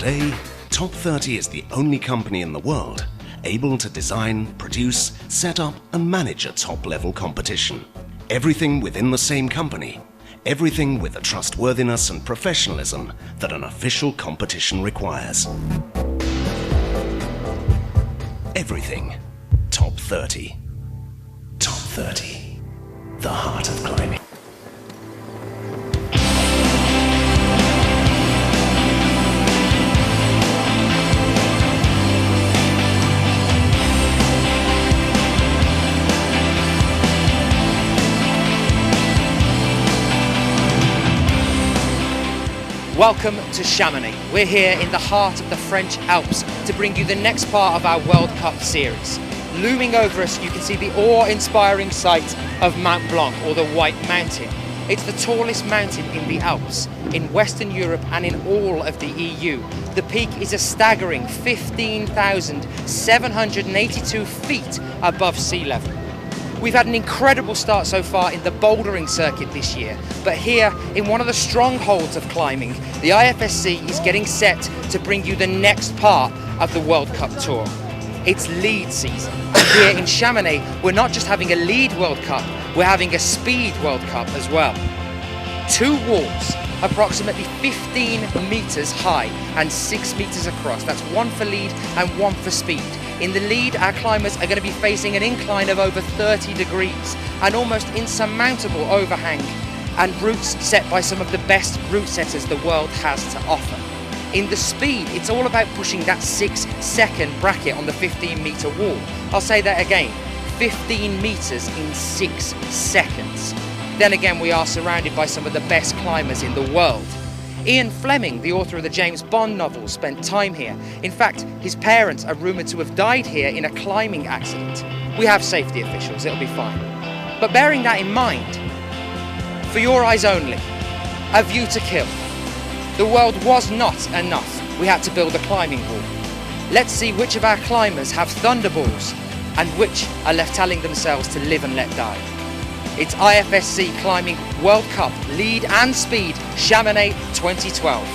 Today, Top 30 is the only company in the world able to design, produce, set up and manage a top-level competition. Everything within the same company. Everything with the trustworthiness and professionalism that an official competition requires. Everything. Top 30. Top 30. The heart of climbing. Welcome to Chamonix. We're here in the heart of the French Alps to bring you the next part of our World Cup series. Looming over us, you can see the awe-inspiring sight of Mont Blanc, or the White Mountain. It's the tallest mountain in the Alps, in Western Europe and in all of the EU. The peak is a staggering 15,782 feet above sea level. We've had an incredible start so far in the bouldering circuit this year, but here, in one of the strongholds of climbing, the IFSC is getting set to bring you the next part of the World Cup Tour. It's lead season. Here in Chamonix, we're not just having a lead World Cup, we're having a speed World Cup as well. Two walls, approximately 15 meters high and 6 meters across. That's one for lead and one for speed. In the lead, our climbers are going to be facing an incline of over 30 degrees, an almost insurmountable overhang, and routes set by some of the best route setters the world has to offer. In the speed, it's all about pushing that 6-second bracket on the 15-meter wall. I'll say that again, 15 meters in 6 seconds. Then again, we are surrounded by some of the best climbers in the world. Ian Fleming, the author of the James Bond novel, spent time here. In fact, his parents are rumoured to have died here in a climbing accident. We have safety officials, it'll be fine. But bearing that in mind, for your eyes only, a view to kill. The world was not enough. We had to build a climbing wall. Let's see which of our climbers have thunderballs and which are left telling themselves to live and let die. It's IFSC Climbing World Cup Lead and Speed Chamonix 2012.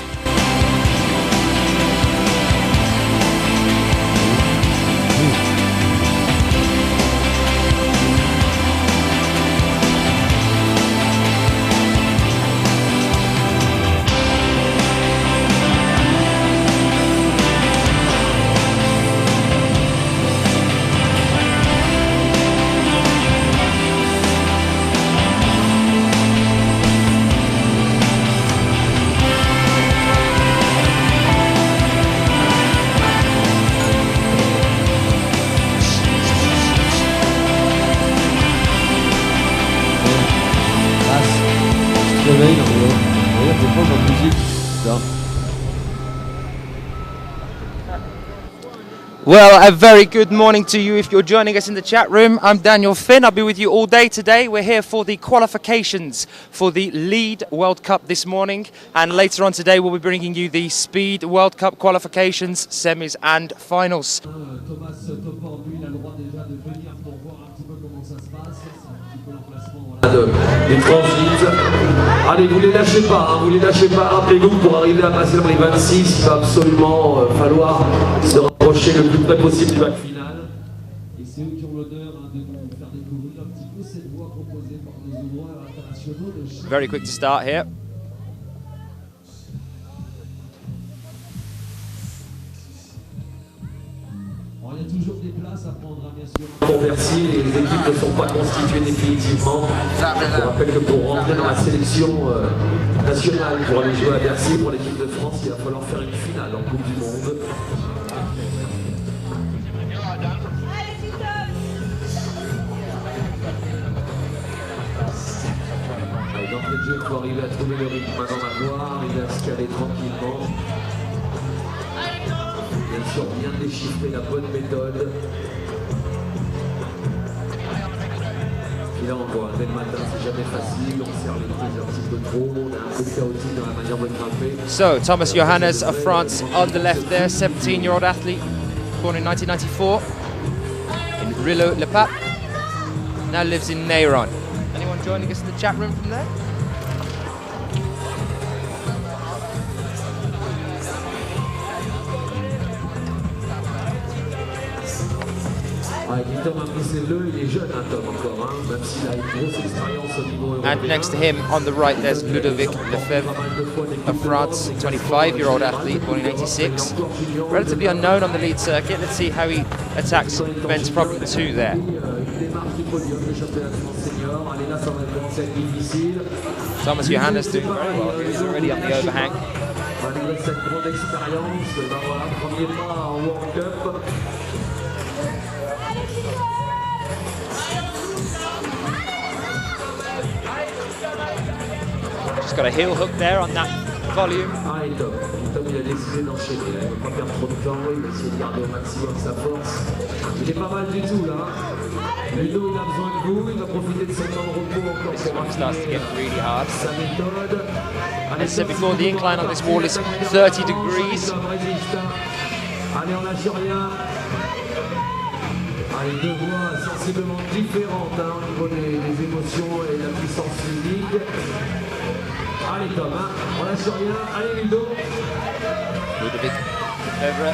Well, a very good morning to you if you're joining us in the chat room. I'm Daniel Finn. I'll be with you all day today. We're here for the qualifications for the Lead World Cup this morning. And later on today, we'll be bringing you the Speed World Cup qualifications, semis and finals. Des transits. Allez, vous les lâchez pas, hein, vous les lâchez pas. Rappelez-vous, pour arriver à passer dans les 26, il va absolument falloir se rapprocher le plus près possible du bac final. Et c'est eux qui ont l'honneur de nous faire découvrir un petit peu cette voie proposée par nos ouvreurs internationaux de Chamonix. Very quick to start here. Il y a toujours des places à prendre, bien sûr. Pour Bercy, les équipes ne sont pas constituées définitivement. Je rappelle que pour rentrer dans la sélection nationale pour aller jouer à Bercy pour l'équipe de France, il va falloir faire une finale en Coupe du Monde. Allez, d'entrée de jeu, il faut arriver à trouver le rythme avant d'avoir, arriver à se caler tranquillement. Bien sûr, bien déchiffrer la bonne méthode. Et là encore, dès le matin, c'est jamais facile, on serre les prises un petit peu trop, on est un peu chaotique dans la manière de grimper. So, Thomas Johannes of France on the left there, 17-year-old athlete, born in 1994 in Rillo-le-Pape, now lives in Neyron. Anyone joining us in the chat room from there? And next to him on the right, there's Ludovic Lefebvre, a France 25-year-old athlete, born in '86. Relatively unknown on the lead circuit. Let's see how he attacks men's problem 2 there. Thomas Johannes doing very well. He's already on the overhang. Just got a heel hook there on that volume. Il a décidé d'enchaîner, il ne veut pas perdre trop de temps, il va essayer de garder au maximum sa force. Il est pas mal du tout là. Ludo, il a besoin de vous, il va profiter de son temps de repos encore. This one starts to get really hard. Sa méthode. As I said before, the incline on this wall is 30 degrees. Allez, on lâche rien. Allez, deux voix sensiblement différentes au niveau des émotions et de la puissance physique. Allez Tom, hein, on lâche rien, allez Ludo. Ludovic Lefebvre,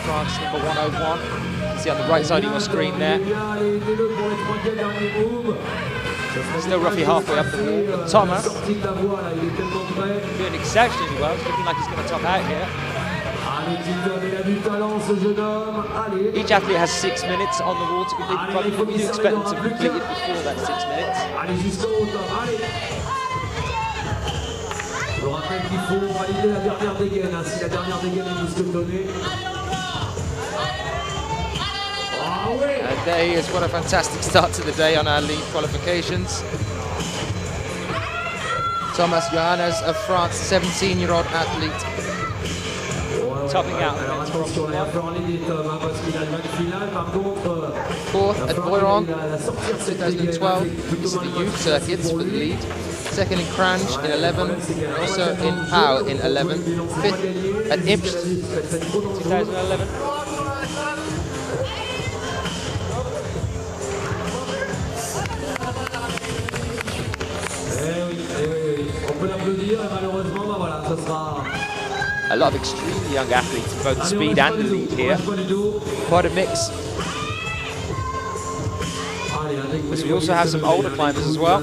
France number 101. You see on the right side of your screen there. Still roughly halfway up the wall. But Thomas doing exceptionally well. It's looking like he's going to top out here. Each athlete has 6 minutes on the wall to complete the problem. We do expect them to complete it before that 6 minutes. Je vous rappelle qu'il faut valider la dernière dégaine, hein, si la dernière dégaine est muscletonnée. Oh, oui. And there he is, what a fantastic start to the day on our lead qualifications. Thomas Johannes of France, 17-year-old athlete. Topping out. Fourth at Boiron, 2012. This is the youth circuits for the lead. Second in Crange in 11, also in Pau in 11. Fifth at Imst, 2011. A lot of extremely young athletes in both the speed and the lead here. Quite a mix. But we also have some older climbers as well. Au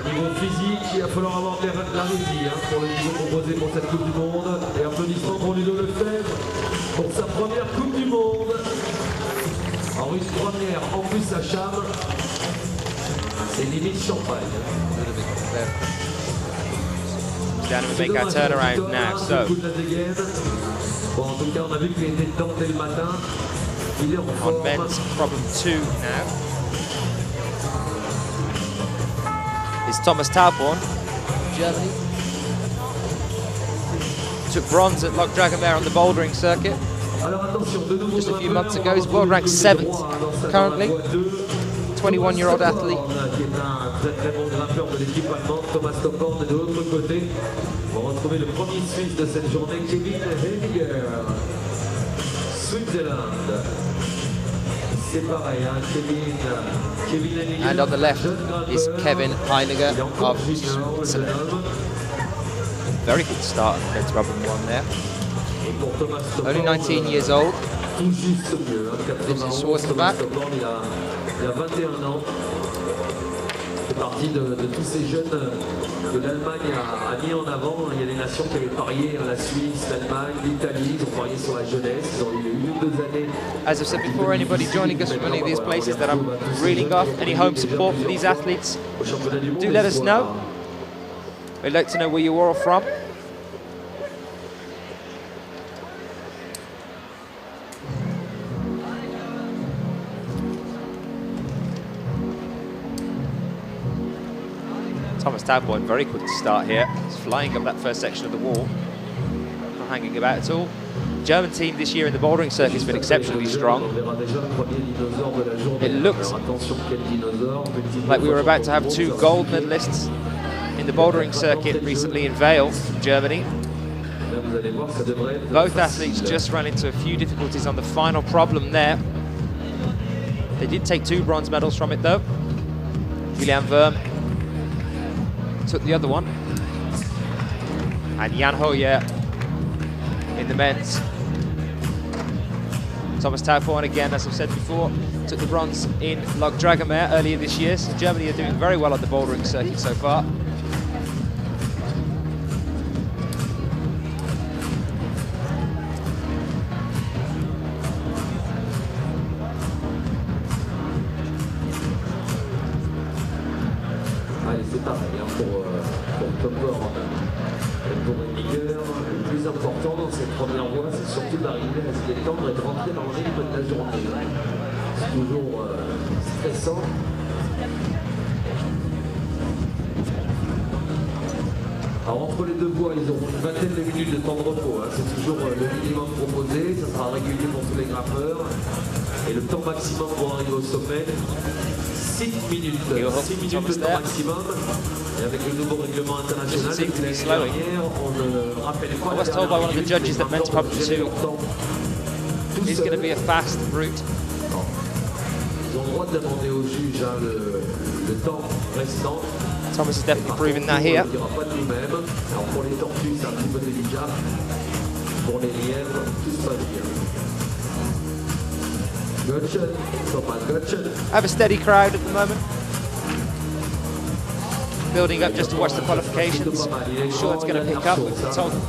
niveau physique, il va falloir avoir de la résine pour le niveau proposé pour cette Coupe du Monde. Et applaudissements pour Ludo Lefebvre pour sa première Coupe du Monde. Alors une première, en plus à Cham, c'est limite champagne. Down and make our turnaround now. So, Bon, en tout cas, on a vu qu'il était dedans dès le matin. Il est en on forme. men's problem 2 now. It's Thomas Tauborn, Germany. Took bronze at Loch Dragonmare on the bouldering circuit just a few months ago. He's world ranked 7th currently. 21-year-old athlete. Très bon grimpeur de l'équipe allemande, Thomas Tauborn, et de l'autre côté, on va retrouver le premier Suisse de cette journée, Kevin Hediger, Switzerland. C'est pareil, hein, Kevin Hediger. And on the left is Kevin Heiniger of Switzerland. Very good start at men's problem 1 there. Only 19 years old. Tout juste mieux, hein, Lives in Schwarzbach. Il a 21 ans. Il fait partie de tous ces jeunes que l'Allemagne a mis en avant. Il y a des nations qui avaient parié, la Suisse, l'Allemagne, l'Italie, ils ont parié sur la jeunesse. Ils ont eu 1 ou 2 années. As I've said before, anybody joining us from any of these places that I'm reeling off, any home support for these athletes, do let us know. We'd like to know where you're all from. Thomas Tauborn, very quick to start here. He's flying up that first section of the wall. Not hanging about at all. German team this year in the bouldering circuit has been exceptionally strong. It looked like we were about to have 2 gold medalists in the bouldering circuit recently in Vale, Germany. Both athletes just ran into a few difficulties on the final problem there. They did take 2 bronze medals from it though. William Wurm took the other one. And Jan Hoyer in the men's Thomas Taupo, and again, as I've said before, took the bronze in Log Dragomir earlier this year. So Germany are doing very well on the bouldering circuit so far. Allez, c'est pareil hein, pour Topor et pour Remiger. Le plus important dans cette première voie, c'est surtout d'arriver à se détendre et de rentrer dans le rythme de la journée. C'est toujours stressant. Alors entre les deux voies, ils auront une vingtaine de minutes de temps de repos. Hein. C'est toujours le minimum proposé, ça sera régulier pour tous les grimpeurs. Et le temps maximum pour arriver au sommet, 6 minutes. 6 minutes de temps maximum. Et avec le nouveau règlement international, on ne rappelle pas. I was told by one of the judges that men's pump 2 is going to be a fast route. Ils ont le droit de demander au juge hein, le temps restant. Thomas has definitely proven that here. Il n'y aura pas de nous-mêmes. Alors pour les tortues, c'est un petit peu délicat. Pour les lièvres, tout se passe bien. Gotcha, Thomas, gotcha. I have a steady crowd at the moment. Building up just to watch the qualifications. I'm sure it's going to pick up. We've been told to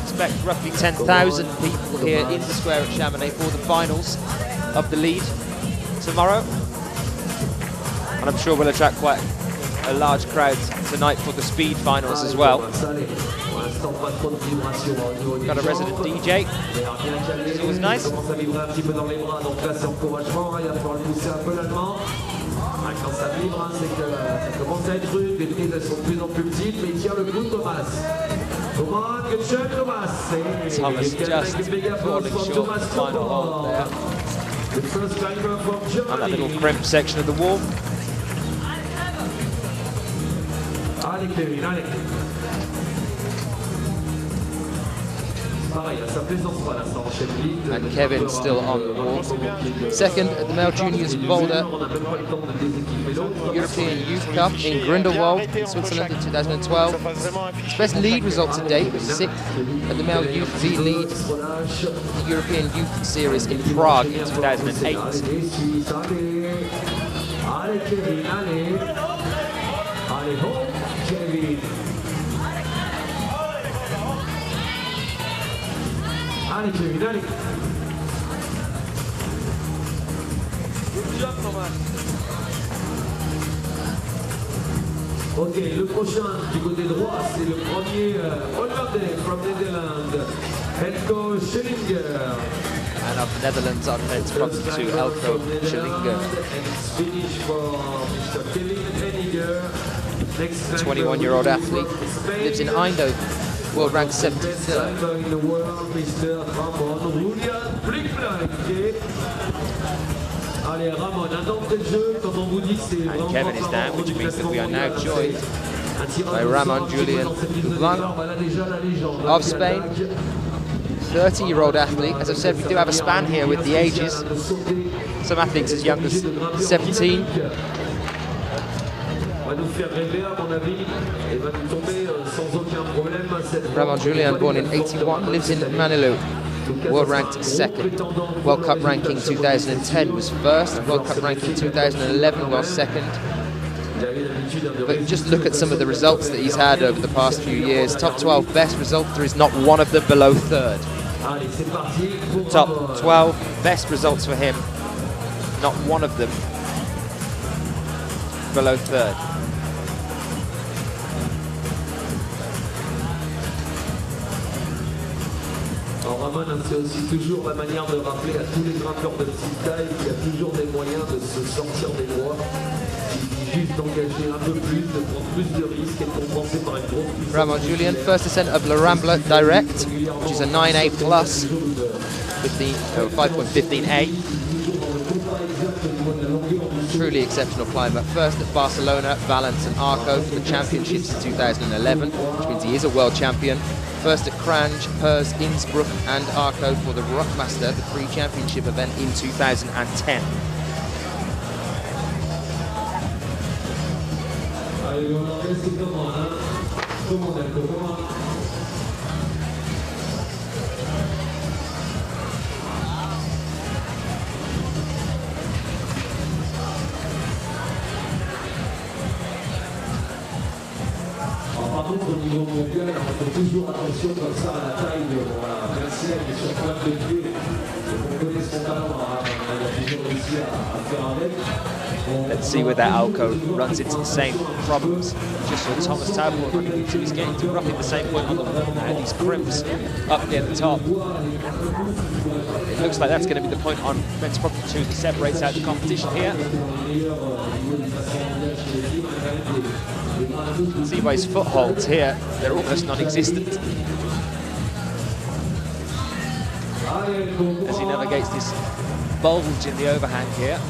expect roughly 10,000 people here in the square at Chamonix for the finals of the lead tomorrow. And I'm sure we'll attract quite a large crowd tonight for the speed finals as well. Got a resident DJ, which is always nice. Quand ça vibre, c'est que ça commence à être rude, les prises elles sont de plus en plus petites, mais il tient le coup, Thomas. Thomas, good shot, Thomas. Thomas just falling short of the final hold there. The first climber from Germany. On that little crimp section of the wall. Allez, Kevin, allez. And Kevin still on the wall. Second at the male juniors boulder European Youth Cup in Grindelwald, Switzerland in 2012. His best lead result to date was 6th at the male Youth V Lead, the European Youth Series in Prague in 2008. Allez Kevin, allez. Ok, le prochain du côté droit, c'est le premier Hollandais from Netherlands, Elko Schillinger. And of the Netherlands on heads front to Elko Schillinger. 21-year-old athlete, lives in Eindhoven. World ranked 73rd. And Kevin is down, which means that we are now joined by Ramon Julian of Spain. 30-year-old athlete. As I've said, we do have a span here with the ages. Some athletes as young as 17. Ramon Julian, born in 81, lives in Manilou. World ranked 2nd. World Cup ranking 2010 was 1st. World Cup ranking 2011 was 2nd. But just look at some of the results that he's had over the past few years. Top 12 best result, there is not one of them below 3rd. Top 12 best results for him, not one of them below 3rd. Ramon, c'est aussi toujours la manière de rappeler à tous les grimpeurs de petite taille qu'il y a toujours des moyens de se sortir des lois. Il suffit juste d'engager un peu plus, de prendre plus de risques et de compenser par une grosse puissance. Ramon Julian, first ascent of La Rambla Direct, which is a 9A plus, 5.15A. Truly exceptional climber. First at Barcelona, Valence and Arco for the championships in 2011, which means he is a world champion. First at Cranj, Pers, Innsbruck and Arco for the Rockmaster, the pre-championship event in 2010. par contre, au niveau mondial, on fait toujours attention comme ça à la taille de la sienne et sur pointe de pied. On connaît son talent, on a toujours réussi à faire avec. Let's see whether Alco runs into the same problems. Just saw Thomas Tadmore running into, he's getting to roughly the same point on the wall now. These crimps up near the top. It looks like that's going to be the point on men's problem 2 that separates out the competition here. See by his footholds here, they're almost non-existent. As he navigates this bulge in the overhang here.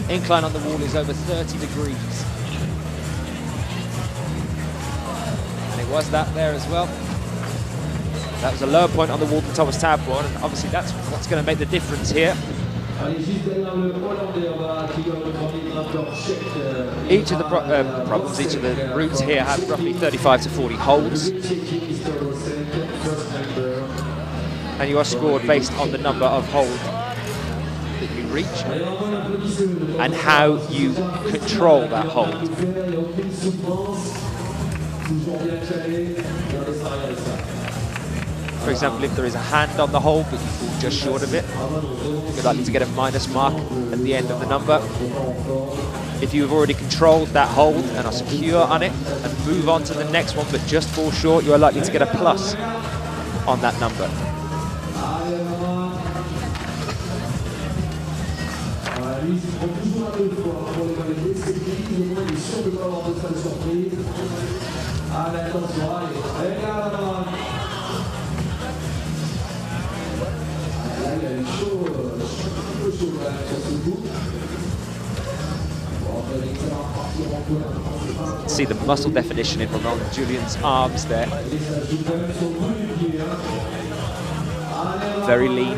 Incline on the wall is over 30 degrees. And it was that there as well. That was a lower point on the wall than Thomas Tadmore, and obviously that's what's going to make the difference here. Each of the problems, each of the routes here have roughly 35 to 40 holds. And you are scored based on the number of holds that you reach and how you control that hold. For example, if there is a hand on the hold but you fall just short of it, you're likely to get a minus mark at the end of the number. If you have already controlled that hold and are secure on it and move on to the next one but just fall short, you are likely to get a plus on that number. See the muscle definition in Ramon Julian's arms there. Very lean.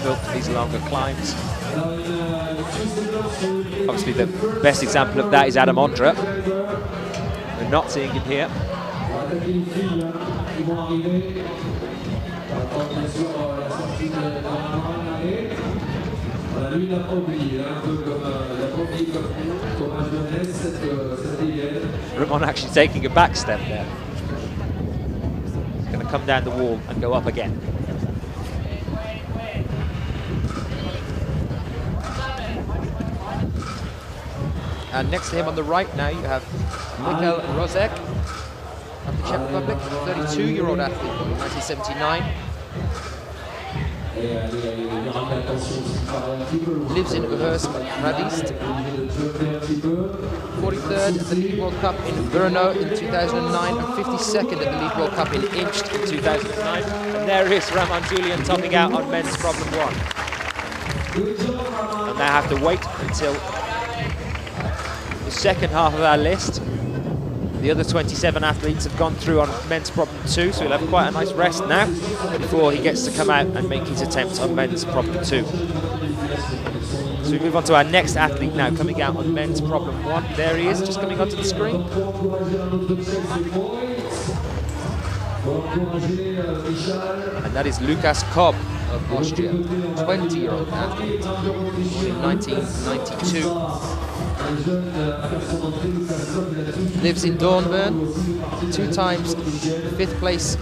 Built for these longer climbs. Obviously the best example of that is Adam Ondra. We're not seeing him here. Ramon actually taking a back step there. He's going to come down the wall and go up again. And next to him on the right now you have Michael Rozek of the Czech Republic, 32-year-old athlete born in 1979. Lives in Uhursk, Radist. 43rd at the Lead World Cup in Brno in 2009 and 52nd at the Lead World Cup in Imst in 2009. And there is Ramon Julian topping out on men's problem 1. And now have to wait until the second half of our list. The other 27 athletes have gone through on men's problem 2, so he'll have quite a nice rest now before he gets to come out and make his attempt on men's problem 2. So we move on to our next athlete now, coming out on men's problem 1. There he is, just coming onto the screen. And that is Lukas Kob of Austria, 20-year-old athlete, born in 1992. Lives in Dornbirn, 2 times 5th place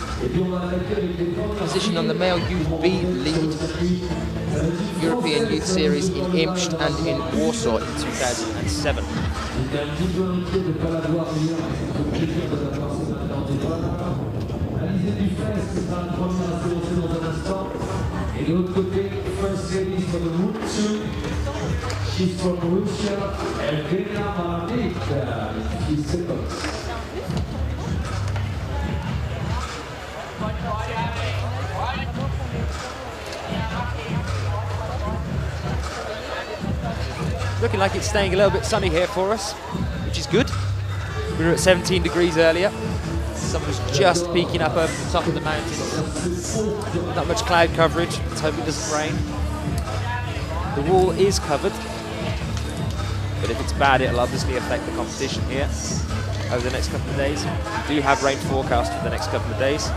position on the male youth B lead European Youth Series in Imst and in Warsaw in 2007. Et de l'autre côté, first lady for the route 2. She's from Russia, Elvina Marnik, 50 seconds. Looking like it's staying a little bit sunny here for us, which is good. We were at 17 degrees earlier. The sun was just peeking up over the top of the mountains. Not much cloud coverage, let's hope it doesn't rain. The wall is covered, but if it's bad it'll obviously affect the competition here over the next couple of days. We do have rain forecast for the next couple of days.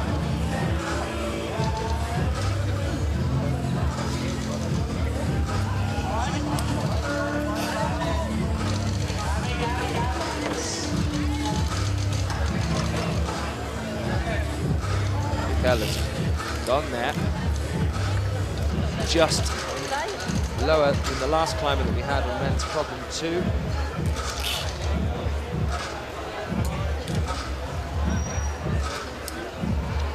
Michelle has gone there. Just lower than the last climber that we had on men's problem 2.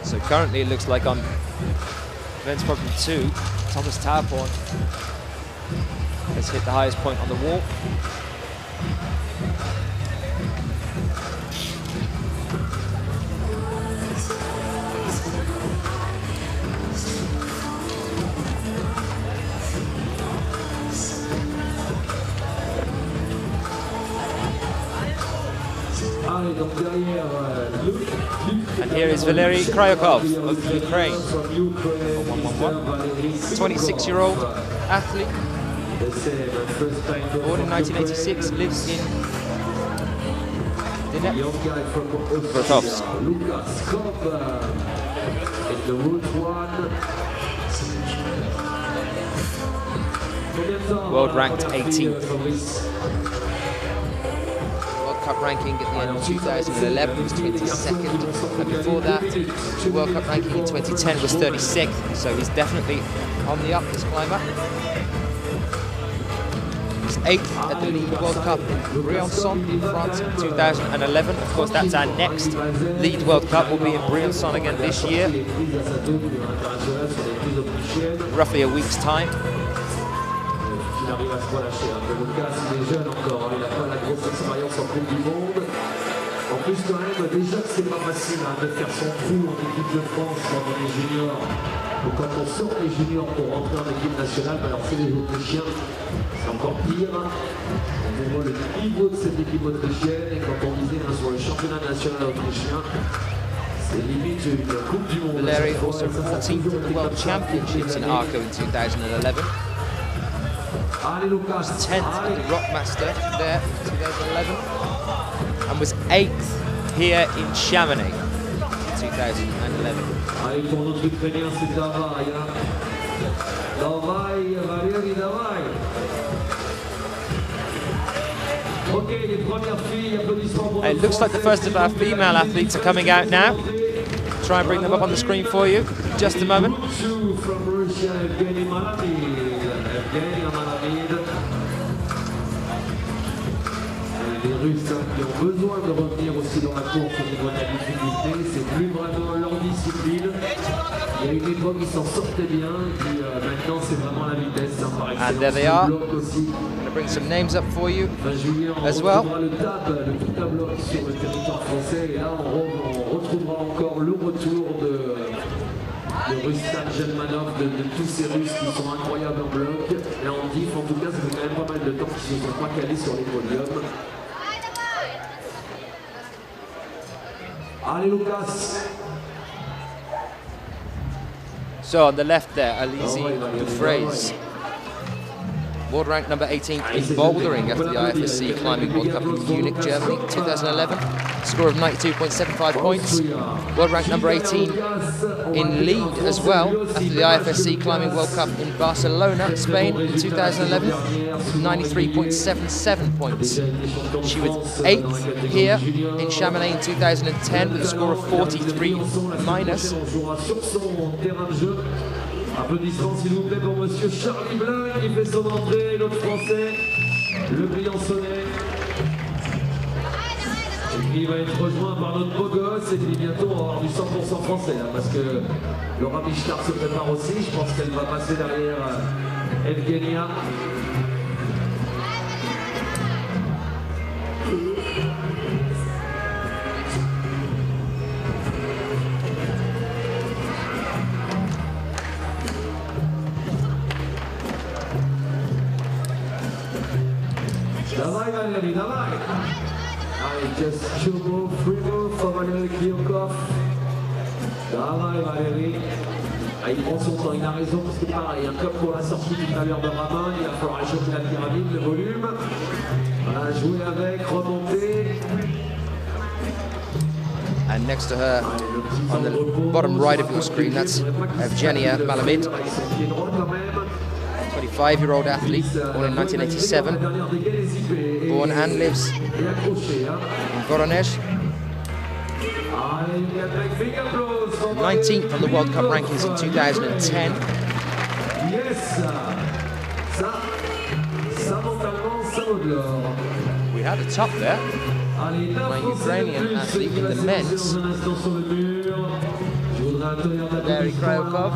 So currently it looks like on men's problem 2, Thomas Tarporn has hit the highest point on the wall. And here is Valery Kryukov of Ukraine, 26-year-old athlete, born in 1986, lives in Dnipropetrovsk. World ranked 18th. Cup ranking at the end of 2011 was 22nd, and before that, the World Cup ranking in 2010 was 36th, so he's definitely on the up, this climber. He's 8th at the Lead World Cup in Briançon in France in 2011. Of course, that's our next Lead World Cup, will be in Briançon again this year, roughly a week's time. Arrive à se relâcher. Lucas, il est jeune encore, il n'a pas la grosse expérience en Coupe du Monde. En plus, quand même, déjà que c'est pas facile de faire son trou en équipe de France quand on est junior. Ou quand on sort les juniors pour rentrer en équipe nationale, alors c'est les Autrichiens, c'est encore pire. On voit le niveau de cette équipe autrichienne, et quand on visait sur le championnat national autrichien, c'est limite une Coupe du Monde. Valery also 14th at the World Championships in Arco in 2011. Was 10th at the Rockmaster there in 2011 and was 8th here in Chamonix in 2011. Allez, pour notre Ukrainien, c'est Davai. Davai, Valérie Davai. Ok, les premières filles, applaudissements pour. It looks like the first of our female athletes are coming out now. Try and bring them up on the screen for you. Just a moment. Les Russes qui ont besoin de revenir aussi dans la course au niveau de la difficulté, c'est plus vraiment leur discipline. Il y a une époque qui s'en sortait bien, et puis maintenant c'est vraiment la vitesse. Par exemple, and there they are. I'm going to bring some names up for you as well. Le tout à bloc sur le territoire français, et là on retrouvera encore le retour de Rustan Gelmanov, de tous ces Russes qui sont incroyables en bloc. Et en diff, en tout cas, ça fait quand même pas mal de temps qu'ils ne sont pas calés sur les podiums. Allez, Lucas. So on the left there, Alizi Dufresne, world rank number 18th in bouldering after the IFSC Climbing World Cup in Munich, Germany, 2011. Score of 92.75 points. World rank number 18 in lead as well after the IFSC Climbing World Cup in Barcelona, Spain, in 2011, with 93.77 points. She was 8th here in Chamonix in 2010 with a score of 43 minus. Applaudissements s'il vous plaît pour monsieur Charlie Blanc qui fait son entrée, notre français, le Briançonnais. Et puis il va être rejoint par notre beau gosse, et puis bientôt on va avoir du 100% français, hein, parce que Laura Bichard se prépare aussi, je pense qu'elle va passer derrière Evgenia. Давай, Valérie, давай! Allez, just two move, free move for Valérie Kryukov. Давай, Valérie. Ah, il prend son temps, il a raison, parce que pareil, comme pour la sortie tout à l'heure de Ramon, il va falloir échauffer la pyramide, le volume. Voilà, jouer avec, remonter. And next to her, on the bottom right of your screen, that's Evgenia Malamid, 25-year-old athlete, born in 1987, born and lives in Voronezh. 19th on the World Cup rankings in 2010. We had a top there. My Ukrainian athlete in the men's. Valery Kryukov. I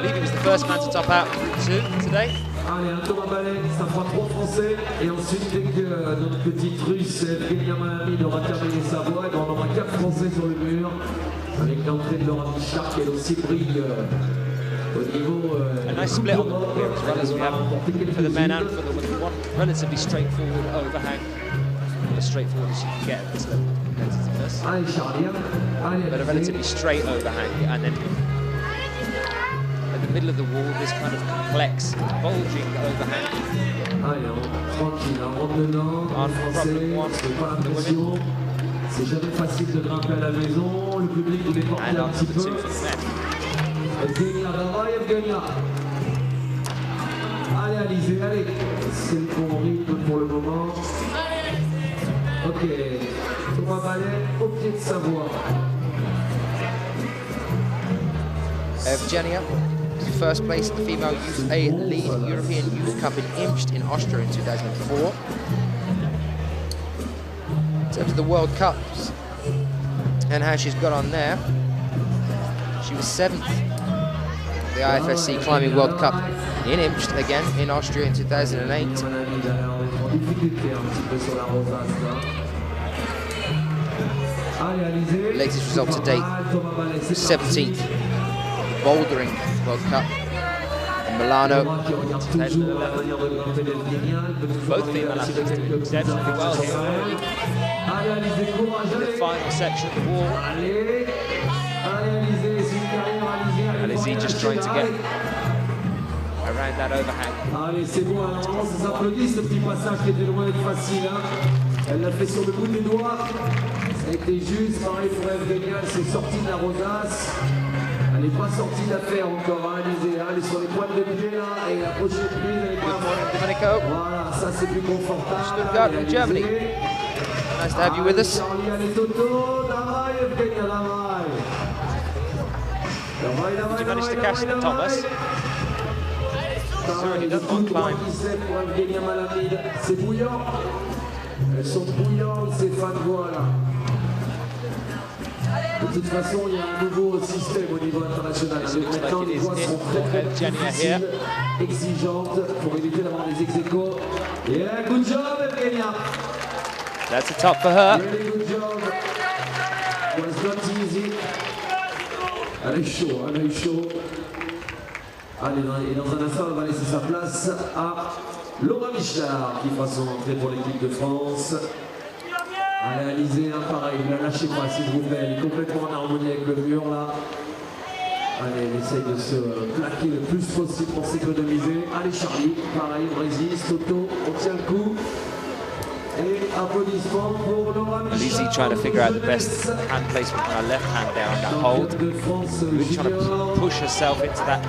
believe he was the first man to top out Group 2 today. Allez, un Thomas Ballet, ça fera 3 Français. Et ensuite, dès que notre petite Russe, Evgenia Malami, aura terminé sa voie, on aura 4 Français sur le mur. Avec l'entrée de Laura Michard, qui elle aussi brille au niveau. A nice split on the wall here as well, as we have for the men and for the women. One relatively straightforward overhang. As straightforward as you can get at this level of competitiveness. Allez, Charlie. Allez, but a relatively straight overhang, and then at the middle of the wall, this kind of complex, bulging overhang. Allez, tranquille, on rentre dedans. On Français, c'est pas la pression. C'est jamais facile de grimper à la maison. Le public voulait porter un petit peu. Evgenia, davai, Evgenia. Allez, Alizé, allez. C'est le bon rythme pour le moment. Ok, Thomas Ballet au pied de sa voie. Evgenia, first place at the Female Youth A Lead European Youth Cup in Imst in Austria in 2004. In terms of the World Cups and how she's got on there, she was 7th at the IFSC Climbing World Cup in Imst, again in Austria in 2008. Latest result to date, 17th Bouldering World Cup in Milano. Both female athletes doing exceptionally well here. In the final section of the wall. And is he just trying to get around that overhang? Allez, c'est bon, alors ça s'applaudit ce petit passage qui était loin d'être facile. Elle l'a fait sur le bout des doigts. Ça a été juste, pareil pour Evgenia, elle s'est sortie de la rosace. Elle n'est pas sortie d'affaire encore, hein, Alizé. Elle est sur les pointes de pied là, et la prochaine prise, elle est pas Domenico. Voilà, ça c'est plus confortable. Stuttgart in Germany. Nice to have you with us. Charlie, allez, Toto, davai, Evgenia, davai. Did you manage to catch them, Thomas? He's already done one climb. C'est bouillant. Elles sont bouillantes, ces fans de voix là. De toute façon, il y a un nouveau système au niveau international. Maintenant, les voix sont très difficiles, exigeantes, pour éviter d'avoir des ex-aequos. Yeah, good job, Evgenia. That's a top for her. Really good job. It was not easy. Elle est chaud, elle est chaud. Allez, et dans un instant, elle va laisser sa place à Laura Michard, qui fera son entrée pour l'équipe de France. Allez, Alizé, hein, pareil, ne la lâchez pas, s'il vous plaît. Elle est complètement en harmonie avec le mur, là. Allez, elle essaye de se plaquer le plus possible pour s'économiser. Allez, Charlie, pareil, on résiste. Toto, on tient le coup. Et applaudissements pour Laura Michard. Lizzie trying to figure out the best hand placement with her left hand there on that hold. Really trying to push herself into that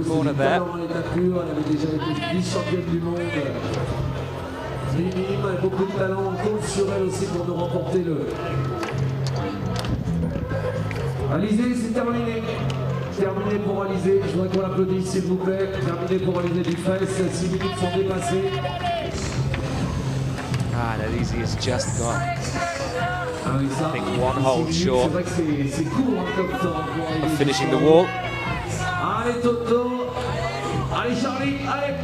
corner there. Elle avait déjà été vice-championne du monde. Minime, beaucoup de talent, on compte sur elle aussi pour nous remporter le. Alizé, c'est terminé. Terminé pour Alizé. Je voudrais qu'on l'applaudisse, s'il vous plaît. Terminé pour Alizé Dufresne. 6 minutes sont dépassées. And Alizé has just got, Ah oui, ça, I think, one hold short c'est vrai que c'est court hein, comme temps pour Alizé. of finishing the wall. Allez Toto. Allez Charlie, allez.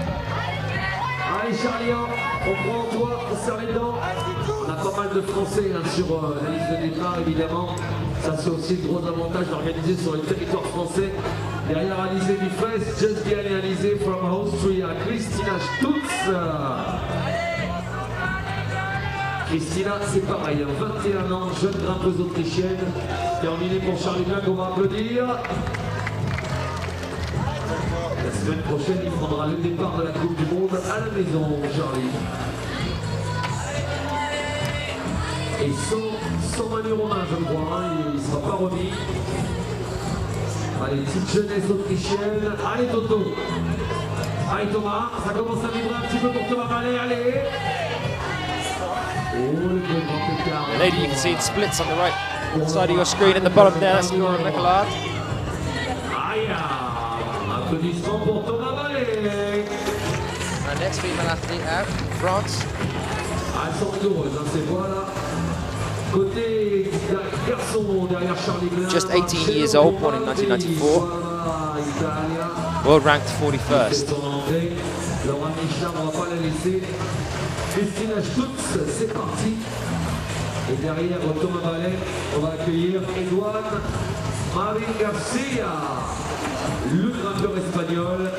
Allez Charlie, on prend en toi, on serre les dents. On a pas mal de Français hein, sur la liste de départ évidemment. Ça c'est aussi le gros avantage d'organiser sur le territoire français. Derrière Alizé Dufresne, just bien réalisé from Austria, Christina Stutz. Christina, c'est pareil, 21 ans, jeune grimpeuse autrichienne. Terminé pour Charlie Blanc, on va applaudir. La semaine prochaine, il prendra le départ de la Coupe du Monde à la maison, Charlie. Et sans Manu Romain, je crois, hein, il ne sera pas remis. Allez, petite jeunesse autrichienne. Allez, Toto. Allez, Thomas, ça commence à vibrer un petit peu pour Thomas Ballet, allez. The lady you can see in splits on the right side of your screen at the bottom there, that's Laura Michelard. Our next female athlete out from France. Just 18 years old, born in 1994. World ranked 41st. Et derrière Thomas Ballet, on va accueillir Edouard Marin Garcia, le grimpeur espagnol.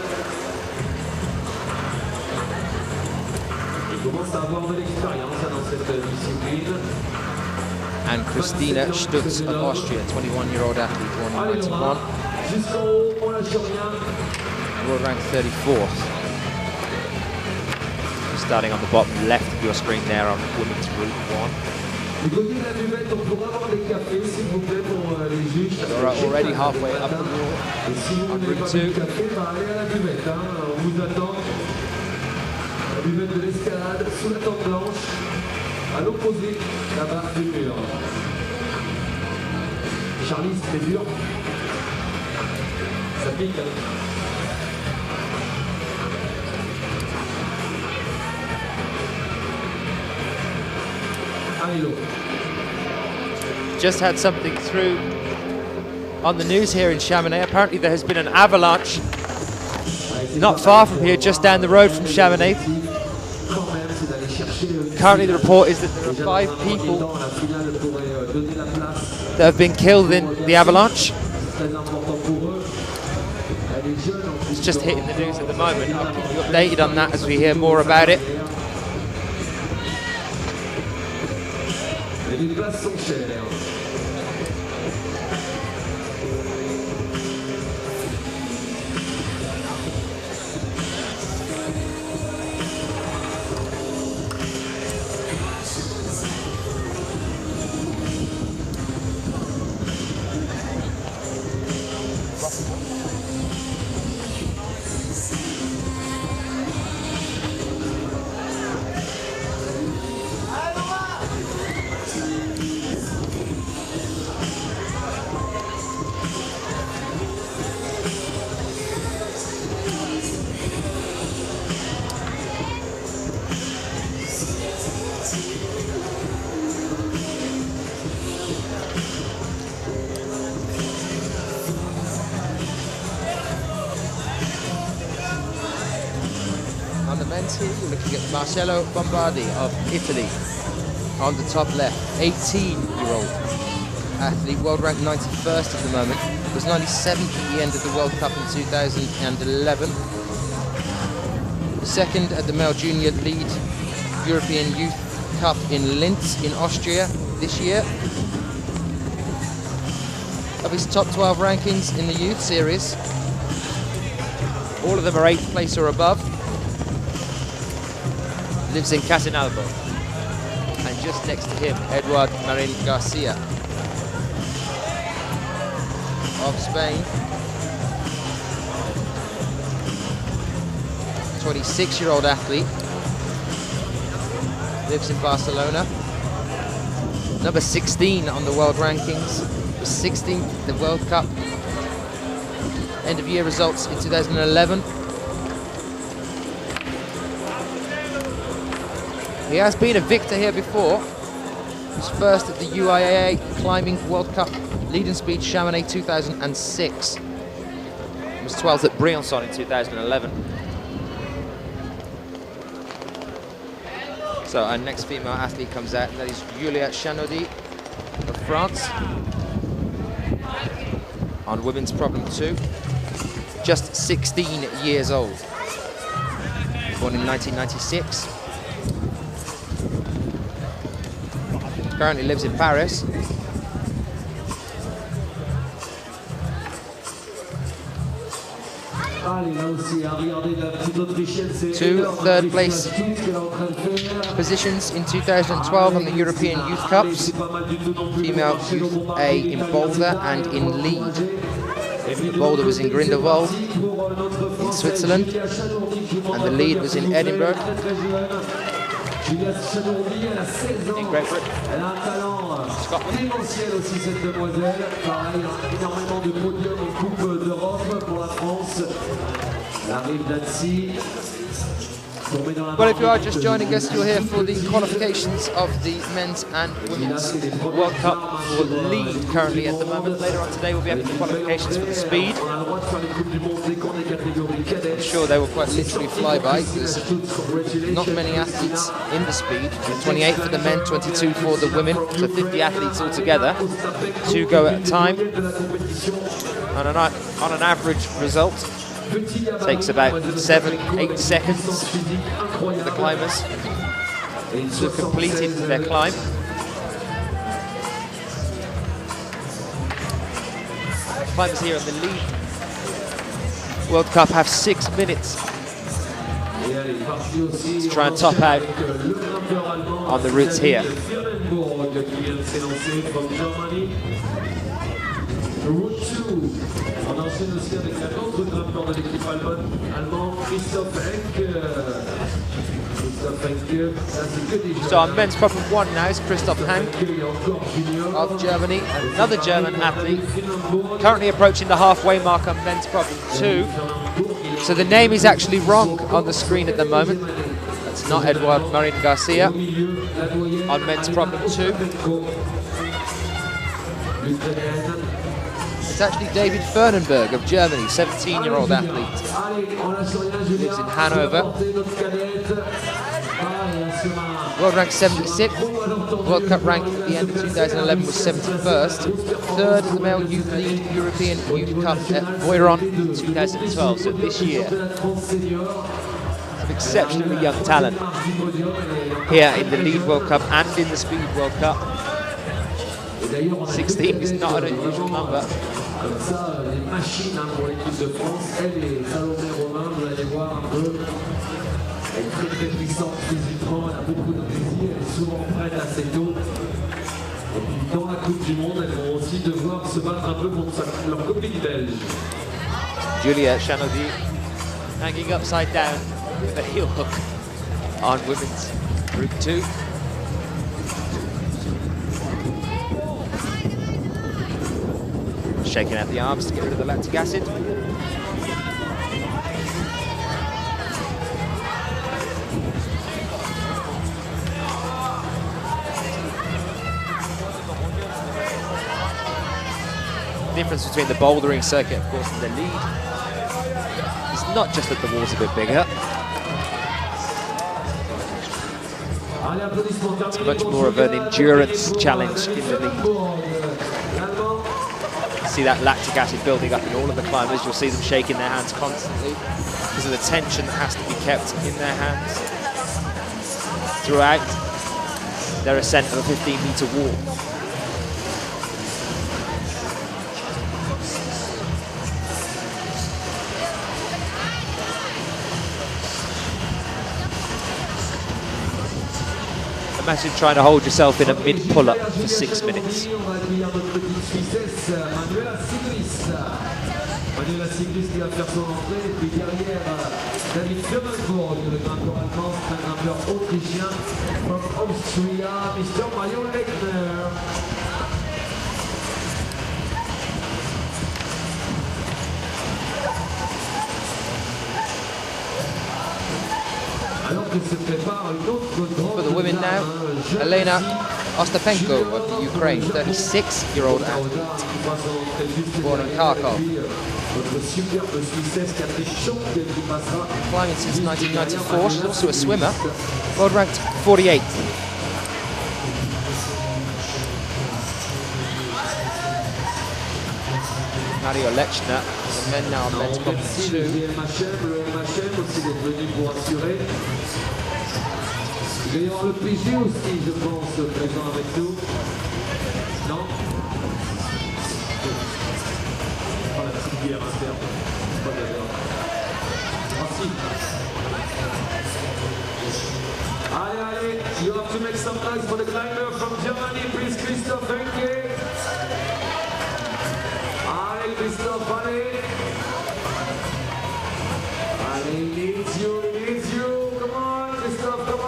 Il commence à avoir de l'expérience dans cette discipline. And Christina Stutz of Austria, 21-year-old athlete, born in 91. Jusqu'en haut, on lâche rien. World ranked 34th. Starting on the bottom left of your screen there on women's Route 1. We're already halfway up the wall on Route 2. La buvette de l'escalade sous la tente blanche, à l'opposé, la barre du mur. Charlie, c'est dur. Ça pique. Just had something through on the news here in Chamonix. Apparently there has been an avalanche not far from here, just down the road from Chamonix. Currently the report is that there are 5 people that have been killed in the avalanche. It's just hitting the news at the moment. I'll keep you updated on that as we hear more about it. Les places sont chères. Here you're looking at Marcello Bombardi of Italy on the top left, 18-year-old athlete, world ranked 91st at the moment, was 97th at the end of the World Cup in 2011. Second at the Male Junior Lead European Youth Cup in Linz in Austria this year. Of his top 12 rankings in the youth series, all of them are 8th place or above. Lives in Casinalbo, and just next to him, Edouard Marin Garcia of Spain, 26-year-old athlete, lives in Barcelona, number 16 on the world rankings, was 16th at the World Cup, end of year results in 2011. He has been a victor here before. He was first at the UIAA Climbing World Cup Lead and Speed Chamonix 2006. He was 12th at Briançon in 2011. So our next female athlete comes out, and that is Julia CHANOURDIE of France on women's problem 2. Just 16 years old. Born in 1996. Currently lives in Paris. Two third place positions in 2012 on the European Youth Cups. Female Youth A in Boulder and in Lead. Boulder was in Grindelwald in Switzerland, and the Lead was in Edinburgh. CHANOURDIE, elle a 16 ans. In Great Britain. Elle a un talent démentiel aussi, cette demoiselle. Pareil, énormément de podiums en Coupe d'Europe pour la France. Elle arrive d'Annecy. Well, if you are just joining us, you're here for the qualifications of the men's and women's World Cup for lead currently at the moment. Later on today we'll be having the qualifications for the speed. I'm sure they will quite literally fly by. There's not many athletes in the speed. 28 for the men, 22 for the women. So 50 athletes altogether. 2 go at a time. On an average result, takes about 7-8 seconds for the climbers to have completed their climb. Climbers here on the lead World Cup have 6 minutes to try and top out on the routes here. Route 2, on enchaîne aussi avec un autre grimpeur de l'équipe allemande, Christoph Henke. So on men's problem 1 now is Christoph Henke of Germany, another German athlete, currently approaching the halfway mark on men's problem 2. So the name is actually wrong on the screen at the moment. That's not Eduard Marin Garcia on men's problem 2. It's actually David Fernenberg of Germany, 17-year-old athlete. Lives in Hanover. World rank 76. World Cup rank at the end of 2011 was 71st. 3rd in the male youth league European Youth Cup at Voiron 2012. So this year, some exceptionally young talent here in the lead World Cup and in the speed World Cup. 16 is not an unusual number. Comme ça, les machines pour l'équipe de France, elle et Salomé Romain, vous allez voir un peu. Elle est très très puissante physiquement, elle a beaucoup de plaisir, elle est souvent prête assez tôt. Et puis dans la Coupe du Monde, elles vont aussi devoir se battre un peu contre leur copine belge. Julia CHANOURDIE hanging upside down with a heel hook on women's Group 2. Shaking out the arms to get rid of the lactic acid. The difference between the bouldering circuit, of course, and the lead is not just that the wall's a bit bigger. It's much more of an endurance challenge in the lead. See that lactic acid building up in all of the climbers. You'll see them shaking their hands constantly because of the tension that has to be kept in their hands throughout their ascent of a 15-meter wall. Imagine trying to hold yourself in a mid-pull-up for 6 minutes. Matilda Cycliste qui va faire son entrée, et puis derrière David Fernenberg, le grimpeur allemand, un grimpeur autrichien from Austria, Mr. Mario Lechner. Alors que se prépare une autre grande. For the women now, Elena Ostapenko of the Ukraine, 36-year-old athlete, born in Kharkov. Climbing since 1994, she's also a swimmer, world ranked 48th. Mario Lechner, the men now on men's problem 2. Il va y avoir le PG aussi, je pense, présent avec nous. Non? Pas la petite bière interne. Pas de la bière. Ah si. Allez, allez, you have to make some noise for the climber from Germany, please, Christoph Henke. Allez, Christoph, allez. Allez, he needs you, come on, Christoph, come on.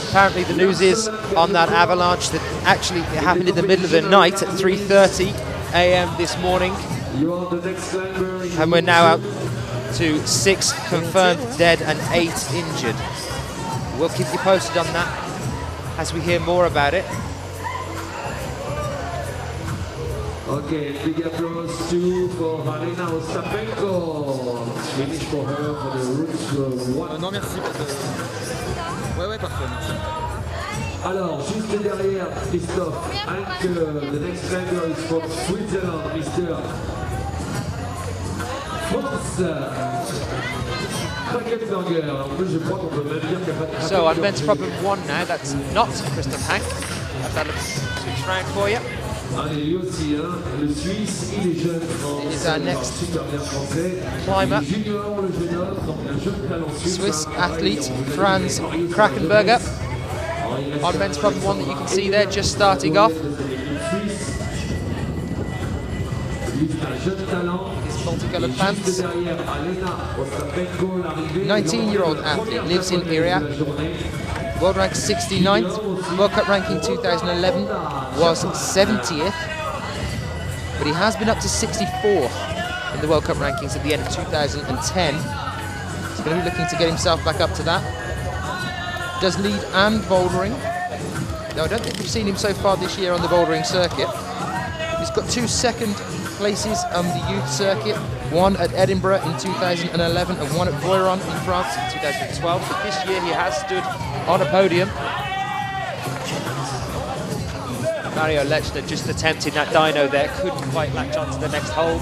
Apparently the news is on that avalanche that actually it happened in the middle of the night at 3:30 a.m. this morning. And we're now out to 6 confirmed dead and 8 injured. We'll keep you posted on that as we hear more about it. Okay, big applause too for Valena Ostapenko. Finish for her for the route 1. Non, merci. Ouais, parfait. Alors, juste derrière Christophe, the next climber is from Switzerland, Mr. So on men's problem 1 now, that's not Christophe Hank. I've had a switch round for you. It is our next climber, Swiss athlete Franz Krakenberger. On men's problem 1 that you can see there, just starting off. His multicolored pants. 19-year-old athlete, lives in Iria. World rank 69th, World Cup ranking 2011 was 70th, but he has been up to 64th in the World Cup rankings at the end of 2010. He's going to be looking to get himself back up to that. Does lead and bouldering, though I don't think we've seen him so far this year on the bouldering circuit. He's got 2 second places on the youth circuit, 1 at Edinburgh in 2011 and 1 at Voiron in France in 2012. But this year he has stood on a podium. Mario Lechner just attempting that dyno there, couldn't quite latch on to the next hold.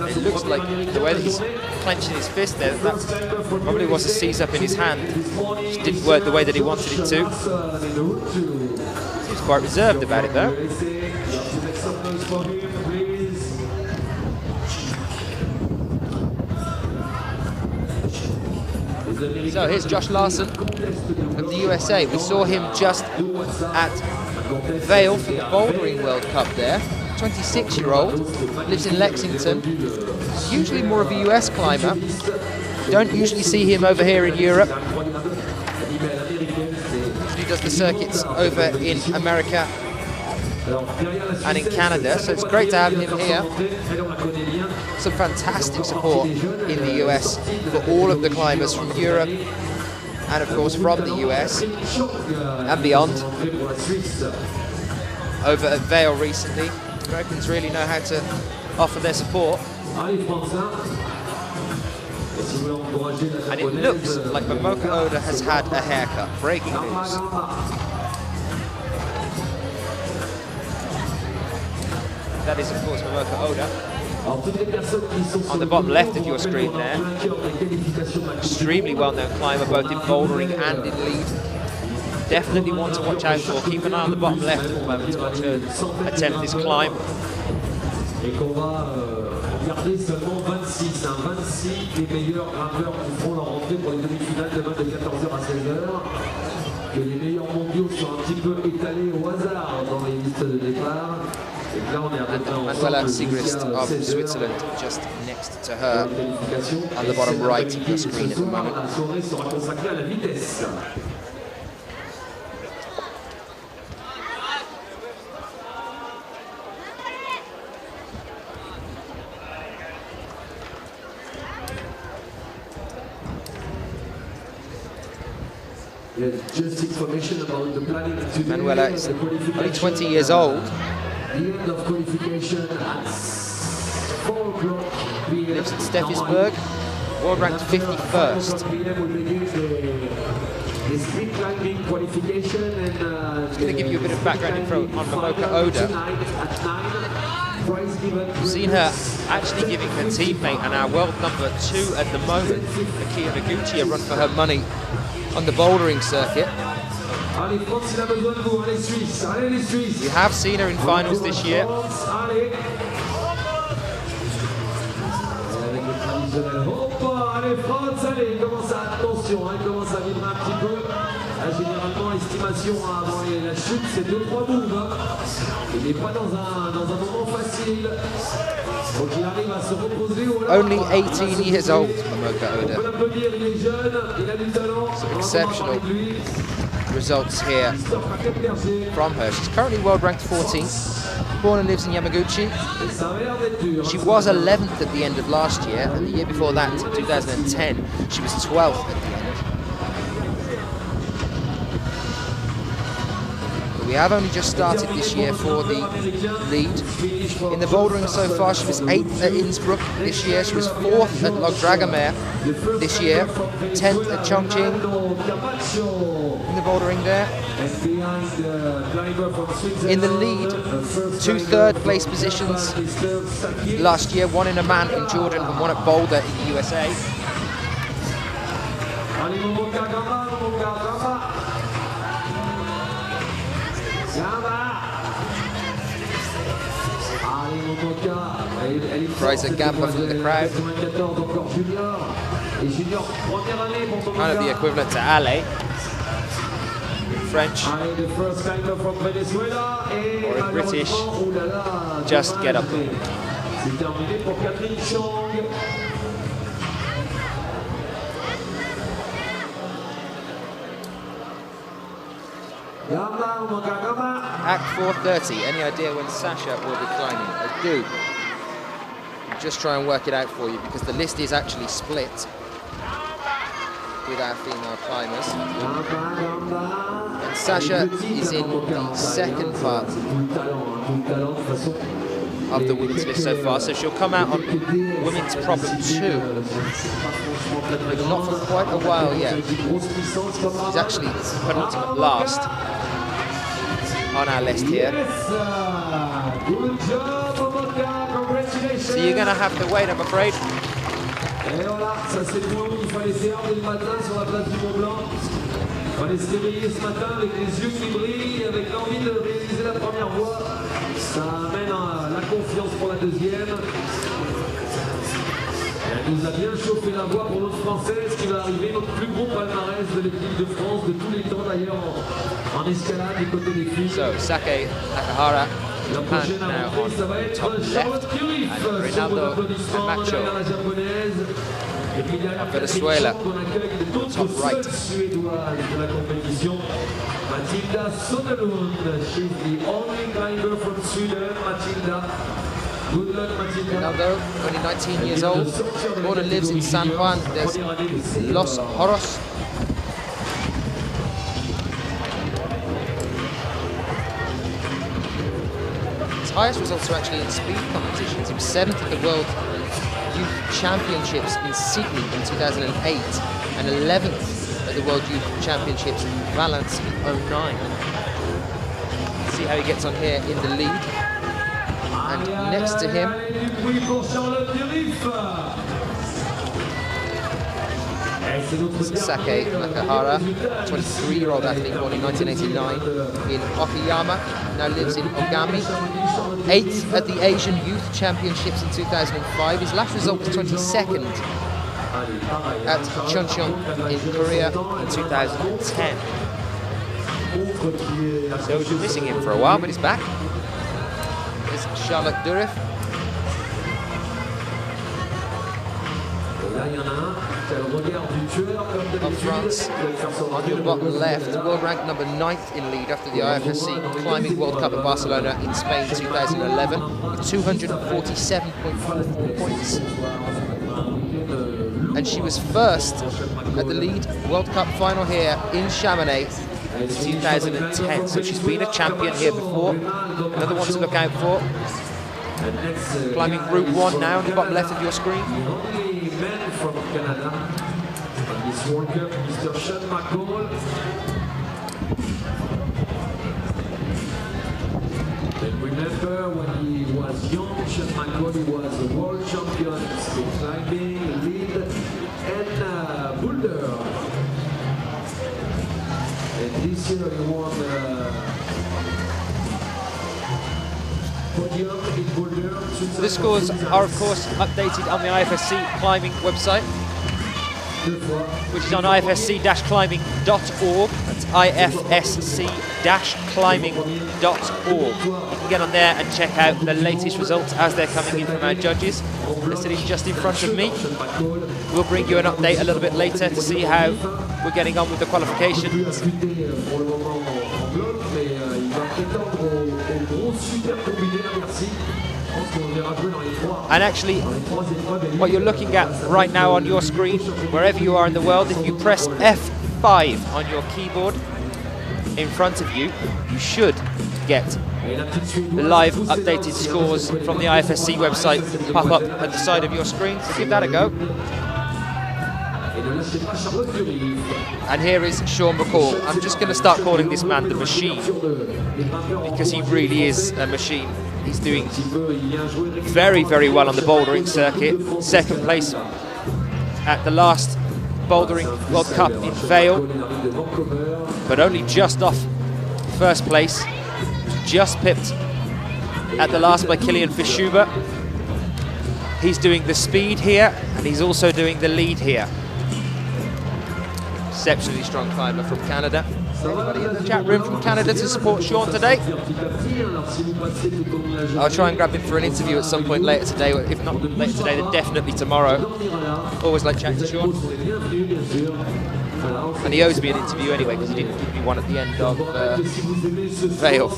It looks like the way that he's clenching his fist there, that probably was a seize up in his hand. Just didn't work the way that he wanted it to. Seems quite reserved about it though. So here's Josh Larson of the USA. We saw him just at Vale for the Bouldering World Cup there. 26-year-old, lives in Lexington. He's usually more of a US climber. Don't usually see him over here in Europe. Usually does the circuits over in America and in Canada, so it's great to have him here. Some fantastic support in the US for all of the climbers from Europe and of course from the US and beyond. Over at Vale recently, Americans really know how to offer their support. And it looks like Momoka Oda has had a haircut. Breaking news. That is, of course, Momoka Oda. On the bottom left of your screen there. Extremely well-known climber, both in bouldering and in lead. Definitely one to watch out for. Keep an eye on the bottom left at the moment to watch her attempt this climb. Regardez seulement 26, 26 des meilleurs grimpeurs qui feront leur entrée pour les demi-finales demain de 14h à 16h. Que les meilleurs mondiaux sont un petit peu étalés au hasard dans les listes de départ. Et là on est à Manuela Sigrist of Switzerland just next to her on the bottom right of the screen at the moment. La soirée sera consacrée à la vitesse. Just information about the planning today. Manuela is only 20 years old. The end of qualification at 4 o'clock p.m. Lives in Steffisburg. World ranked 51st. The speed climbing qualification and Just going to give you a bit of background info on Momoka Oda. We've seen her actually giving her teammate and our world number 2 at the moment, Nakia Noguchi, a run for her money on the bouldering circuit. We have seen her in finals this year. les frottes, allez, il commence à, attention, il commence à vibrer un petit peu. Généralement, estimation avant la chute, c'est 2-3 moves. Il n'est pas dans un moment facile. Donc il arrive à se reposer. Only 18 years old, Mamoka On Oda. peut l'applaudir, il est jeune, il a du talent. Some exceptional results here from her. She's currently world ranked 14th. Born and lives in Yamaguchi. She was 11th at the end of last year, and the year before that, 2010, she was 12th at the end. We have only just started this year for the lead. In the bouldering so far, she was 8th at Innsbruck this year. She was 4th at Log Dragomir this year. 10th at Chongqing in the bouldering there. In the lead, 2 third-place positions last year, one in Amman in Jordan and one at Boulder in the USA. Fraser Gamba from the crowd. Kind of the equivalent to Ale in French. Or in British, just get up. C'est terminé pour Katherine CHOONG. Act 4:30. Any idea when Sasha will be climbing? I do. I'll just try and work it out for you because the list is actually split with our female climbers. And Sasha is in the second part of the women's list so far, so she'll come out on women's problem 2, but not for quite a while yet. She's actually penultimate last on our list here. So you're going to have to wait, I'm afraid. Et voilà, ça c'est le point où il fallait se lever le matin sur la place du Mont Blanc. Il fallait se réveiller ce matin avec les yeux qui brillent, avec l'envie de réaliser la première voie. Ça amène la confiance pour la deuxième. Elle nous a bien chauffé la voie pour notre Française qui va arriver, notre plus gros palmarès de l'équipe de France de tous les temps d'ailleurs en escalade du côté des filles. So Sake Nakahara, Japan now on top left, and Ronaldo and Macho of Venezuela top right. Matilda SODERLUND, she's the only climber from Sweden. Matilda, good luck Matilda. Ronaldo, only 19 years old, born and lives in San Juan de Los Horos. His highest results are actually in speed competitions. He was 7th at the World Youth Championships in Sydney in 2008 and 11th at the World Youth Championships in Valence in 2009. See how he gets on here in the lead. And next to him, Sake Nakahara, 23-year-old athlete born in 1989 in Okayama, now lives in Ogami. 8th at the Asian Youth Championships in 2005. His last result was 22nd at Chungcheong in Korea in 2010. So we've been missing him for a while, but he's back. There's Charlotte Durif. Of France, on your bottom left, world ranked number 9th in lead after the IFSC Climbing World Cup at Barcelona in Spain 2011 with 247.44 points. And she was first at the lead World Cup final here in Chamonix in 2010. So she's been a champion here before. Another one to look out for. Climbing Route 1 now on the bottom left of your screen. From Canada on this World Cup, Mr. Sean McCall. And remember when he was young, Sean McCall was the world champion in speed climbing, lead, and boulder. And this year he won podium in boulder. The scores are of course updated on the IFSC climbing website. which is on ifsc-climbing.org. That's ifsc-climbing.org. You can get on there and check out the latest results as they're coming in from our judges. They're sitting just in front of me. We'll bring you an update a little bit later to see how we're getting on with the qualifications. And actually, what you're looking at right now on your screen, wherever you are in the world, if you press F5 on your keyboard in front of you, you should get the live updated scores from the IFSC website pop up at the side of your screen. So give that a go. And here is Sean McCall. I'm just going to start calling this man the machine, because he really is a machine. He's doing very, very well on the bouldering circuit. Second place at the last Bouldering World Cup in Vail, but only just off first place. Just pipped at the last by Kilian Fischuber. He's doing the speed here, and he's also doing the lead here. Exceptionally strong climber from Canada. Anybody in the chat room from Canada to support Sean today? I'll try and grab him for an interview at some point later today. If not later today, then definitely tomorrow. Always like chatting to Sean. And he owes me an interview anyway, because he didn't give me one at the end of Vail.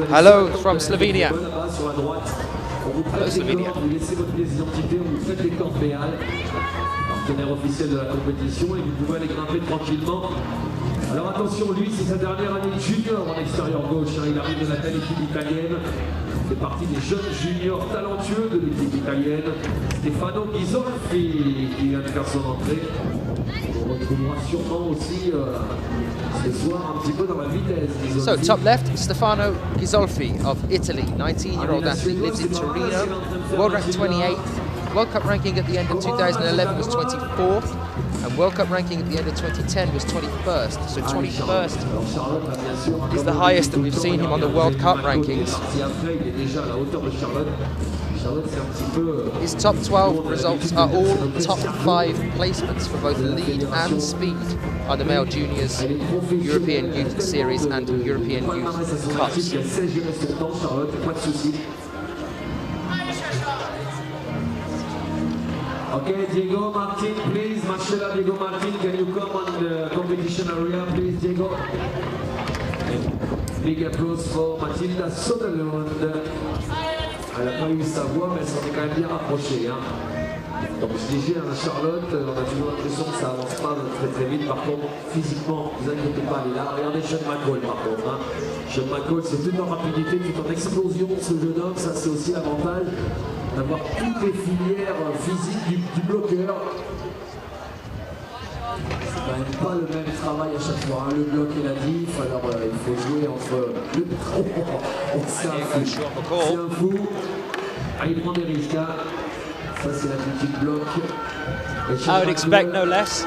Hello from Slovenia. Hello Slovenia. Partenaire officiel de la compétition, et vous pouvez aller grimper tranquillement. Alors attention, lui c'est sa dernière année de junior en extérieur gauche, hein. Il arrive de la belle équipe italienne, il fait partie des jeunes juniors talentueux de l'équipe italienne. Stefano Ghisolfi qui vient de faire son entrée. On retrouvera sûrement aussi ce soir un petit peu dans la vitesse. So top left, Stefano Ghisolfi of Italy, 19-year-old athlete, lives in Torino, world ranked 28th. World Cup ranking at the end of 2011 was 24th, and World Cup ranking at the end of 2010 was 21st. So 21st is the highest that we've seen him on the World Cup rankings. His top 12 results are all top 5 placements for both lead and speed on the male juniors, European Youth Series and European Youth Cups. Okay, Diego Martin, please. Marcela, Diego Martin, can you come on the competition area, please, Diego? Big applause for Matilda SODERLUND. Elle n'a pas eu sa voix, mais elle s'en est quand même bien rapprochée. Hein. Donc je disais, hein, Charlotte, on a toujours l'impression que ça avance pas très vite. Par contre, physiquement, ne vous inquiétez pas, elle est là. Regardez Sean McCall par contre. Hein. Sean McCall, c'est toute en rapidité, tout en explosion, ce jeune homme. Ça, c'est aussi l'avantage d'avoir toutes les filières physiques du bloqueur. C'est quand même pas le même travail à chaque fois, hein. Le bloc et la diff, alors il faut jouer entre le tronc et ça. C'est un fou. Ah, il prend des risques. Hein. Ça, c'est la petite bloc. I would expect no less.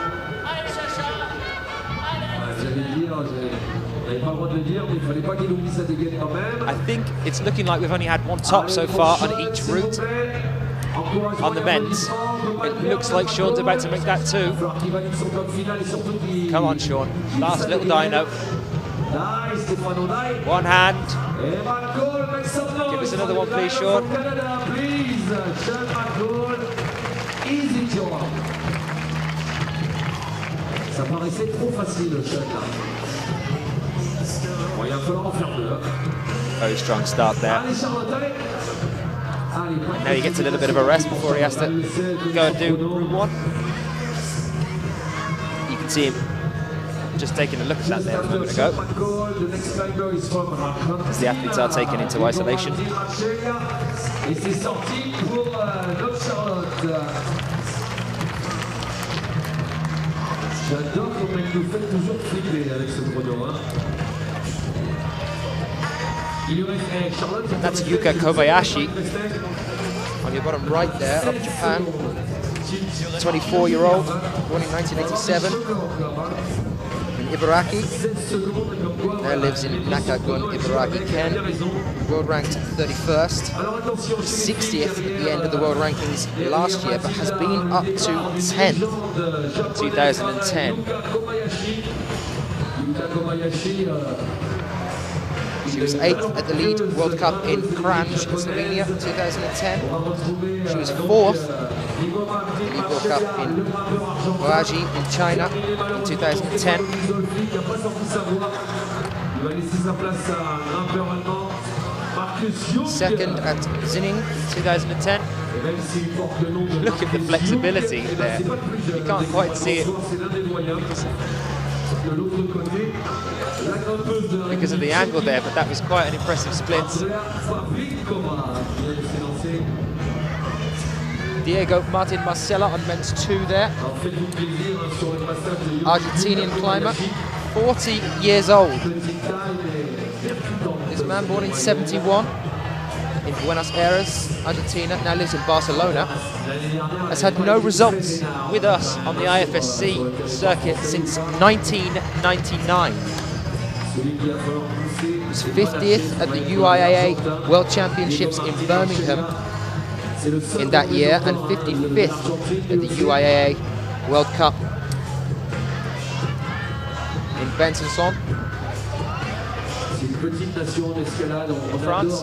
J'allais dire, j'avais pas le droit de le dire, mais il fallait pas qu'il oublie sa dégaine quand même. I think it's looking like we've only had one top so far on each route. On the men's, it looks like Sean's about to make that too. Come on, Sean. Last little dyno. One hand. Give us another one, please, Sean. Ça paraissait trop facile, Sean. Bon, il va falloir en faire deux. Very strong start there. Now he gets a little bit of a rest before he has to go and do route 1. You can see him just taking a look at that there a moment ago, as the athletes are taken into isolation. J'adore comment il nous fait toujours flipper avec ce chrono. That's Yuka Kobayashi on your bottom right there of Japan, 24-year-old, born in 1987. And Ibaraki. Now lives in Nakagun, Ibaraki, Ken. World ranked 31st. 60th at the end of the world rankings last year, but has been up to 10th in 2010. She was 8th at the Lead World Cup in Kranj in Slovenia in 2010. She was 4th at the Lead World Cup in Huaji in China in 2010. Second at Xining in 2010. Look at the flexibility there. You can't quite see it because of the angle there, but that was quite an impressive split. Diego Martin Marcela on men's 2 there. Argentinian climber, 40 years old. This man born in 71 in Buenos Aires, Argentina, now lives in Barcelona, has had no results with us on the IFSC circuit since 1999. He was 50th at the UIAA World Championships in Birmingham in that year, and 55th at the UIAA World Cup in Besançon, France.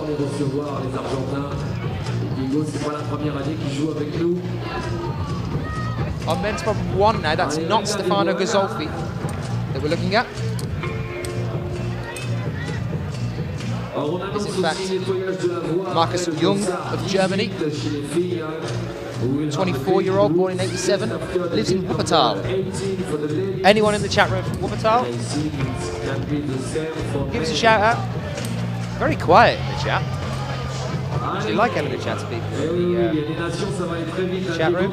On men's problem 1 now, that's not Stefano Gazolfi that we're looking at. It's in fact Markus Jung of Germany, 24-year-old, born in 87, lives in Wuppertal. Anyone in the chat room from Wuppertal? Give us a shout out. Very quiet in the chat. I actually like having a chat to people in the chat room.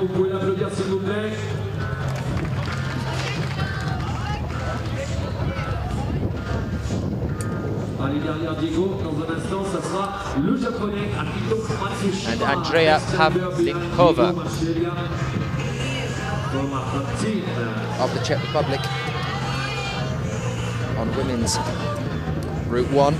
And Andrea Pavlinkova of the Czech Republic on women's Route 1.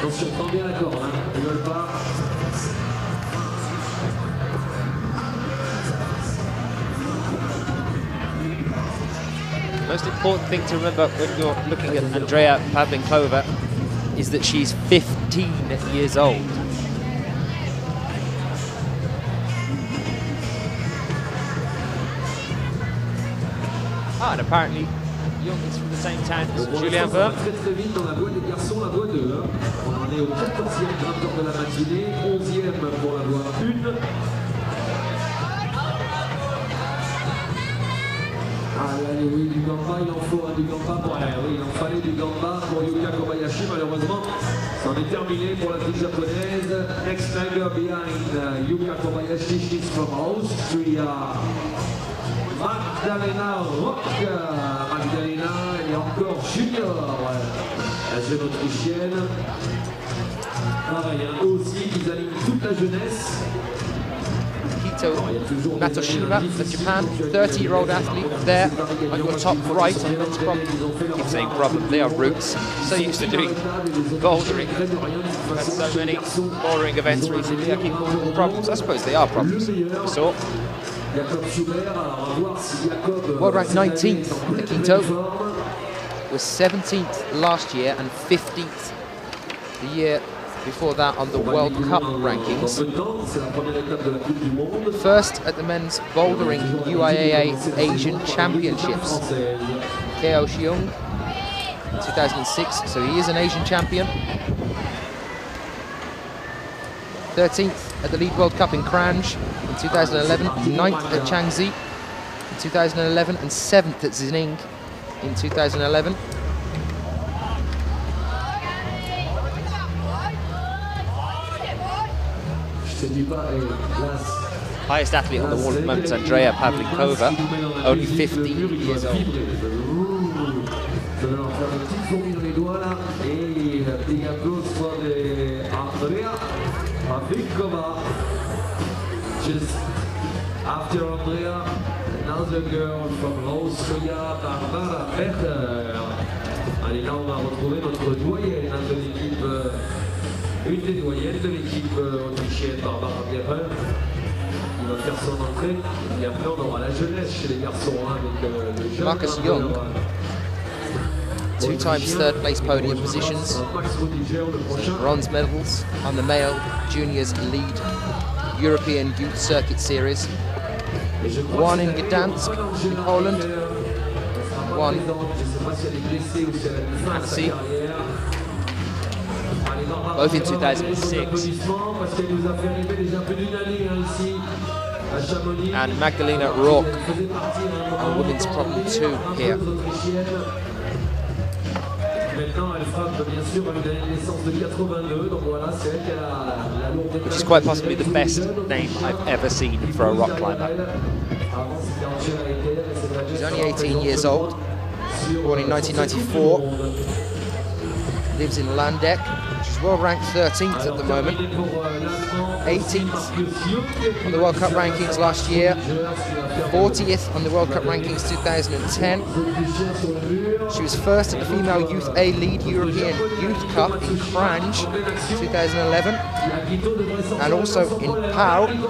Attention tends bien la corde, ils veulent pas. The most important thing to remember when you're looking at Andrea Pavlinkova is that she's 15 years old. And apparently Jung is from the same town as Julien Verme. Très très vite dans la voie des garçons, la voie 2. On en est au 14e grimpeur de la matinée, 11e pour la voie 1. Allez, oui, du gamba, il en faut du gamba pour oui, il en fallait du gamba pour Yuka Kobayashi. Malheureusement, c'en est terminé pour la petite japonaise. Next tiger behind Yuka Kobayashi, she's from Austria. Magdalena Rock. Magdalena, elle est encore junior, la jeune autrichienne. Pareil, eux aussi, ils alignent toute la jeunesse. Matoshima of Japan, 30-year-old athlete there on your top right. I keep saying problem, they are roots. So used to doing bouldering. We've had so many bouldering events recently, I keep calling them problems. I suppose they are problems. So, world ranked 19th at Quito, was 17th last year and 15th the year before that on the World Cup rankings. First at the men's bouldering UIAA Asian Championships. Keo Xiong, 2006, so he is an Asian champion. 13th at the Lead World Cup in Kranj in 2011, 9th at Changzhi in 2011, and 7th at Xining in 2011. Highest athlete on the wall at the moment is Andrea Pavlinkova, only 15 years old. Just after Andrea, another girl from Austria, Barbara Becher. Allez, là on va retrouver notre doyenne de l'équipe, une des doyennes de l'équipe autrichienne, Barbara Becher. Il va faire son entrée, et après on aura la jeunesse chez les garçons avec le jeune Marcus Young, 2 times third place podium positions, bronze medals on the male juniors lead European Youth Circuit Series, 1 in Gdansk in Poland, 1 in Annecy, both in 2006. And Magdalena Rourke on women's problem 2 here. Which is quite possibly the best name I've ever seen for a rock climber. She's only 18 years old, born in 1994, lives in Landeck. She's world ranked 13th at the moment, 18th on the World Cup rankings last year, 40th on the World Cup rankings 2010. She was first at the Female Youth A Lead European Youth Cup in Crange 2011, and also in Pau in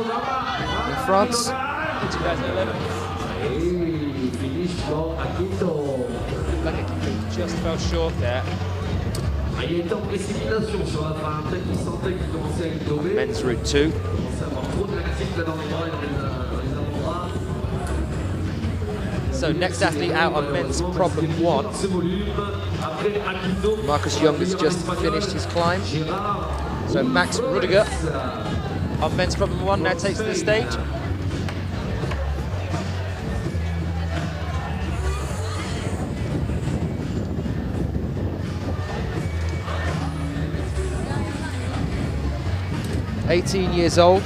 France in 2011. Just fell short there. Men's route 2. So next athlete out on men's problem 1. Marcus Young has just finished his climb. So Max Rudiger on men's problem 1 now takes the stage. (18 years old,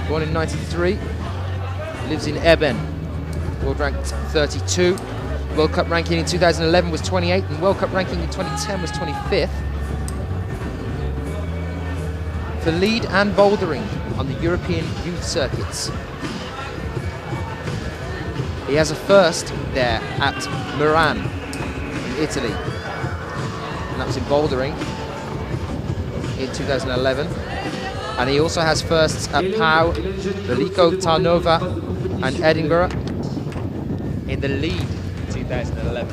born in 93, lives in Eben, world ranked 32. World Cup ranking in 2011 was 28th, and World Cup ranking in 2010 was 25th. For lead and bouldering on the European youth circuits. He has a first there at Miran in Italy, and that was in bouldering in 2011. And he also has firsts at Pau, Veliko Tarnova and Edinburgh in the lead in 2011.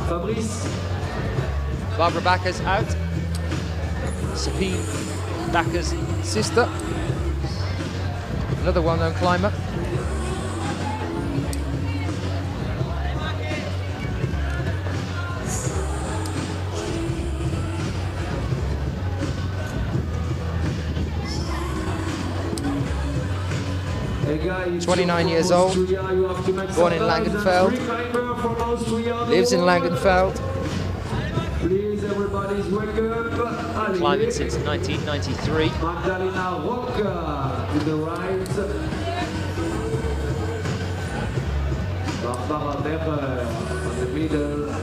Fabrice. Barbara Backer's out. Sabine Backer's sister. Another well-known climber. He's 29 years old, born in Langenfeld, lives in Langenfeld, climbing since 1993. Magdalena Rourke to the right. Barbara Becher on the middle.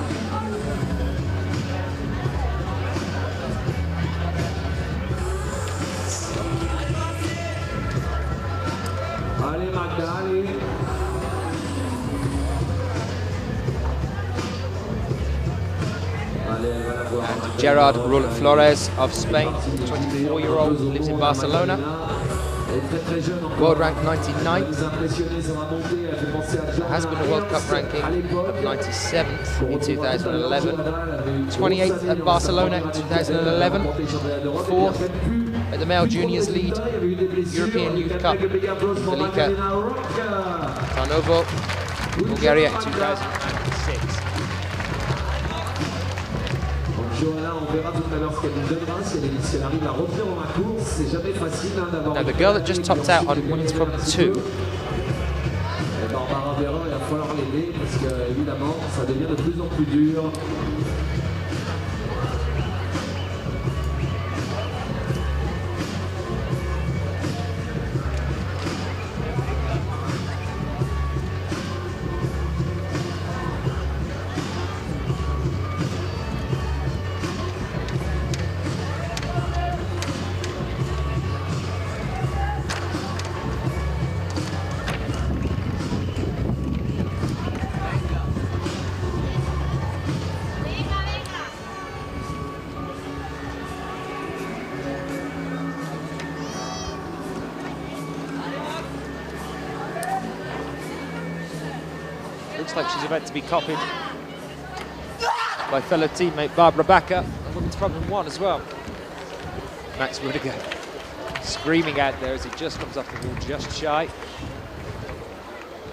Allez Magda, allez. And Gerard Flores of Spain, 24-year-old, lives in Barcelona. World ranked 99th. Has been a World Cup ranking of 97th in 2011. 28th at Barcelona in 2011. 4th at the Male Juniors Lead European Youth Cup, Veliko Tarnovo, Bulgaria in 2006. Now the girl that just topped out on women's problem 2. Barbara Becher, il va falloir l'aider parce que évidemment ça devient de plus en plus dur. Looks like she's about to be copied by fellow teammate Barbara Backer, and women's problem 1 as well. Max Rudiger screaming out there as he just comes off the wall just shy.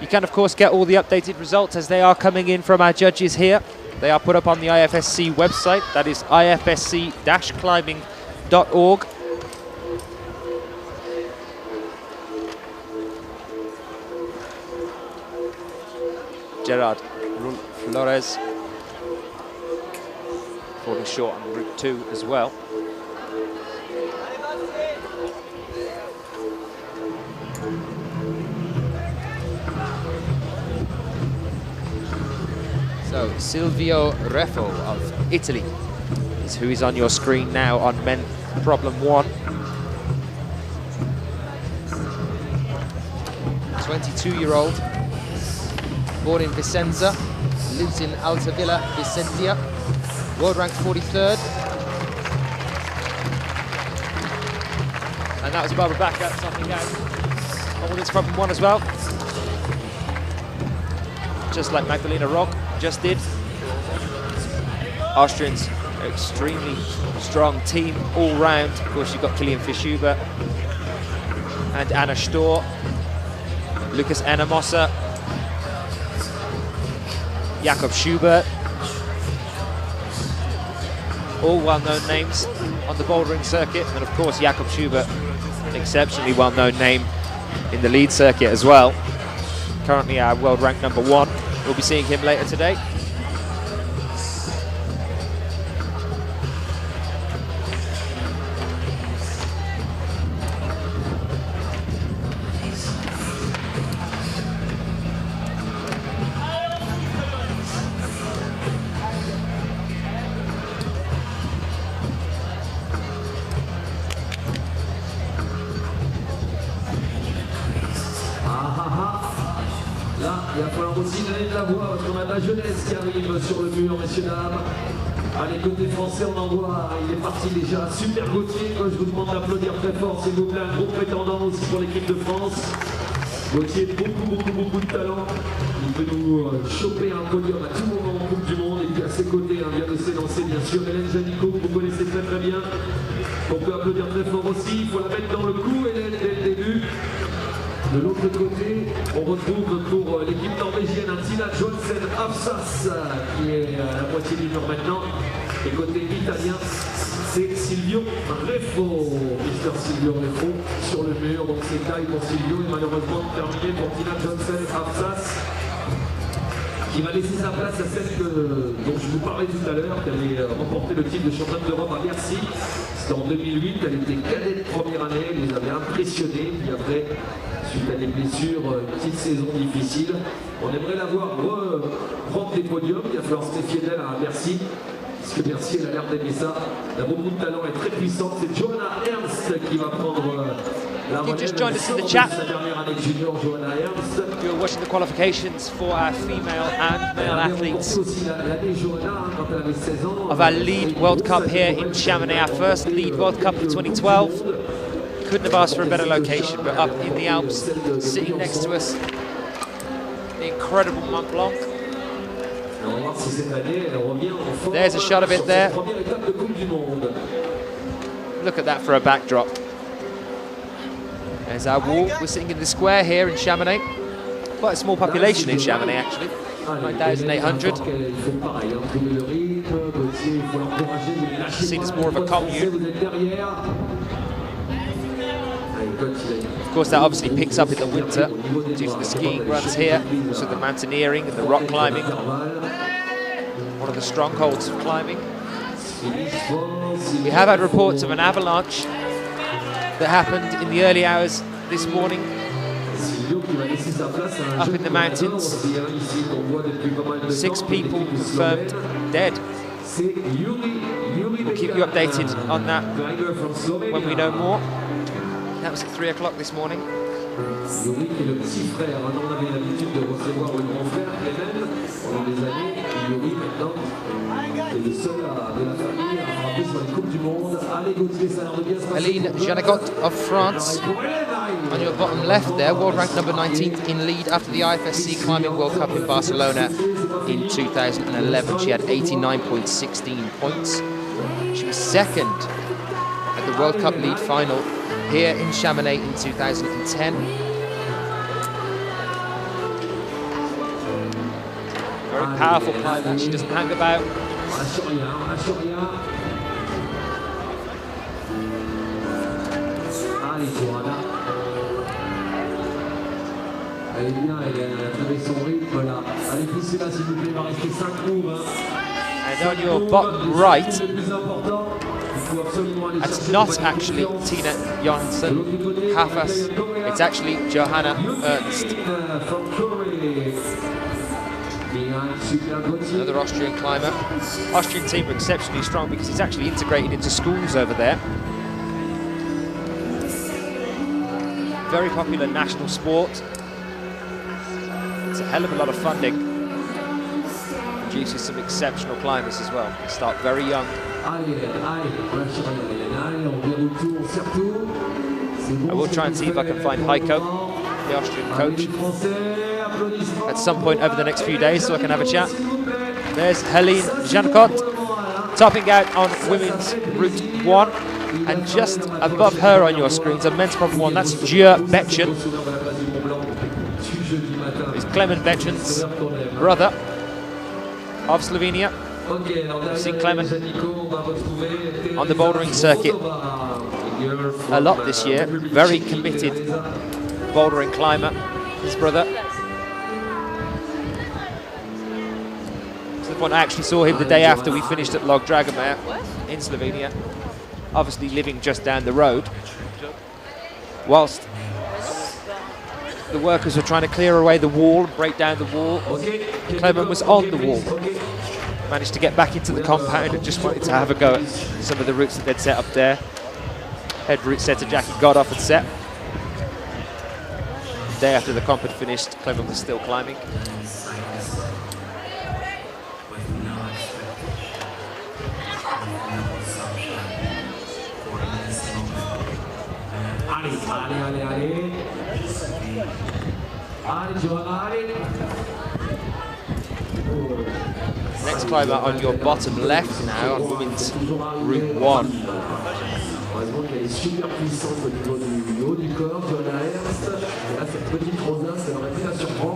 You can, of course, get all the updated results as they are coming in from our judges here. They are put up on the IFSC website. That is ifsc-climbing.org. Gerard Flores falling short on route 2 as well. So Silvio Refo of Italy is who is on your screen now on men problem 1. 22-year-old, born in Vicenza, lives in Altavilla, Vicentia, world ranked 43rd. And that was Barbara Backer topping out on women's problem 1 as well. Just like Magdalena Rock just did. Austrians, extremely strong team all round. Of course, you've got Kilian Fischuber and Anna Stor, Lucas Enamosa, Jakob Schubert. All well-known names on the bouldering circuit. And of course, Jakob Schubert, an exceptionally well-known name in the lead circuit as well. Currently our world rank number 1. We'll be seeing him later today. Il va falloir aussi donner de la voix parce qu'on a de la jeunesse qui arrive sur le mur, messieurs, dames. Allez, côté français, on en voit, il est parti déjà. Super Gauthier, je vous demande d'applaudir très fort, s'il vous plaît. Un gros prétendant aussi pour l'équipe de France. Gauthier, beaucoup de talent. Il peut nous choper un podium à tout moment en Coupe du Monde. Et puis à ses côtés, vient de s'élancer, bien sûr, Hélène Janico, que vous connaissez très bien. On peut applaudir très fort aussi. Il faut la mettre dans le coup, Hélène, dès le début. De l'autre côté, on retrouve pour l'équipe norvégienne un Tina Johnsen Afsas qui est à la moitié du mur maintenant. Et côté italien, c'est Silvio Refo, Mister Silvio Refo sur le mur. Donc c'est taille pour Silvio et malheureusement terminé pour Tina Johnsen Afsas, qui va laisser sa place à celle dont je vous parlais tout à l'heure, qui avait remporté le titre de championne d'Europe à Bercy. C'était en 2008, elle était cadette première année, elle les avait impressionnés. Puis après, suite à des blessures, une petite saison difficile. On aimerait la voir reprendre des podiums. Il va falloir se méfier d'elle à Bercy, parce que Bercy, elle a l'air d'aimer ça. Elle a beaucoup de talent, elle est très puissante. C'est Johanna Ernst qui va prendre la relève. Just joined us in the chat. Sa dernière année junior, Johanna Ernst. You're watching the qualifications for our female and male athletes of our lead World Cup here in Chamonix, our first lead World Cup of 2012. Couldn't have asked for a better location, but up in the Alps, sitting next to us, the incredible Mont Blanc. There's a shot of it there. Look at that for a backdrop. There's our wall. We're sitting in the square here in Chamonix. Quite a small population in Chamonix, actually. 9,800. Seen as more of a commune. Of course, that obviously picks up in the winter due to the skiing runs here, also the mountaineering and the rock climbing. One of the strongholds of climbing. We have had reports of an avalanche that happened in the early hours this morning up in the mountains. 6 people confirmed dead. We'll keep you updated on that when we know more. That was at 3 o'clock this morning. Yuri qui est le petit frère, on avait l'habitude de recevoir le grand frère, Clément, pendant des années. Yuri maintenant est le seul de la famille à frapper sur les Coupes du Monde. Allez Gauthier, ça a l'air de bien se passer. Aline Janagot of France On your bottom left there, world ranked number 19th in lead after the IFSC Climbing World Cup in Barcelona in 2011. She had 89.16 points. She was second at the World Cup lead final here in Chamonix in 2010. Very powerful climber, she doesn't hang about. Elle est bien, elle a trouvé son rythme là. Allez, poussez là s'il vous plaît, il va rester 5 moves. And on your bottom right, that's not actually Tina Jonsson Hafas, it's actually Johanna Ernst. Another Austrian climber. Austrian team are exceptionally strong because it's actually integrated into schools over there. Very popular national sport. It's a hell of a lot of funding. Produces some exceptional climbers as well. They start very young. I will try and see if I can find Heiko, the Austrian coach, at some point over the next few days so I can have a chat. There's Helene Jankot topping out on women's Route 1. And just above her on your screens, on men's Prop 1, that's Jur Betjen. It's Clement Betjen's brother of Slovenia. We've seen Clement on the bouldering circuit a lot this year. Very committed bouldering climber, his brother. To the point I actually saw him the day after we finished at Log Dragomir in Slovenia. Obviously living just down the road, whilst the workers were trying to clear away the wall, break down the wall. Clement was on the wall. Managed to get back into the compound and just wanted to have a go at some of the routes that they'd set up there. Head route setter Jackie Godoff had set. The day after the comp had finished, Clement was still climbing. Next climber on your bottom left now on women's Route 1.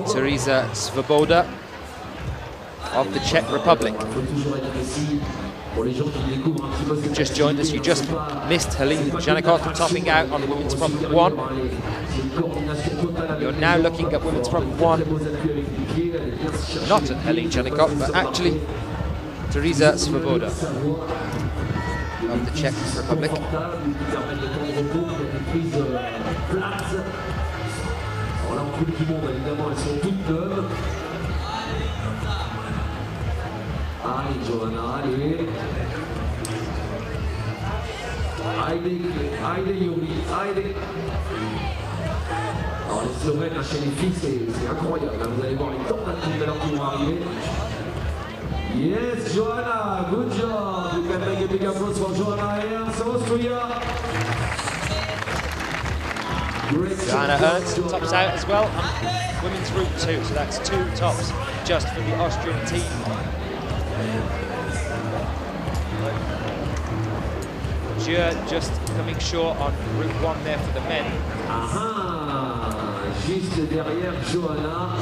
Teresa Svoboda of the Czech Republic. You've just joined us, you just missed Helene Janikov topping out on women's Prop 1. You're now looking at women's Prop 1, not at Helene Janikov, but actually Teresa Svoboda of the Czech Republic. Allez, Johanna, allez. Allez, Yuri, allez. Alors, les Slovènes, chez les filles, c'est incroyable. Là, vous allez voir les temps d'attente tout à l'heure qui vont arriver. Yes, Johanna, good job. You can make a big applause for Johanna Ernst, Austria. Johanna Ernst tops out as well on women's Route 2, so that's 2 tops just for the Austrian team. Jur just coming short on Route 1 there for the men. Juste derrière Johanna.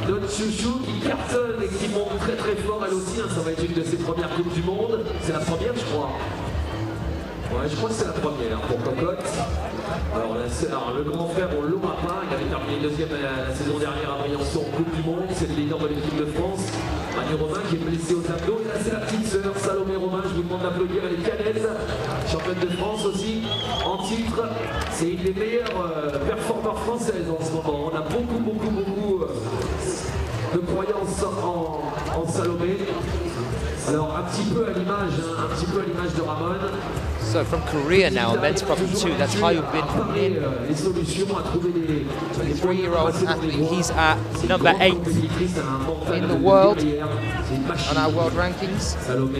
Notre chouchou qui cartonne et qui monte très très fort elle aussi, hein, ça va être une de ses premières Coupes du Monde. C'est la première je crois. Ouais, je crois que c'est la première pour Cocotte. Alors, le grand frère, on ne l'aura pas. Il avait terminé deuxième la saison dernière à Briançon en Coupe du Monde. C'est le leader de l'équipe de France. Manu Romain qui est blessé aux abdos. Et là, c'est la petite sœur, Salomé Romain. Je vous demande d'applaudir. Elle est cadette, championne de France aussi, en titre. C'est une des meilleures performeurs françaises en ce moment. On a beaucoup de croyances en Salomé. Alors, un petit peu à l'image de Ramon. So from Korea now, men's problem 2, that's Hayu Bin Min, 23-year-old athlete. He's at number 8 in the world on our world rankings. And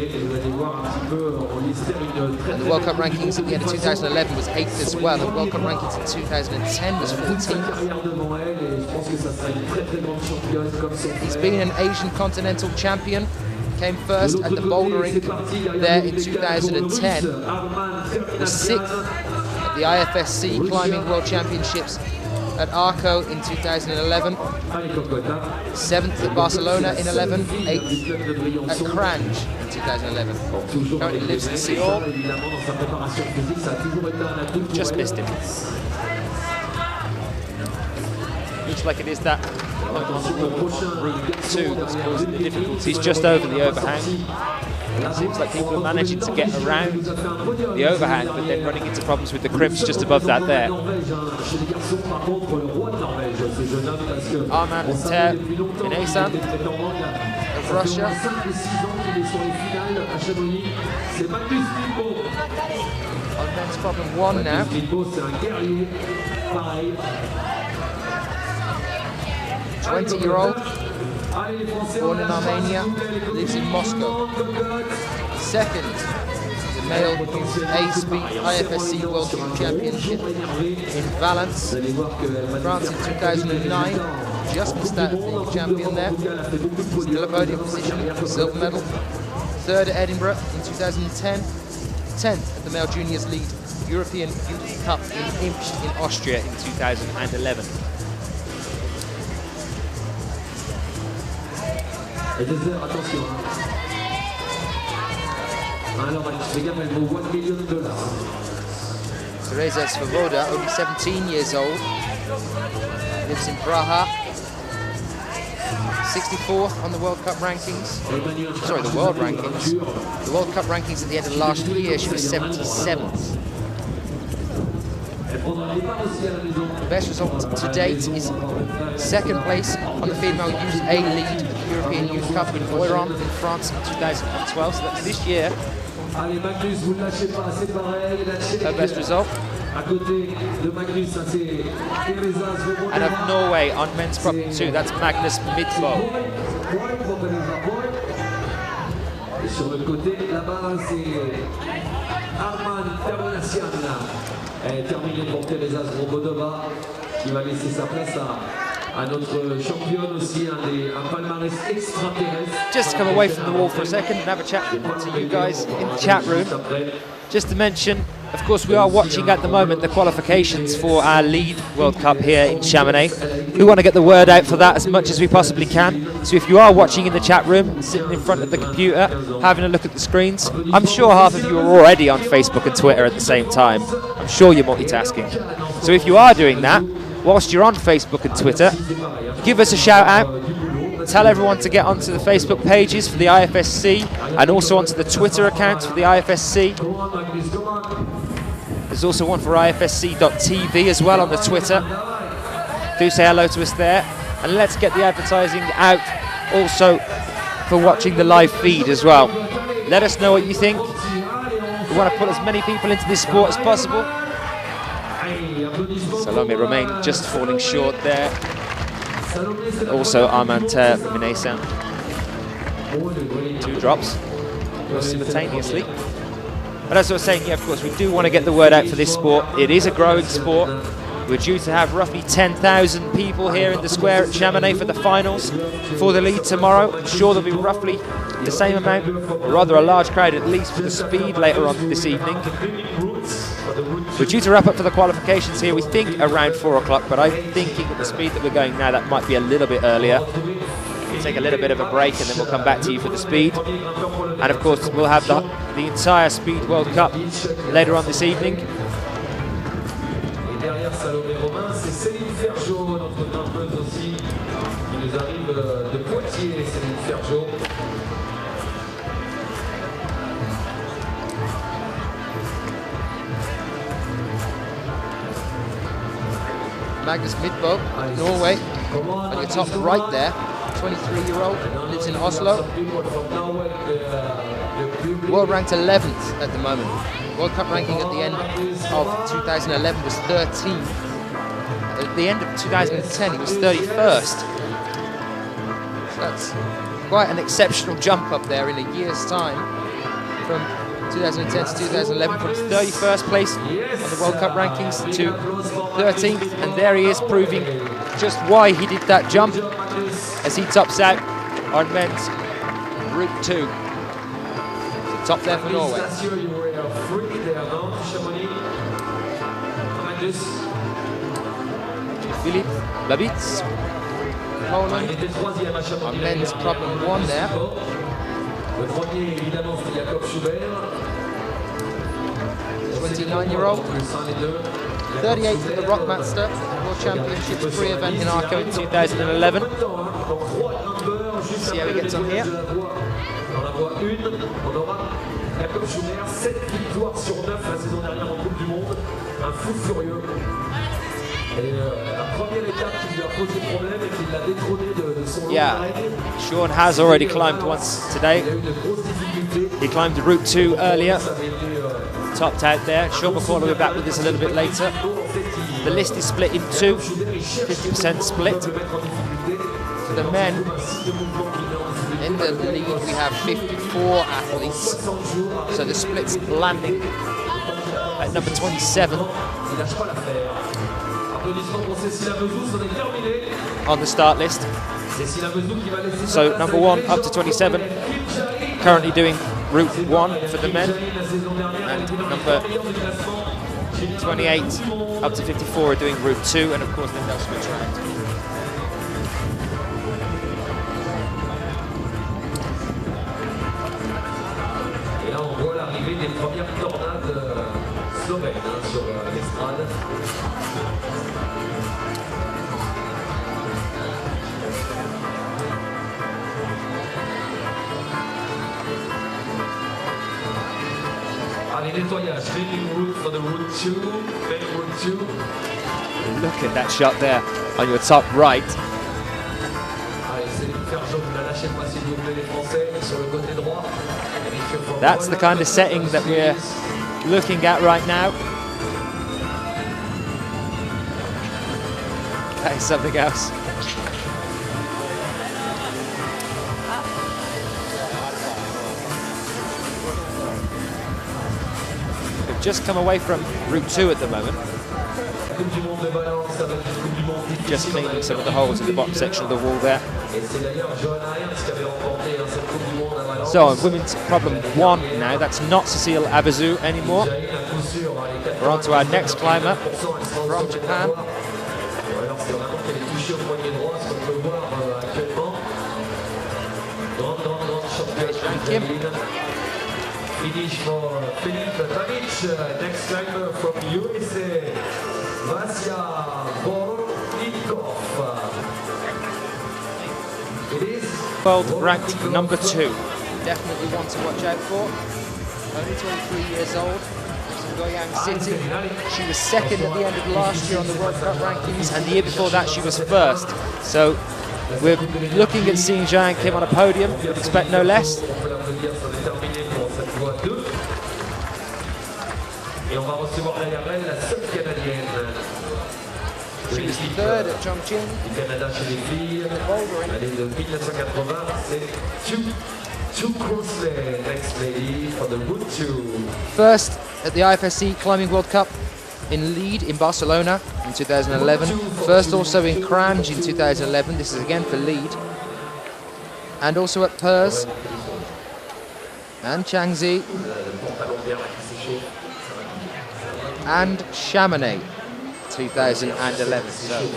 the World Cup rankings at the end of 2011 was 8th as well, and the World Cup rankings in 2010 was 14th. He's been an Asian continental champion. Came first at the bouldering there in 2010, was 6th at the IFSC Climbing World Championships at Arco in 2011, 7th at Barcelona in 11, 8th at Cranj in 2011. Currently lives in Seoul. Just missed him. Looks like it is that route 2 that's causing the difficulties just over the overhang. It seems like people are managing to get around the overhang, but then running into problems with the crimps just above that there. Armand Ter Minesan of Russia. On men's problem 1 now. 20-year-old, born in Armenia, lives in Moscow. Second, the male A-Speed IFSC World Championship in Valence, France in 2009. Just missed out being champion there. Still a podium position, silver medal. Third at Edinburgh in 2010. 10th at the Male Juniors League European Youth Cup in Imst in Austria in 2011. Attention. Alors, les gars, elle vaut $1 million. Teresa Svoboda, only 17 years old, lives in Praha. 64th on the World Cup rankings. Sorry, the world rankings. The World Cup rankings at the end of last year, she was 77th. The best result to date is second place on the female Youth A lead at the European Youth Cup in Oiron in France in 2012, so that's this year. Her best result. And of Norway on men's problem 2, that's Magnus Midtbo. Sur le côté, là-bas, c'est Armand Ter terminé pour Teresa Svobodova, qui va laisser sa place à notre championne aussi, un palmarès extraterrestre. Just come away from the wall for a second and have a chat to you guys in the chat room. Just to mention, of course, we are watching at the moment the qualifications for our lead World Cup here in Chamonix. We want to get the word out for that as much as we possibly can. So if you are watching in the chat room, sitting in front of the computer, having a look at the screens, I'm sure half of you are already on Facebook and Twitter at the same time. I'm sure you're multitasking. So if you are doing that, whilst you're on Facebook and Twitter, give us a shout out. Tell everyone to get onto the Facebook pages for the IFSC and also onto the Twitter accounts for the IFSC. There's also one for IFSC.tv as well on the Twitter. Do say hello to us there. And let's get the advertising out also for watching the live feed as well. Let us know what you think. We want to put as many people into this sport as possible. Salome Romain just falling short there. And also Armand Ter Minesan. 2 drops simultaneously. But as I was saying, yeah, of course, we do want to get the word out for this sport. It is a growing sport. We're due to have roughly 10,000 people here in the square at Chamonix for the finals. For the lead tomorrow, I'm sure there'll be roughly the same amount, or rather a large crowd at least for the speed later on this evening. We're due to wrap up for the qualifications here, we think around 4 o'clock, but I'm thinking at the speed that we're going now, that might be a little bit earlier. We'll take a little bit of a break and then we'll come back to you for the speed. And of course, we'll have the entire Speed World Cup later on this evening. Magnus Midtbo, Norway, on your top right there. 23-year-old, lives in Oslo. World ranked 11th at the moment. World Cup ranking at the end of 2011 was 13th. At the end of 2010, he was 31st. So that's quite an exceptional jump up there in a year's time, from 2010 to 2011, from 31st place on the World Cup rankings to 13th, and there he is proving just why he did that jump as he tops out on men's Route 2. Top there for Norway. Philippe Labitz, Poland, on men's problem 1 there. 29-year-old, 38th at the Rockmaster World Championships pre-event in Arco in 2011. See how he gets on here. Jacob Schumer, 7 victoires sur 9 la saison dernière en Coupe du Monde, un fou furieux. Et la première étape qui lui a posé problème et qui l'a détrôné de son long ride. Sean has already climbed once today. He climbed the Route 2 earlier, topped out there. Sean McCall will be back with us a little bit later. The list is split in two, 50% split. For the men, in the lead we have 54 athletes, so the split's landing at number 27 on the start list. So number 1 up to 27 currently doing Route 1 for the men, and number 28 up to 54 are doing Route 2, and of course then they'll switch around. Des premières tornades slovènes sur l'estrade. Allez, nettoyage, cleaning route for the Route 2, main Route 2. Look at that shot there on your top right. Allez, c'est les faire jaune, ne lâchez pas s'il vous plaît les Français, sur le côté droit. That's the kind of setting that we're looking at right now. That is something else. We've just come away from Route 2 at the moment. Just cleaning some of the holes in the bottom section of the wall there. So on women's problem 1 now, that's not Cécile Abazou anymore. We're on to our next climber from Japan. Finish for Philippe Tanic, next climber from USA, Vasya Bornikov. It is world ranked number 2. Definitely one to watch out for. Only 23 years old. From Goyang City. She was second at the end of last year on the World Cup rankings, and the year before that she was first. So we're looking at seeing Zhang Kim on a podium. We'd expect no less. She was third at Chongqing. First at the IFSC Climbing World Cup in lead in Barcelona in 2011. First also in Cranj in 2011. This is again for lead. And also at Pers and Changzhou and Chamonix 2011. So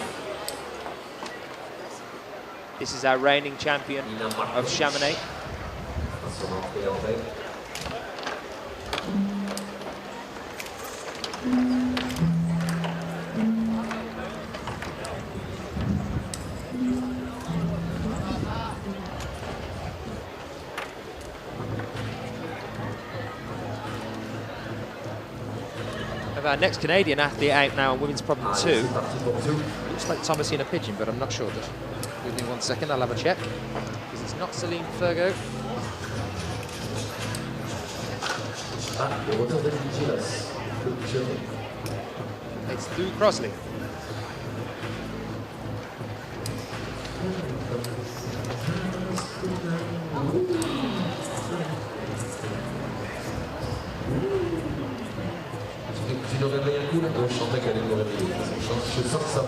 this is our reigning champion of Chamonix. Our next Canadian athlete out now on women's problem 2. Looks like Thomasina Pigeon, but I'm not sure. Give me 1 second, I'll have a check. Because it's not Celine Fergo. It's Lou Crosley. Tu nous réveilles un coup là? Je sentais qu'elle allait me réveiller. Je sens que ça va.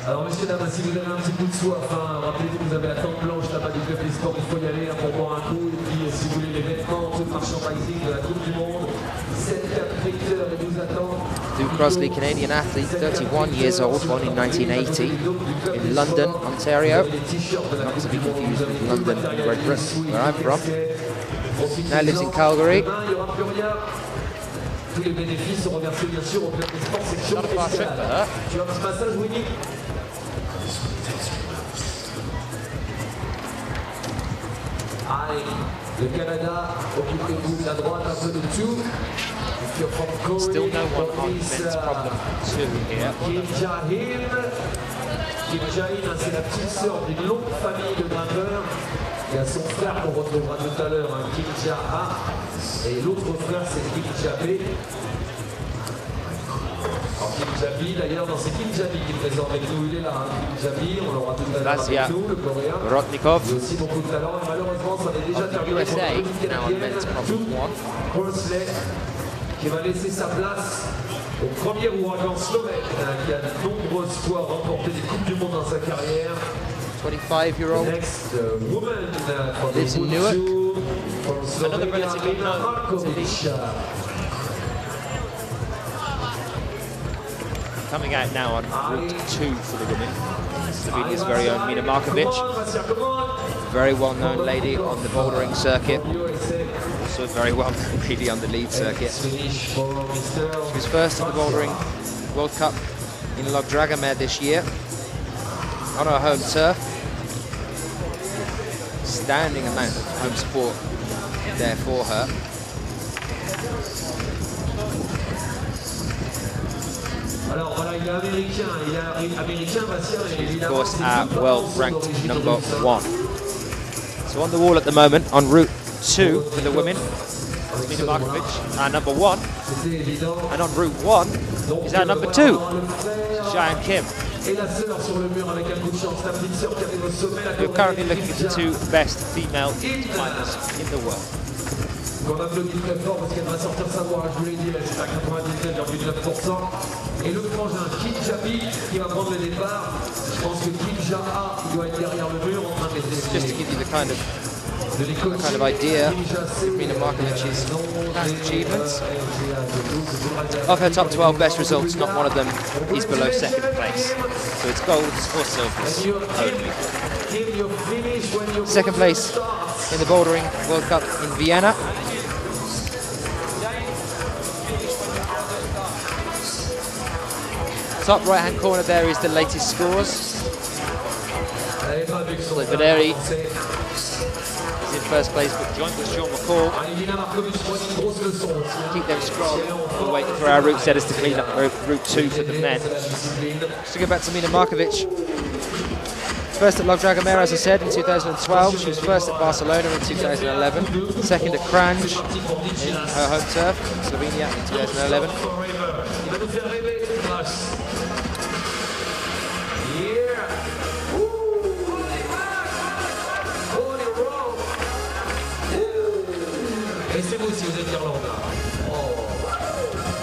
Alors messieurs, dames, si vous avez un petit coup de soif, rappelez-vous que vous avez la tente blanche là-bas du club des sports, il faut y aller pour boire un coup. Et puis si vous voulez les vêtements, tout le merchandising de la Coupe du Monde, 7 capteurs et vous attend. Lou Crosley, Canadian athlete, 31 years old, born in 1980 in London, Ontario. Not to be confused with London, Great Britain, where I'm from. Now lives in Calgary. Tous les bénéfices sont reversés bien sûr au club des sports section spéciale. Tu as un petit massage, Winnie? Allez, le Canada, occupez-vous de la droite un peu de tout. Still no one on men's problem 2 here. Kim Jae-in, c'est la petite sœur d'une longue famille de grimpeurs. Il y a son frère qu'on retrouvera tout à l'heure, Kim Ja-ha. Et l'autre frère, c'est Kim Ja-be. Alors Kim Ja-bi, d'ailleurs, c'est Kim Ja-bi qui est présent avec nous. Il est là, Kim Ja-bi, on l'aura tout à l'heure avec nous, le Coréen. Rotnikov. Il a aussi beaucoup de talent et malheureusement, ça avait déjà terminé pour USA, une now on men's problem 1. Crosley, qui va laisser sa place au premier ouragan slovène, qui a de nombreuses fois remporté des Coupes du Monde dans sa carrière. 25-year-old. Next woman lives in Newark. Another relatively known coming out now on route 2 for the women. Slovenia's very own Mina Markovic. Very well-known lady on the bouldering circuit. Also very well-known lady on the lead circuit. She was first in the bouldering World Cup in Lagdragamere this year on her home turf. Standing amount of home support there for her. Of course, world ranked number 1. So on the wall at the moment, on route 2 for the women, Mina Markovic, our number 1. And on route 1 is our number 2, Jae-in Kim. We're currently looking at the 2 best female climbers in the world. Qu'on applaudit très fort parce qu'elle va sortir sa voix, je vous l'ai dit, elle est à 99,9%. Et le frangin Kim Ja-bi qui va prendre le départ. Je pense que Kim Ja-ha doit être derrière le mur en train de les Just to give you the kind of idea of Mina Markovic's past achievements. Of her top 12 best results, not one of them is below 2nd place. So it's golds or silvers only. 2nd place in the bouldering World Cup in Vienna. Top right-hand corner there is the latest scores. So Vaderi is in first place, but joint with Sean McCall. Keep them strong. We're waiting for our route setters to clean up route 2 for the men. Just to go back to Mina Markovic. First at Lagdragamere, as I said, in 2012. She was first at Barcelona in 2011. Second at Kranj in her home turf, Slovenia, in 2011. Et c'est vous si vous êtes d'Irlande. Oh.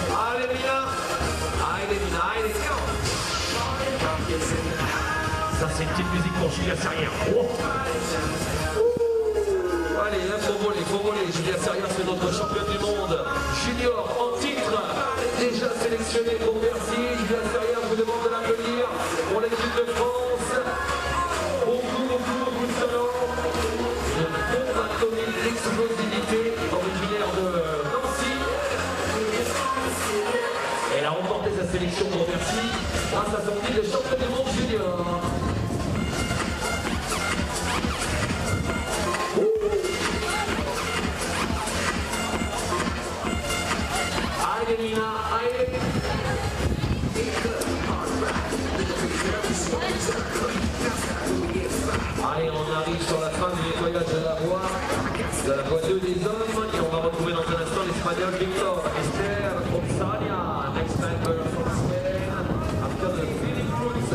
Allez Mina. Allez Mina, allez ça c'est une petite musique pour Julia Serrière. Oh. Allez, là faut voler. Julia Serrière, c'est notre championne du monde junior en titre. Déjà sélectionné pour Bercy. Julia Serrière, je vous demande de l'applaudir pour l'équipe de France. Beaucoup de talent. Une bombe atomique d'explosivité originaire de Nancy. Elle a remporté sa sélection pour Bercy grâce à son titre de championne du monde junior. va retrouver dans un instant l'Espagnol Victor Esther Oxania, next member from Spain, after the Philip Cruz.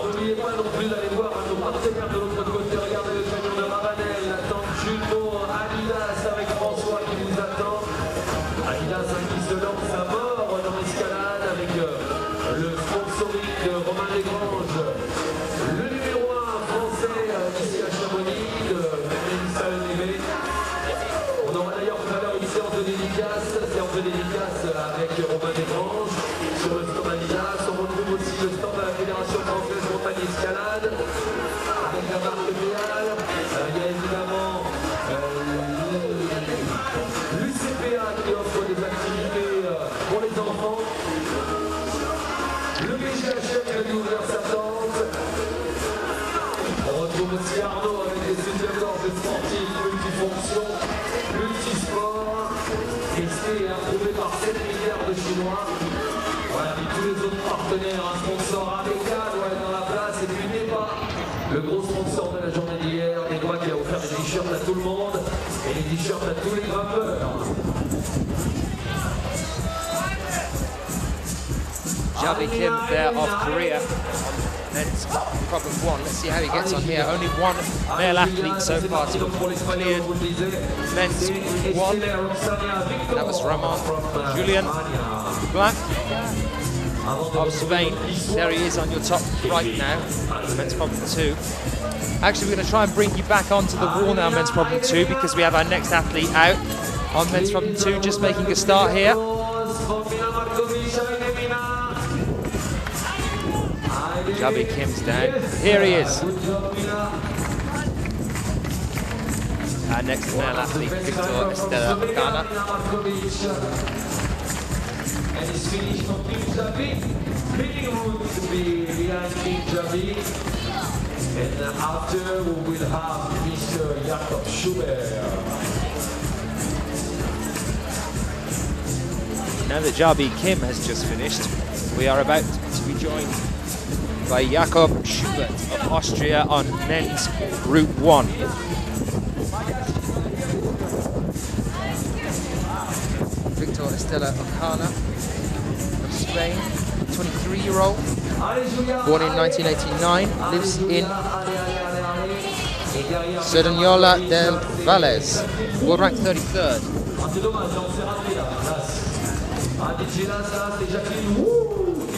N'oubliez pas non plus d'aller voir nos partenaires de l'autre côté. Regardez le camion de Ravanel, l'attend Juno, Adidas avec François qui nous attend. Adidas qui se lance à mort dans l'escalade avec le sponsoring de Romain Desgranges. Le numéro 1 français ici à Chamonix, de Mélissa Levé. On aura d'ailleurs tout à l'heure une séance de dédicace avec Romain Desgranges sur le stand Adidas. On retrouve aussi le stand de la Fédération française montagne escalade avec la marque Béal. Il y a évidemment l'UCPA qui offre des activités pour les enfants. Le BGHM qui a dû ouvrir sa tente. On retrouve aussi Arnaud avec des soutiens-gorge sportifs multifonctions, multisports, testés et approuvés par 7 milliards de Chinois. Voilà, puis tous les autres partenaires, un sponsor amical doit être dans la place, et puis Neba, le gros sponsor de la journée d'hier, Neba qui a offert des t-shirts à tout le monde et des t-shirts à tous les grimpeurs. Javi Kim there of Korea. Men's problem 1. Let's see how he gets on here. Only one male athlete so far to have cleared men's group 1. That was Ramon Julian Black of Spain. There he is on your top right now. Men's problem 2. Actually, we're going to try and bring you back onto the wall now, men's problem 2, because we have our next athlete out on men's problem 2, just making a start here. Javi Kim's down. Here he is. Our next male athlete, Victor Estella Ocana. And it's finished from King Javi. Meeting room to be behind King Javi. And after we will have Mr. Jakob Schubert. Now that Javi Kim has just finished, we are about to be joined by Jakob Schubert of Austria on men's Group 1. Victor Estella Ocana of Spain, 23-year-old, born in 1989, lives in Cerdanyola del Valles, world ranked 33rd.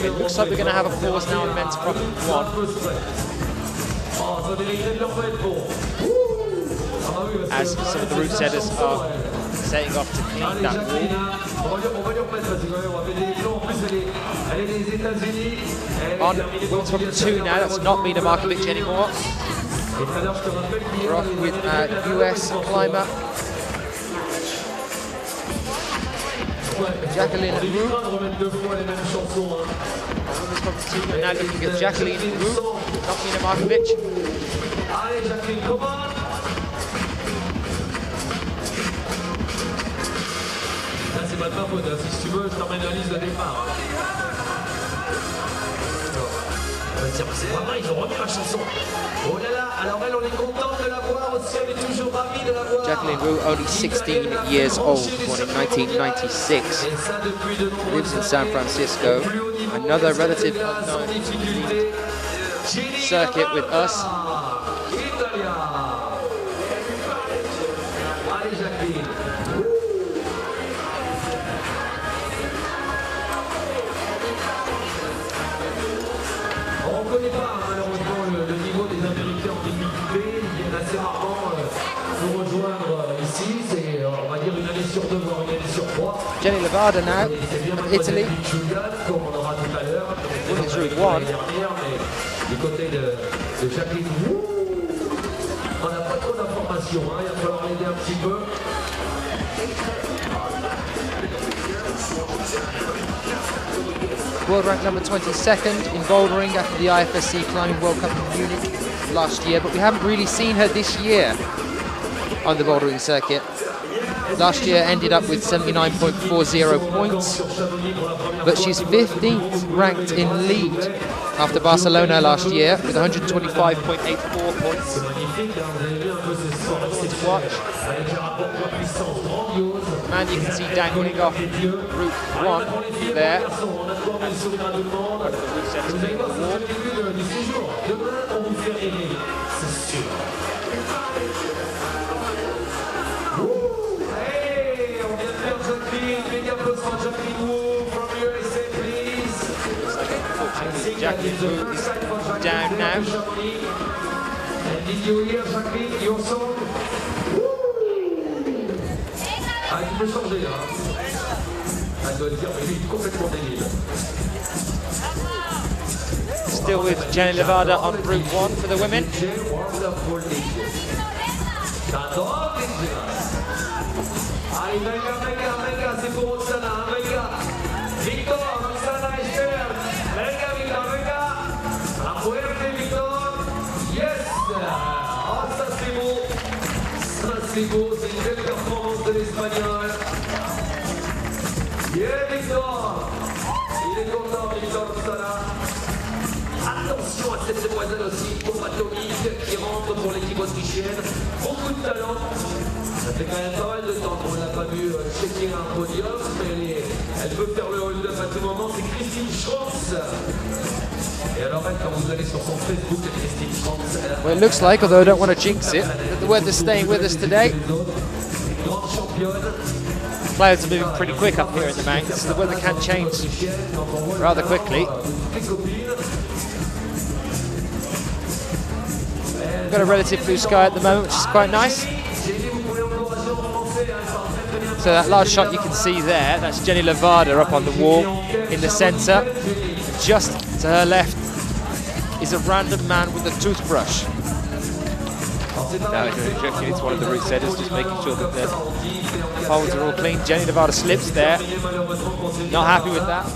It looks like we're going to have a pause now on men's problem 1. As some of the route setters are setting off to clean that wall. On men's problem 2 now, that's not Mina Markovic anymore. We're off with US climber Jacqueline Roux. And now looking at Jacqueline Roux, not Mina Markovic. Là, c'est pas de ma faute, si tu veux, je t'emmène la liste de départ. C'est pas vrai, ils ont remis la chanson. Oh là là, alors elle, on est content de la voir aussi, on est toujours ravis de la voir. Jacqueline Roux, only 16 years old, born in 1996, lives in San Francisco. Another relative unknown circuit with us. Allez Jacqueline. On ne connaît pas malheureusement le niveau des Américains en équipe B, ils viennent assez rarement nous rejoindre ici, c'est on va dire une année sur 2 voire une année sur 3. Jenny Levada now, from Italy. Comme on aura tout à l'heure, Women's Route 1. du côté de Jacqueline Roux, on n'a pas trop d'informations, il va falloir l'aider un petit peu. World rank number 22nd in bouldering after the IFSC Climbing World Cup in Munich last year, but we haven't really seen her this year on the bouldering circuit. Last year ended up with 79.40 points, but she's 15th ranked in lead after Barcelona last year with 125.84 points. Let's watch. Man, you can see dangling off Route 1 there. Jacqueline Wu is down now. Did you hear, Jacqueline, your song? Ah, tu peux changer là. Elle doit dire, mais lui, il est complètement débile. Still with Jenny Levada on Route 1 for the women. Allez, venga, c'est pour Roxana, venga. Victor, Roxana, Esther. Venga. La fuerte, Victor. Yes. Oh, ça c'est beau. C'est une belle performance de l'Espagnol. Yeah, Victor. Il est content, Victor Roxana. Attention à cette demoiselle aussi, pour atomique, qui rentre pour l'équipe autrichienne. Beaucoup de talent. Ça fait quand même pas mal de temps qu'on ne l'a pas vu checker un podium, mais elle peut faire le hold-up à tout moment. C'est Katherine CHOONG. Et alors elle, quand vous allez sur son Facebook, Katherine CHOONG. Well, it looks like, although I don't want to jinx it, that the weather's staying with us today. Grande championne. Clouds are moving pretty quick up here in the mountains, so the weather can change rather quickly. We've got a relative blue sky at the moment, which is quite nice. So that large shot you can see there, that's Jenny Levada up on the wall in the centre. Just to her left is a random man with a toothbrush. Now it's one of the route setters, just making sure that the holes are all clean. Jenny Levada slips there. Not happy with that.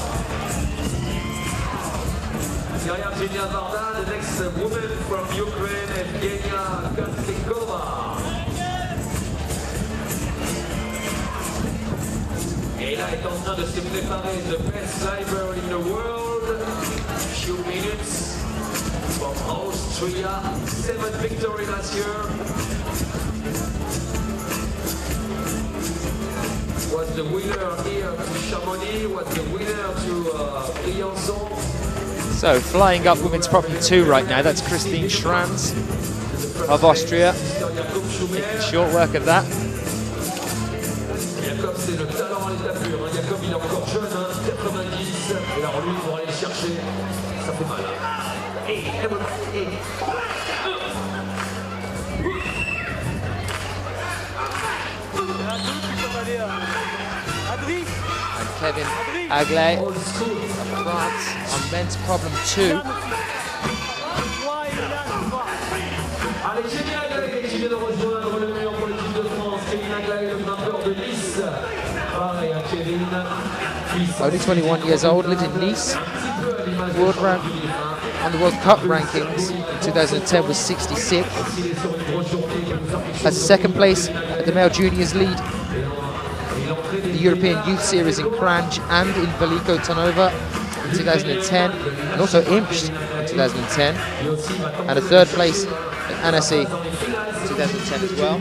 The next woman from Ukraine, Evgenia Kostikova. Et là est en train de se préparer the best climber in the world. Few minutes from Austria. 7th victory last year. Was the winner here to Chamonix, was the winner to Briançon. So flying up women's problem 2 right now, that's Christine Schranz of Austria. Making short work of that. Jacob, c'est le talent à l'état pur. Jacob, il est encore jeune, 90. Et alors lui, pour aller le chercher, ça fait mal. And Kevin Aglay of France on men's problem 2. Allez, Kevin Aglay qui vient de rejoindre le meilleur pour l'équipe de France. Kevin Aglay, le grimpeur de Nice. Pareil à Kevin. Only 21 years old, lived in Nice. World rank on the World Cup rankings in 2010 was 66th. Has second place at the male juniors lead, the European Youth Series in Kranj and in Veliko Tarnovo in 2010, and also Imst in 2010, and a third place at Annecy in 2010 as well.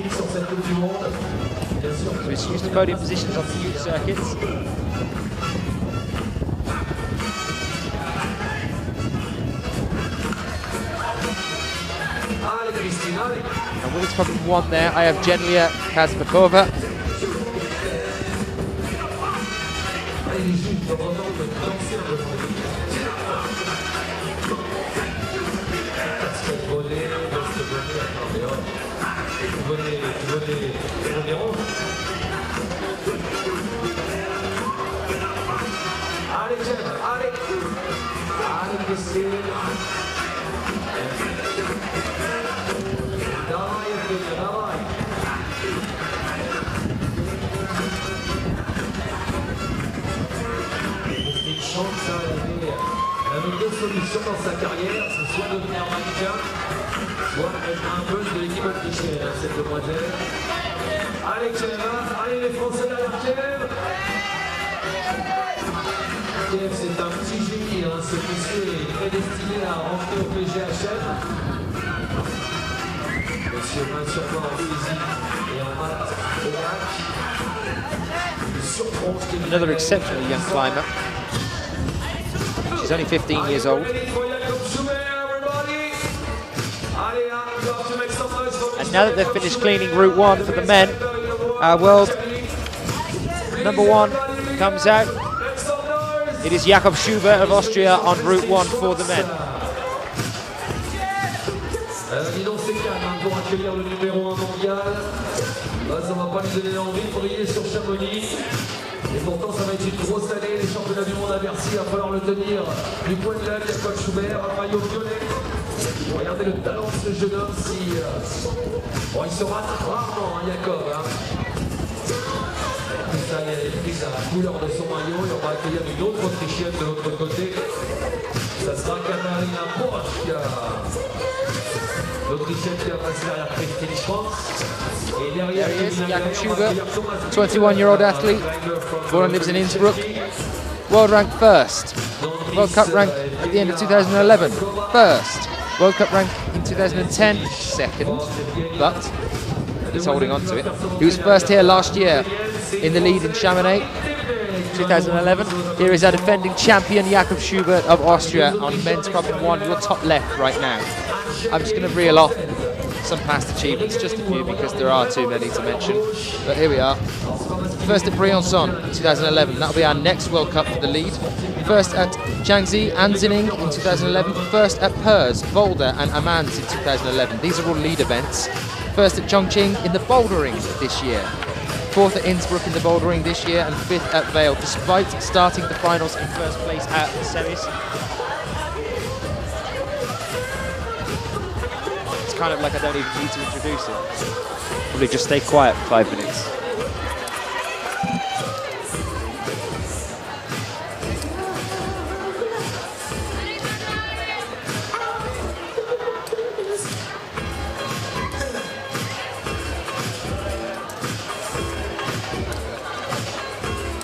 So he's used to podium positions on the youth circuits. And with its problem 1 there, I have Jenlia Kazbakova. dans sa carrière, c'est soit devenir mannequin, soit être un peu de l'équipe autrichienne, cette demoiselle. Allez Kiev, allez les Français derrière Kiev. Kiev, c'est un petit génie, hein. Ce monsieur est prédestiné à rentrer au PGHM. Monsieur main sur main en physique et en maths au bac. Another exceptionally young climber. She's only 15 years old. And now that they've finished cleaning Route 1 for the men, our world number 1 comes out. It is Jakob Schubert of Austria on Route 1 for the men. Dis donc c'est calme pour accueillir le numéro 1 mondial. Là, ça va pas lui donner envie de briller sur Chamonix. Et pourtant ça va être une grosse année, les championnats du monde à Bercy, il va falloir le tenir du point de l'œil. Jakob Schubert, un maillot violet. Regardez le talent de ce jeune homme, si bon, il se rate rarement, hein, Jakob. Hein. Ça, il a pris la couleur de son maillot et on va accueillir une autre Autrichienne de l'autre côté. Ça sera Katherine CHOONG, l'Autrichienne qui a passé derrière Christine France. Et derrière, there he is, Jakob Schubert, 21-year-old athlete, born and lives in Innsbruck. World ranked first. World Cup rank at the end of 2011, first. World Cup rank in 2010, second, but he's holding on to it. He was first here last year in the lead in Chamonix, 2011. Here is our defending champion, Jakob Schubert of Austria on men's problem 1, your top left right now. I'm just going to reel off some past achievements, just a few because there are too many to mention. But here we are. First at Briançon in 2011, that'll be our next World Cup for the lead. First at Jiangxi, Anzining in 2011. First at Purs, Boulder and Amans in 2011. These are all lead events. First at Chongqing in the bouldering this year. Fourth at Innsbruck in the bouldering this year, and fifth at Vale, despite starting the finals in first place at the semis. It's kind of like I don't even need to introduce him. Probably just stay quiet for 5 minutes.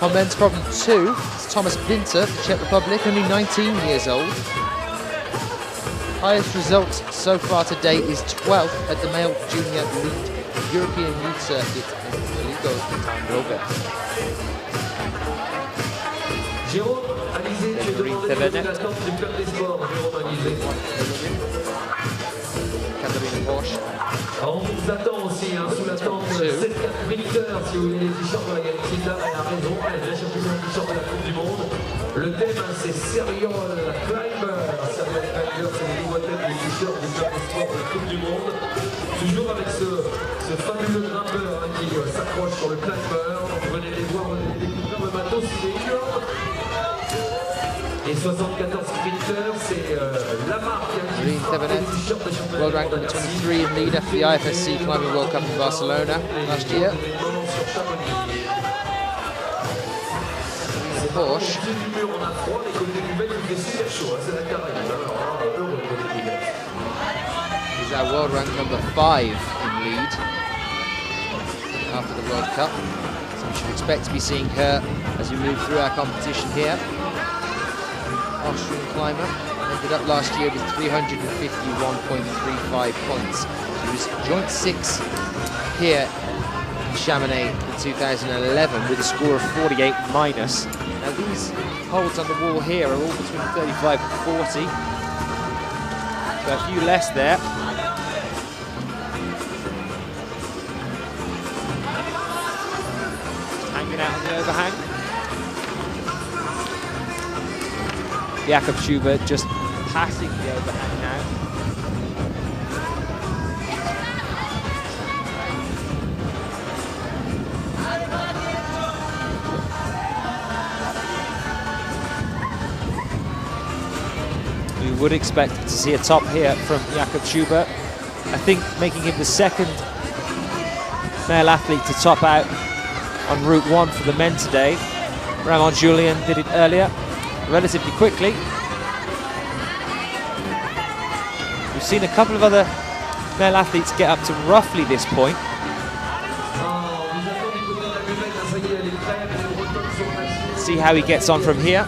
On men's problem 2, it's Thomas Winter of the Czech Republic, only 19 years old. Highest result so far to date is 12th at the male junior lead European youth circuit in Ligo in Tandroga. Jérôme, Alizé, tu es demandé de lever l'attente du club des sports, Jérôme Alizé. Katherine CHOONG. On vous attend aussi, hein, sous l'attente de 7-4 militaires, si vous voulez les t-shirts de la Galactica, elle a raison, elle vient chercher son t-shirt de la Coupe du Monde. Le thème, hein, c'est Serial Climber. Serial Climber, c'est les nouveaux thèmes des t-shirts du club de sport de la Coupe du Monde. Toujours avec ce fabuleux grimpeur, hein, qui s'accroche sur le climber. Vous venez les voir, vous venez découvrir le matos, il est énorme. Et 74 sprinters, c'est la marque qui frappe les t-shirts de championnat. World ranked number 23 in lead after the IFSC Climbing World Cup in Barcelona last year. Porsche. Is our world rank number 5 in lead after the World Cup. So we should expect to be seeing her as we move through our competition here. Austrian climber, ended up last year with 351.35 points. She was joint 6th here in Chamonix in 2011 with a score of 48 minus. Now these holds on the wall here are all between 35 and 40. So a few less there. Just hanging out on the overhang. Jakob Schubert just passing the overhang now. We would expect to see a top here from Jakob Schubert. I think making him the second male athlete to top out on Route 1 for the men today. Ramon Julien did it earlier, relatively quickly. We've seen a couple of other male athletes get up to roughly this point. See how he gets on from here.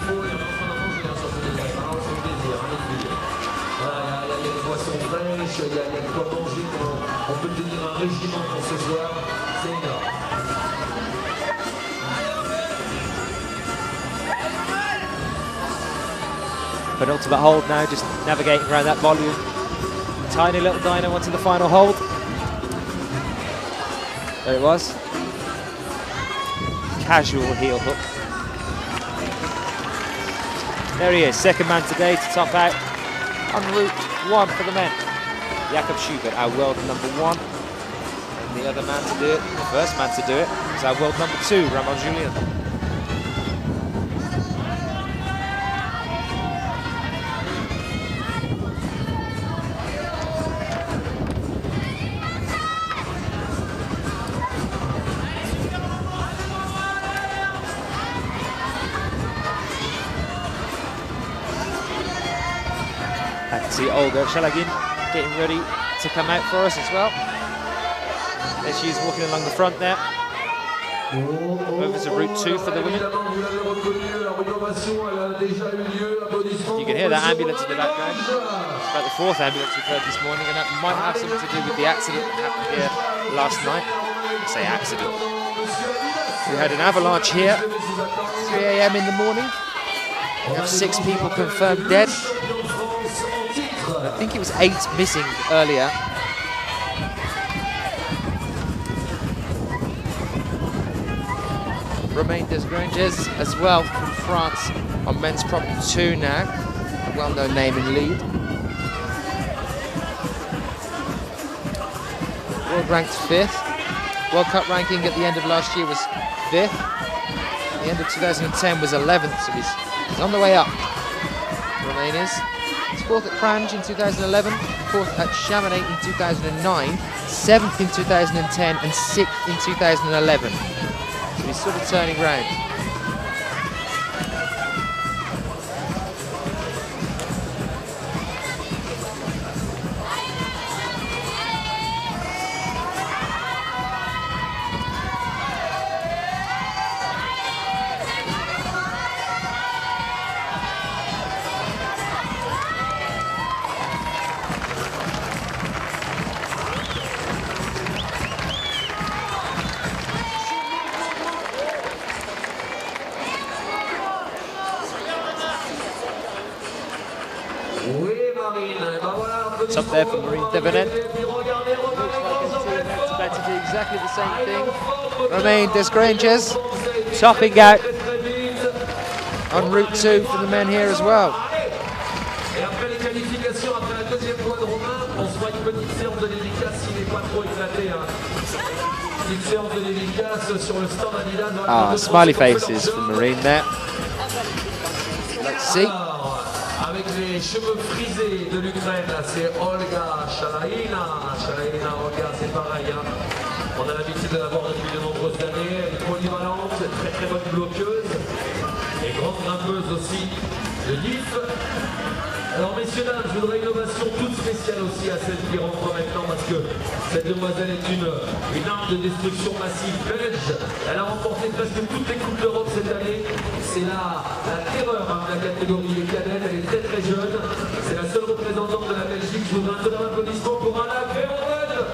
Penultimate hold now, just navigating around that volume. Tiny little dyno onto the final hold. There it was. Casual heel hook. There he is, second man today to top out on route 1 for the men. Jakob Schubert, our world number 1. And the other man to do it, the first man to do it, is our world number 2, Ramon Julian. I can see Olga Shalagin getting ready to come out for us as well. There she is walking along the front there. Over to route 2 for the women. You can hear that ambulance in the background. It's about the 4th ambulance we've heard this morning, and that might have something to do with the accident that happened here last night. I say accident. We had an avalanche here, 3 AM in the morning. We have 6 people confirmed dead. I think it was 8 missing earlier. Romain Desgranges as well from France on men's problem 2 now. A well-known name in lead. World ranked 5th. World Cup ranking at the end of last year was 5th. At the end of 2010 was 11th, so he's on the way up. Romain is. 4th at Crange in 2011, 4th at Chamonix in 2009, 7th in 2010 and 6th in 2011. So he's sort of turning round. Top there for Marine Devenet. Looks like a team that's about to do exactly the same thing. Romain Desgranges topping out on route 2 for the men here as well. Ah, smiley faces from Marine there. Let's see. Avec les cheveux frisés de l'Ukraine, c'est Olga Shalaina. Shalaina, Olga, c'est pareil. Hein. On a l'habitude de la voir depuis de nombreuses années. Elle est polyvalente, très très bonne bloqueuse et grande grimpeuse aussi de l'IF. Alors messieurs, dames, je voudrais une ovation toute spéciale aussi à celle qui rentre maintenant parce que cette demoiselle est une arme de destruction massive belge. Elle a remporté presque toutes les coupes d'Europe cette année. C'est la terreur de la catégorie des cadettes. Elle est très très jeune. C'est la seule représentante de la Belgique. Je voudrais un tonnerre d'applaudissements pour Anna Veroven.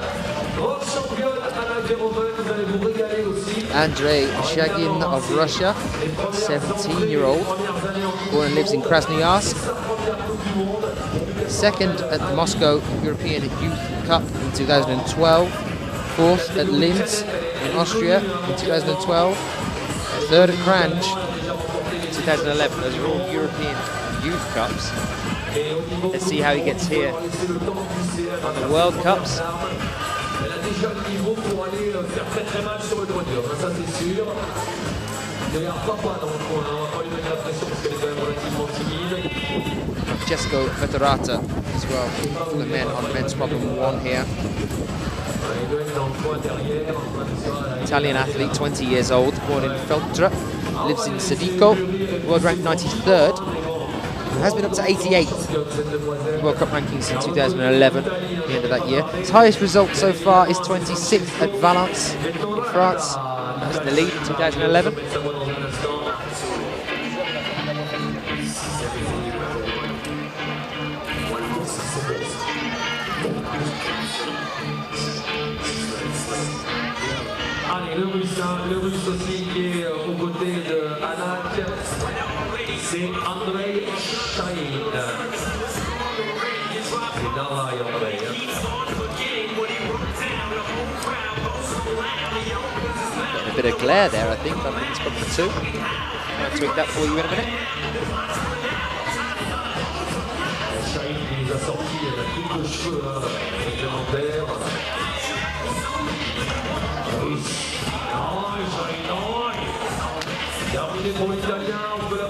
Grande championne Anna Veroven. Vous allez vous régaler aussi. Andrei Shagin of Russia, 17-year-old, born and lives in Krasnoyarsk. Second at the Moscow European Youth Cup in 2012, 4th at Linz in Austria in 2012, 3rd at Crange in 2011. Those are all European Youth Cups. Let's see how he gets here on the World Cups. Francesco Vetterata as well for the men on men's problem 1 here. Italian athlete, 20 years old, born in Feltre, lives in Sedico, world ranked 93rd. has been up to 88 World Cup rankings in 2011, at the end of that year. His highest result so far is 26th at Valence in France. That was in the lead in 2011. Allez, le russe aussi qui est aux côtés de Anak, c'est Andrei Shahin. C'est Davai Andrei. Getting a bit of glare there, I think. I think it's probably the 2. I'll tweak that for you in a minute. Shahin qui nous a sorti la coupe de cheveux supplémentaire.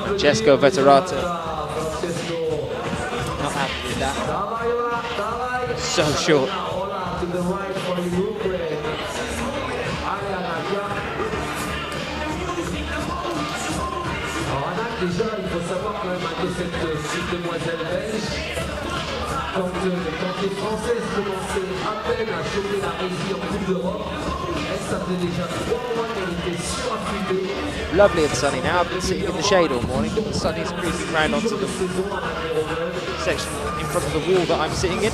Francesco Veterato. Not happy with that. So short. Déjà, il faut savoir quand même que cette petite demoiselle belge, quand les Françaises commençaient à peine à choper la régie en Coupe d'Europe, ça faisait déjà 3 mois qu'elle était suraffûtée. Lovely and sunny now. I've been sitting in the shade all morning. The sun is creeping round onto the section in front of the wall that I'm sitting in,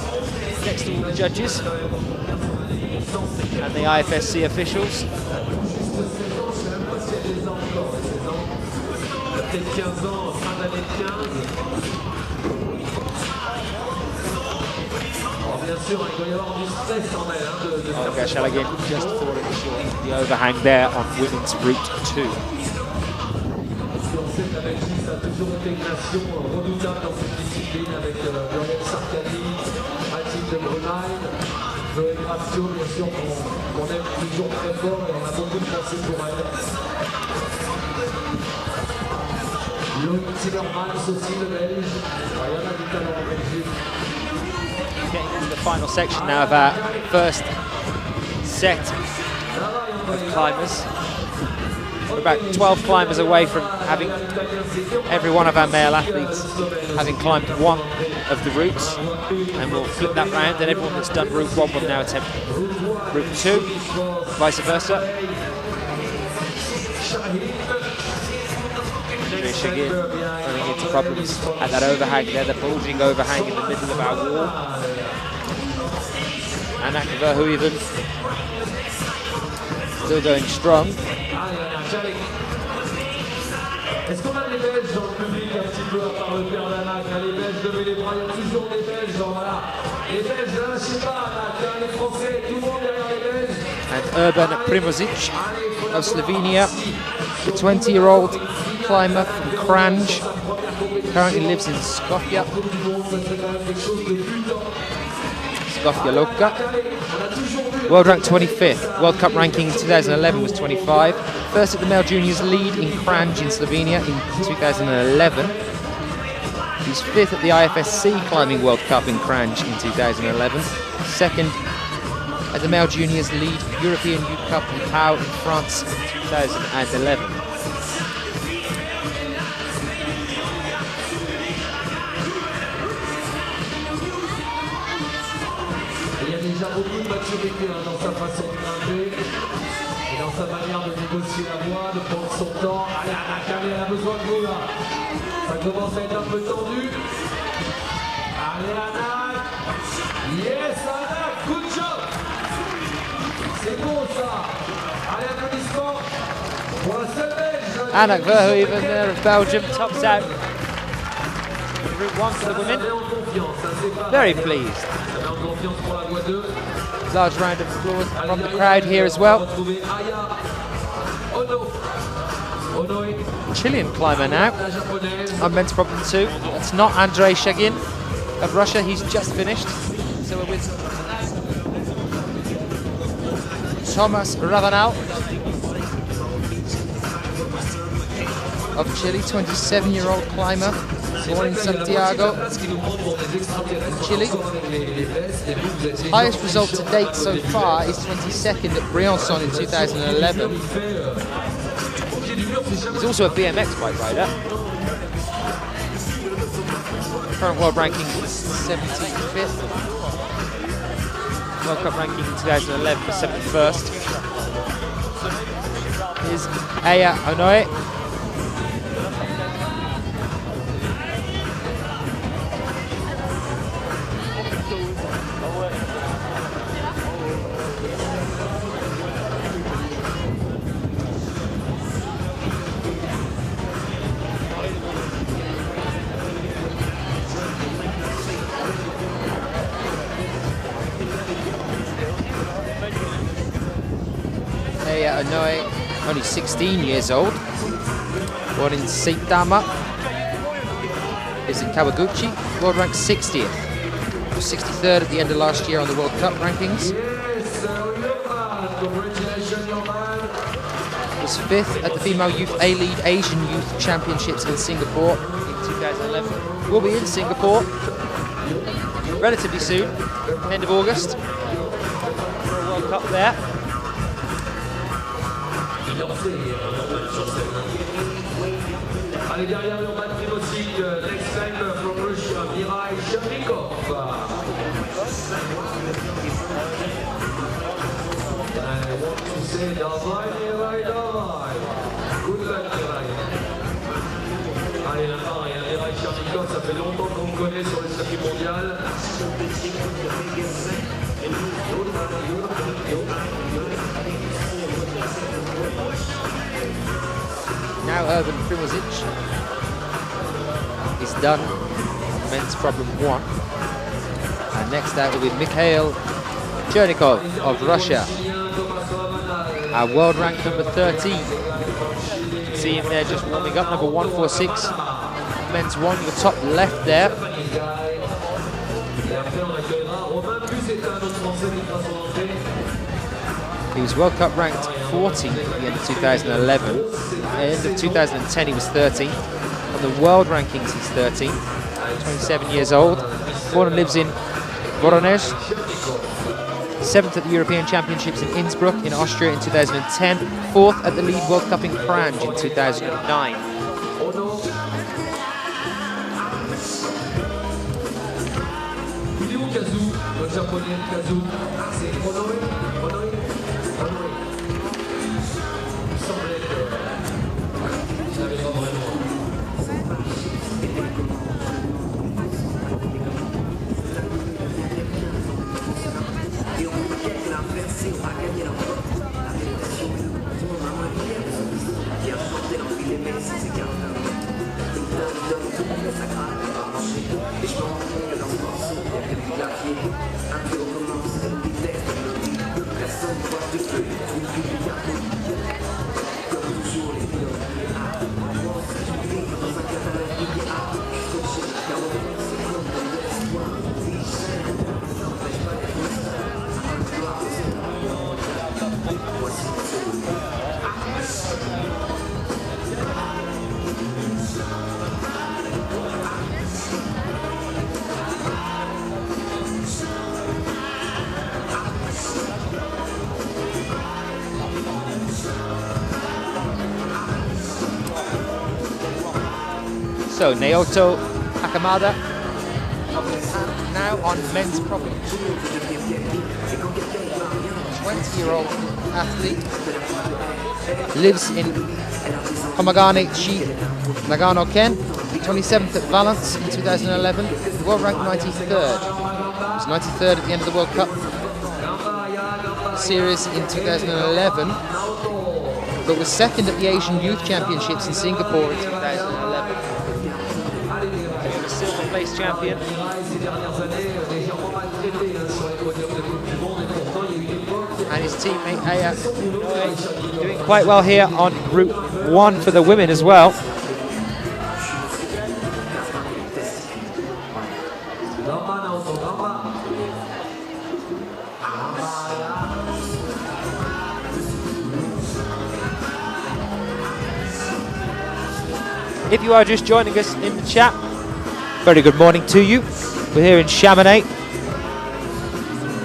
next to all the judges and the IFSC officials. Peut-être 15 ans, fin d'année 15. Alors bien sûr, il doit y avoir du stress en elle. Okay, shall again just falling short. The overhang there on women's route 2. On sait que la Belgique a toujours été une nation redoutable dans cette discipline avec Gabriel Sarkany, Mathilde Bruneil, Zoé Gracio, bien sûr, qu'on aime toujours très fort et on a beaucoup de pensées pour elle. Loïc Timmermans aussi, le Belge. Il y en a du talent en Belgique. Getting into the final section now of our first set of climbers. We're about 12 climbers away from having every one of our male athletes having climbed one of the routes, and we'll flip that round, and everyone that's done route 1 will now attempt route 2, vice versa. Again, running into problems at that overhang there, the bulging overhang in the middle of our wall. And Verhoeven still going strong. Est-ce qu'on a des Belges dans le public un petit peu à part le père d'Anak? Les Belges, levez les bras, il y a toujours des Belges, voilà. Les Belges, ne lâchez pas, Anak, les Français, tout le monde derrière les Belges. And Urban Primozic of Slovenia, the 20-year-old climber from Kranj, currently lives in Skopje. Skopje Loka. World ranked 25th. World Cup ranking in 2011 was 25. First at the male juniors lead in Kranj in Slovenia in 2011. He's 5th at the IFSC Climbing World Cup in Kranj in 2011. Second at the male juniors lead European Youth Cup in Pau in France in 2011. Il a beaucoup de maturité dans sa façon de grimper et dans sa manière de négocier la voie, de prendre son temps. Allez, Anak, allez, elle a besoin de vous là. Ça commence à être un peu tendu. Allez, Anak. Yes, Anak, good job. C'est bon ça. Allez, applaudissements pour la seule Belge. Anak Verhoeven there of Belgium tops out route 1 for the women. Very pleased. Large round of applause from the crowd here as well. Chilean climber now on men's problem 2. That's not Andrei Shagin of Russia. He's just finished. So we're with Thomas Ravanal of Chile, 27-year-old climber, born in Santiago, Chile. His highest result to date so far is 22nd at Briançon in 2011. He's also a BMX bike rider. Current world ranking is 75th. World Cup ranking in 2011 was 71st. Is Aya Onoe. Aya Onoe, only 16 years old, born in Saitama, is in Kawaguchi, world ranked 60th, was 63rd at the end of last year on the World Cup rankings, was 5th at the Female Youth A-Lead Asian Youth Championships in Singapore in 2011, will be in Singapore relatively soon, end of August, for a World Cup there. Allez, derrière le bas de Primozic, next time from Russia, Mirai Shamikov. I want to say, давай, Mirai, давай. Good luck, Mirai. Allez, là-bas, il y a Mirai Shamikov, ça fait longtemps qu'on me connaît sur le circuit mondial. Now Urban Primozic is done, men's problem 1. And next out will be Mikhail Chernikov of Russia, our world rank number 13. You can see him there just warming up, number 146, men's 1, the top left there. He was World Cup ranked 14th at the end of 2011. At the end of 2010 he was 13th. On the world rankings he's 13th. 27 years old. Born and lives in Voronezh. 7th at the European Championships in Innsbruck in Austria in 2010. 4th at the Lead World Cup in Cranj in 2009. So Naoto Hakamada now on men's problem 2. 20-year-old athlete, lives in Komagane-chi, Nagano-ken, 27th at Valence in 2011, world ranked 93rd. Was 93rd at the end of the World Cup series in 2011, but was 2nd at the Asian Youth Championships in Singapore in 2011. Silver place champion. And his teammate Aya doing quite well here on Group 1 for the women as well. If you are just joining us in the chat, very good morning to you. We're here in Chamonix,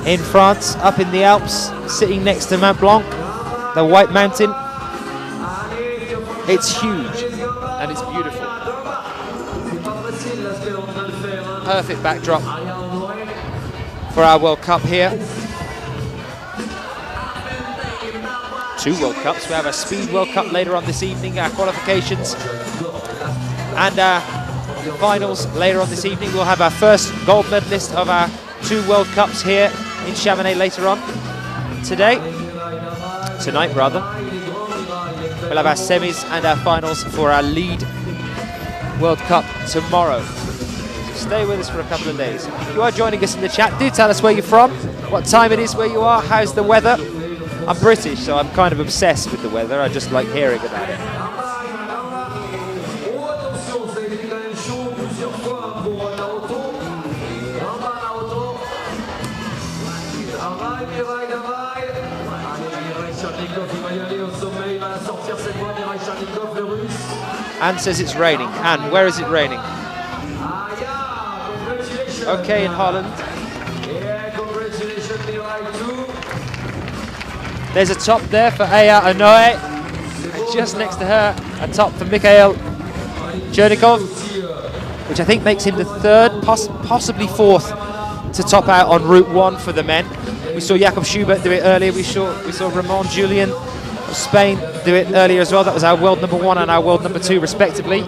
in France, up in the Alps, sitting next to Mont Blanc, the White Mountain. It's huge and it's beautiful. perfect backdrop for our World Cup here. 2 World Cups. We have a Speed World Cup later on this evening, our qualifications, and our finals later on this evening. We'll have our first gold medalist of our 2 World Cups here in Chamonix later on tonight rather. We'll have our semis and our finals for our lead World Cup tomorrow. So stay with us for a couple of days. If you are joining us in the chat, do tell us where you're from, what time it is where you are, how's the weather. I'm British, so I'm kind of obsessed with the weather. I just like hearing about it. Anne says it's raining. Anne, where is it raining? Okay, in Holland. There's a top there for Aya Onoe. And just next to her, a top for Mikhail Chernikov, which I think makes him the 3rd, possibly 4th, to top out on Route 1 for the men. We saw Jakob Schubert do it earlier. We saw Ramon Julian of Spain do it earlier as well. That was our world number 1 and our world number 2 respectively.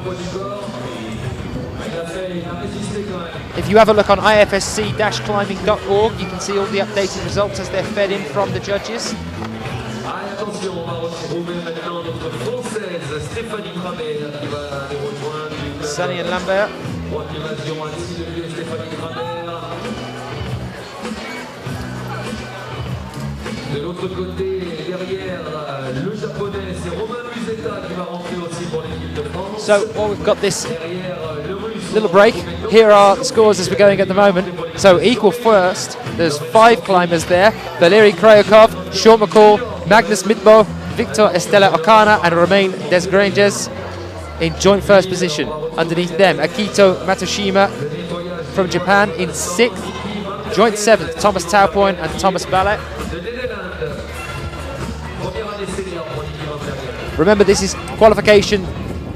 If you have a look on ifsc-climbing.org, you can see all the updated results as they're fed in from the judges. Sunny and Lambert. De l'autre côté, derrière le japonais, c'est Romain Musetta qui va rentrer aussi pour l'équipe de France. So, while we've got this little break, here are the scores as we're going at the moment. So, equal first, there's 5 climbers there. Valery Kryakov, Sean McCall, Magnus Midbo, Victor Estella Okana and Romain Desgranges in joint first position. Underneath them, Akito Matsushima from Japan in 6th. Joint 7th, Thomas Taupoin and Thomas Ballet. Remember, this is qualification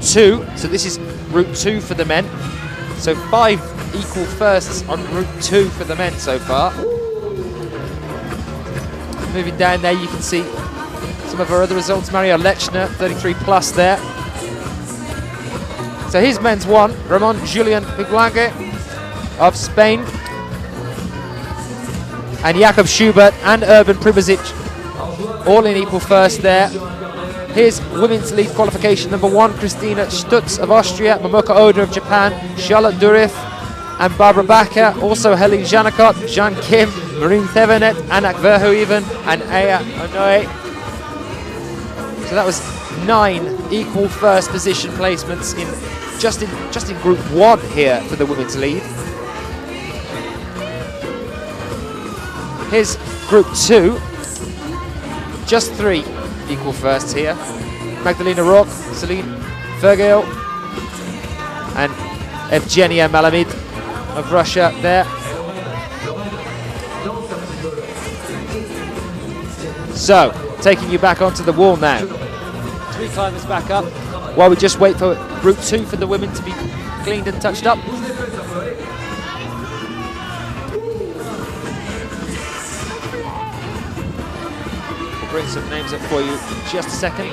2, so this is Route 2 for the men. So 5 equal firsts on Route 2 for the men so far. Moving down there, you can see some of our other results. Mario Lechner, 33 plus there. So his men's 1, Ramon Julian Piguangue of Spain. And Jakob Schubert and Urban Pribozic all in equal first there. Here's women's lead qualification number 1, Christina Stutz of Austria, Momoko Oda of Japan, Charlotte Durif and Barbara Bacher, also Helen Janakot, Jean Kim, Marine Thevenet, Anak Verhoeven and Aya Onoe. So that was 9 equal first position placements in just in Group 1 here for the women's lead. Here's Group 2, just 3 equal firsts here. Magdalena Rock, Celine Vergel and Evgenia Malamid of Russia there. So, taking you back onto the wall now. 3 climbers back up while we just wait for Route 2 for the women to be cleaned and touched up. Bring some names up for you in just a second,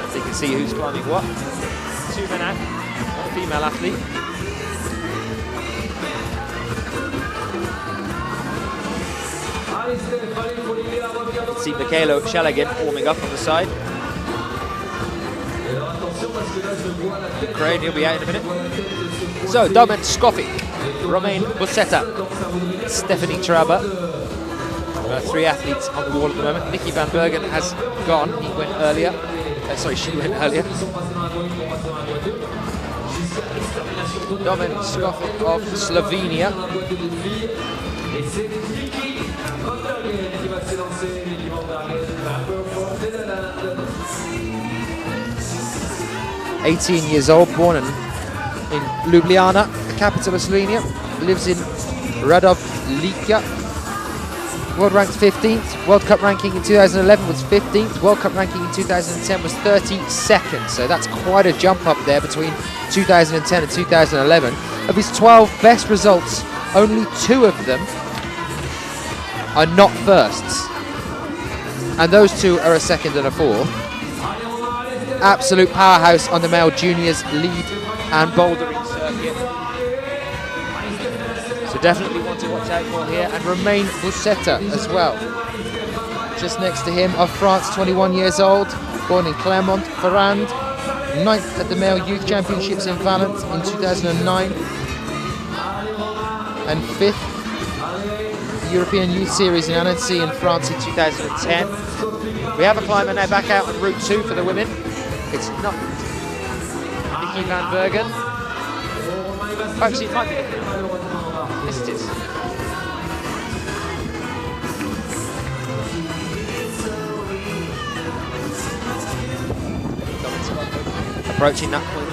so you can see who's climbing what. 2 men out, 1 female athlete. You can see Mikhailo Shalegin warming up on the side. Ukraine, he'll be out in a minute. So, Domen Skofik, Romain Busetta, Stephanie Traba. 3 athletes on the wall at the moment. Nicky Van Bergen has gone. He went earlier. She went earlier. Domen Skofik of Slovenia. 18 years old, born in Ljubljana, the capital of Slovenia. Lives in Radovljica. World ranked 15th. World Cup ranking in 2011 was 15th. World Cup ranking in 2010 was 32nd. So that's quite a jump up there between 2010 and 2011. Of his 12 best results, only 2 of them are not firsts. And those 2 are a second and a fourth. Absolute powerhouse on the male juniors lead and bouldering circuit. So definitely one to watch out for here. And Romain Boussetta as well. Just next to him of France, 21 years old, born in Clermont-Ferrand, 9th at the Male Youth Championships in Valence in 2009, and 5th European Youth Series in Annecy in France in 2010. We have a climber now back out on Route 2 for the women. It's not Nikki van Bergen. Actually, it might be Nikki. Yes, it is. Approaching that point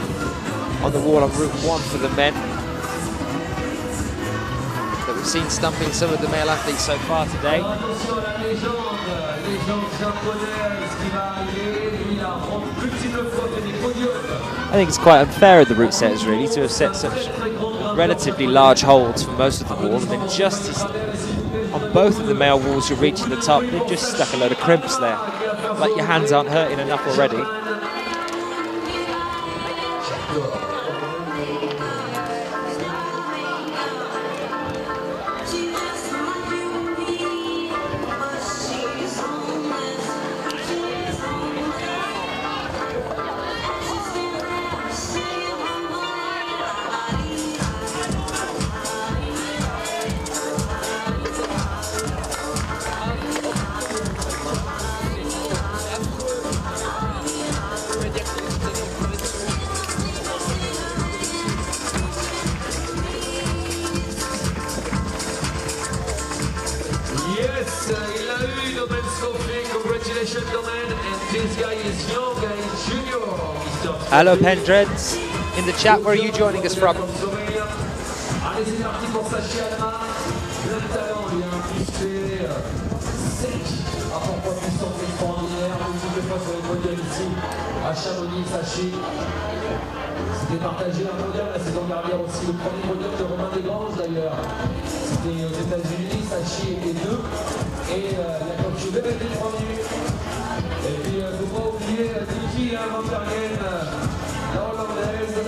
on the wall on Route 1 for the men. That we've seen stumping some of the male athletes so far today. I think it's quite unfair of the route setters really to have set such relatively large holds for most of the wall, and then just as on both of the male walls you're reaching the top, they've just stuck a load of crimps there. Like your hands aren't hurting enough already. Hello Pendreds, in the chat, where are you joining us from? À Chamonix, sachez, c'était partagé un podium la saison dernière aussi, le premier podium de Romain Desgranges d'ailleurs. C'était aux États-Unis, Sachi était 2, et il y a Tokyo même été 3 minutes. Et puis il ne faut pas oublier Nikki van Bergen, la hollandaise.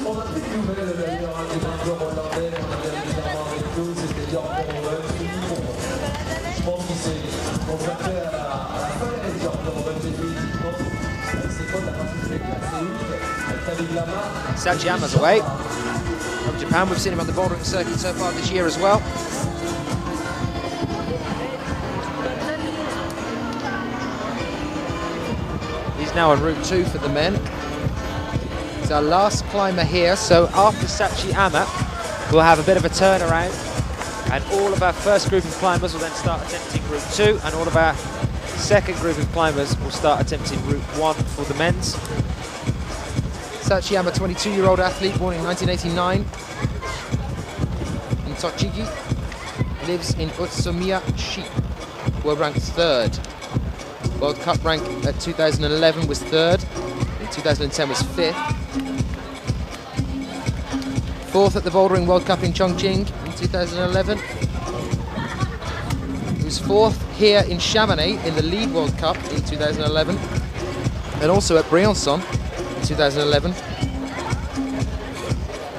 On a pris des nouvelles d'ailleurs, des vainqueurs hollandais, on avait régulièrement avec eux, c'était bien pour je pense qu'il s'est consacré à la falaise, genre pour définitivement. C'est quoi la partie classée 8 avec Sajiyama's away. From Japan, we've seen him on the bouldering circuit so far this year as well. He's now on Route 2 for the men. He's our last climber here, so after Sachiyama, we'll have a bit of a turnaround, and all of our first group of climbers will then start attempting Route 2, and all of our second group of climbers will start attempting Route 1 for the men's. Sachiyama, 22-year-old athlete, born in 1989 in Tochigi, lives in Utsumiya-shi, world ranked 3rd. World Cup rank at 2011 was 3rd, in 2010 was 5th. 4th at the Bouldering World Cup in Chongqing in 2011. He was 4th here in Chamonix in the Lead World Cup in 2011, and also at Briançon in 2011.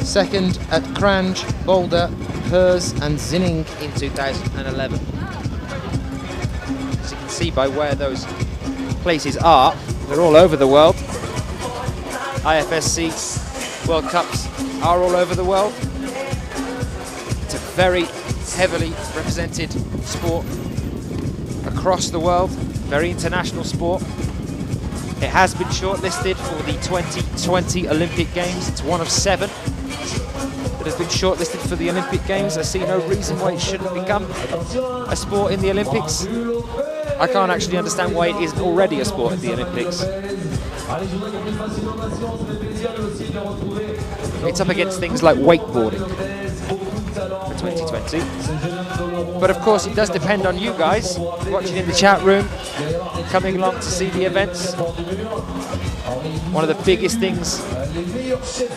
2nd at Crange, Boulder, Hers and Zinning in 2011. As you can see by where those places are, they're all over the world. IFSC World Cups are all over the world. It's a very heavily represented sport across the world, very international sport. It has been shortlisted for the 2020 Olympic Games. It's one of 7 that has been shortlisted for the Olympic Games. I see no reason why it shouldn't become a sport in the Olympics. I can't actually understand why it isn't already a sport in the Olympics. It's up against things like wakeboarding. It's 2020. But of course, it does depend on you guys watching in the chat room, coming along to see the events. One of the biggest things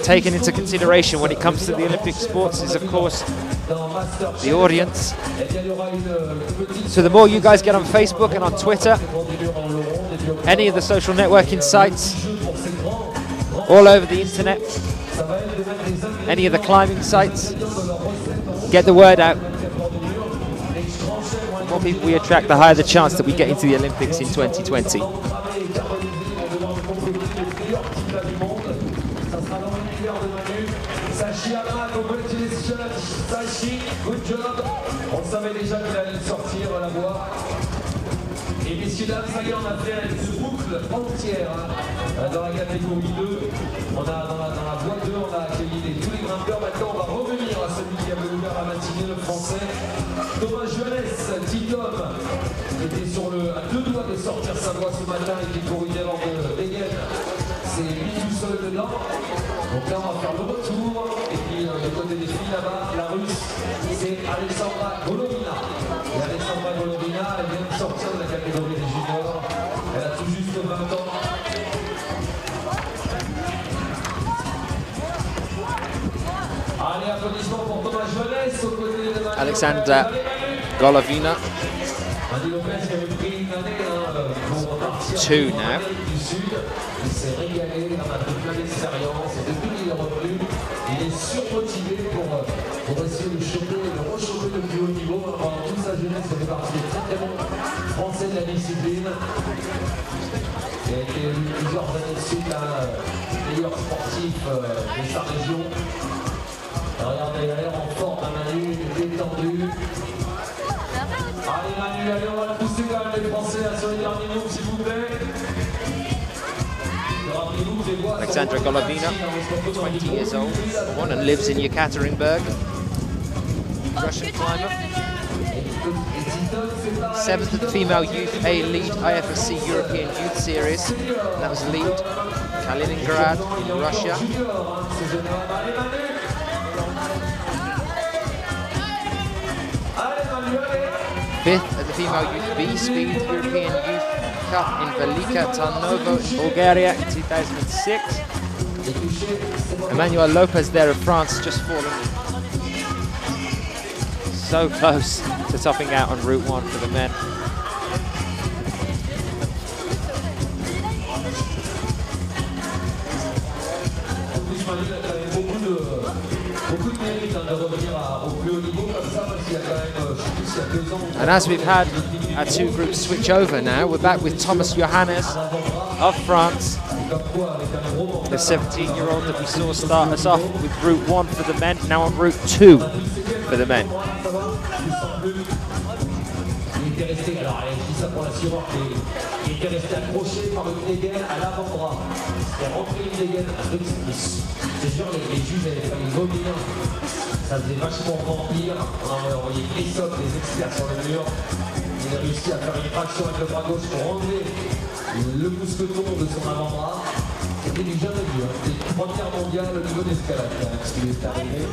taken into consideration when it comes to the Olympic sports is, of course, the audience. So the more you guys get on Facebook and on Twitter, any of the social networking sites, all over the internet, any of the climbing sites, get the word out. The more people we attract, the higher the chance that we get into the Olympics in 2020. On savait déjà qu'il allait sortir la voie. Et messieurs, dames, ça y est, on a fait une boucle entière dans la catégorie 2. On a, dans la voie 2, on a accueilli tous les grimpeurs. Maintenant, on va revenir à celui qui avait ouvert la matinée, le français. Thomas Johannes, Titom, qui était à deux doigts de sortir sa voie ce matin et qui courait avant de Degen. C'est lui tout seul dedans. Donc là, on va faire le retour. Et puis, du côté des filles là-bas, la russe, c'est Alexandra Golovina. Et Alexandra Golovina, elle vient de sortir de la catégorie des juniors. Elle a tout juste 20 ans. Allez, applaudissements pour Thomas Johannes aux côtés de Alexandra Golovina. 2 now. Il s'est régalé, il en a fait plein d'expérience et depuis qu'il est revenu, il est surmotivé pour essayer de choper et de rechoper le plus haut niveau. Pendant toute sa jeunesse, il fait partie des très bons français de la discipline. Il a été élu plusieurs années de suite meilleur sportif de sa région. Regardez, il a l'air en forme, Manu, il est détendu. Allez Manu, allez, on va le pousser quand même les Français sur les derniers moves s'il vous plaît. Alexandra Golovina, 20 years old, won and lives in Yekaterinburg. Russian climber. 7th female youth A lead IFSC European Youth Series. And that was lead Kaliningrad in Russia. 5th at the female youth B speed European Youth Cup in Velika Tarnovo in Bulgaria in 2006. Emmanuel Lopez there of France just fallen so close to topping out on Route 1 for the men. And as we've had our two groups switch over now, we're back with Thomas Johannes of France, the 17-year-old that we saw start us off with Route 1 for the men, now on Route 2 for the men. Il était resté accroché par une dégaine à l'avant-bras. Il a rentré une dégaine. C'est sûr, les juges avaient failli vomir. Ça faisait vachement vampire. On a envoyé Christophe, les experts sur le mur. Il a réussi à faire une traction avec le bras gauche pour enlever le mousqueton de son avant-bras. C'était du jamais vu. C'était une première mondiale au niveau d'escalade, ce qui lui est arrivé.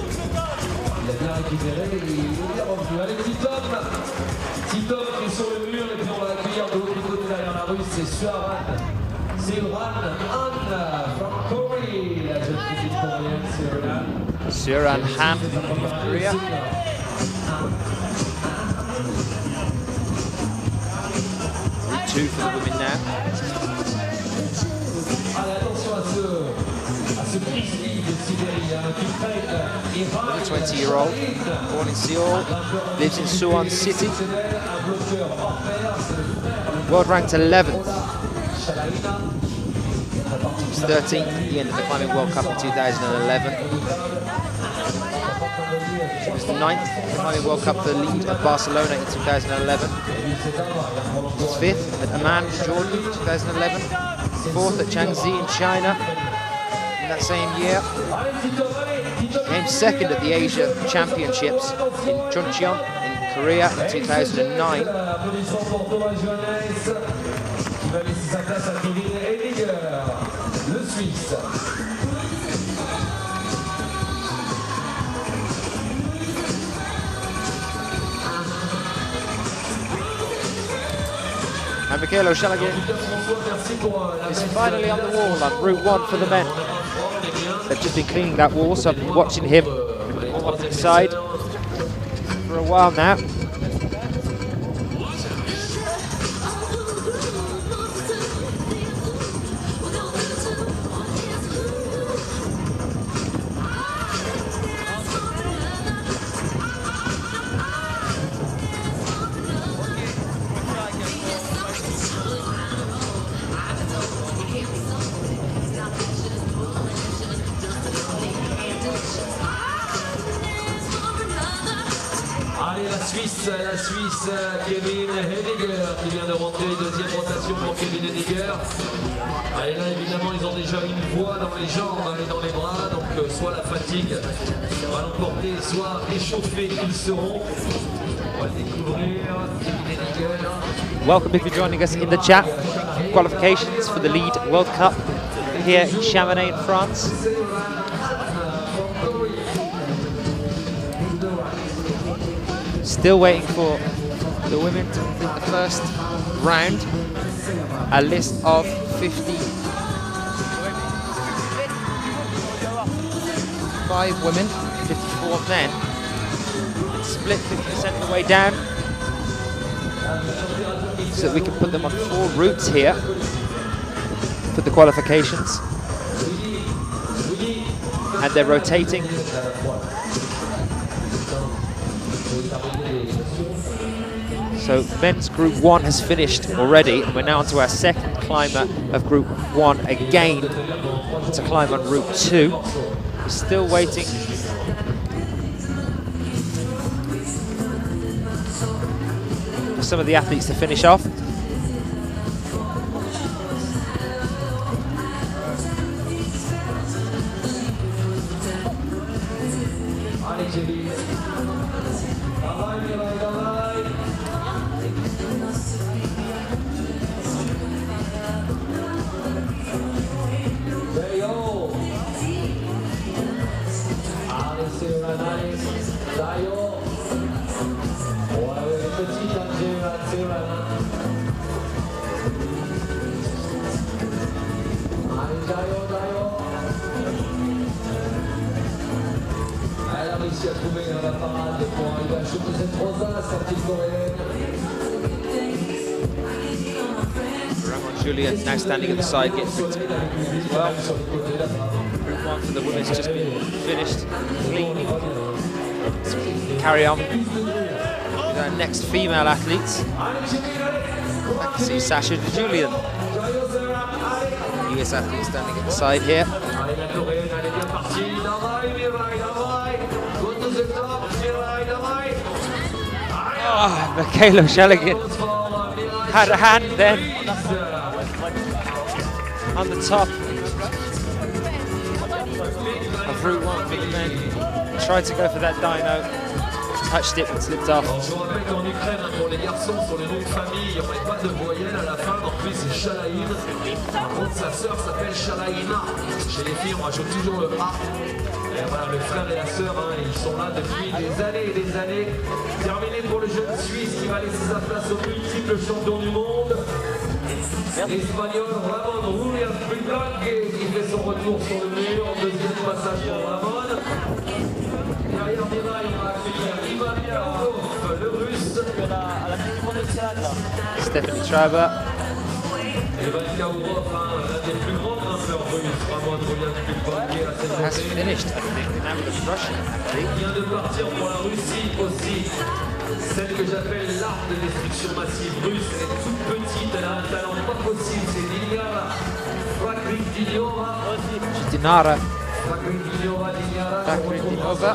Il a bien récupéré et il est revenu. Allez, Titom qui est sur le mur et puis on va accueillir de l'autre côté derrière la rue, c'est Suran Han from Korea, la jeune petite coréenne Suran Han of Korea. Route 2 for the women now. Allez, attention à ce grizzly de Sibérie qui traite Another 20-year-old, born in Seoul, lives in Suwon City. World ranked 11th. He was 13th at the end of the Climbing World Cup in 2011. He was 9th at the Climbing World Cup for the lead at Barcelona in 2011. He was 5th at Amman, Jordan, 2011. 4th at Changzhou in China in that same year. Came 2nd at the Asia Championships in Chuncheon in Korea in 2009. And Michael O'Shallaghan is finally on the wall on Route 1 for the men. They've just been cleaning that wall, so I've been watching him warm up inside for a while now. La Suisse, Kevin Henniger qui vient de rentrer, deuxième rotation pour Kevin Henniger. Et là évidemment ils ont déjà une voix dans les jambes et dans les bras, donc soit la fatigue va l'emporter, soit échauffés ils seront. On va découvrir Kevin Henniger. Welcome if you're joining us in the chat. Qualifications for the Lead World Cup here in Chamonix in France. Still waiting for the women to complete the first round. A list of 55 women, 54 men. Split 50% of the way down, so that we can put them on 4 routes here for the qualifications. And they're rotating. So men's Group 1 has finished already, and we're now on to our second climber of Group 1 again to climb on Route 2. We're still waiting for some of the athletes to finish off. Julian now standing at the side, getting picked up as well. Group 1 for the women's just been finished cleaning. So we can carry on with our next female athletes. I can see Sasha Julian, US athlete, standing at the side here. Oh, Michael O'Shallaghan had a hand then on the top of Route 1 for the men. Tried to go for that dyno, touched it but slipped off. Je vous rappelle qu'en Ukraine, pour les garçons, sur les noms de famille, il n'y aurait pas de voyelle à la fin. En plus, c'est Shalaïm. Par contre, sa sœur s'appelle Shalaïma. Chez les filles, on rajoute toujours le A. Et voilà, le frère et la sœur, hein, ils sont là depuis des années et des années. Terminé pour le jeune Suisse qui va laisser sa place au multiple champion du monde. L'Espagnol Ramon Julian qui fait son retour sur le mur. Deuxième passage pour Ramon. Derrière Mirail, on va accueillir Ivan Yarkov, le russe. Stephanie Traber. Ivan Kaourov, l'un des plus grands grimpeurs russes. Ramon Julian Has finished, I think, now with a Russian athlete. Il vient de partir pour la Russie aussi. Celle que j'appelle l'arme de destruction massive russe. Elle est toute petite, elle a un talent pas possible. C'est Dinara Fakridinova. Dinara Fakridinova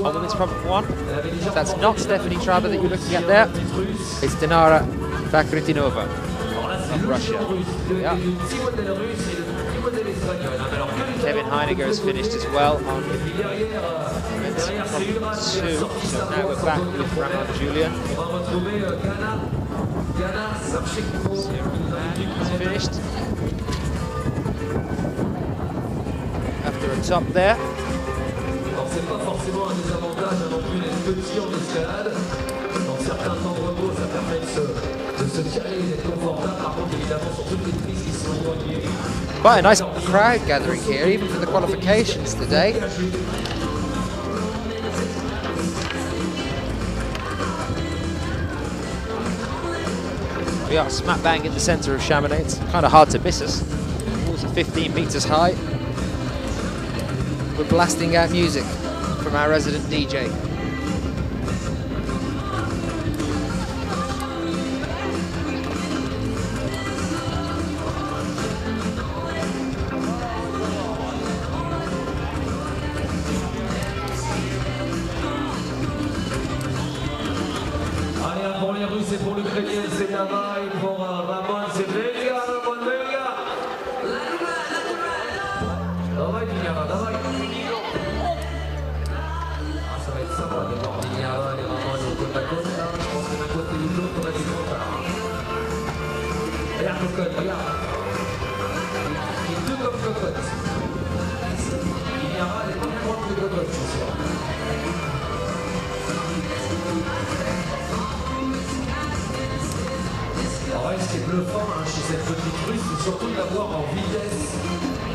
on women's problem 1. That's not Stephanie Traber that you're looking at there. It's Dinara Fakridinova of Russia. Yeah. Kevin Heiniger has finished as well on women's problem 2. So now we're back with Ramon Julian. He's finished. After a top there. C'est pas forcément un désavantage non plus d'être petit en escalade. Dans certains temps de repos, ça permet de se Quite a nice crowd gathering here, even for the qualifications today. We are smack bang in the centre of Chamonix. It's kind of hard to miss us. The walls are 15 metres high. We're blasting out music from our resident DJ. C'est pour l'Ukrainien, c'est Nava, et pour Ramon, c'est Vega, Ramon Vega. Давай, Vignara, давай. Ah, ça va être sympa de voir Vignara et Ramon au côte à côte. Là, je pense que d'un côté ou de l'autre, on a du retard. Regarde Cocotte, regarde. Il est deux comme Cocotte. Vignara, elle est pas plus grande que Cocotte, je suis sûr. Alors, ce qui est bluffant chez cette petite russe, c'est surtout d'avoir en vitesse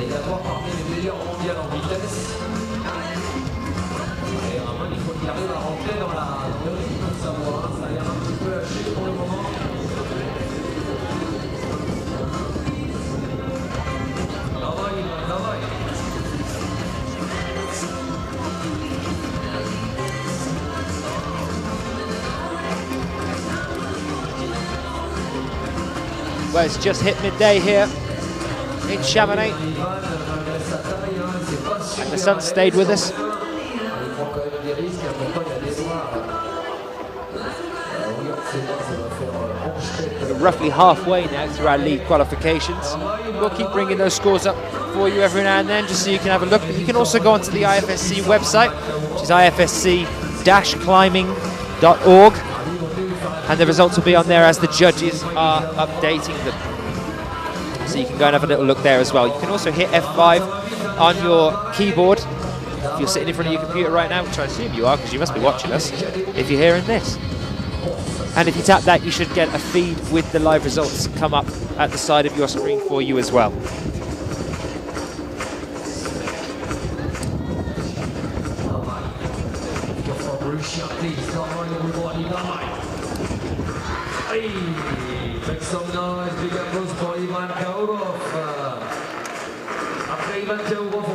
et d'avoir parmi les meilleurs mondiales en vitesse. Et Ramon, il faut qu'il arrive à rentrer dans le rythme de sa voie. Ça a l'air un petit peu lâché pour le moment. Давай, Иван, давай. Well, it's just hit midday here in Chamonix, and the sun stayed with us. We're roughly halfway now through our league qualifications. We'll keep bringing those scores up for you every now and then, just so you can have a look. But you can also go onto the IFSC website, which is ifsc-climbing.org. And the results will be on there as the judges are updating them. So you can go and have a little look there as well. You can also hit F5 on your keyboard if you're sitting in front of your computer right now, which I assume you are because you must be watching us if you're hearing this. And if you tap that, you should get a feed with the live results come up at the side of your screen for you as well.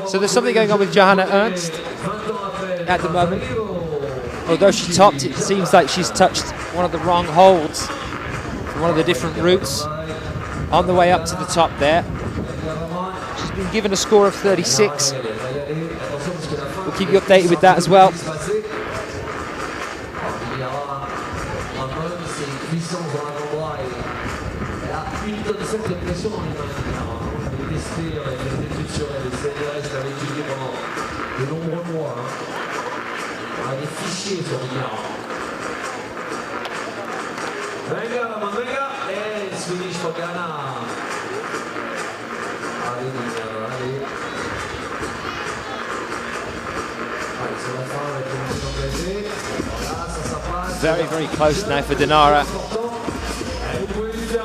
So there's something going on with Johanna Ernst at the moment. Although she topped, it seems like she's touched one of the wrong holds from one of the different routes on the way up to the top there. She's been given a score of 36. We'll keep you updated with that as well. Venga, Ramon, venga. Swedish for Ghana. Allez, Vignara, allez. Allez, sur la fin, avec le monde engagé. Voilà, ça passe. Very, very close now for Dinara.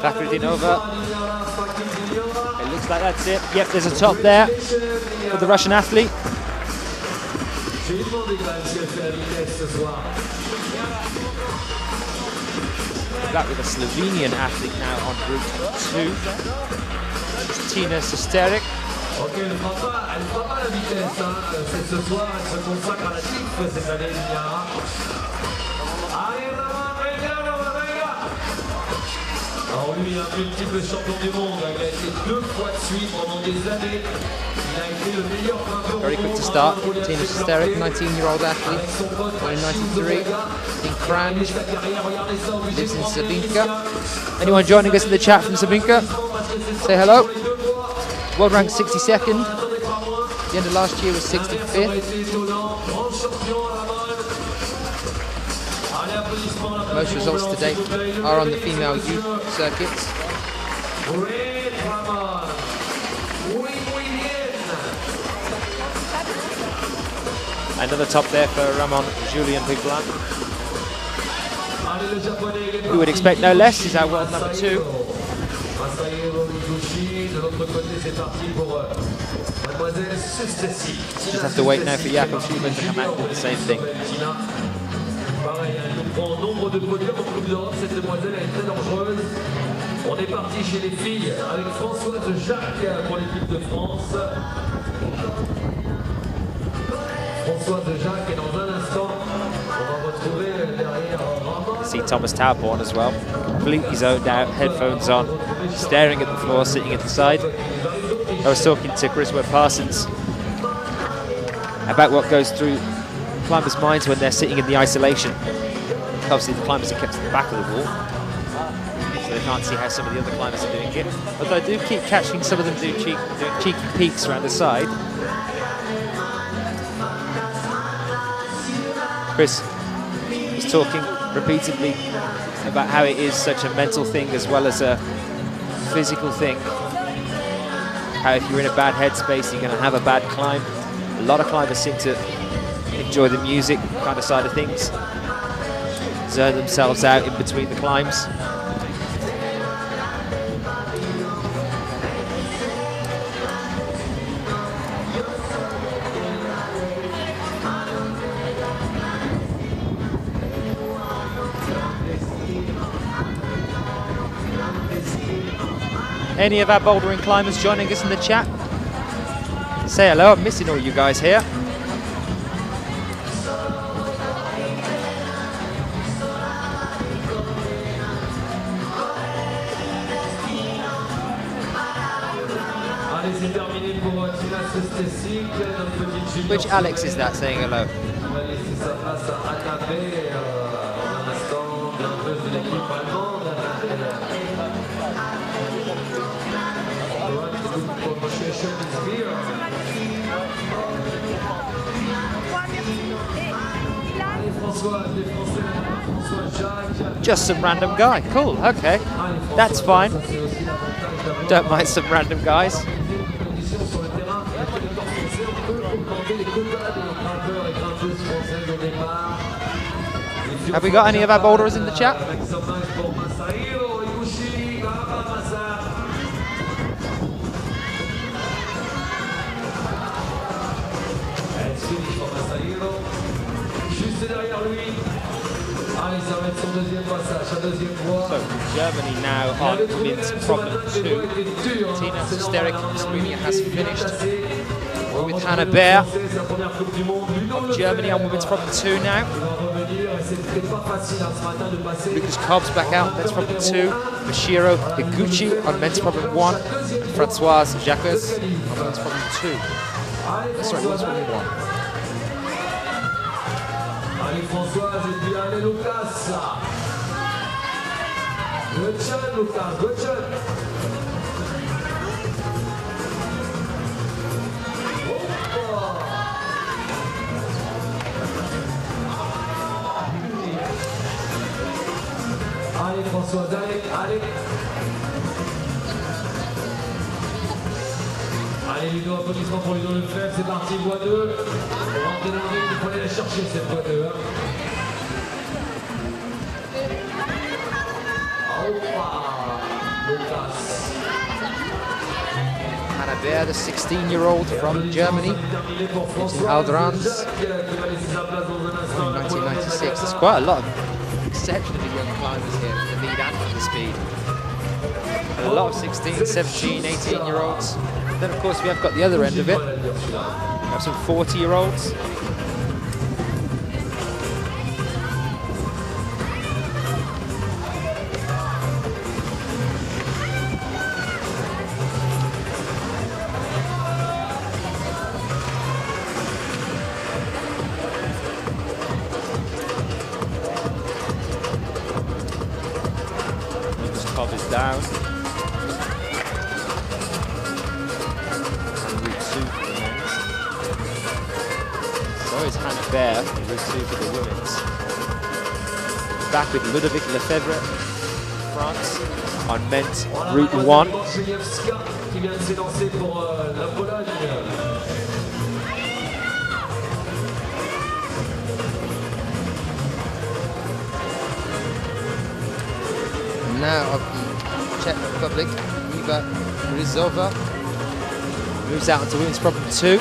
Fakhridinova. It looks like that's it. Yep, there's a top there for the Russian athlete. That with a Slovenian athlete now on route 2. It's Tina Sesteric. Ok, elle fera pas la vitesse, hein. Ce soir, elle se consacre à la tif cette année, Vignara. Allez, Ramon, venga, Ramon, venga. Alors lui, il est un multiple champion du monde. Il a été 2 fois de suite pendant des années. Il a été le meilleur grimpeur Very quick to start. Tina Sesteric, 19-year-old athlete, born in 93, in Kranj, lives in Sabinka. Anyone joining us in the chat from Sabinka? Say hello. World ranked 62nd. The end of last year was 65th. Most results to date are on the female youth circuits. Another top there for Ramon Julien Piglan. We would expect no less. He's our world number 2. Just have to wait now for Jakob Schumann to come out and do the same thing. Pareil, il prend nombre de podiums en Coupe d'Europe. Cette demoiselle elle est très dangereuse. On est parti chez les filles avec Françoise Jacques pour l'équipe de France. Françoise Jacques et dans un instant, on va retrouver derrière Ramos. See Thomas Tauborn as well, completely zoned out, headphones on, staring at the floor, sitting at the side. I was talking to Chris Webb-Parsons about what goes through climbers' minds when they're sitting in the isolation. Obviously the climbers are kept at the back of the wall, so they can't see how some of the other climbers are doing it. Although I do keep catching some of them doing cheeky peeks around the side. Chris was talking repeatedly about how it is such a mental thing as well as a physical thing. How if you're in a bad headspace, you're going to have a bad climb. A lot of climbers seem to enjoy the music kind of side of things, zone themselves out in between the climbs. Any of our bouldering climbers joining us in the chat? Say hello, I'm missing all you guys here. Which Alex is that saying hello? Just some random guy. Cool, okay. That's fine. Don't mind some random guys. Have we got any of our boulderers in the chat? So Germany now on Min's problem 2. Tina Sterik Slovenia has finished. We're with Hannah Bear of Germany on women's problem 2 now. Lucas Cobb's back out, men's problem 2. Mashiro Higuchi on men's problem 1. Francoise Jacques on men's problem 2. Sorry, men's problem 1. Allez Françoise et puis allez Lucas. Good shot Lucas, good shot. Allez Françoise, allez. Allez Ludo, applaudissements pour Ludo Lefebvre, c'est parti, voie 2. Pour rentrer dans le ring, il faut aller la chercher cette voie 2. Hannah Bear, the 16-year-old from Germany, lives in Alderans, 1996. There's quite a lot of exceptionally young climbers here in the lead and in the speed. And a lot of 16, 17, 18-year-olds. Then, of course, we have got the other end of it. We have some 40-year-olds. Cobb is down. So is Hannah Bear in Route 2 for the women's. Back with Ludovic Lefebvre, France, on men's Route 1. now of the Czech Republic, Eva Rizova, moves out into women's problem 2.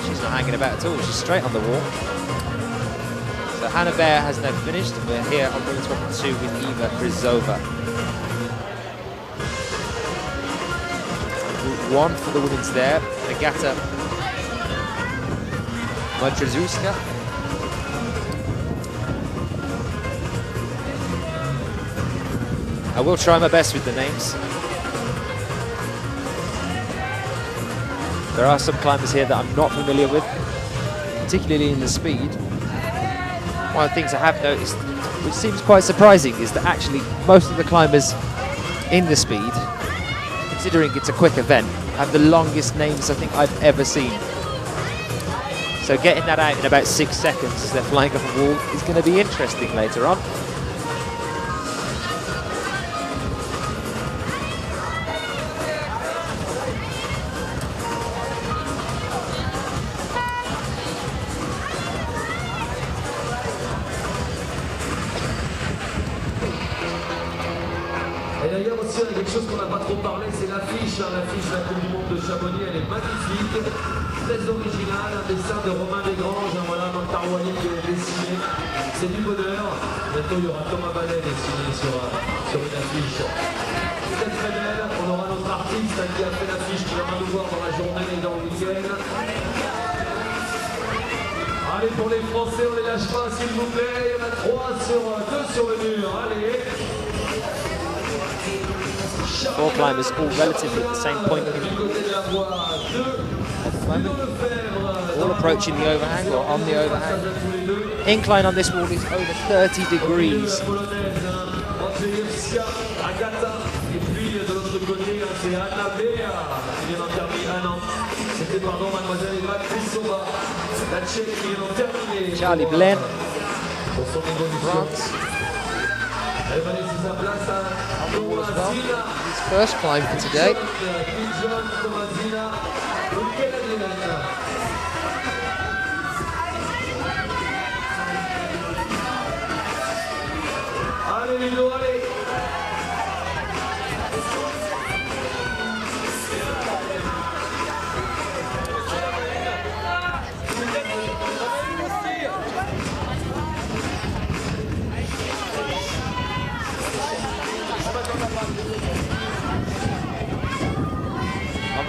She's not hanging about at all, she's straight on the wall. So Hannah Bear has now finished, and we're here on women's problem 2 with Eva Rizova. Group 1 for the women's there, Agata Modrzewska. I will try my best with the names. There are some climbers here that I'm not familiar with, particularly in the speed. One of the things I have noticed, which seems quite surprising, is that actually most of the climbers in the speed, considering it's a quick event, have the longest names I think I've ever seen. So getting that out in about 6 seconds as they're flying off a wall is going to be interesting later on. Et d'ailleurs aussi, il y a quelque chose qu'on n'a pas trop parlé, c'est l'affiche. L'affiche de la Coupe du Monde de Chamonix, elle est magnifique, très originale, un dessin de Romain Desgranges, voilà, dans le Tarouani qui est dessiné. C'est du bonheur. Bientôt, il y aura Thomas Ballet dessiné sur une affiche. C'est très belle. On aura notre artiste qui a fait l'affiche qui viendra nous voir dans la journée et dans le week-end. Allez, pour les Français, on les lâche pas, s'il vous plaît. Il y en a 2 sur le mur. Allez. 4 climbers all relatively at the same point at the moment. All approaching the overhang or on the overhang. Incline on this wall is over 30 degrees. Charlie Blen, France. On the wall as well. His first climb for today.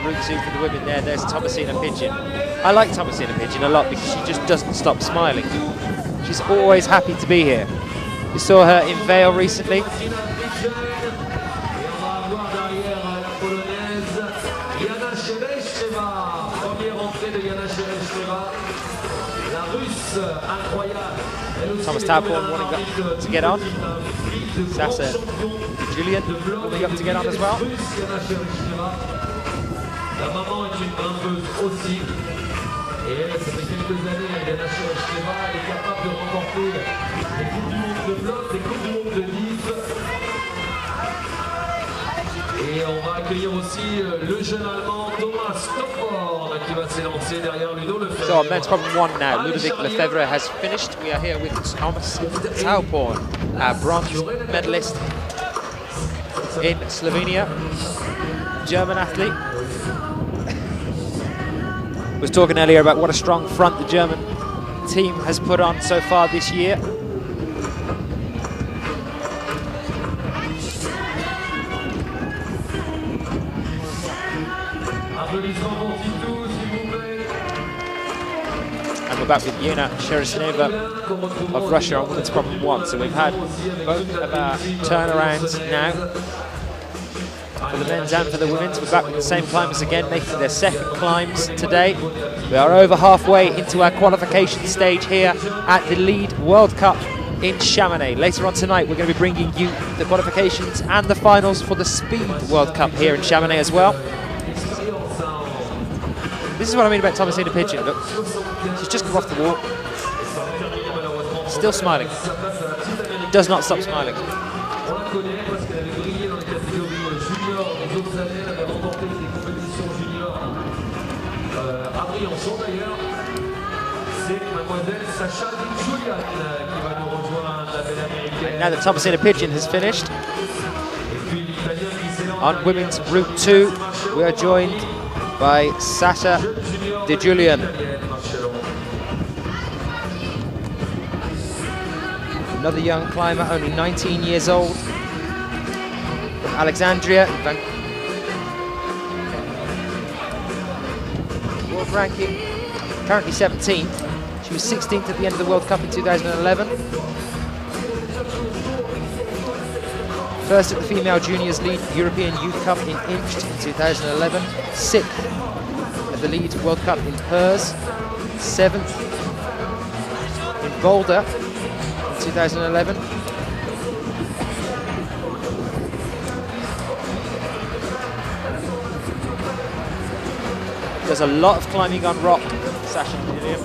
Route 2 for the women there, there's Thomasina Pigeon. I like Thomasina Pigeon a lot because she just doesn't stop smiling. She's always happy to be here. We saw her in Vale recently. Thomas Tauporn wanting up to get on. Sasa Julian wanting up to get on as well. La maman est une grimpeuse aussi, et elle, ça fait quelques années, elle est lâchée à Chleva, elle est capable de remporter les Coupes du Monde de bloc, les Coupes du Monde de div. Et on va accueillir aussi le jeune Allemand Thomas Tauporn qui va s'élancer derrière Ludo Lefebvre. So on men's problem 1 now, Ludovic Lefebvre has finished. We are here with Thomas Tauporn, our bronze medalist in Slovenia, German athlete. Was talking earlier about what a strong front the German team has put on so far this year. And we're back with Yena Sheresneva of Russia on women's problem 1. So we've had both of our turnarounds now. For the men's and for the women's, we're back with the same climbers again, making their second climbs today. We are over halfway into our qualification stage here at the Lead World Cup in Chamonix. Later on tonight, we're going to be bringing you the qualifications and the finals for the Speed World Cup here in Chamonix as well. This is what I mean about Thomasina Pigeon. Look, she's just come off the wall, still smiling. Does not stop smiling. C'est mademoiselle Sacha qui va nous rejoindre, la belle américaine. And now that Thomasina Pigeon has finished, on women's Route 2, we are joined by Sasha De Julian. Another young climber, only 19 years old, from Alexandria. World ranking, currently 17th. She was 16th at the end of the World Cup in 2011. First at the Female Juniors Lead European Youth Cup in Imst in 2011. 6th at the Lead World Cup in Pers. 7th in Boulder in 2011. There's a lot of climbing on rock, Sasha De Julian.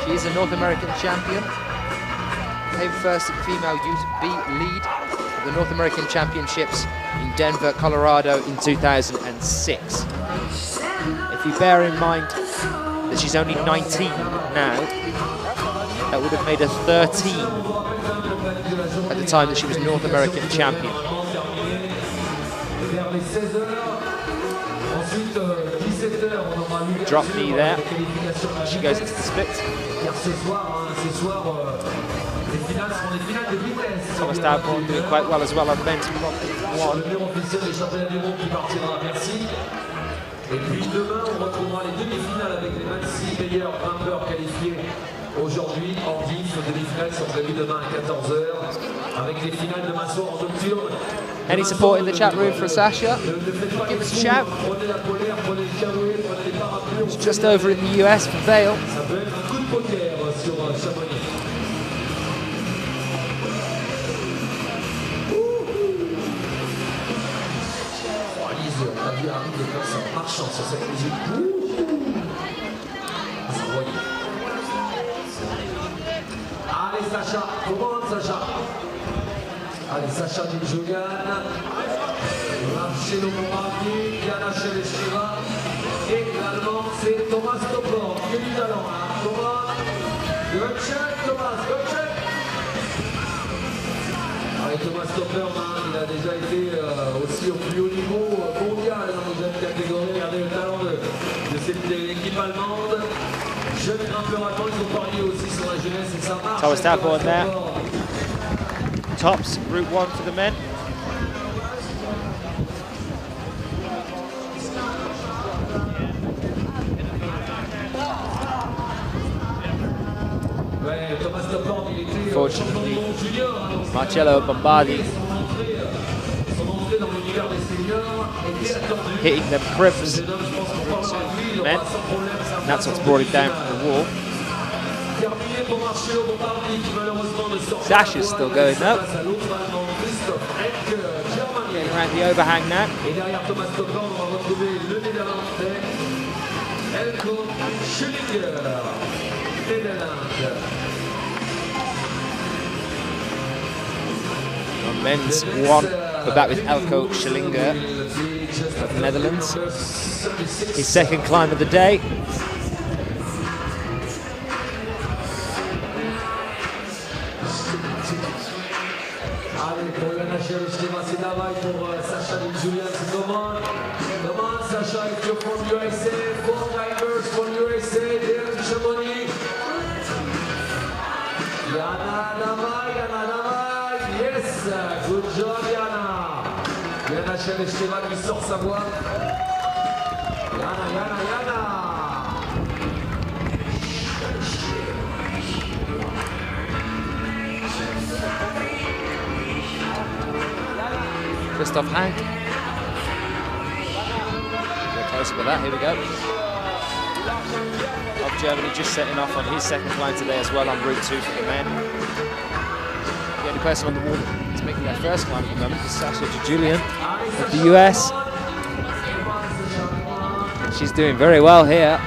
She is a North American champion. Came first at the Female Youth B Lead at the North American Championships in Denver, Colorado in 2006. If you bear in mind that she's only 19 now, that would have made her 13 at the time that she was North American champion. Drop knee there. She goes into the split. Thomas Dalborn doing quite well as well on men's prop 1. Et puis demain, on retrouvera les demi-finales avec les 26 meilleurs grimpeurs qualifiés aujourd'hui en diff. Les demi-finales sont prévues demain à 14h avec les finales demain soir en nocturne. Any support in the chat room for Sasha? Give us a shout. It's just over in the US for Vale. Ça peut être un coup de poker sur Chamonix. La vie arrive comme ça, en marchant sur cette musique. Allez Sacha, comment Sacha? Allez Sacha De Julian, Marcelo Moravi, Yana Chelesheva, et également c'est Thomas Topor, qui est du talent. Thomas, good check Thomas, good check. Avec Thomas Topperman, il a déjà été aussi au plus haut niveau mondial dans les jeunes catégories. Regardez le talent de cette équipe allemande. Jeunes grimpeurs allemands, ils ont parié aussi sur la jeunesse et ça marche. Thomas Dalborn there. Tops, Route 1 for the men. Unfortunately, Marcello Bombardi hitting the cribs, men. And that's what's brought him down from the wall. Sasha's still going though. Getting around the overhang now. On men's 1, we're back with Elko Schillinger of the Netherlands. His second climb of the day. Allez, pour Yana Chelesheva, c'est Davai pour Sacha De Julian, c'est Comment, Sacha, if you're from USA, 4 divers from USA, there in Chamonix. Yana Davai, yes, good job Yana. Yana Chelesheva qui sort sa voix. Yana. Christoph Hank. Get closer with that, here we go. Of Germany just setting off on his second climb today as well on Route 2 for the men. The only person on the wall that's making their first climb at the moment is Sasha De Julian of the US. She's doing very well here.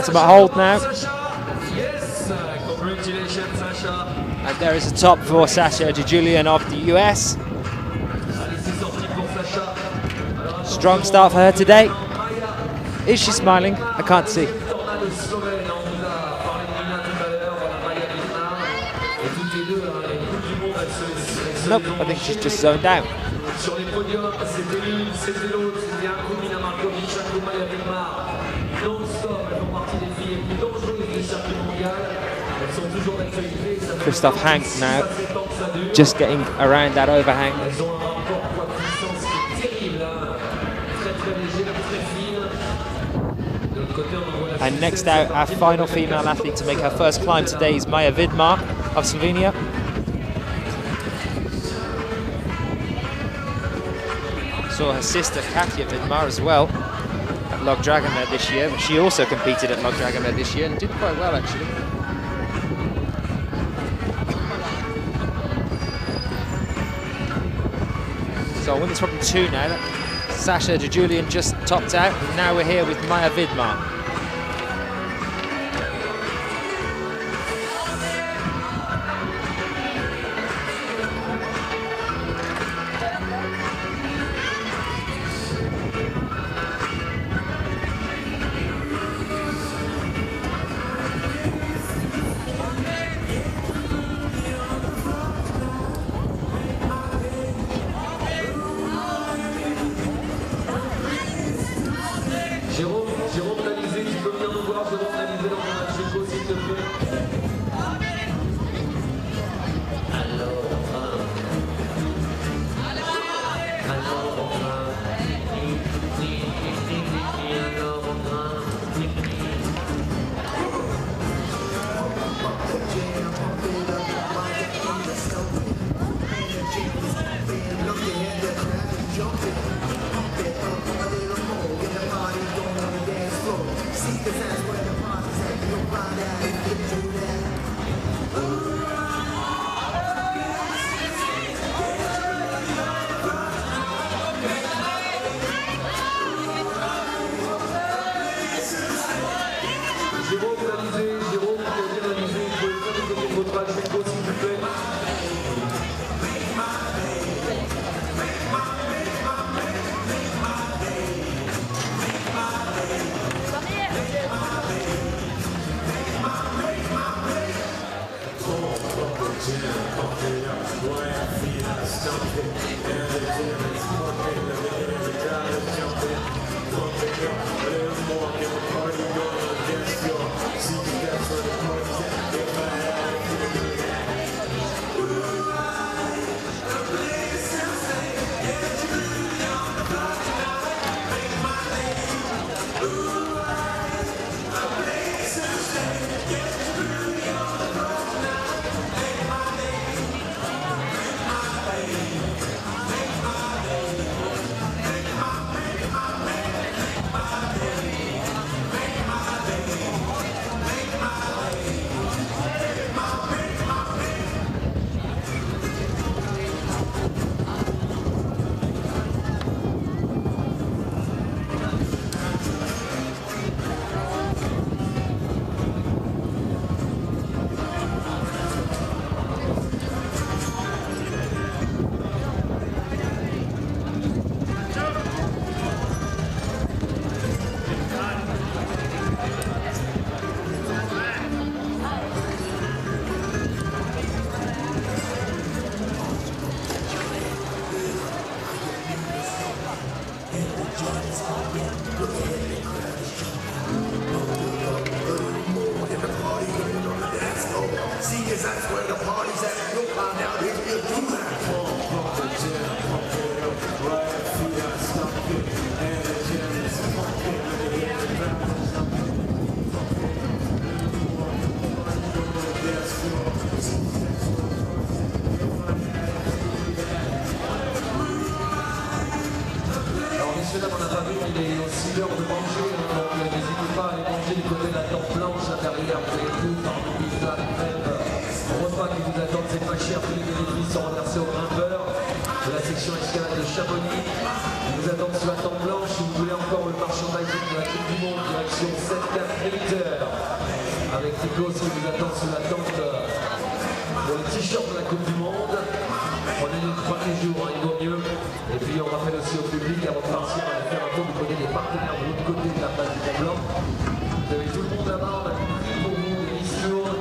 Ultimate hold now. Yes, congratulations, Sasha. And there is a top for Sasha Julian of the US. Strong start for her today. Is she smiling? I can't see. Nope, I think she's just zoned out. Sur les podiums, c'était l'une, c'était l'autre, c'était un coup, Mina Markovic, un coup, Maya Villemar. Non-stop, elles font partie des filles les plus dangereuses du circuit mondial. Elles sont toujours d'actualité. Christophe Hank now, just getting around that overhang. Elles ont un rapport poids-puissance qui est terrible, hein. Très très léger, très fine. De l'autre côté, on envoie la And next out, our final female athlete to make her first climb today is Maja Vidmar of Slovenia. Saw her sister Katja Vidmar as well at Log Dragomer this year. She also competed at Log Dragomer this year and did quite well actually. So women's problem 2 now. Sasha Julian just topped out. And now we're here with Maja Vidmar. Jérôme Nalizé, tu peux venir nous voir, Jérôme Nalizé, dans mon match éco, s'il te plaît. section escalade de Chamonix. Ils nous attendent sur la tente blanche. Si vous voulez encore le merchandising de la Coupe du Monde, direction 7-4 militaire. qui nous attend sous la tente pour le t-shirt de la Coupe du Monde. Prenez les 3 jours, il vaut mieux. Et puis on rappelle aussi au public avant de partir à faire un tour du côté des partenaires de l'autre côté de la base du Mont Blanc. Vous avez tout le monde là-bas, on a tout pris pour vous, des discours.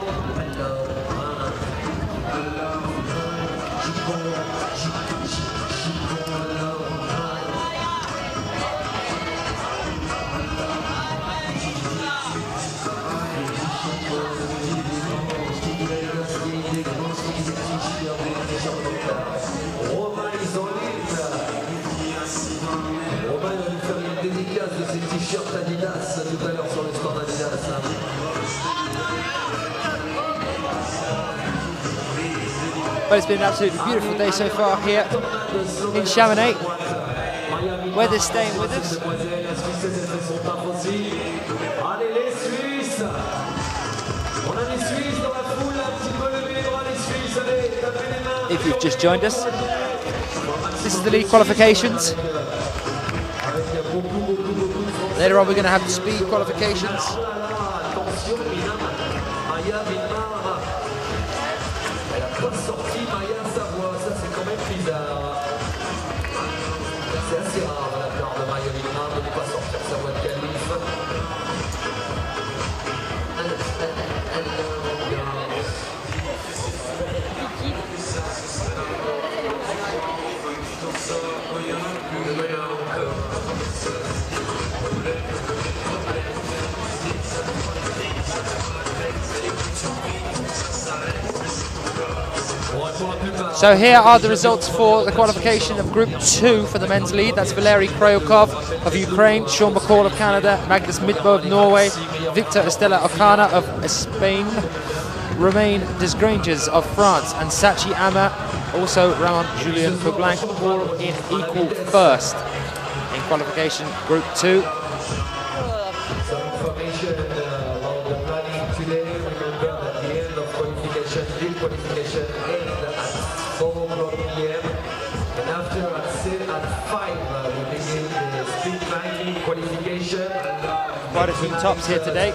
T-shirt Adidas tout à l'heure sur le stand Adidas. Well, it's been an absolutely beautiful day so far here in Chamonix. Weather's staying with us. Allez les Suisses. On a les Suisses dans la foule, un petit peu lever les bras les Suisses. Allez, tapez les mains. If you've just joined us, this is the lead qualifications. Later on we're going to have the speed qualifications. So here are the results for the qualification of Group 2 for the men's lead. That's Valery Kryukov of Ukraine, Sean McCall of Canada, Magnus Midbo of Norway, Victor Estella Okana of Spain, Romain Desgranges of France, and Sachi Ama, also Ramon Julien Poblanc, all in equal first in qualification Group 2. Quite a few tops here today.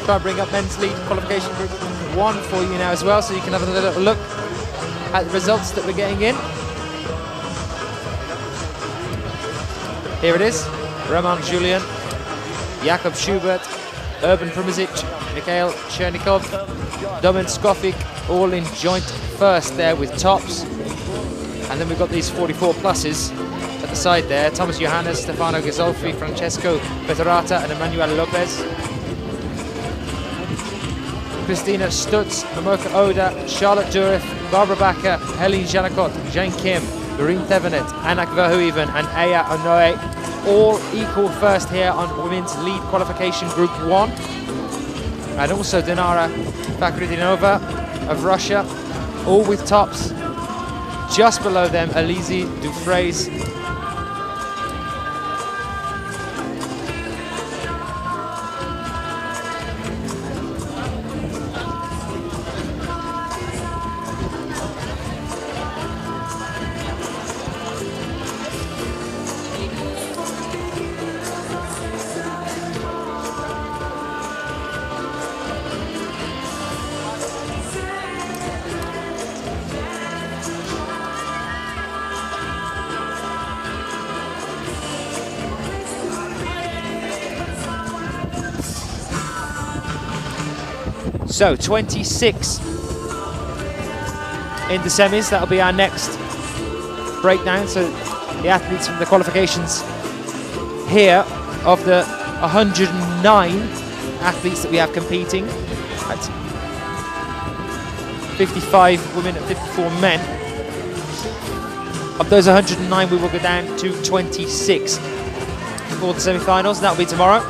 Try and bring up men's lead qualification group 1 for you now as well, so you can have a little look at the results that we're getting in. Here it is: Roman Julien, Jakub Schubert, Urban Primizic, Mikhail Chernikov, Domin Skofik, all in joint first there with tops. And then we've got these 44 pluses at the side there: Thomas Johannes, Stefano Ghisolfi, Francesco Petorata and Emmanuel Lopez. Christina Stutz, Momoka Oda, Charlotte Durif, Barbara Bakker, Helene Janakot, Jane Kim, Doreen Thevenet, Anak Verhoeven and Aya Onoe, all equal first here on women's lead qualification group 1. And also Dinara Fakhridinova of Russia, all with tops. Just below them, Elise Dufresne. So 26 in the semis, that'll be our next breakdown. So the athletes from the qualifications here, of the 109 athletes that we have competing, that's 55 women and 54 men. Of those 109, we will go down to 26 for the semi-finals, and that'll be tomorrow.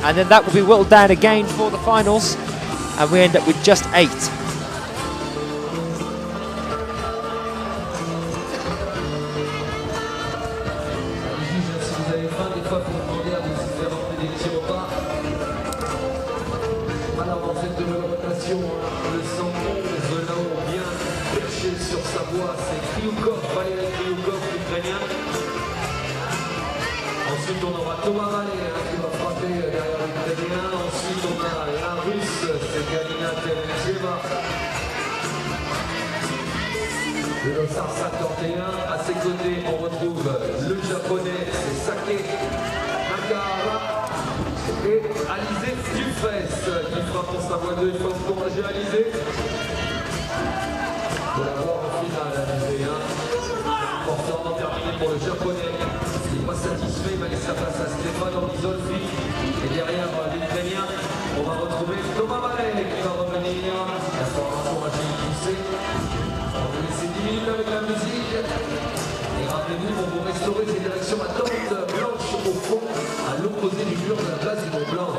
And then that will be whittled down again for the finals, and we end up with just 8. dans cette nouvelle rotation, le 111 là-haut, bien perché sur sa voie, c'est Krioukov, Valéry Krioukov, l'Ukrainien. Ensuite, on aura Thomas Vallet qui va frapper derrière l'Ukrainien. Ensuite, on a la Russe, c'est Galina Terentieva. Le Lossard 51. À ses côtés, on retrouve le Japonais, c'est Sake Nakahara. Et Alizé Dufresne qui frappe pour sa voie 2. Il faut encourager Alizé. On va la voir au final, Alizé. Important, terminé pour le Japonais. Il n'est pas satisfait, il va laisser sa place à Stéphane Orizolfi. Et derrière l'Ukrainien, on va retrouver Thomas Vallet qui va revenir. La formation a été poussée. On va laisser 10 minutes avec la musique. Et rappelez-vous, on vous restaurer ces directions à tente blanche au fond, à l'opposé du mur de la place du Mont Blanc.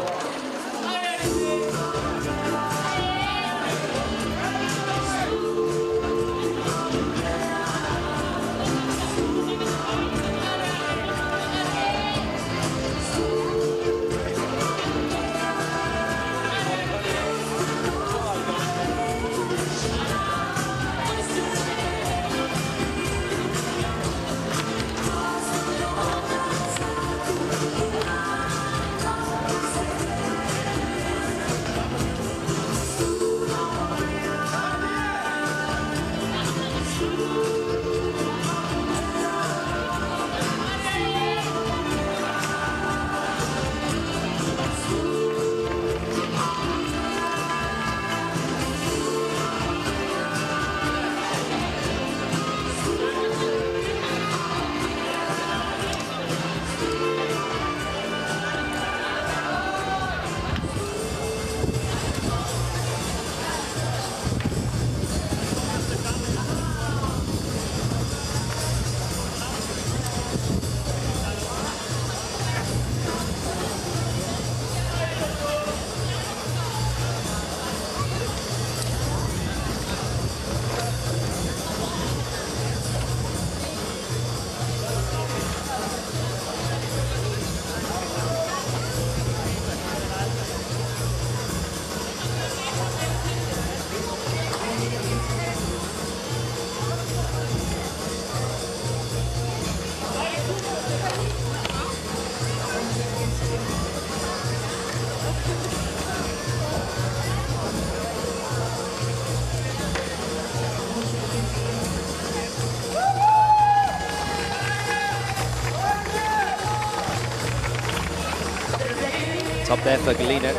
Top there for Galina.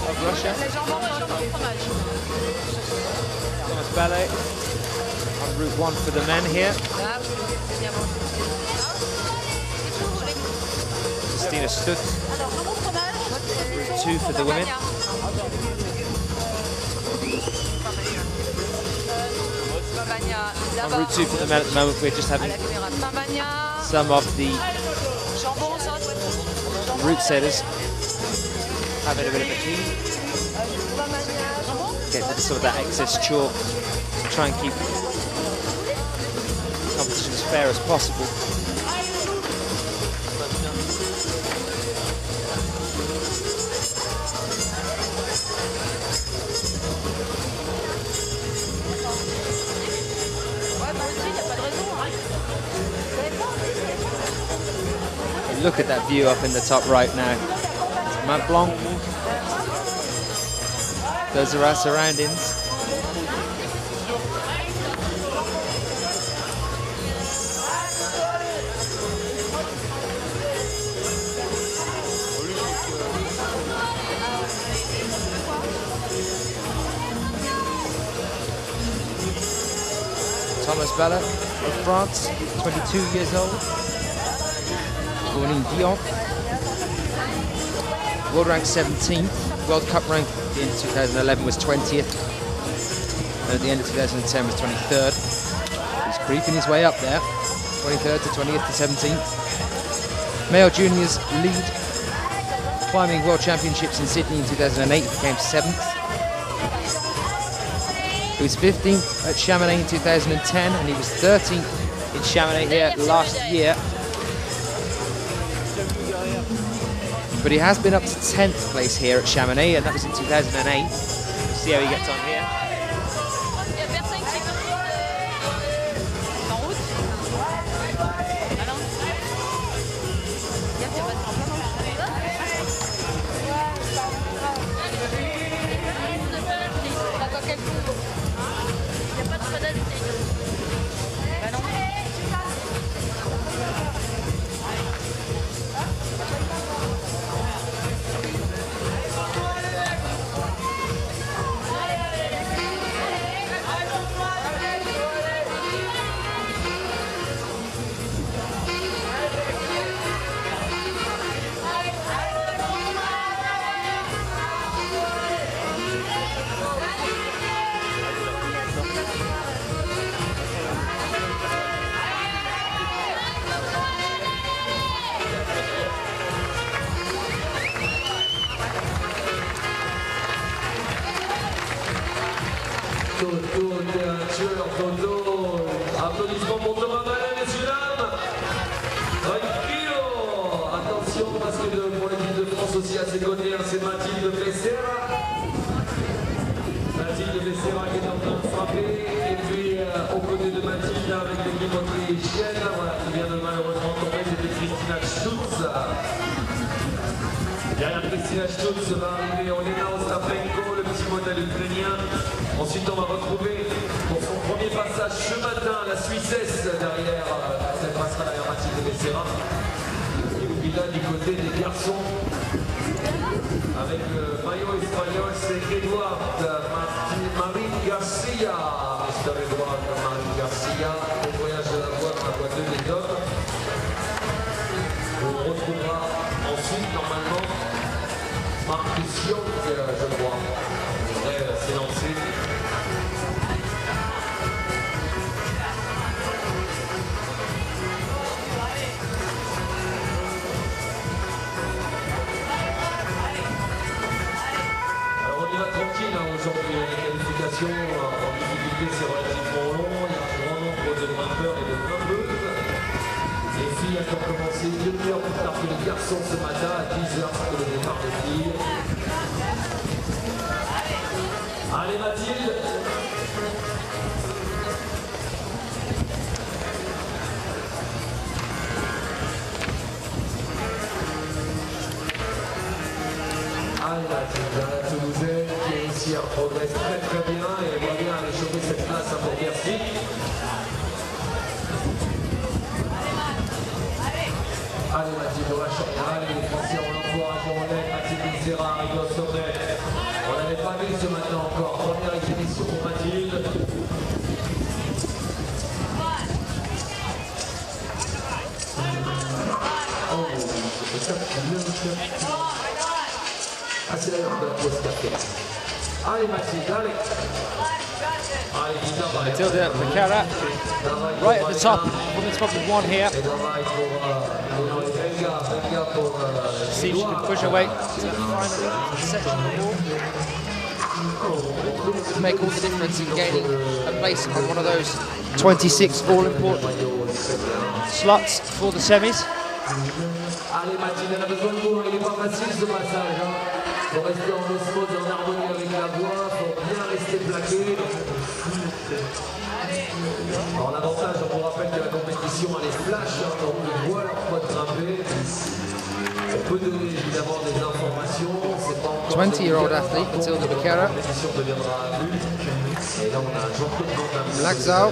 Of Russia. Thomas Ballet on route 1 for the men here. Christina Stutt, route 2 for the women. On route 2 for the men at the moment, we're just having some of the route setters having a bit of a tea. Get some of that excess chalk to try and keep competition as fair as possible. Look at that view up in the top right now. It's Mont Blanc. Those are our surroundings. Thomas Bella of France, 22 years old. Born in Dijon. World rank 17th. World Cup rank in 2011 was 20th. And at the end of 2010 was 23rd. He's creeping his way up there. 23rd to 20th to 17th. Male juniors lead. Climbing World Championships in Sydney in 2008, he became 7th. He was 15th at Chamonix in 2010, and he was 13th in Chamonix here last year. But he has been up to 10th place here at Chamonix, and that was in 2008. We'll see how he gets on here. Applaudissements pour Thomas Malin, messieurs, dames. Tranquillo. Attention, parce que pour l'équipe de France aussi à ses côtés, c'est Matilda Becerra. Matilda Becerra qui est en train de frapper. Et puis, aux côtés de Matilda, avec l'équipe autrichienne, voilà, qui vient de malheureusement tomber, c'était Christina Stutz. Derrière Christina Stutz va arriver Olena Ostapenko, le petit modèle ukrainien. Ensuite, on va retrouver pour son premier passage ce matin la Suissesse derrière, cette passera derrière Matilda Becerra. Et puis là, du côté des garçons, avec le maillot espagnol, c'est Eduard Marín Garcia. Mr. Eduard Marín Garcia, au voyage de la voie 2 des hommes. On retrouvera ensuite, normalement, Marcus Young, je crois, devrait s'élancer. Aujourd'hui, les qualifications en difficulté, c'est relativement long. Il y a un grand nombre de grimpeurs et de grimpeuses. Les filles ont commencé une demi-heure plus tard que les garçons ce matin, à 10h pour le départ des filles. Allez Mathilde. Allez Mathilde, la Toulousaine qui est ici progresse très bien et elle va bien aller choper cette place à Port-Bercy. Allez Mathilde, on va changer. Allez les Français, on l'encourage, on l'aide. Mathilde Becerra arrive au sommet. On n'avait pas vu ce matin encore. Première exhibition pour Mathilde. Oh, c'est ça qui ah, c'est la de la pause café. Allez Mathilde, allez. Matilda Becerra, right at the top, women's top of 1 here. See if she can push her way to the final section of the wall. To make all the difference in gaining a place on one of those 26 all-important slots for the semis. Allez Mathilde, elle a besoin de vous, il n'est pas facile ce passage. Il faut rester en osmose et en harmonie avec la voix, il faut bien rester plaqué. Alors l'avantage, on vous rappelle que la compétition elle est flash, donc on voit leur poids grimper. On peut donner évidemment des informations, c'est pas encore... 20-year-old athlete, Matilda Becerra. La compétition deviendra à vue. Et là on a Jean-Claude Van Laxau.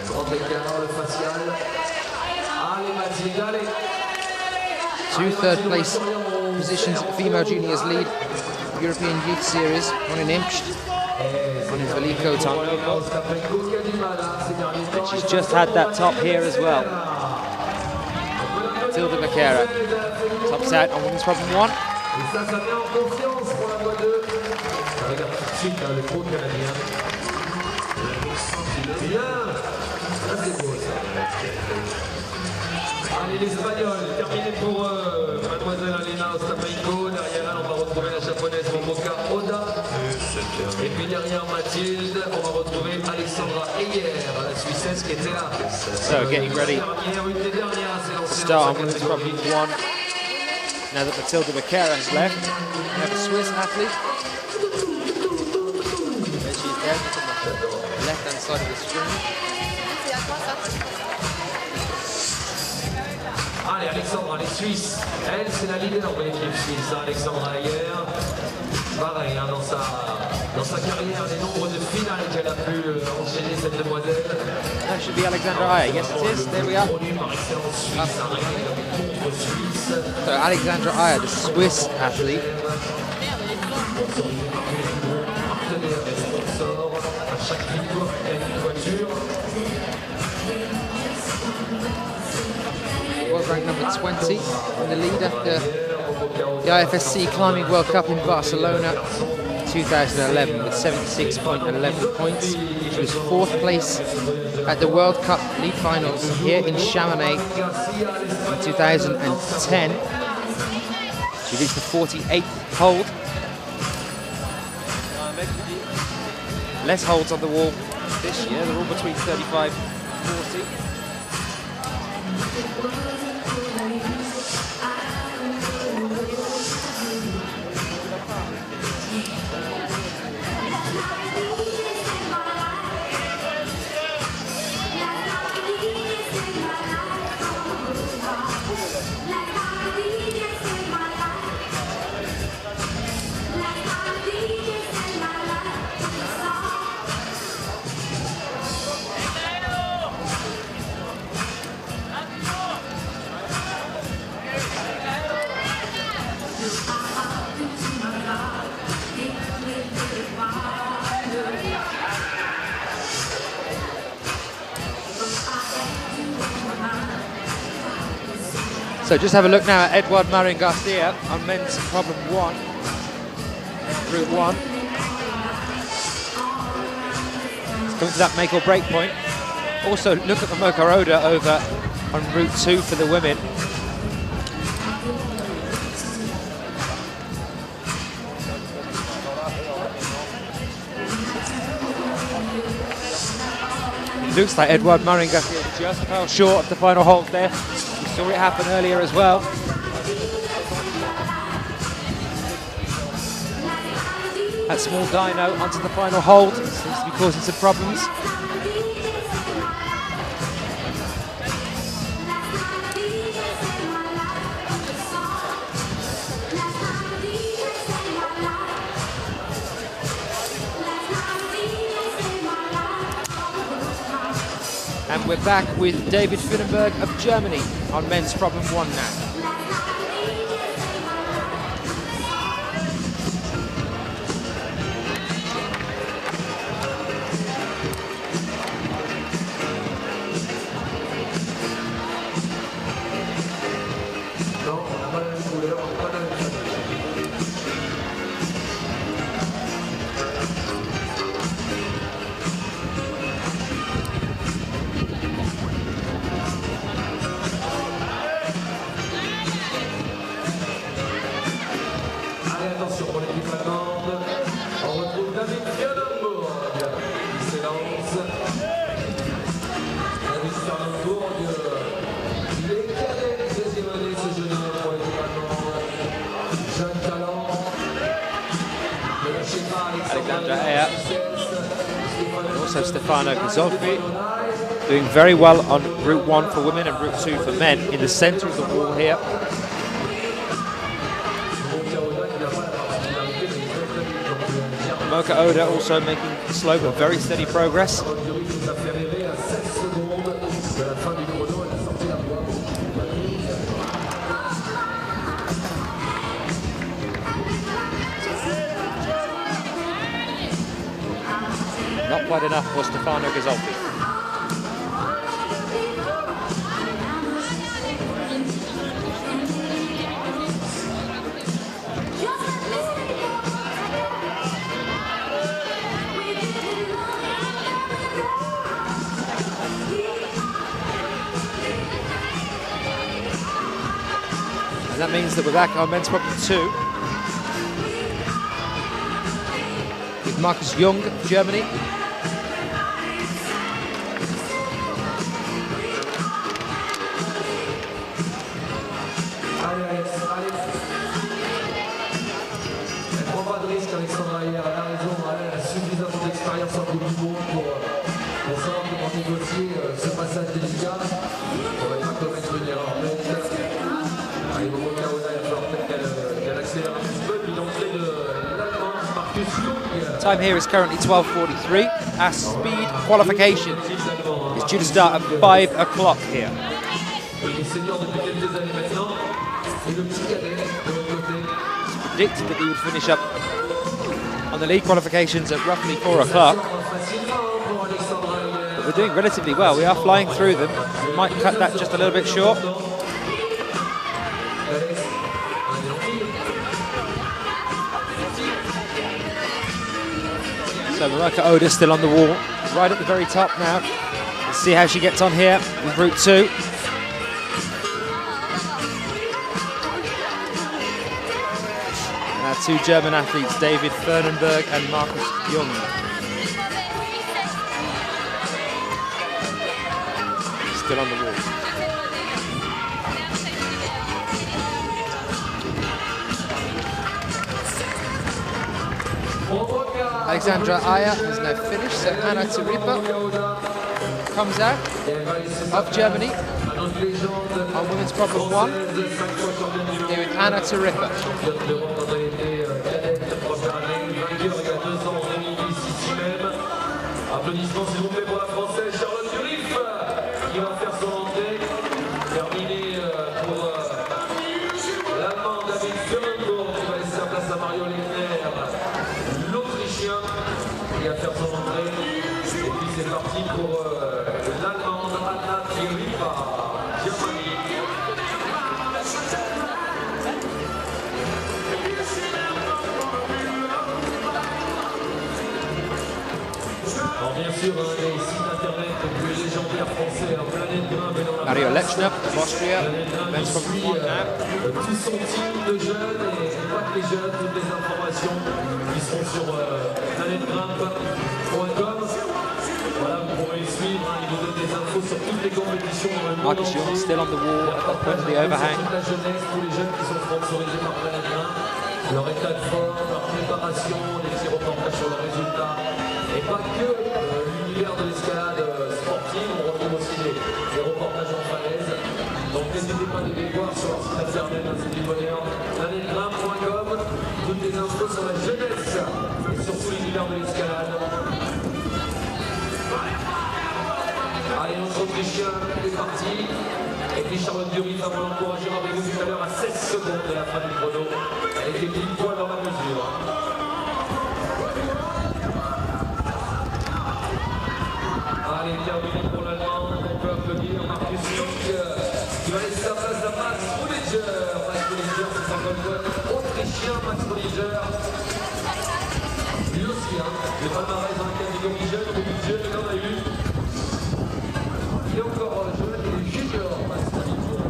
Grand écart, le facial. Allez Mathilde, allez. 2 third-place positions at the Female Juniors Lead European Youth Series, one in Imst, one in Veliko Tonga. And she's just had that top here as well. Matilda Becerra, tops out on women's problem 1. Et ça met en confiance pour la voie 2. Ça regarde tout de suite le pro canadien. Bien. Ça c'est beau ça. Allez l'Espagnol, terminé pour mademoiselle Alena Ostapenko. Derrière elle, on va retrouver la japonaise Momoka Oda. Et puis derrière Mathilde, on va retrouver Alexandra Heyer, la Suisse. So getting ready to start on women's problem 1. Now that Matilda has left, we have a Swiss athlete. There she is there, on the left-hand side of the screen. Allez, Alexandra, les Suisses. Elle, c'est la leader de l'équipe suisse, Alexandra Ayer. Pareil, hein, dans sa carrière, les nombres de finales qu'elle a pu enchaîner, cette demoiselle. That should be Alexandra Ayer. Yes, it is. There we are. So Alexandra Ayer, the Swiss athlete. World rank number 20 in the lead after the IFSC Climbing World Cup in Barcelona 2011 with 76.11 points. She was 4th place at the World Cup lead finals here in Chamonix in 2010. She reached the 48th hold. Less holds on the wall this year. They're all between 35 and 40. So just have a look now at Edouard Marin Garcia on men's problem 1, route 1. It's coming to that make or break point. Also look at the Moka Oda over on route 2 for the women. It looks like Edouard Marin Garcia just fell short of the final hold there. We saw it happen earlier as well. That small dyno onto the final hold seems to be causing some problems. And we're back with David Finnenberg of Germany on men's problem 1 now. Doing very well on route 1 for women and route 2 for men in the centre of the wall here. Moka Oda also making slow but very steady progress. Not quite enough for Stefano Ghisolfi. And that means that we're back on men's problem 2 with Markus Jung of Germany. Allez Alex, allez. Ne prends pas de risque Alexandra hier, elle a raison, elle a suffisamment d'expérience en Coupe du Monde pour savoir comment négocier ce passage délicat. On va pas commettre une erreur bête. Allez, au moment où il va falloir peut-être qu'elle accélère un petit peu, puis l'entrée de l'Allemand, Marcus Young. Time here is currently 12:43. Our speed qualification is due to start at 5 o'clock here. Il est senior depuis quelques années maintenant. Et le petit cadet de l'autre côté. Predicted that he would finish up on the league qualifications at roughly 4 o'clock. But we're doing relatively well. We are flying through them. We might cut that just a little bit short. So Marika Oda still on the wall, right at the very top now. Let's see how she gets on here with Route 2. Our two German athletes, David Fernenberg and Marcus Jung. Still on the wall. Alexandra Aya has now finished, so Anna Turipa comes out of Germany on women's problem 1 here with Anna Turipa. Applaudissements s'il vous plaît pour la Française Charlotte Durif qui va faire son entrée. Terminé pour l'Allemand David Fernenberg qui va laisser sa place à Mario Lechner, l'Autrichien qui va faire son entrée. Et puis c'est parti pour l'Allemande Anna Turipa, Germany. Alors bien sûr, les sites internet les plus légendaires français, Planète Grimpe et dans la Mario Lechner of Austria, men's problem 1 now. Tout son team de jeunes et pas que les jeunes, toutes les informations qui seront sur planètegrimpe.com. Voilà, vous pourrez suivre, ils vous donnent des infos sur toutes les compétitions dans le monde. Marcus Jung still on the wall at the point of the overhang. Toute la jeunesse, tous les jeunes qui sont sponsorisés par Planète Grimpe, leur état de forme, leur préparation, des petits reportages sur leurs résultats. Et pas que l'univers de l'escalade sportive, on retrouve aussi des reportages en falaise. Donc n'hésitez pas à les voir sur leur site internet, c'est du bonheur. planètegrimpe.com, toutes les infos sur la jeunesse et surtout l'univers de l'escalade. Allez, notre Autrichien est parti. Et puis Charlotte Durif, avant l'encourager avec vous tout à l'heure à 16 secondes de la fin du chrono. Elle était pile poil dans la mesure. Allez, terminé pour l'Allemand, on peut applaudir Marcus Jung qui va laisser sa place à Max Rudiger. Max Rudiger, c'est son golf autrichien, Max Rudiger. Lui aussi, le palmarès dans la catégorie jeune, au début de jeu, il en a eu. Il est encore jeune, il est junior, Max Rudiger.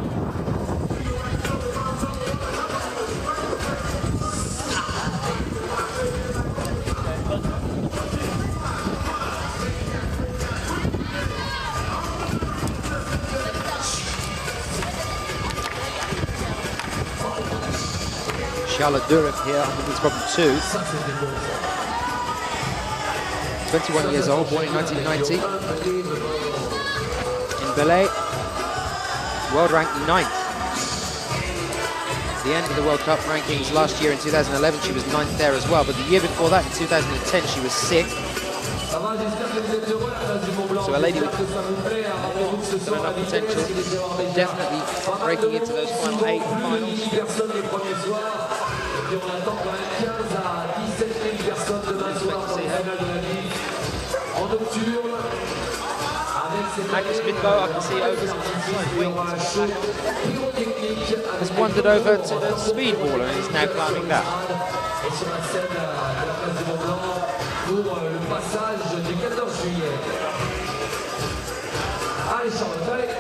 Charlotte Durif here on women's problem 2. 21 years old, born in 1990. In Belay, world ranked 9th. At the end of the World Cup rankings last year in 2011, she was 9th there as well, but the year before that, in 2010, she was 6th. So a lady with enough potential, definitely breaking into those final 8 finals. Et on attend quand même 15 à 17 000 personnes demain soir dans les finales de la Ligue. En nocturne, avec ses Magnus Midbo, I can see over has wandered over to the speedballer and is now climbing that. Et sur la scène de la place du Mont-Blanc pour le passage du 14 juillet. Allez Charlotte, allez.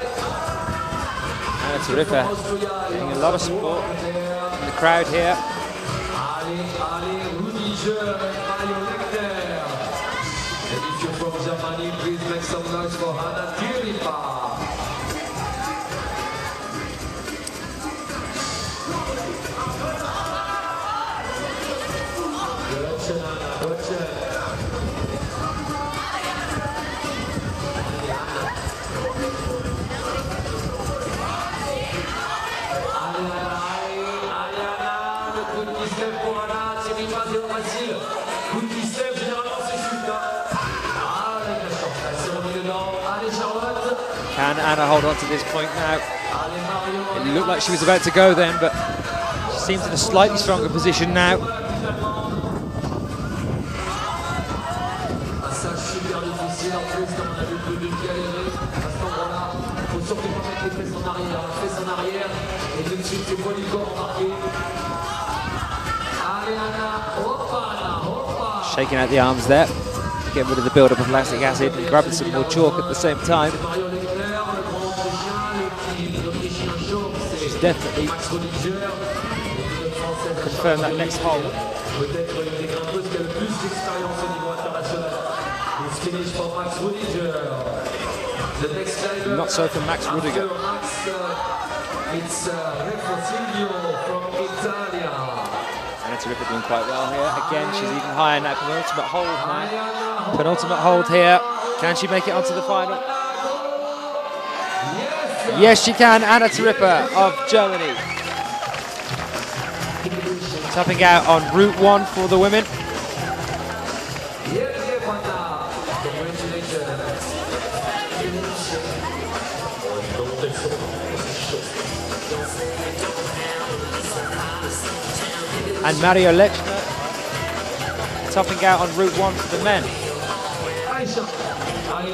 Anna Turipa getting a lot of support in the crowd here. Allez, Rudiger, Mario Lechner. And if you're from Germany, please make some noise for Anna Turipa. Can Anna hold on to this point now? It looked like she was about to go then, but she seems in a slightly stronger position now. Shaking out the arms there, getting rid of the build-up of lactic acid and grabbing some more chalk at the same time. She's definitely confirmed that next hole. Not so for Max Rudiger. Anna Tariffa doing quite well here. Again, she's even higher in that penultimate hold now. Penultimate hold here. Can she make it onto the final? Yes, she can. Anna Tariffa of Germany. Topping out on Route 1 for the women. And Mario Lechner topping out on Route 1 for the men.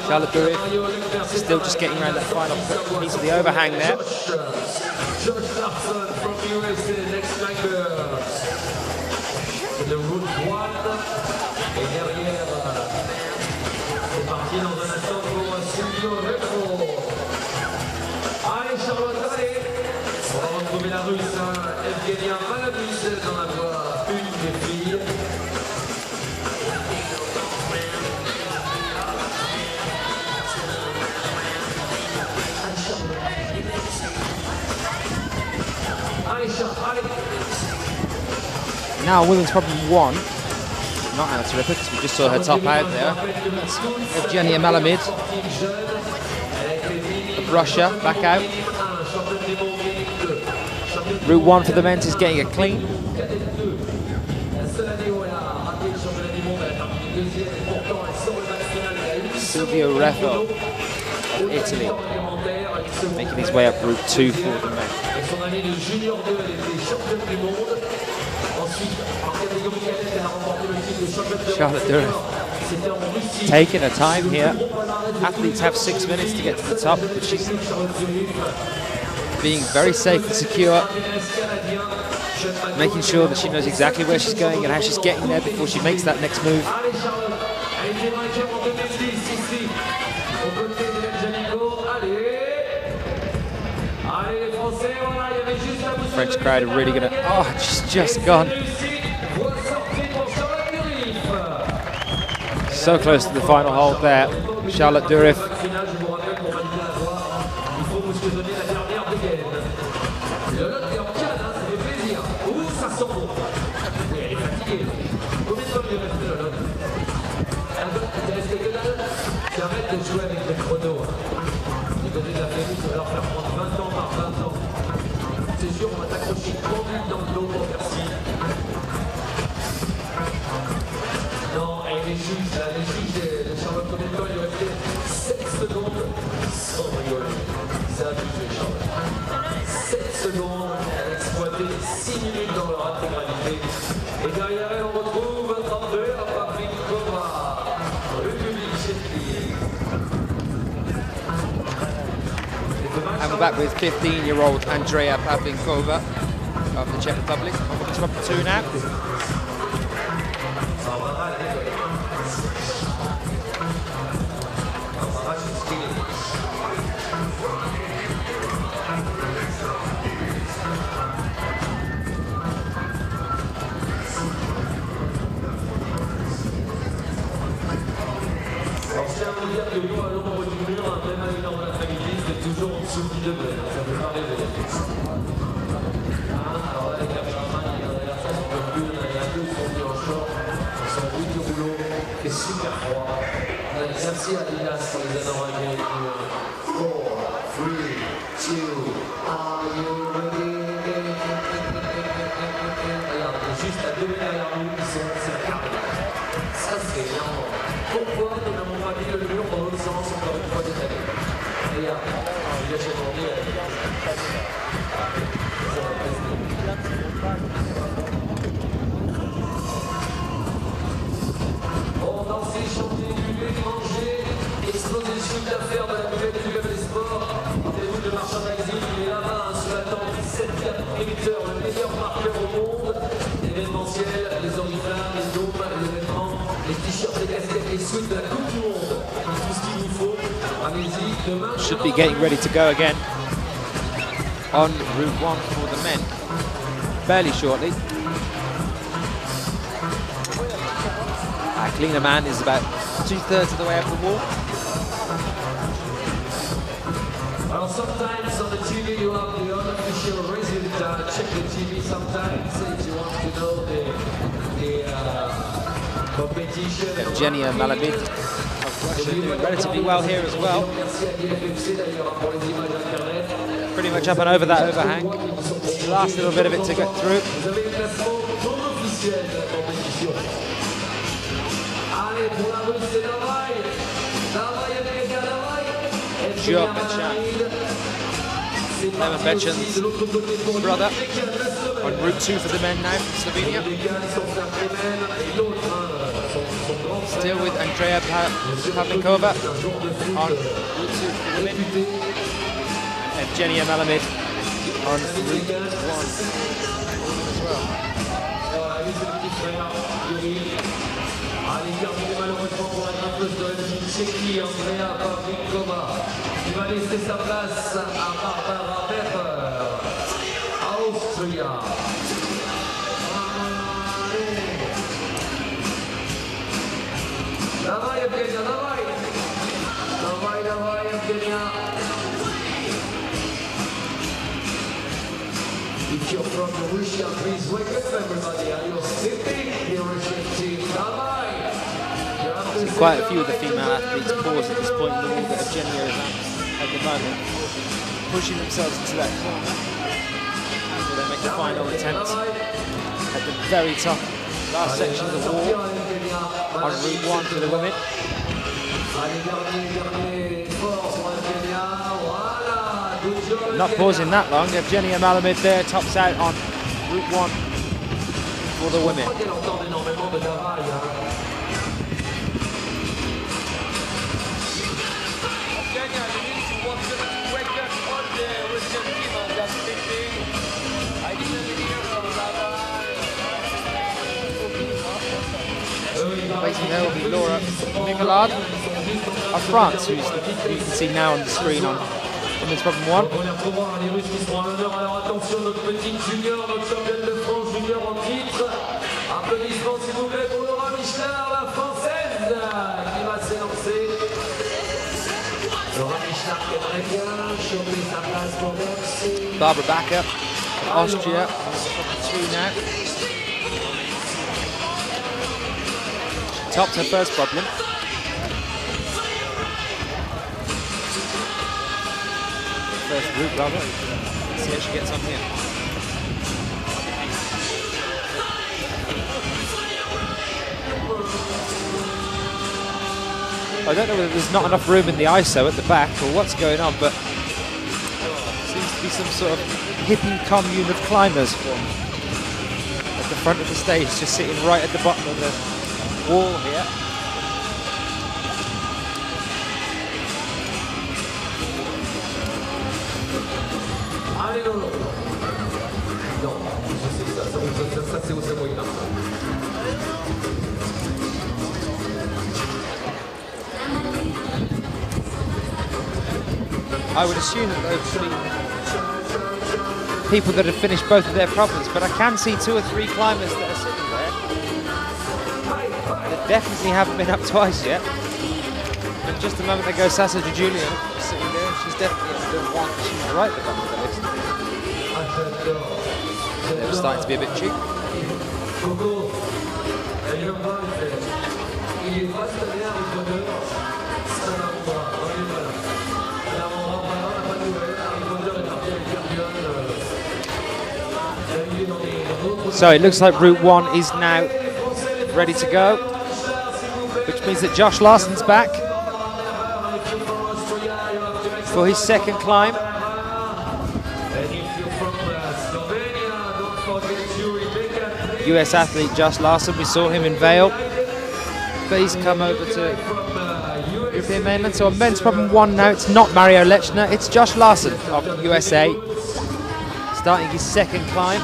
Charlotte Durif still just getting around that final piece of the overhang there. Now women's problem 1, not Anna Tariffa, because we just saw her top out there. That's Evgenia Malamid of Russia, back out. Route 1 for the men's is getting a clean. Silvio Refo of Italy making his way up Route 2 for the men. Charlotte Durif taking her time here. Athletes have 6 minutes to get to the top, but she's being very safe and secure, making sure that she knows exactly where she's going and how she's getting there before she makes that next move. The French crowd are really gonna, oh, she's just gone. So close to the final hold there, Charlotte Durif. And we're back with 15-year-old Andrea Pavlinkova of the Czech Republic. It's up to 2 now. super froid. Merci à Adidas pour les avoir agréés. 4, 3, 2, are you ready? Regarde, juste à 2 mètres derrière nous, c'est la carte. Ça, c'est énorme. Pourquoi nous n'avons pas mis le mur dans l'autre sens encore une fois cette année? Regarde, il a changé. On dansait, chantait, buver, manger, exploser le chiffre d'affaires de la nouvelle du des sports. Rendez-vous de merchandising, il est là-bas sur la tente 17-4 émetteur, le meilleur marqueur au monde. Événementiel, les oriflammes, les dômes, les événements, les t-shirts, les casquettes, les suites de la Coupe du Monde. Tout ce qu'il vous faut. Allez-y, demain. Should be getting ready to go again on Route 1 for the men. Fairly shortly. Cleaner man is about 2/3 of the way up the wall. Well, sometimes on the TV you have the unofficial result. Check the TV sometimes if you want to know the competition. Evgenia Malamid of Russia doing relatively well here as well. Pretty much up and over that overhang. Last little bit of it to get through. Job Bechan. Lemon Bechan's brother on Route 2 for the men now from Slovenia. Still with Andrea Pavlikova on Route 2 for the women. Evgenia Malamid on Route 1 as well. Allez, terminé malheureusement pour la grimpeuse de la Tchéquie, Andrea Pavlikova, qui va laisser sa place à Barbara Berger, Austria. Давай, Evgenia, давай! Давай, давай, Evgenia! If you're from Russia, please wake up everybody. Are you sleeping? The Russian team, давай! Quite a few of the female athletes pause at this point in the wall that Evgenia is at the moment, pushing themselves into that corner before they make the final attempt at the very top last section of the wall on Route 1 for the women. Not pausing that long. Evgenia Malamid there tops out on Route 1 for the women. Waiting there will be Laura Nicolard of France, who you can see now on the screen on Women's Problem 1. Les Russes qui seront à l'honneur. Alors attention, notre petite junior, notre championne de France junior en titre. Applaudissements s'il vous plaît pour Laura Michelard, la française, qui va s'élancer. Laura Michelard qui aimerait bien choper sa place pour Bercy. Barbara Backer of Austria on the 2 now. Topped her first problem. First route rather. Let's see how she gets on here. I don't know whether there's not enough room in the ISO at the back or what's going on, but seems to be some sort of hippie commune of climbers at the front of the stage, just sitting right at the bottom of the wall here. Allez, non, non. Non, ça c'est au Samoïna. I would assume that those would be people that have finished both of their problems, but I can see 2 or 3 climbers that are sitting there. They definitely haven't been up twice yet. In just a moment ago, Sasa Julian was sitting there, and she's definitely up to 1. She's right at the bottom of the list. They're starting to be a bit cheap. So it looks like Route 1 is now ready to go, which means that Josh Larson's back for his second climb. US athlete Josh Larson, we saw him in Vale, but he's come over to European mainland. So on men's problem 1 now, it's not Mario Lechner, it's Josh Larson of USA, starting his second climb.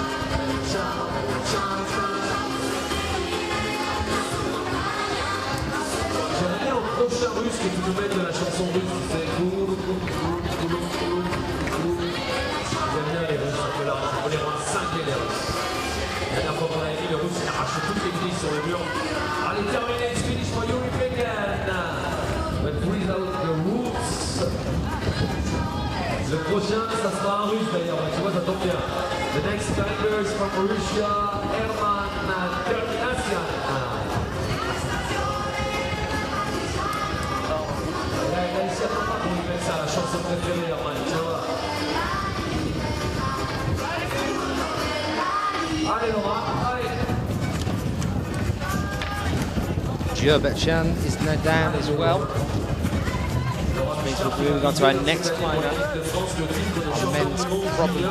Le prochain, ça sera un russe d'ailleurs, tu vois, ça tombe bien. The next climber is from Russia, Herman Terminasian. Il a ici à part pour lui mettre ça, la chanson préférée, Herman, tu vois. Allez Laura, allez. Jurbatchan is now down as well. Means we're moving on to our next climber on men's problem 2.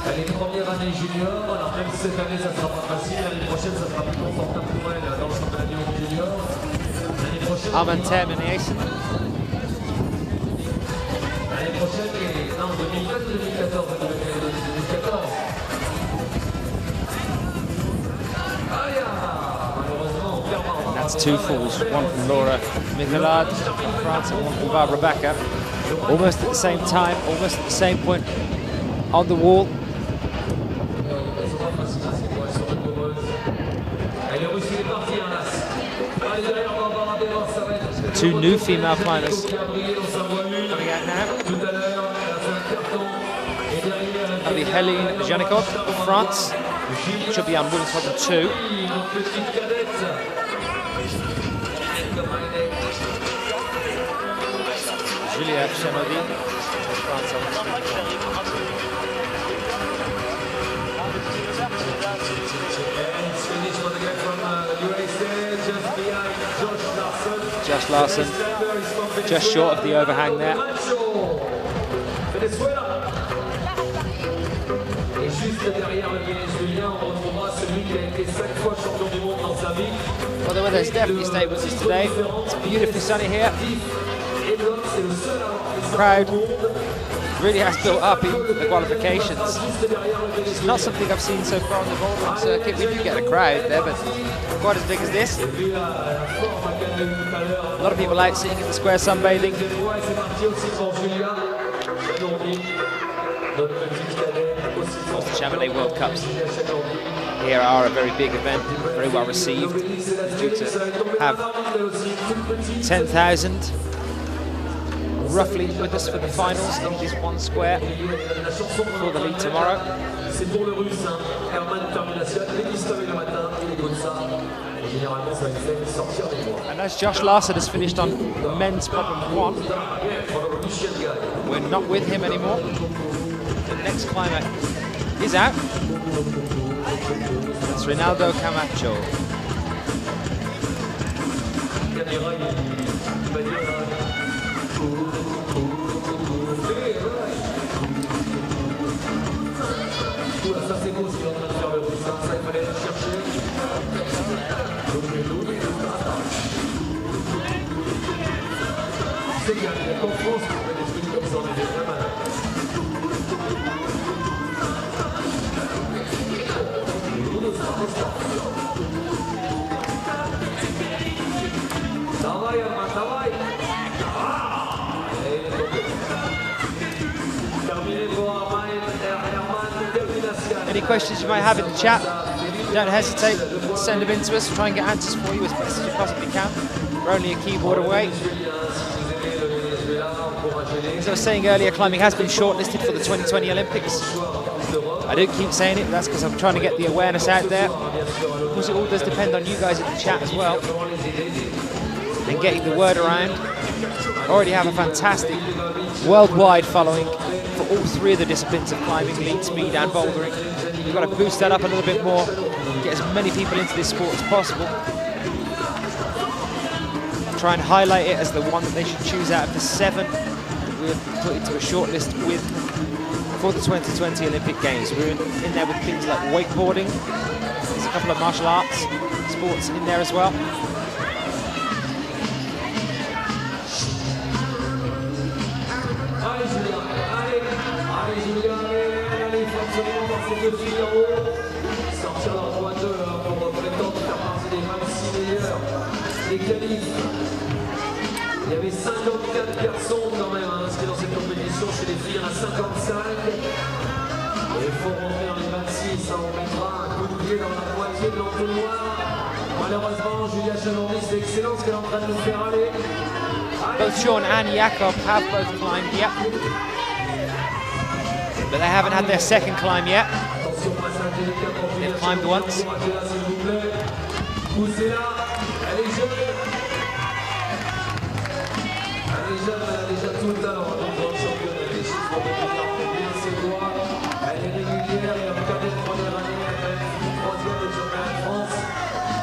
Elle est première année junior, alors même si cette année ça sera pas facile, l'année prochaine ça sera plus confortable pour elle dans le championnat du monde junior. L'année prochaine, Arman Termination. l'année prochaine, non, 2013 ou 2014, 2014. That's 2 falls, one from Laura Michelard from France and one from Barbara Backer. Almost at the same time, almost at the same point on the wall. So 2 new female climbers coming out now. That'll be Helene Janikov of France. Should be on women's problem 2. Julia CHANOURDIE of France on Josh Larson, just short of the overhang there. Well, the weather has definitely stayed with us today. It's beautifully sunny here. The crowd really has built up in the qualifications. It's not something I've seen so far on the bouldering circuit. We do get a crowd there, but quite as big as this. A lot of people out sitting in the square sunbathing. The Chamonix World Cups here are a very big event, very well received, due to have 10,000 roughly with us for the finals in this one square for the league tomorrow. And as Josh Larson has finished on men's problem 1, we're not with him anymore. The next climber is out. It's Ronaldo Camacho. Ça c'est beau ce qu'il est en train de faire le russe, ça il fallait aller chercher. C'est qu'il y a qu'en France qu'on fait des trucs comme ça, on est des vrais malades. Давай, Herman, давай! Terminé pour Herman. Any questions you might have in the chat, don't hesitate, send them in to us. We'll try and get answers for you as best as you possibly can. We're only a keyboard away. As I was saying earlier, climbing has been shortlisted for the 2020 Olympics. I don't keep saying it, but that's because I'm trying to get the awareness out there. Of course, it all does depend on you guys in the chat as well, and getting the word around. I already have a fantastic worldwide following for all three of the disciplines of climbing, lead, speed and bouldering. We've got to boost that up a little bit more, get as many people into this sport as possible. Try and highlight it as the one that they should choose out of the 7 that we've put into a shortlist with for the 2020 Olympic Games. We're in there with things like wakeboarding. There's a couple of martial arts sports in there as well. Il y avait 54 garçons quand même inscrits dans cette compétition, chez les filles il y en a 55. Et il faut rentrer dans les 26, on mettra un coup de pied dans la moitié de l'entonnoir. Malheureusement, Julia CHANOURDIE, c'est excellent ce qu'elle est en train de nous faire aller. Both Sean and Jakob have both climbed yet, but they haven't had their second climb yet. They've climbed once. Poussez-la, elle est jeune. Elle a déjà tout le talent, donc championne des chiffres pour bien ses doigts. Elle est régulière et en cadette première année, elle a fini 3e de championnat de France.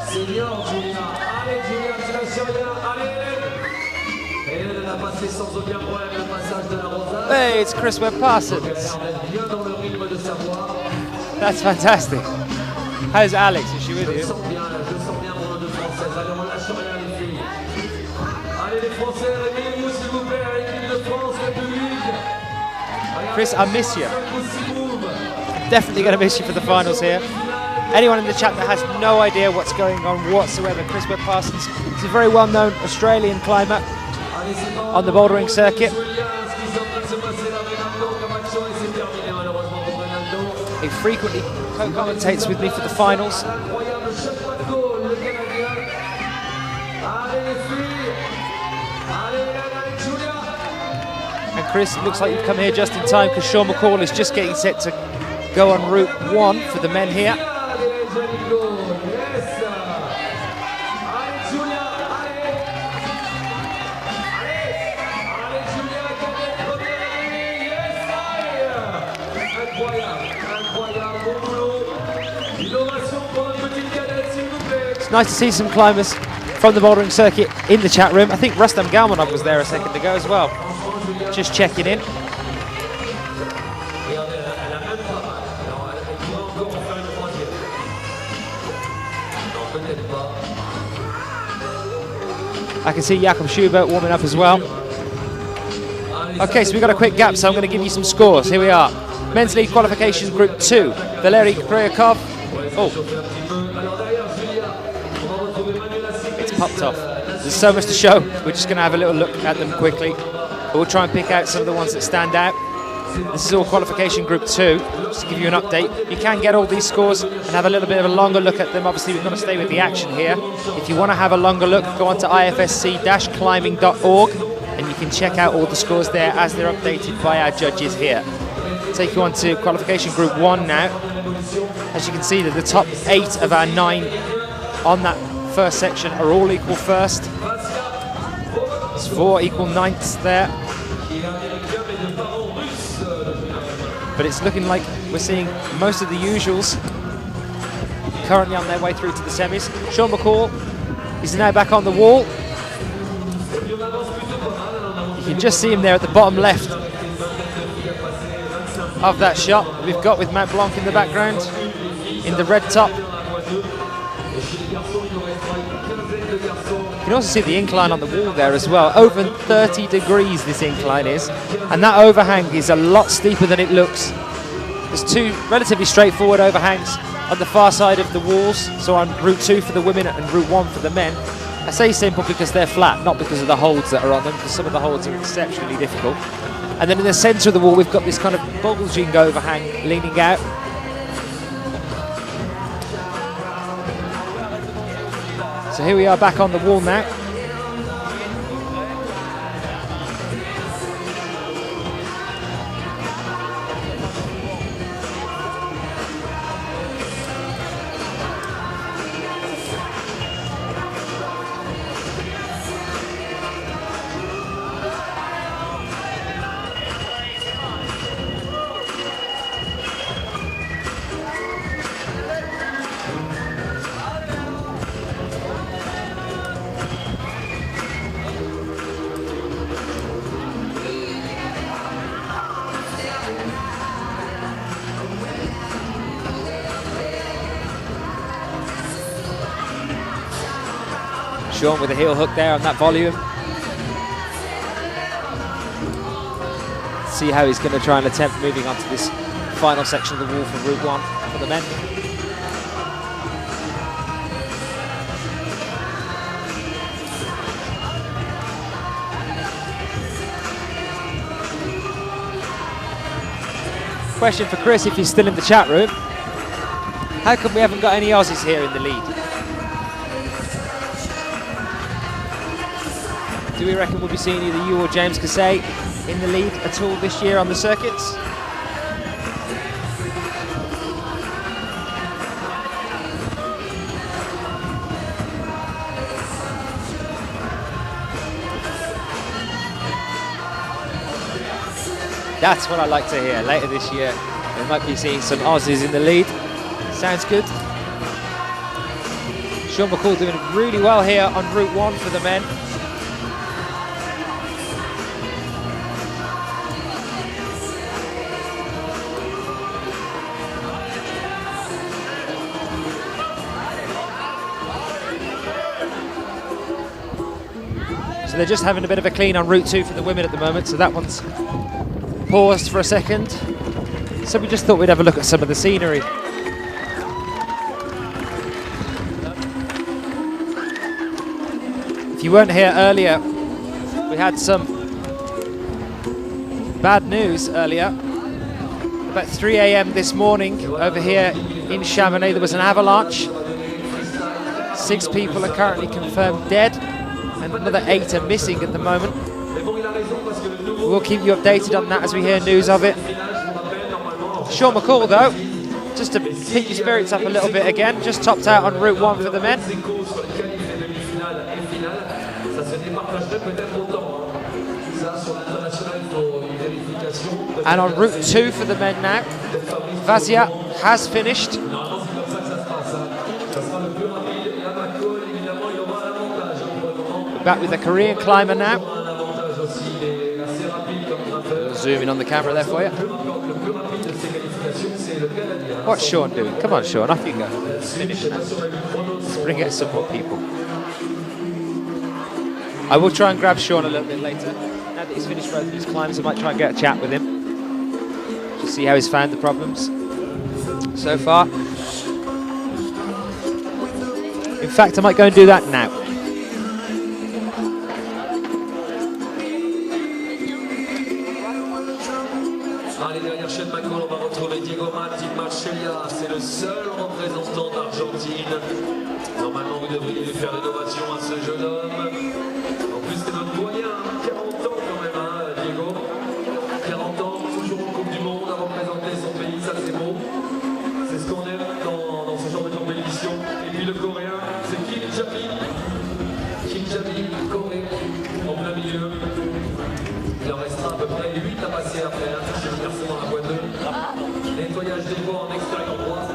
Senior, Julia. Allez, Julia, tu lâches rien. Allez, Hélène, elle a passé sans aucun problème le passage de la rosace. Hey, it's Chris Webb-Parsons. Bien dans le rythme de sa voix. That's fantastic. How's Alex? Is she with Je you? sens bien mon de française. Allez, on lâche rien les filles. Allez les Français, réveillez-vous s'il vous plaît, l'équipe de France, le public. Chris, I miss you. Definitely going to miss you for the finals here. Anyone in the chat that has no idea what's going on whatsoever, Chris Webb-Parsons is a very well-known Australian climber on the bouldering circuit. He frequently co-commentates with me for the finals. And Chris, it looks like you've come here just in time because Sean McCall is just getting set to go on route 1 for the men here. It's nice to see some climbers from the bouldering circuit in the chat room. I think Rustam Galmanov was there a second ago as well. Just checking in. I can see Jakob Schubert warming up as well. Okay, so we've got a quick gap, so I'm going to give you some scores. Here we are. Men's League Qualifications Group 2. Valery Kryakov. Oh. It's popped off. There's so much to show. We're just going to have a little look at them quickly. But we'll try and pick out some of the ones that stand out. This is all Qualification Group 2, just to give you an update. You can get all these scores and have a little bit of a longer look at them. Obviously, we've got to stay with the action here. If you want to have a longer look, go on to ifsc-climbing.org and you can check out all the scores there as they're updated by our judges here. Take you on to Qualification Group 1 now. As you can see, that the top 8 of our 9 on that first section are all equal first. There's 4 equal ninths there. But it's looking like we're seeing most of the usuals currently on their way through to the semis. Sean McCall is now back on the wall. You can just see him there at the bottom left of that shot we've got with Matt Blanc in the background, in the red top. You can also see the incline on the wall there as well. Over 30 degrees this incline is, and that overhang is a lot steeper than it looks. There's 2 relatively straightforward overhangs on the far side of the walls, so on route 2 for the women and route 1 for the men. I say simple because they're flat, not because of the holds that are on them, because some of the holds are exceptionally difficult. And then in the centre of the wall we've got this kind of bulging overhang leaning out. So here we are back on the wall now. Sean with a heel hook there on that volume. See how he's going to try and attempt moving on to this final section of the wall for Route 1 for the men. Question for Chris, if he's still in the chat room. How come we haven't got any Aussies here in the lead? Do we reckon we'll be seeing either you or James Cassay in the lead at all this year on the circuits? That's what I like to hear. Later this year, we might be seeing some Aussies in the lead. Sounds good. Sean McCall doing really well here on Route 1 for the men. So they're just having a bit of a clean on Route 2 for the women at the moment, so that one's paused for a second. So we just thought we'd have a look at some of the scenery. If you weren't here earlier, we had some bad news earlier. About 3 AM this morning over here in Chamonix, there was an avalanche. 6 people are currently confirmed dead, and another 8 are missing at the moment. We'll keep you updated on that as we hear news of it. Sean McCall, though, just to pick your spirits up a little bit again, just topped out on Route 1 for the men. And on Route 2 for the men now, Vazia has finished. Back with the Korean climber now. Zoom in on the camera there for you. What's Sean doing? Come on, Sean, off you go. Finish now. Let's bring out some more people. I will try and grab Sean a little bit later. Now that he's finished both of his climbs, I might try and get a chat with him. Just see how he's found the problems so far. In fact, I might go and do that now. C'est le seul représentant d'Argentine. Normalement, vous devriez faire l'innovation à ce jeune homme. En plus, c'est notre doyen, 40 ans quand même, hein, Diego. 40 ans, toujours en Coupe du Monde, à représenter son pays, ça c'est beau. C'est ce qu'on aime dans ce genre de compétition. Et puis le Coréen, c'est Kim Jae-min. Kim Jae-min, Corée, en plein milieu. Il en restera à peu près 8 à passer après, hein, chez le garçon dans la boîte. Nettoyage des voies en extérieur droit.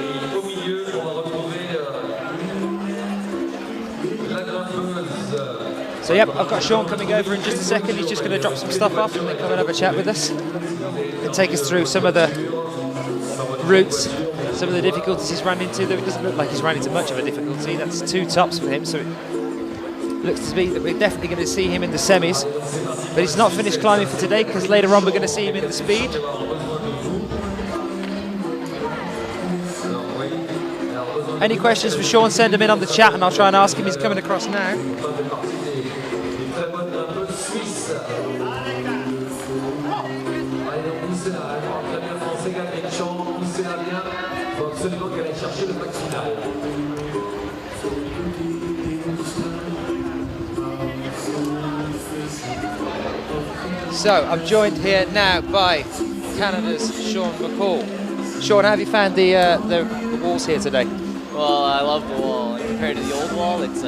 Et au milieu, on va retrouver la grimpeuse. So yep, I've got Sean coming over in just a second. He's just going to drop some stuff off and then come and have a chat with us and take us through some of the routes, some of the difficulties he's ran into. Though it doesn't look like he's ran into much of a difficulty. That's 2 tops for him, so it looks to be that we're definitely going to see him in the semis. But he's not finished climbing for today, because later on we're going to see him in the speed. Any questions for Sean, send them in on the chat and I'll try and ask him. He's coming across now. So I'm joined here now by Canada's Sean McCall. Sean, how have you found the walls here today? Well, I love the wall. Like, compared to the old wall, it's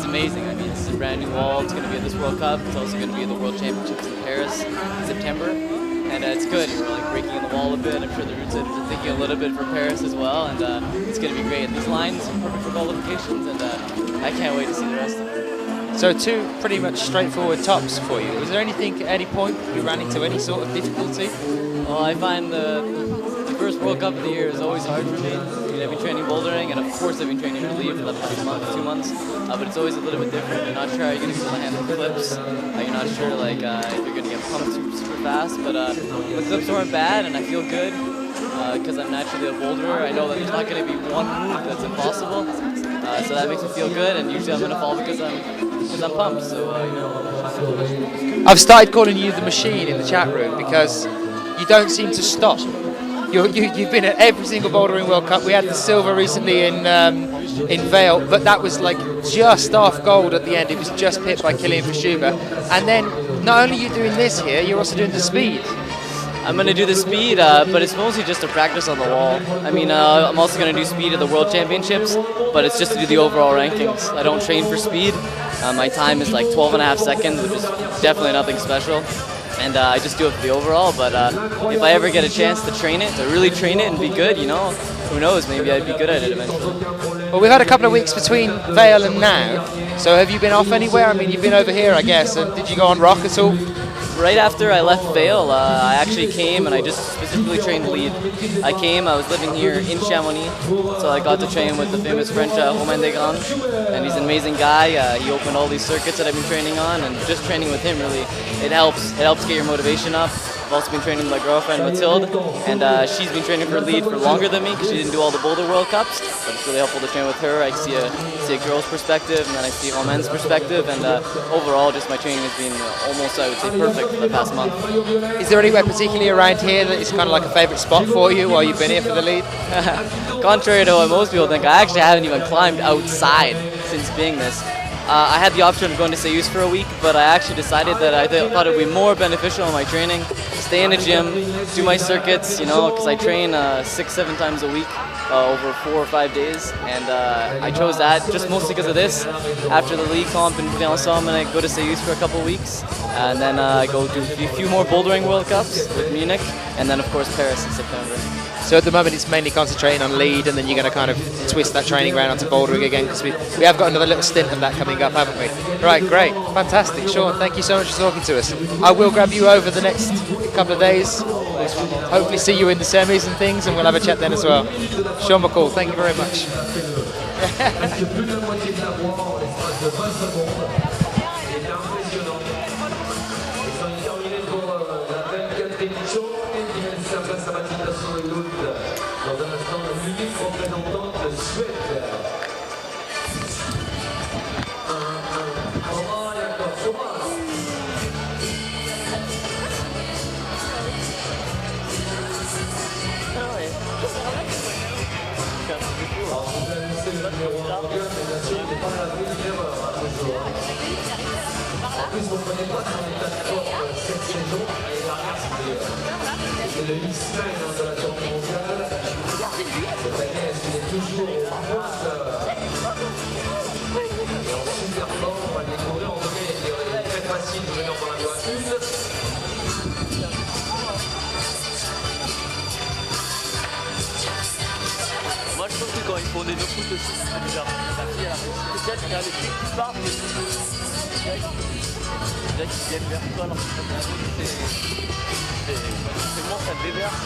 amazing. I mean, it's a brand new wall. It's going to be at this World Cup. It's also going to be at the World Championships in Paris in September. And it's good. We're like breaking in the wall a bit. I'm sure the routes are thinking a little bit for Paris as well. And it's going to be great. And these lines are perfect for qualifications. And I can't wait to see the rest of it. So 2 pretty much straightforward tops for you. Was there anything at any point you ran into any sort of difficulty? Well, I find the first World Cup of the year is always hard for me. I mean, I've been training bouldering, and of course I've been training for lead for the past month, 2 months. But it's always a little bit different. You're not sure how you're going to be able to handle clips. You're not sure like if you're going to get pumped super fast. But the clips weren't bad, and I feel good because I'm naturally a boulderer. I know that there's not going to be one move that's impossible. So that makes me feel good, and usually I'm going to fall because I'm pumped. So you know. I've started calling you the machine in the chat room because you don't seem to stop. You've been at every single bouldering World Cup. We had the silver recently in Vale, but that was like just off gold at the end. It was just pipped by Kilian Verschuber. And then not only are you doing this here, you're also doing the speed. I'm going to do the speed, but it's mostly just to practice on the wall. I mean, I'm also going to do speed at the World Championships, but it's just to do the overall rankings. I don't train for speed. My time is like 12.5 seconds, which is definitely nothing special. And I just do it for the overall, but if I ever get a chance to train it, to really train it and be good, you know, who knows, maybe I'd be good at it eventually. Well, we've had a couple of weeks between Vale and now, so have you been off anywhere? I mean, you've been over here, I guess, and did you go on rock at all? Right after I left Vale, I actually came and I just specifically trained lead. I was living here in Chamonix, so I got to train with the famous French Romain Desgrands, and he's an amazing guy. He opened all these circuits that I've been training on, and just training with him really, it helps get your motivation up. I've also been training with my girlfriend Matilda, and she's been training for lead for longer than me because she didn't do all the Boulder World Cups, but it's really helpful to train with her. I see a girl's perspective, and then I see Romain's perspective, and overall just my training has been almost, I would say, perfect for the past month. Is there anywhere particularly around here that is kind of like a favourite spot for you while you've been here for the lead? Contrary to what most people think, I actually haven't even climbed outside since being this. I had the option of going to Seus for a week, but I actually decided that I thought it would be more beneficial in my training, stay in the gym, do my circuits, you know, because I train 6-7 times a week over 4 or 5 days, and I chose that just mostly because of this. After the league comp in Briançon, I'm going to go to Seus for a couple of weeks, and then go do a few more bouldering World Cups with Munich, and then of course Paris in September. So at the moment it's mainly concentrating on lead, and then you're going to kind of twist that training around onto bouldering again, because we have got another little stint of that coming up, haven't we? Right, great, fantastic. Sean, thank you so much for talking to us. I will grab you over the next couple of days. We'll hopefully see you in the semis and things, and we'll have a chat then as well. Sean McCall, thank you very much. Moi je trouve que quand ils font des no-foot aussi, c'est bizarre. La fille elle a réussi peut-être qu'il y a des trucs qui partent, mais là qui viennent vers toi alors que c'est bon, ça déverse.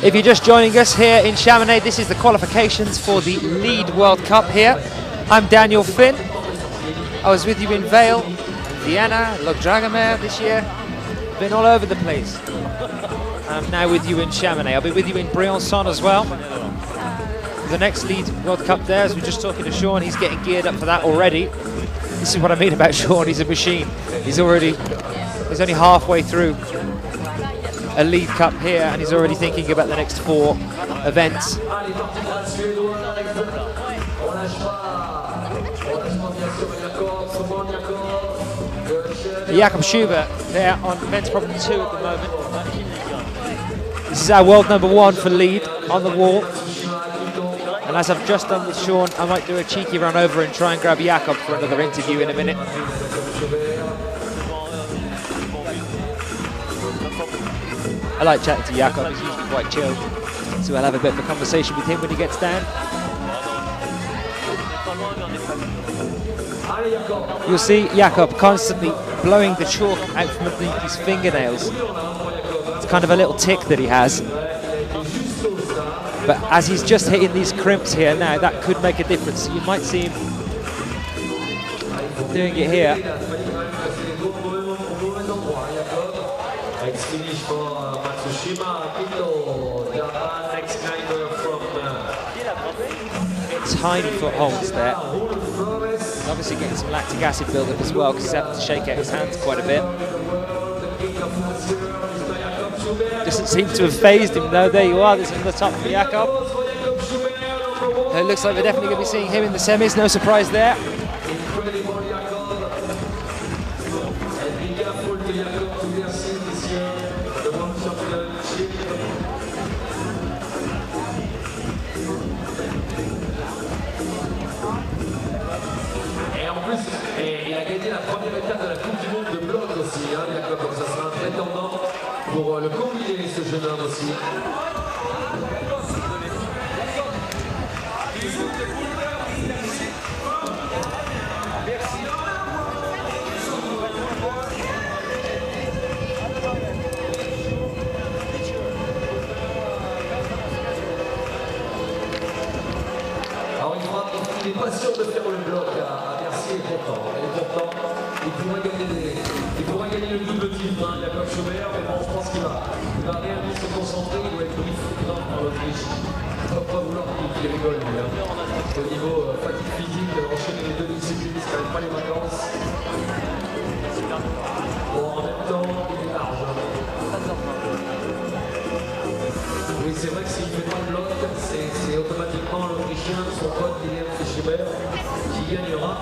If you're just joining us here in Chamonix, this is the qualifications for the Lead World Cup here. I'm Daniel Finn. I was with you in Vale, Vienna, Log Dragomer this year. Been all over the place. I'm now with you in Chamonix. I'll be with you in Briançon as well. The next Lead World Cup there, as we're just talking to Sean, he's getting geared up for that already. This is what I mean about Sean, he's a machine. He's only halfway through a Lead Cup here, and he's already thinking about the next 4 events. Jakob Schubert there on men's problem 2 at the moment. This is our world number 1 for lead on the wall. And as I've just done with Sean, I might do a cheeky run over and try and grab Jakob for another interview in a minute. I like chatting to Jakob, he's usually quite chill. So I'll have a bit of a conversation with him when he gets down. You'll see Jakob constantly blowing the chalk out from underneath his fingernails It's kind of a little tick that he has. But as he's just hitting these crimps here now, that could make a difference. You might see him doing it here. Tiny footholds there. Obviously getting some lactic acid buildup as well because he's having to shake out his hands quite a bit. Doesn't seem to have phased him though. There you are, this is the top for Jakob. It looks like we're definitely going to be seeing him in the semis, no surprise there. Il a gagné la première étape de la Coupe du Monde de bloc aussi, hein, Jakob, donc ça sera un prétendant pour le combiné, ce jeune homme aussi. Alors il n'est pas sûr de faire le bloc à Bercy, et pourtant il pourra gagner le double titre, hein, Jakob Schubert, mais bon, je pense qu'il va réellement se concentrer, il doit être pris par l'Autriche. Il ne va pas vouloir qu'il rigole, lui. Hein. Au niveau fatigue physique, enchaîner les deux disciplines, c'est quand même pas les vacances. Bon, en même temps, il est large. Hein. Oui, c'est vrai que s'il ne fait pas le bloc, c'est automatiquement l'Autrichien, son pote William Schubert, qui gagnera.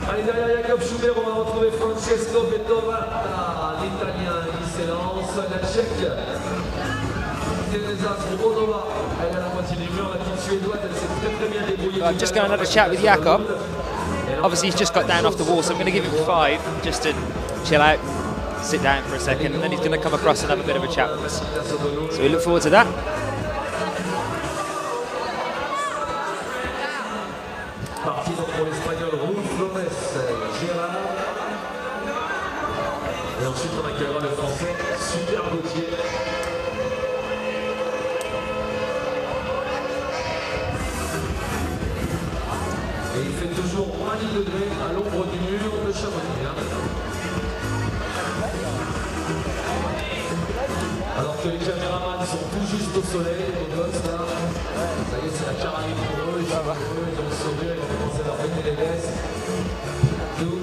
Allez, derrière Jakob Schubert, on va retrouver Francesco Vettovata, l'Italien, qui s'élance, la Tchèque. Elle a la moitié du mur, la petite Suédoise, elle s'est très bien débrouillée. I'm just going to have a chat with Jakob. Obviously, he's just got down off the wall, so I'm going to give him 5 just to chill out, sit down for a second, and then he's going to come across and have a bit of a chat with us. So we look forward to that. Parti donc pour l'Espagnol Raúl Flores, Gérard. Et ensuite on accueillera le Français Super Gauthier. Et il fait toujours moins 10 degrés à l'ombre du mur de Chamonix. Hein. Alors que les caméramans sont tout juste au soleil, les gosses là. Ça y est, c'est la caravane pour eux, ils ont sauvé, ils vont commencer à leur péter les laisses. Nous,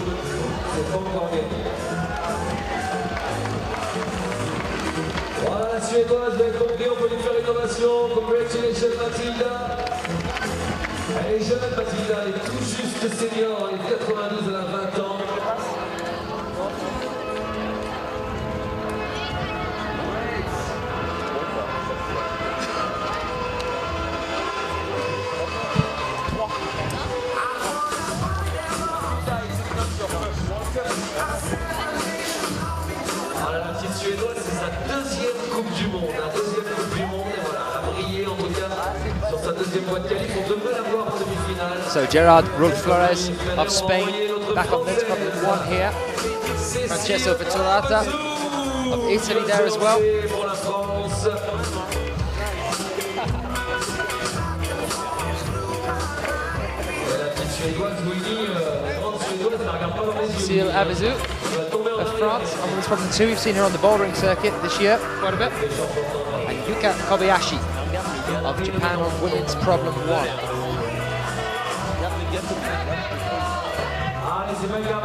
c'est pas encore gagné. Voilà la Suédoise, vous avez compris, on peut lui faire une ovation. Congratulations Matilda. Elle est jeune Matilda, elle est tout juste senior, elle est 92, elle a 20 ans. Suédoise, c'est sa deuxième Coupe du Monde, la deuxième Coupe du Monde, et voilà, elle a brillé en tout cas sur sa deuxième voie de qualif, on devrait la voir en demi-finale. So Gerard Raúl Flores of Spain, back on this problem 1 here. Francesco Vettorata of Italy there as well. Pour la France. Et la petite Suédoise, Winnie, grande Suédoise, elle ne regarde pas dans les yeux. Seal Abizu of France, on women's problem 2. We've seen her on the bouldering circuit this year quite a bit. And Yuka Kobayashi of Japan on women's problem 1. Allez, c'est venga.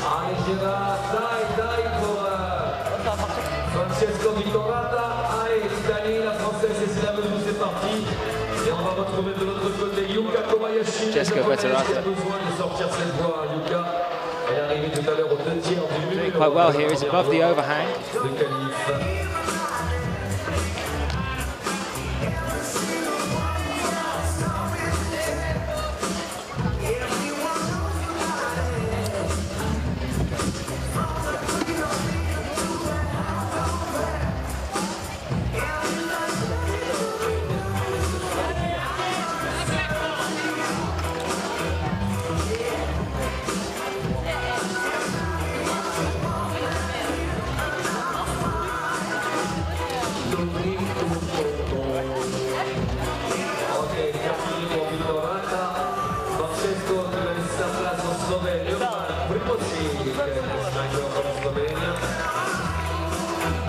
Allez, Gérard, dai pour Francesco Vettorata. Allez, l'Italie, la Française, et c'est la mesure, c'est parti. Et on va retrouver de l'autre côté Yuka Kobayashi. Francesco Vettorata. Il a besoin de sortir cette voie, Yuka. Elle est arrivée tout à l'heure au 2 tiers du mur. Doing quite well here, he's above the overhang. De qualif.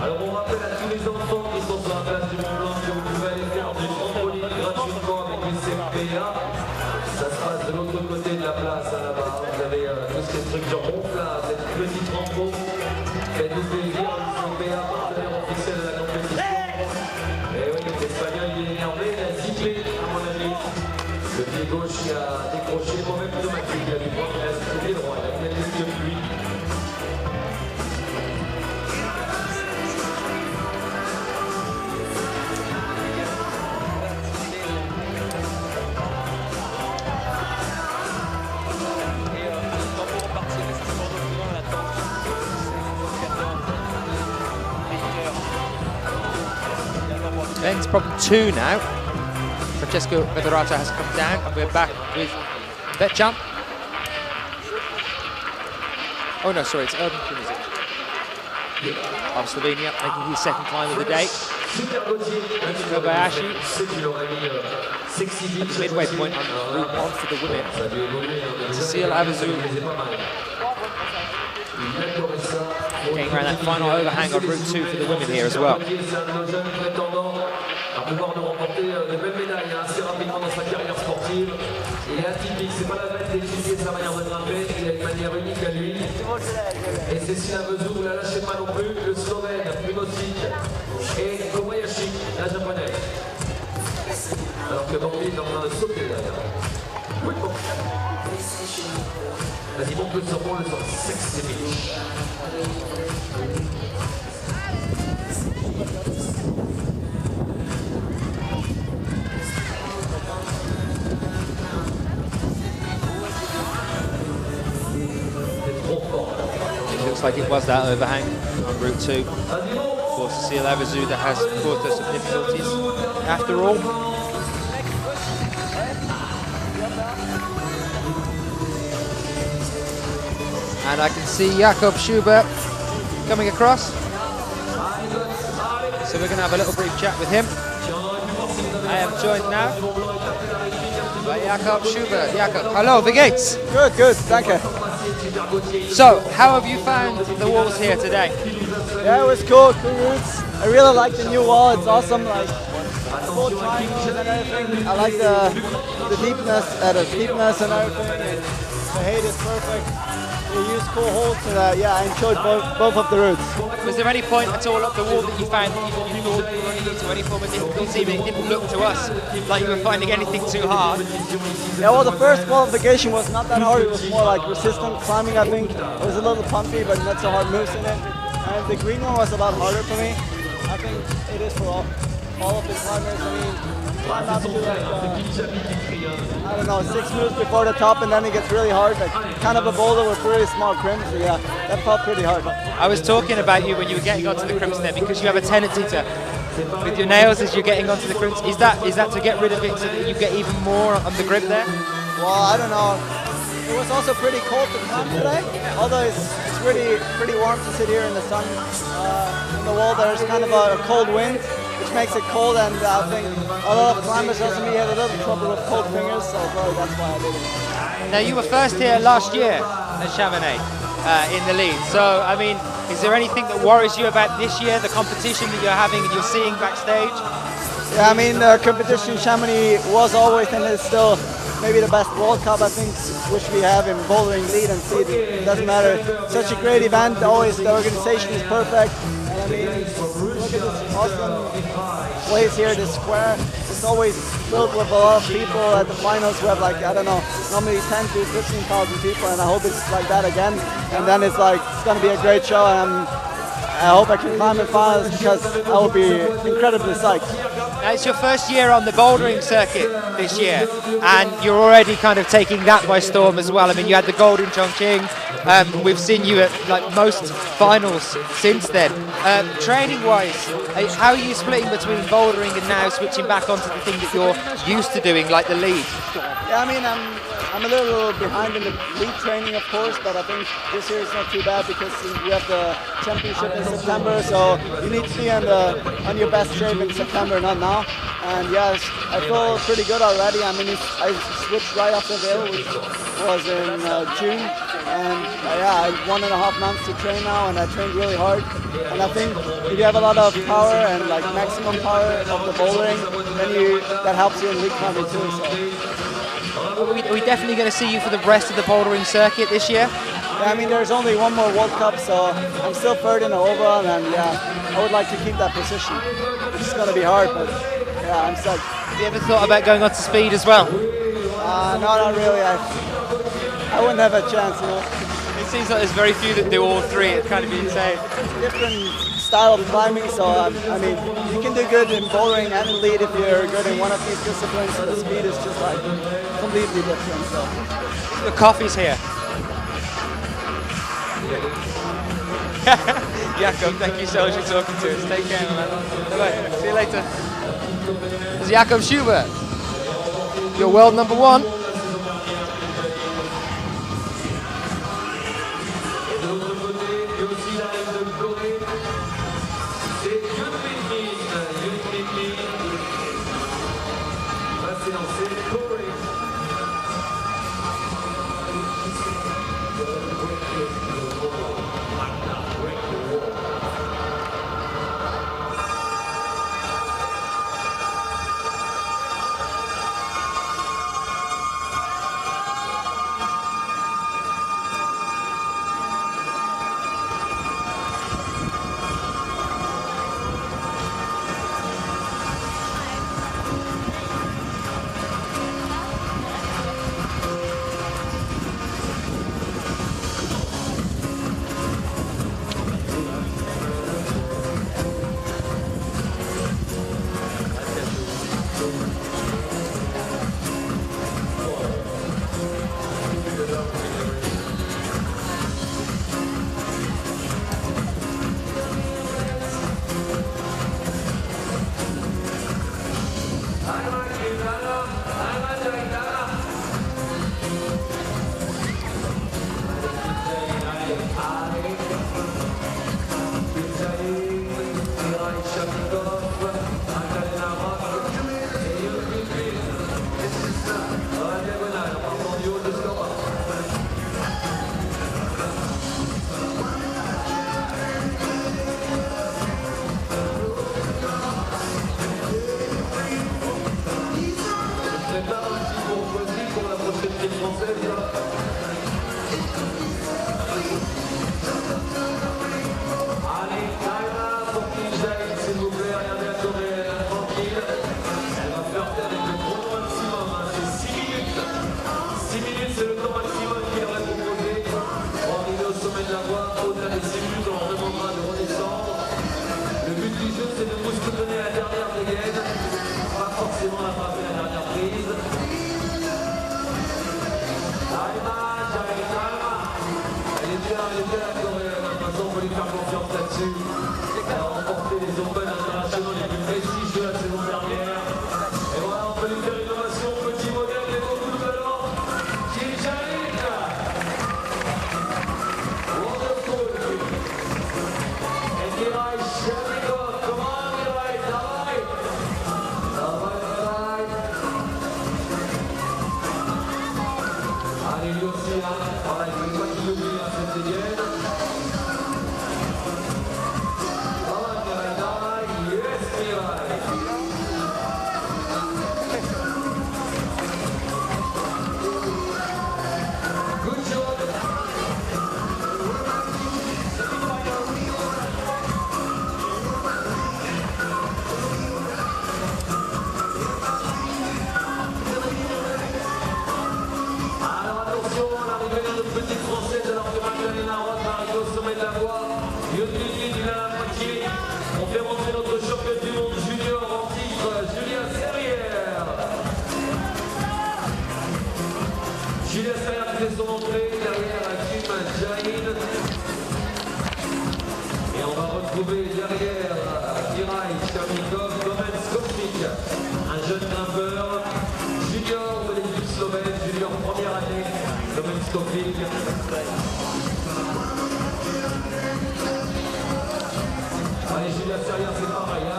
Alors on rappelle à tous les enfants qui sont sur la place du Mont Blanc que vous pouvez aller faire du trampoline gratuitement avec une CPA. Ça se passe de l'autre côté de la place, là-bas. Vous avez toutes ces structures gonflables, des petits trampots. Faites-vous plaisir, le CPA, partenaire officiel de la compétition. Et oui, l'Espagnol il est énervé, il a zippé à mon avis. Le pied gauche qui a décroché, moi-même automatique, il a dû prendre le pied droit, il a fait les yeux de pluie. Ben's problem 2 now. Francesco Federato has come down, and we're back with Betjamp. Oh no, sorry, it's Urban Kunizek of Slovenia, making his second climb of the day. Kobayashi at the midway point on Route 1 for the women. Cecile Avezou getting around that final overhang on Route 2 for the women here as well. À pouvoir nous remporter de belles médailles assez rapidement dans sa carrière sportive. Il est atypique, c'est pas la peine d'étudier sa manière de grimper, il a une manière unique à lui. Et Cécile Avezou, vous la lâchez pas non plus, le Slovène, Primozic et Kobayashi, la japonaise. Alors que Bambi est en train de sauter derrière. Oui, bon. Vas-y, monte le sur le sur 6 minutes. Looks like it was that overhang on Route 2 for Cecile Avezou that has caused us some difficulties after all. And I can see Jakob Schubert coming across. So we're going to have a little brief chat with him. I am joined now by Jakob Schubert. Jakob, hello, wie geht's? Good, good, danke. So, how have you found the walls here today? Yeah, it was cool routes. I really like the new wall, it's awesome, like full triangles and everything. I like the steepness and everything. The height is perfect. You use cool holds and yeah, I enjoyed both of the routes. Was there any point at all up the wall that you found that you thought you were running into any form of difficulty? It didn't look to us like you were finding anything too hard. Yeah, well, the first qualification was not that hard. It was more like resistant climbing, I think. It was a little bumpy, but not so hard moves in it. And the green one was a lot harder for me. I think it is for all of the climbers. I mean, climb up to like, I don't know, 6 moves before the top, and then it gets really hard. Like kind of a boulder with really small crimps. So yeah, that felt pretty hard. I was talking about you when you were getting onto the crimps there, because you have a tendency to, with your nails as you're getting onto the crimps, is that to get rid of it so that you get even more on the grip there? Well, I don't know. It was also pretty cold to climb today, although it's pretty warm to sit here in the sun. In the wall there's kind of a cold wind, which makes it cold, and I think a lot of climbers also me had a little trouble with cold fingers, so probably that's why I did it. Now, you were first here last year at Chamonix in the lead, so I mean, is there anything that worries you about this year, the competition that you're having and you're seeing backstage? Yeah, I mean, the competition in Chamonix was always and is still maybe the best World Cup, I think, which we have in bouldering, lead and speed. It doesn't matter. Such a great event. Always the organization is perfect. And I mean, look at this awesome place here, this square. It's always filled with a lot of people at the finals. We have like, I don't know, normally 10 to 15,000 people, and I hope it's like that again. And then it's like, it's going to be a great show, and I hope I can climb in finals because I will be incredibly psyched. Now, it's your first year on the bouldering circuit this year, and you're already kind of taking that by storm as well. I mean, you had the gold in Chongqing. We've seen you at like most finals since then. Training-wise, how are you splitting between bouldering and now switching back onto the thing that you're used to doing, like the lead? Yeah, I mean, I'm a little behind in the lead training, of course, but I think this year is not too bad because we have the championship in September, so you need to be on your best shape in September, not now. And yes, I feel pretty good already. I mean, I switched right after the hill, which was in June, and yeah, I had 1.5 months to train now, and I trained really hard. And I think if you have a lot of power and like maximum power of the bouldering, then that helps you in league climbing too. So. Are we definitely going to see you for the rest of the bouldering circuit this year? Yeah, I mean, there's only one more World Cup, so I'm still third in the overall, and yeah, I would like to keep that position. It's going to be hard, but yeah, I'm stuck. Have you ever thought about going on to speed as well? No, not really. I wouldn't have a chance, you know. It seems like there's very few that do all three. It's kind of insane. Different style of climbing, so I mean, you can do good in bouldering and in lead if you're good in one of these disciplines, so the speed is just like completely different. So. The coffee's here. Jakob, thank you so much for talking to us. Take care, man. Bye-bye. See you later. This is Jakob Schubert, your world #1.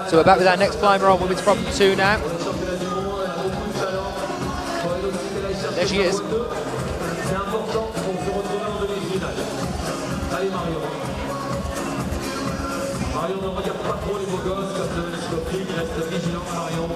So we're back with our next climber on women's problem 2 now. There she is. Marion ne regarde pas trop les beaux gosses comme de Scopie, reste vigilant Marion.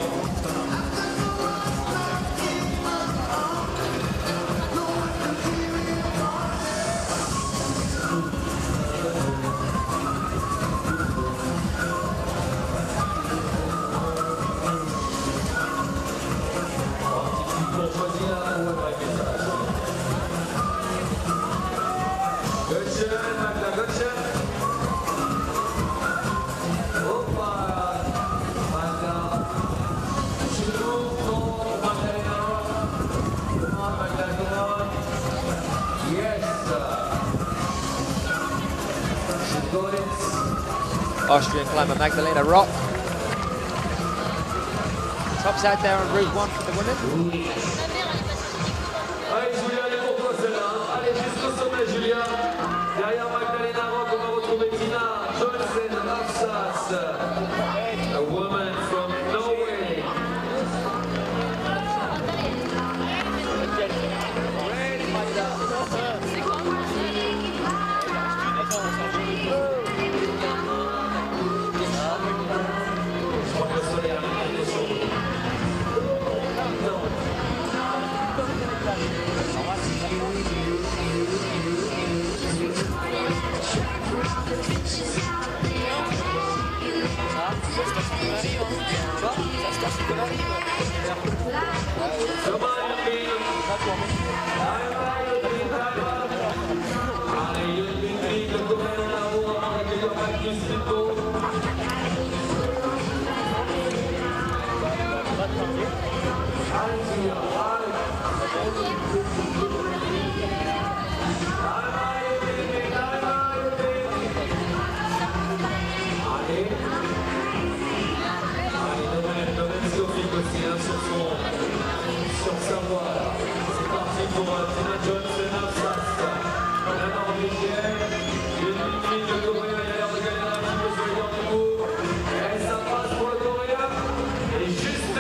Austrian climber Magdalena Rock tops out there on Route 1 for the women. Allez Julia, elle est pour toi celle-là. Allez jusqu'au sommet Julia. Derrière Magdalena Rock, on va retrouver Tina Johnson Afsas, a woman from Norway. Sur sa voie, c'est parti pour Tina Johnson Afsas, la Norvégienne, une ligne de Coréen, il a l'air de gagner un petit peu sur les derniers mots, et ça passe pour le Coréen, et juste.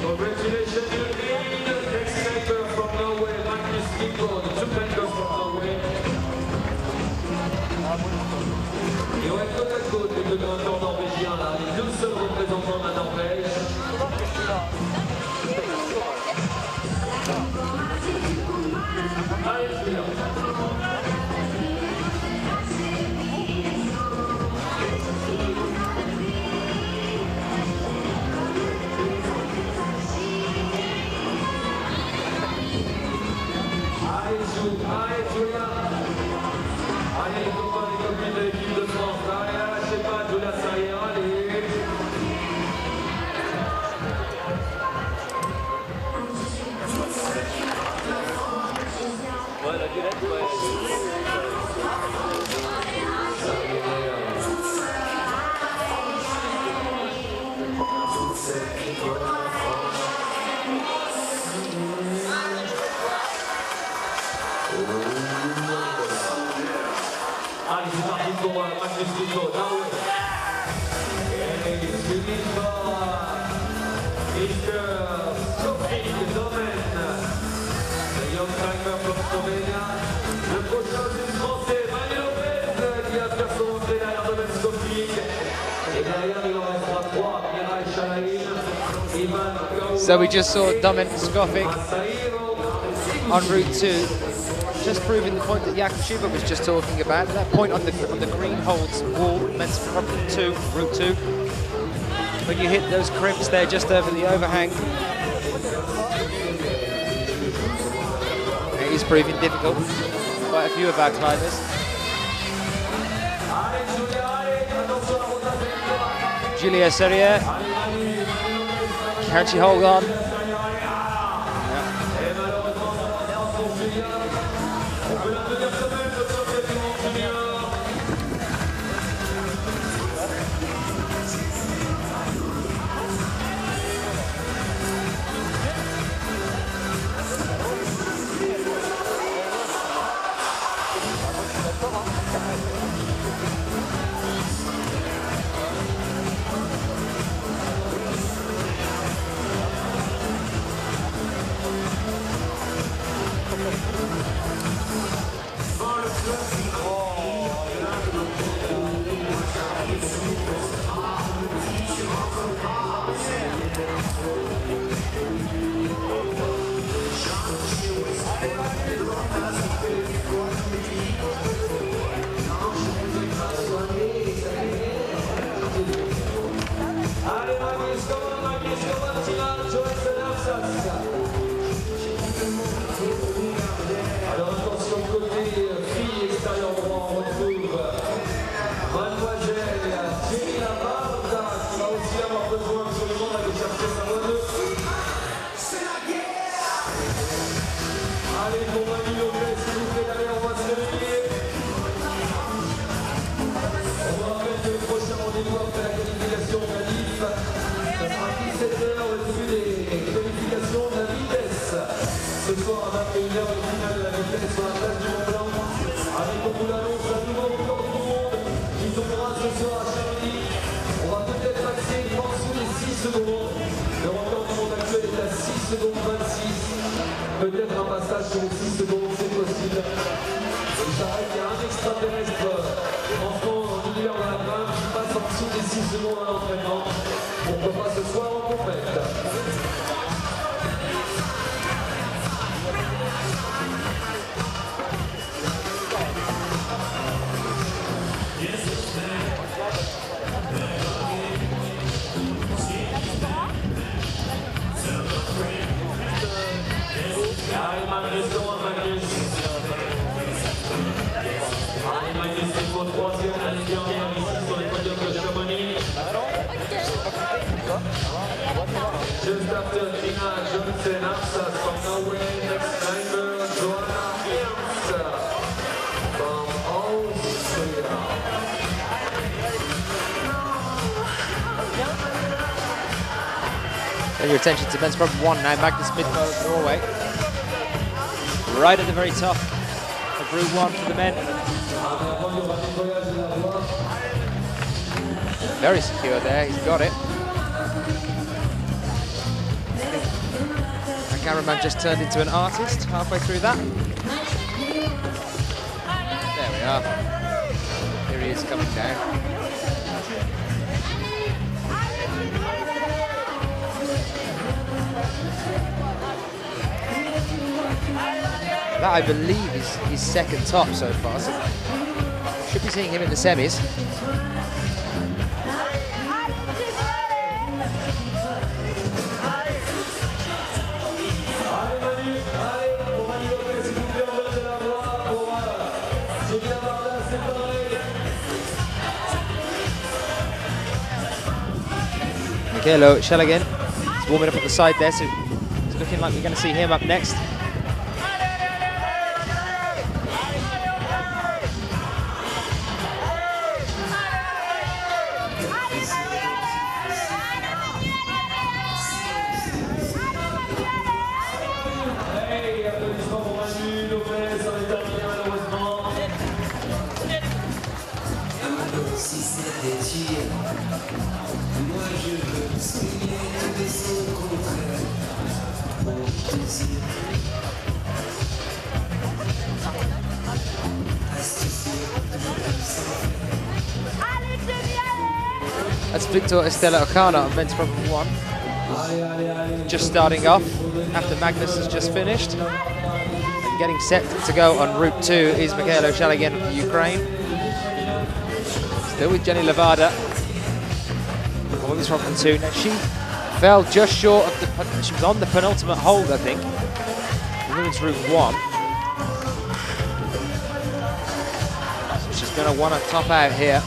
Congratulations to the next climber from Norway, Magnus Kiko, the two climbers from Norway. Et ouais, côte à côte, les deux grimpeurs norvégiens là, les deux seuls représentants de la Norvège. Allez, je suis là. Allez, Julia. Allez, les copains, les copines de l'équipe de France. Allez, lâchez pas, Julia, ça ira, allez. Ouais, la violette, ouais. Allez, c'est parti pour Magnus Kiko. Et suivi par Mr. Sophie Domen, le young climber from Slovenia. Le prochain, c'est le français, Manu Lopez, qui va faire son entrée derrière Domen Sophie. Et derrière, il en restera 3, Mirai Chalaïn, Ivan Gaou. So we just saw Domen Skofic on Route 2. Just proving the point that Jakub Schubert was just talking about. That point on the green holds wall meant for Route 2. When you hit those crimps there just over the overhang, it is proving difficult for quite a few of our climbers. Julia Serrier, can she hold on? Alors attention, côté filles extérieur droit, on retrouve Mademoiselle Jenny Labarda qui va aussi avoir besoin absolument d'aller chercher sa bonne. Allez, pour Manu Lopez, s'il vous plaît, allez, on va se réveiller. On vous rappelle que le prochain rendez-vous après la qualification de la LIF, ça sera à 17h au début des qualifications de la vitesse. Ce soir à 21h, le final de la vitesse sur la place du Mont-Blanc. Avec, on vous l'annonce, un nouveau record du monde qui tombera ce soir à Chamonix. On va peut-être passer en dessous des 6 secondes. Le record du monde actuel est à 6 secondes 26. Peut-être un passage sur les 6 secondes, c'est possible. Et j'arrête, il y a un extraterrestre enfant en univers de la main qui passe en dessous des 6 secondes à l'entraînement. Pourquoi pas ce soir en compète. Just after Tina Johnson, Absas from Norway, next climber, Joanna Ernst from Austria. Turn your attention to men's problem 1 now, Magnus Midtgaard of Norway. Right at the very top of Group 1 for the men. Very secure there, he's got it. Our cameraman just turned into an artist halfway through that. There we are. Here he is coming down. That, I believe, is his second top so far, so should be seeing him in the semis. Michaelo Schelligen is warming up at the side there, so it's looking like we're going to see him up next. That's Victor Estella Okana on men's problem 1. Just starting off after Magnus has just finished. And getting set to go on route 2 is Michaelo Schelligen from Ukraine. Still with Jenny Levada. On women's problem 2. Now she fell just short of the, she was on the penultimate hold, I think. Women's route 1. So she's going to want to top out here.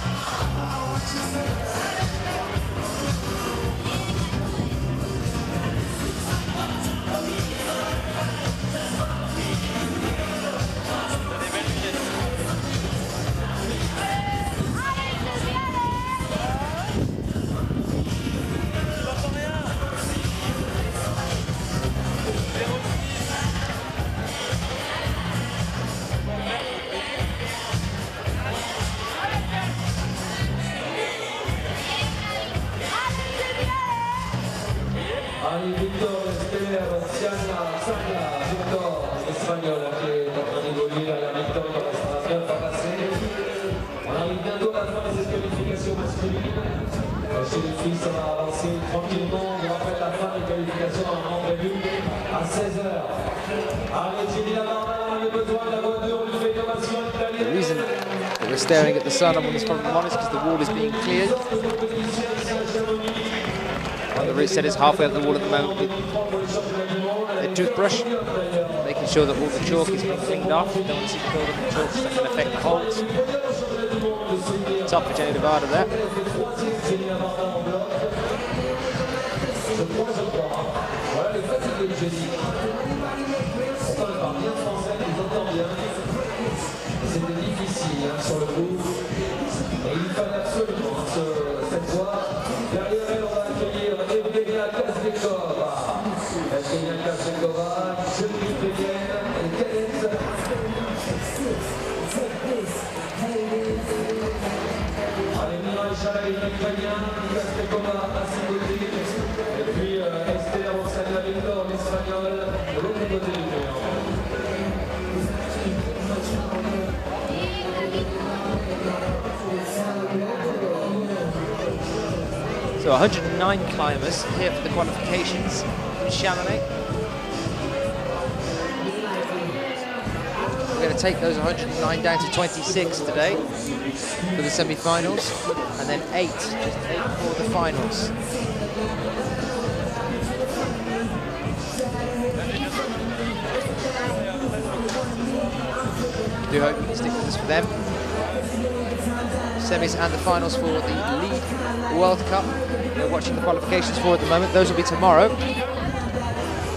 Chez les filles, ça va avancer tranquillement. On rappelle la fin des qualifications normalement prévues à 16h. Allez, Jenny Labarda, on a besoin We're staring at the sun, I'm probably honest, because the wall is being cleared. And the route set is halfway up the wall at the moment with a toothbrush, making sure that all the chalk is being cleaned off. Don't want to see the build-up of chalk that can affect the holds. Top for Jenny Nevada there. C'était difficile sur le coup, et il fallait absolument cette fois. Derrière elle, on va accueillir Evgenia Kazbekova. Evgenia Kazbekova, jeune ukrainienne, cadette. Allez, Mireille Chalet, l'Ukrainien, Kazbekova à ses côtés. Et puis Esther Oksana Victor, l'Espagnol, de l'autre côté du mur. So 109 climbers here for the qualifications in Chamonix. We're going to take those 109 down to 26 today for the semi-finals, and then just 8 for the finals. Do hope you can stick with us for them. Semis and the finals for the Lead World Cup. We're watching the qualifications for at the moment. Those will be tomorrow.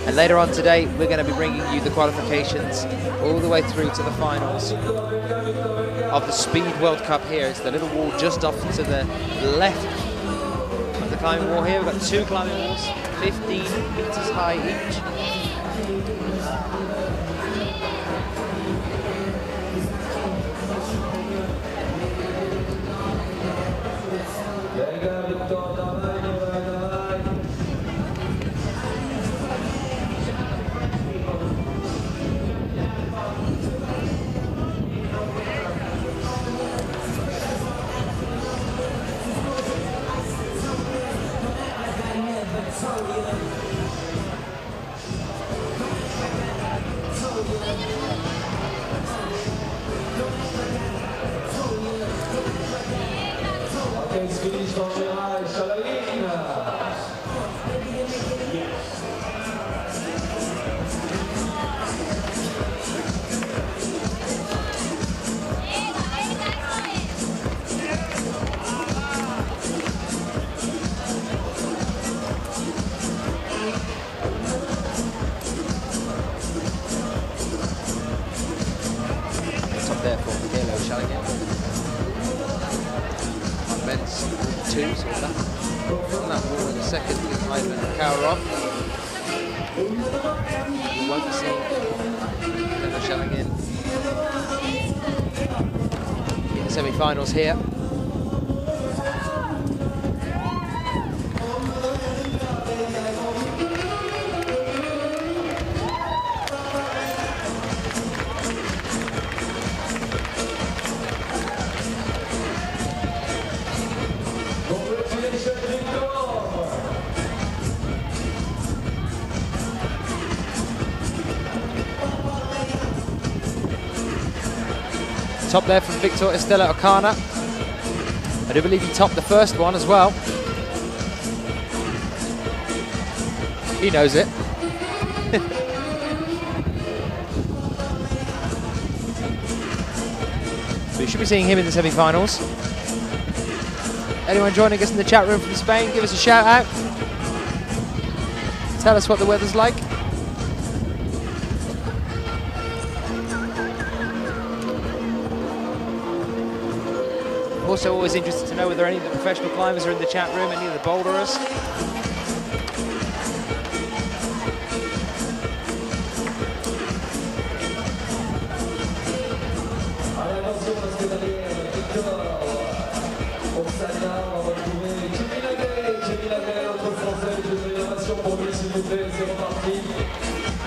And later on today, we're going to be bringing you the qualifications all the way through to the finals of the Speed World Cup here. It's the little wall just off to the left of the climbing wall here. We've got 2 climbing walls, 15 meters high each. Semi-finals here. Top there from Victor Estela Ocana. I do believe he topped the first one as well. He knows it. So we should be seeing him in the semi-finals. Anyone joining us in the chat room from Spain, give us a shout out. Tell us what the weather's like. Also always interested to know whether any of the professional climbers are in the chat room, any of the boulderers.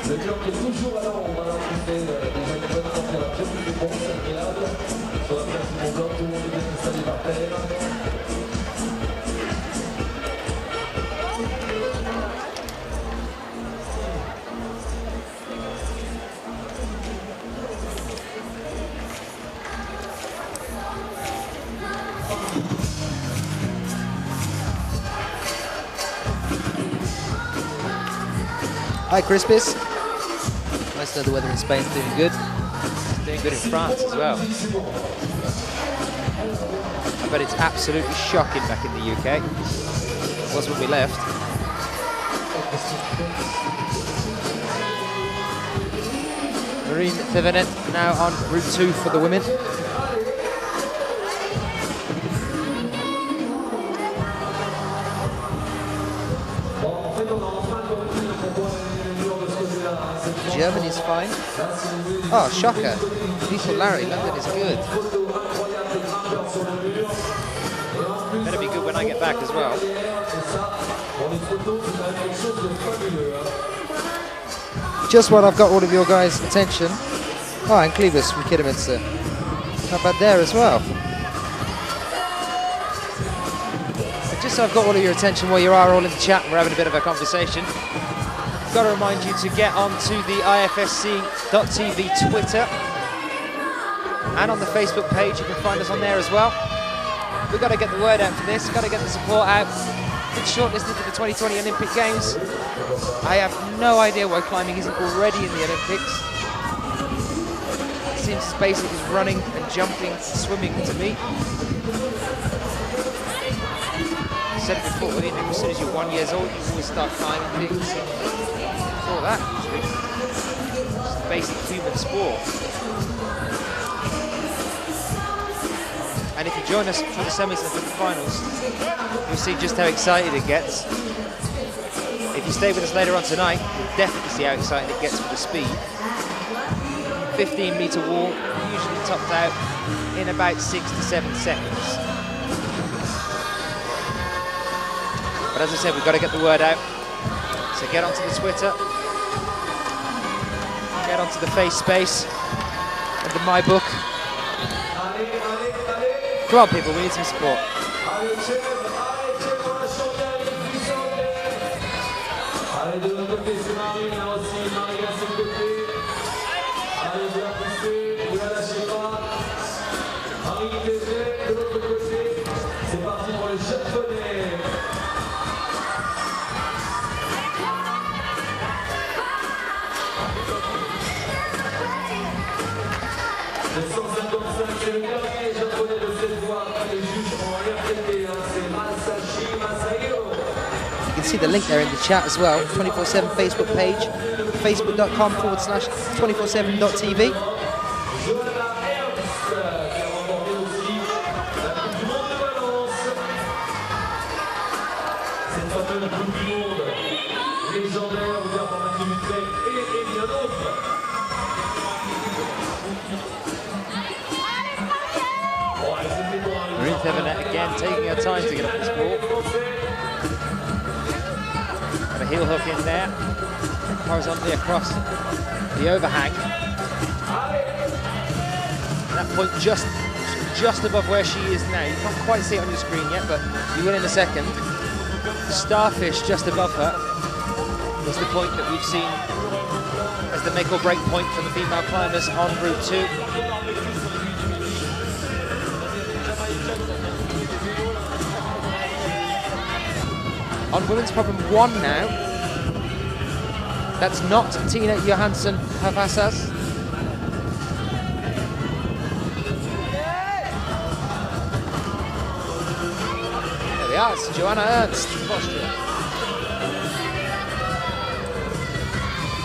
Le cœur qui est toujours à l'ombre, alors qu'il fait déjà une bonne température, tout est bon, c'est agréable. Sur la place du Mont-Blanc, tout le monde est bien installé par terre. Hi, Crispus. Nice to know the weather in Spain's doing good. It's doing good in France as well. I bet it's absolutely shocking back in the UK. It was when we left. Marine Thevenet now on Route 2 for the women. Germany's fine. Oh, shocker. Diesel Larry, London is good. Better be good when I get back as well. Just when I've got all of your guys' attention. Oh, and Clevis from Kidderminster. How about there as well? Just so I've got all of your attention while you are all in the chat and we're having a bit of a conversation. Got to remind you to get onto the IFSC.tv Twitter and on the Facebook page. You can find us on there as well. We've got to get the word out for this, got to get the support out. Been shortlisted for the 2020 Olympic Games. I have no idea why climbing isn't already in the Olympics. It seems as basic as running and jumping and swimming to me. I said it before, you know, as soon as you're 1 year old, you always start climbing things. Before that, it's just a basic human sport. And if you join us for the semis and for the finals, you'll see just how excited it gets. If you stay with us later on tonight, you'll definitely see how excited it gets for the speed. 15-meter wall, usually topped out in about 6 to 7 seconds. But as I said, we've got to get the word out. So get onto the Twitter, get onto the Face Space and the My Book. Come on, people, we need some support. You can see the link there in the chat as well. 24/7 Facebook page, facebook.com/247.tv. Marine Thevenet again taking her time to get up this wall. Got a heel hook in there, horizontally across the overhang. That point just above where she is now. You can't quite see it on your screen yet, but you will in a second. Starfish just above her is the point that we've seen as the make or break point for the female climbers on Route 2. On women's problem 1 now. That's not Tina Johansson Havasas. There we are, it's Joanna Ernst from Austria.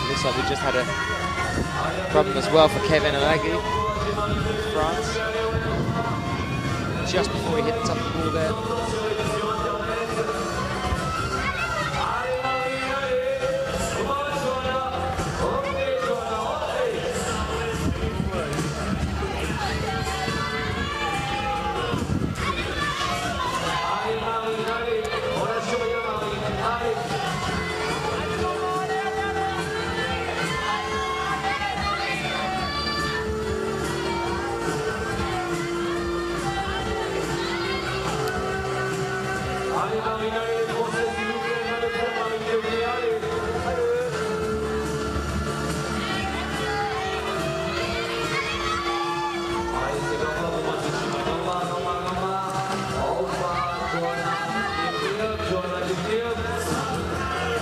Looks like we just had a problem as well for Kevin Alagi, France. Just before he hit the top of the wall there.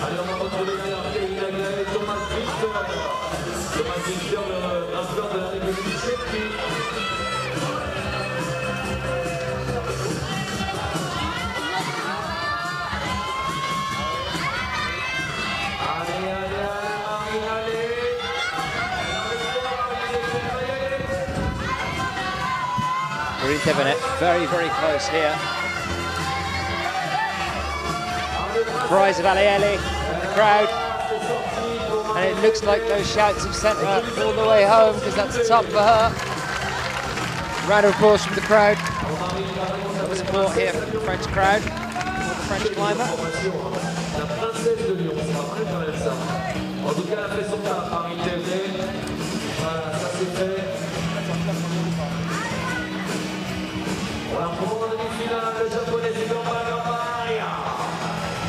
Allez, on va retrouver Katherine CHOONG. Rintevenet very, very close here. Cries of Alieli in the crowd. And it looks like those shouts have sent her all the way home because that's top for her. Round of applause from the crowd. Some support here from the French crowd for the French climber. En tout cas, elle a fait son taf par Rintevenet. Voilà, ça c'est fait. Voilà, pour la demi-finale, le japonais c'est Maria.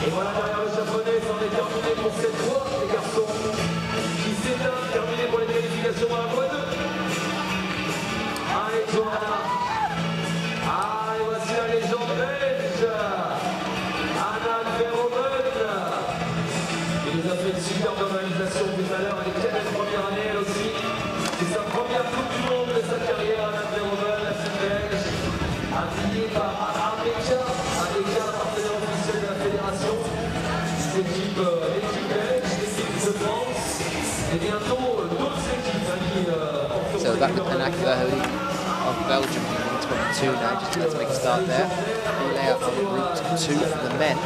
Et voilà, derrière le japonais, c'en est terminé pour cette fois, les garçons. Qui s'éteint, terminé pour les qualifications à la voie 2. Allez, Johanna. Allez, voici la légende belge. Anna Verhoeven. Il nous a fait une superbe réalisation tout à l'heure. Elle est quelle première année, elle aussi. C'est sa première Coupe du Monde de sa carrière, Anna Verhoeven, la fille belge. Habillée par Abeka, partenaire officiel de la fédération. L'équipe belge, l'équipe de France. Et bientôt, d'autres équipes qui So back to Penacula of Belgium, 22 now, just about to make a start there. Lay out on route 2 for the men.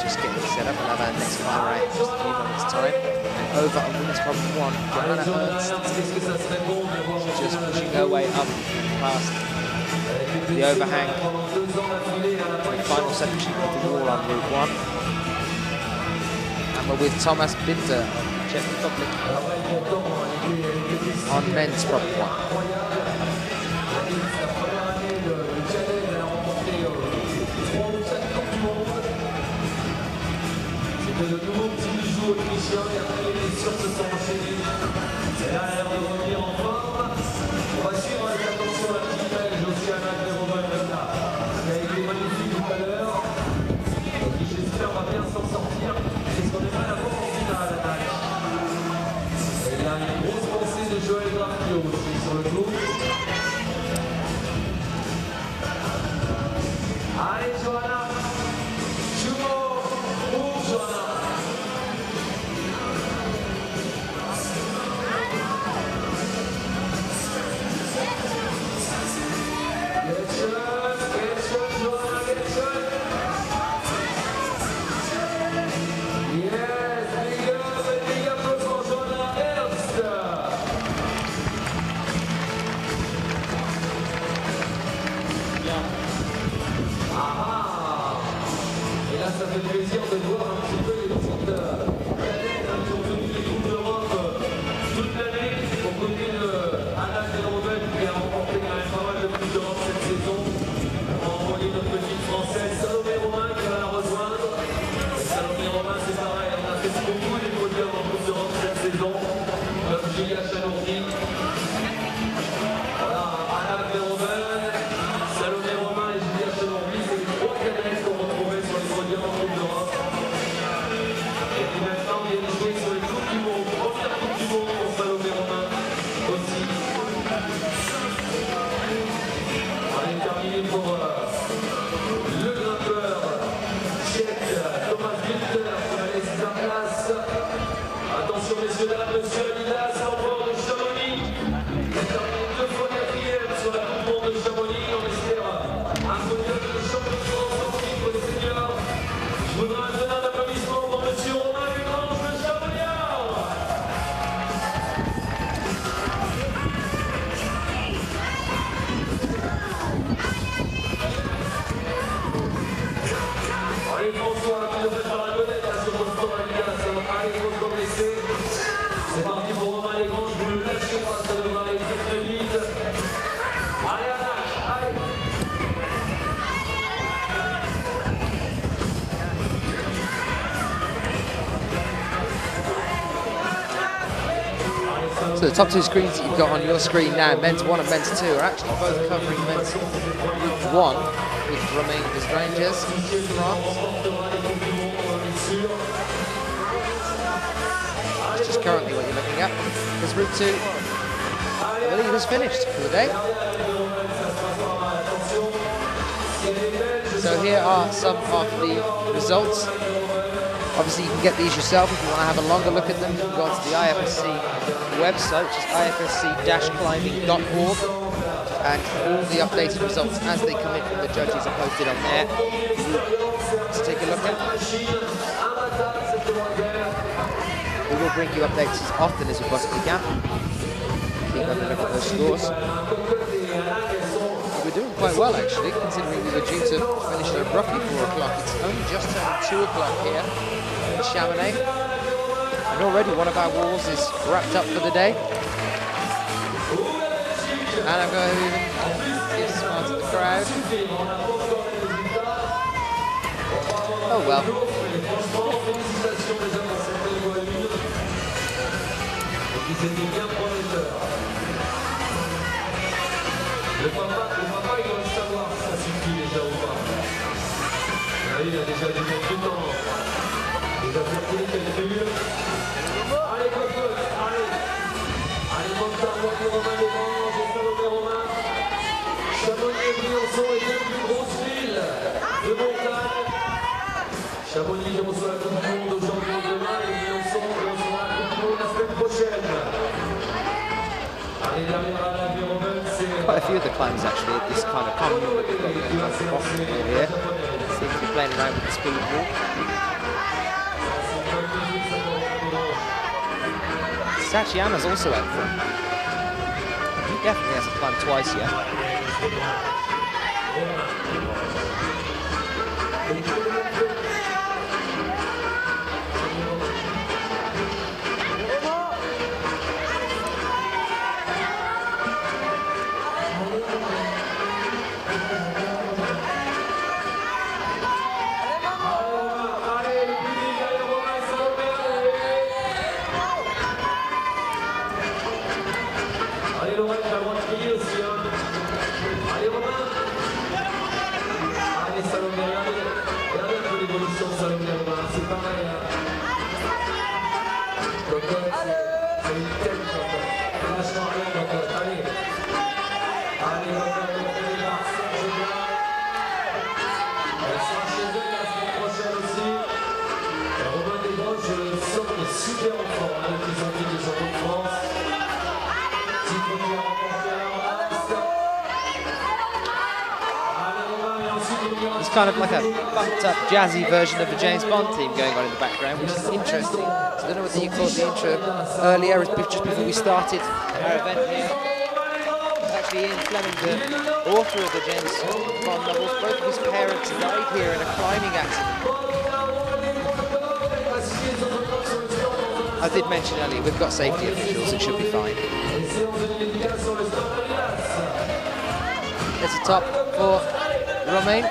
Just getting set up. We'll have our next climber out in just a few moments' time. And over on women's problem 1, Johanna Ernst, just pushing her way up past the overhang. The final section of the wall on route 1. And we're with Thomas Binder of the Czech Republic on men's problem 1. Le nouveau petit bijou autrichien, et après les blessures se sont enchaînées. Elle a l'air de revenir en forme. On va suivre avec attention la petite belge aussi, Anna Verhoeven, qui a été magnifique tout à l'heure. Et qui, j'espère, va bien s'en sortir. Parce qu'on est mal à voir en finale, Anna. Et il y a une grosse pensée de Joël Grafio aussi sur le coup. Allez, Johanna. Ça fait plaisir de voir un petit peu les petites cadettes qui ont tenu les Coupes d'Europe toute l'année. Aux côtés de Anna Verhoeven qui a remporté quand même pas mal de Coupes d'Europe cette saison. On va envoyer notre petite française Salomé Romain qui va la rejoindre. Et Salomé Romain c'est pareil, on a fait beaucoup des podiums en Coupe d'Europe cette saison. Comme Julia CHANOURDIE. Voilà, Anna Verhoeven, Salomé Romain et Julia CHANOURDIE, c'est les 3 cadettes qu'on retrouvait sur les podiums en Coupe d'Europe. Et puis maintenant, il y a des jouets sur les Coupes du Monde. Première Coupe du Monde pour Salomé Romain aussi. On est terminé pour le grimpeur tchèque Thomas Binder qui va laisser sa place. Attention messieurs, dames, monsieur Alidas, l'empereur de Chamonix. Il est terminé 2 fois 4e sur la Coupe du Monde de Chamonix. On espère un podium de champion de France en titre des seniors. Je voudrais un tonnerre d'applaudissements pour monsieur Romain Lugrange de Chamonix. Allez François, tu devrais faire la vedette sur votre sport Alidas. Allez François blessé. C'est parti pour Romain Lugrange, vous ne le lâchez pas, ça devrait aller très très vite. Allez Anna, allez. So the top 2 screens that you've got on your screen now, men's 1 and men's 2, are actually both covering men's group 1 with Romain Desgranges from France. That's just currently what you're looking at. Because route 2, I believe, is finished for the day. So here are some of the results. Obviously, you can get these yourself if you want to have a longer look at them. You can go onto the IFSC website, which is ifsc-climbing.org. and all the updated results as they come in from the judges are posted on there to take a look at. We will bring you updates as often as we possibly can. Keep having a look at those scores. We're doing quite well actually, considering we were due to finish at roughly 4 o'clock. It's only just turned 2 o'clock here in Chamonix. And already one of our walls is wrapped up for the day. And I'm going to even give a smile to the crowd. Oh well. Le papa, il doit savoir si ça suffit déjà ou pas. Là, il a déjà des bons tout temps. Il a fait tous les calculs. Allez, copain, allez. Allez, Montard, Romain Lévent, Salomé Romain. Chamonix et Briançon est une plus grosse ville de montagne. Chamonix qui reçoit la Coupe du Monde aujourd'hui et demain. Et Briançon qui reçoit la Coupe du Monde la semaine prochaine. Allez, derrière Alain Romain. Quite a few of the climbers actually at this kind of common that we've got going on the bottom here. Seem to be playing around with the speed wall. Sachiana's also out front. He definitely hasn't climbed twice yet. It's kind of like a bumped up jazzy version of the James Bond theme going on in the background, which is interesting. So I don't know whether you caught the intro earlier, just before we started our event here. It's actually Ian Fleming, the author of the James Bond novels. Both of his parents died here in a climbing accident. I did mention earlier, we've got safety officials, it should be fine. There's a top for Romain.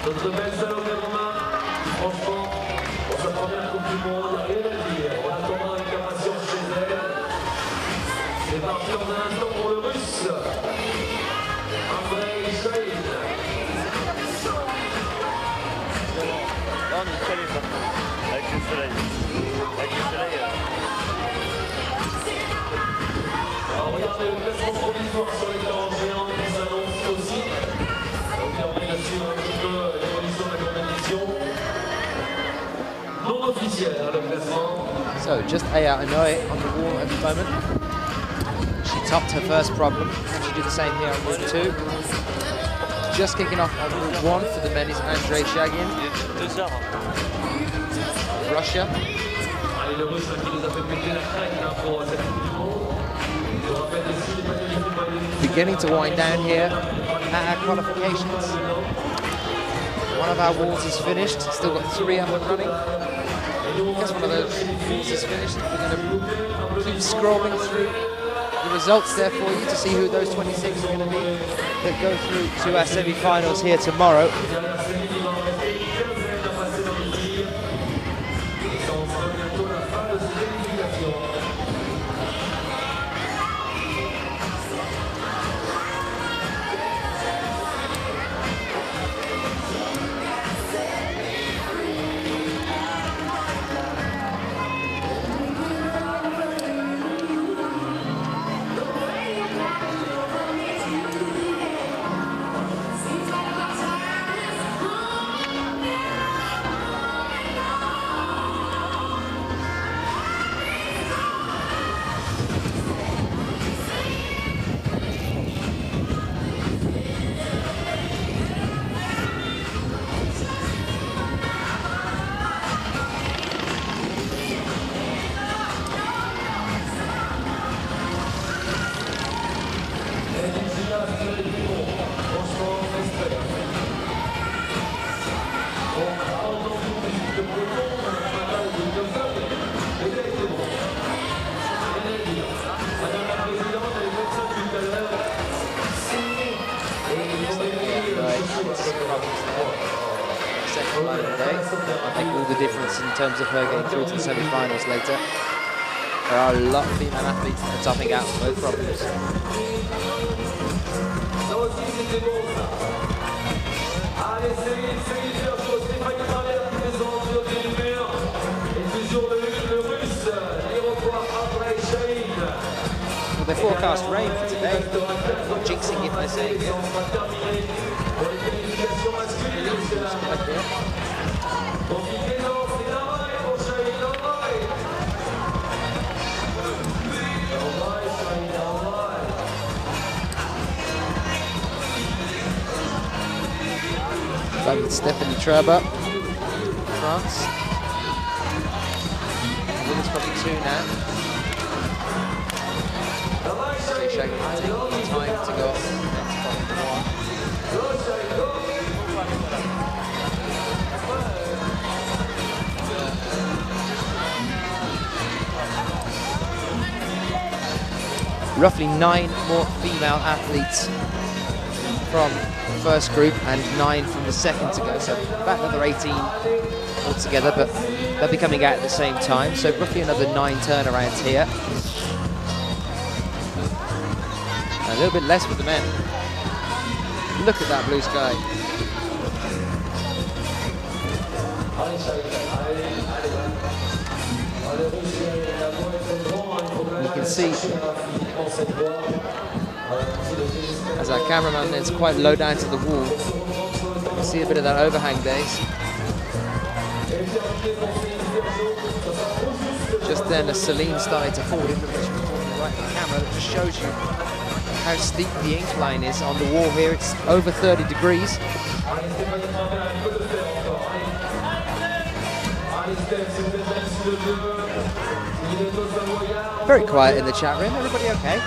Notre belle Salomé Romain, franchement, pour sa première Coupe du Monde, il n'y a rien à dire. On attendra avec impatience chez elle. C'est parti dans un instant pour le Russe, Andrei Shahin. Là, on est calé par contre, avec le soleil. Avec le soleil. Alors regardez le classement provisoire sur l'écran géant qui s'annonce aussi. Ça vous permet de suivre un petit peu l'évolution de la compétition. Non officiel, hein, le classement. So just Aya Inoue on the wall at the moment. She topped her first problem, and she did the same here on Route 2. Just kicking off on Route 1 for the men is Andrei Shagin. Russia. Allez, le Russe qui nous a fait péter la craque pour cette Coupe du Monde. Je vous rappelle ici les magnifiques. Beginning to wind down here at our qualifications. One of our walls is finished, still got 3 up and running. I guess one of those walls is finished. We're going to keep scrolling through the results there for you to see who those 26 are going to be that go through to our semi-finals here tomorrow. some problems there. Second flight of the day. I think all the difference in terms of her getting through to the semi-finals later. There are a lot of female athletes that are topping out both problems. Well, they forecast rain for today. Not jinxing it by saying it. Back with Stephanie Traber, France. Women's probably 2 now. Shaggy taking time to go off. That's probably 1. Roughly 9 more female athletes from the first group and 9 from the second to go, so about another 18 altogether, but they'll be coming out at the same time, so roughly another 9 turnarounds here. A little bit less with the men. Look at that blue sky. You can see, as our cameraman is quite low down to the wall, you can see a bit of that overhang days. Just then as Celine started to fall into the right camera, that just shows you how steep the incline is on the wall here. It's over 30 degrees. Very quiet in the chat room. Everybody okay?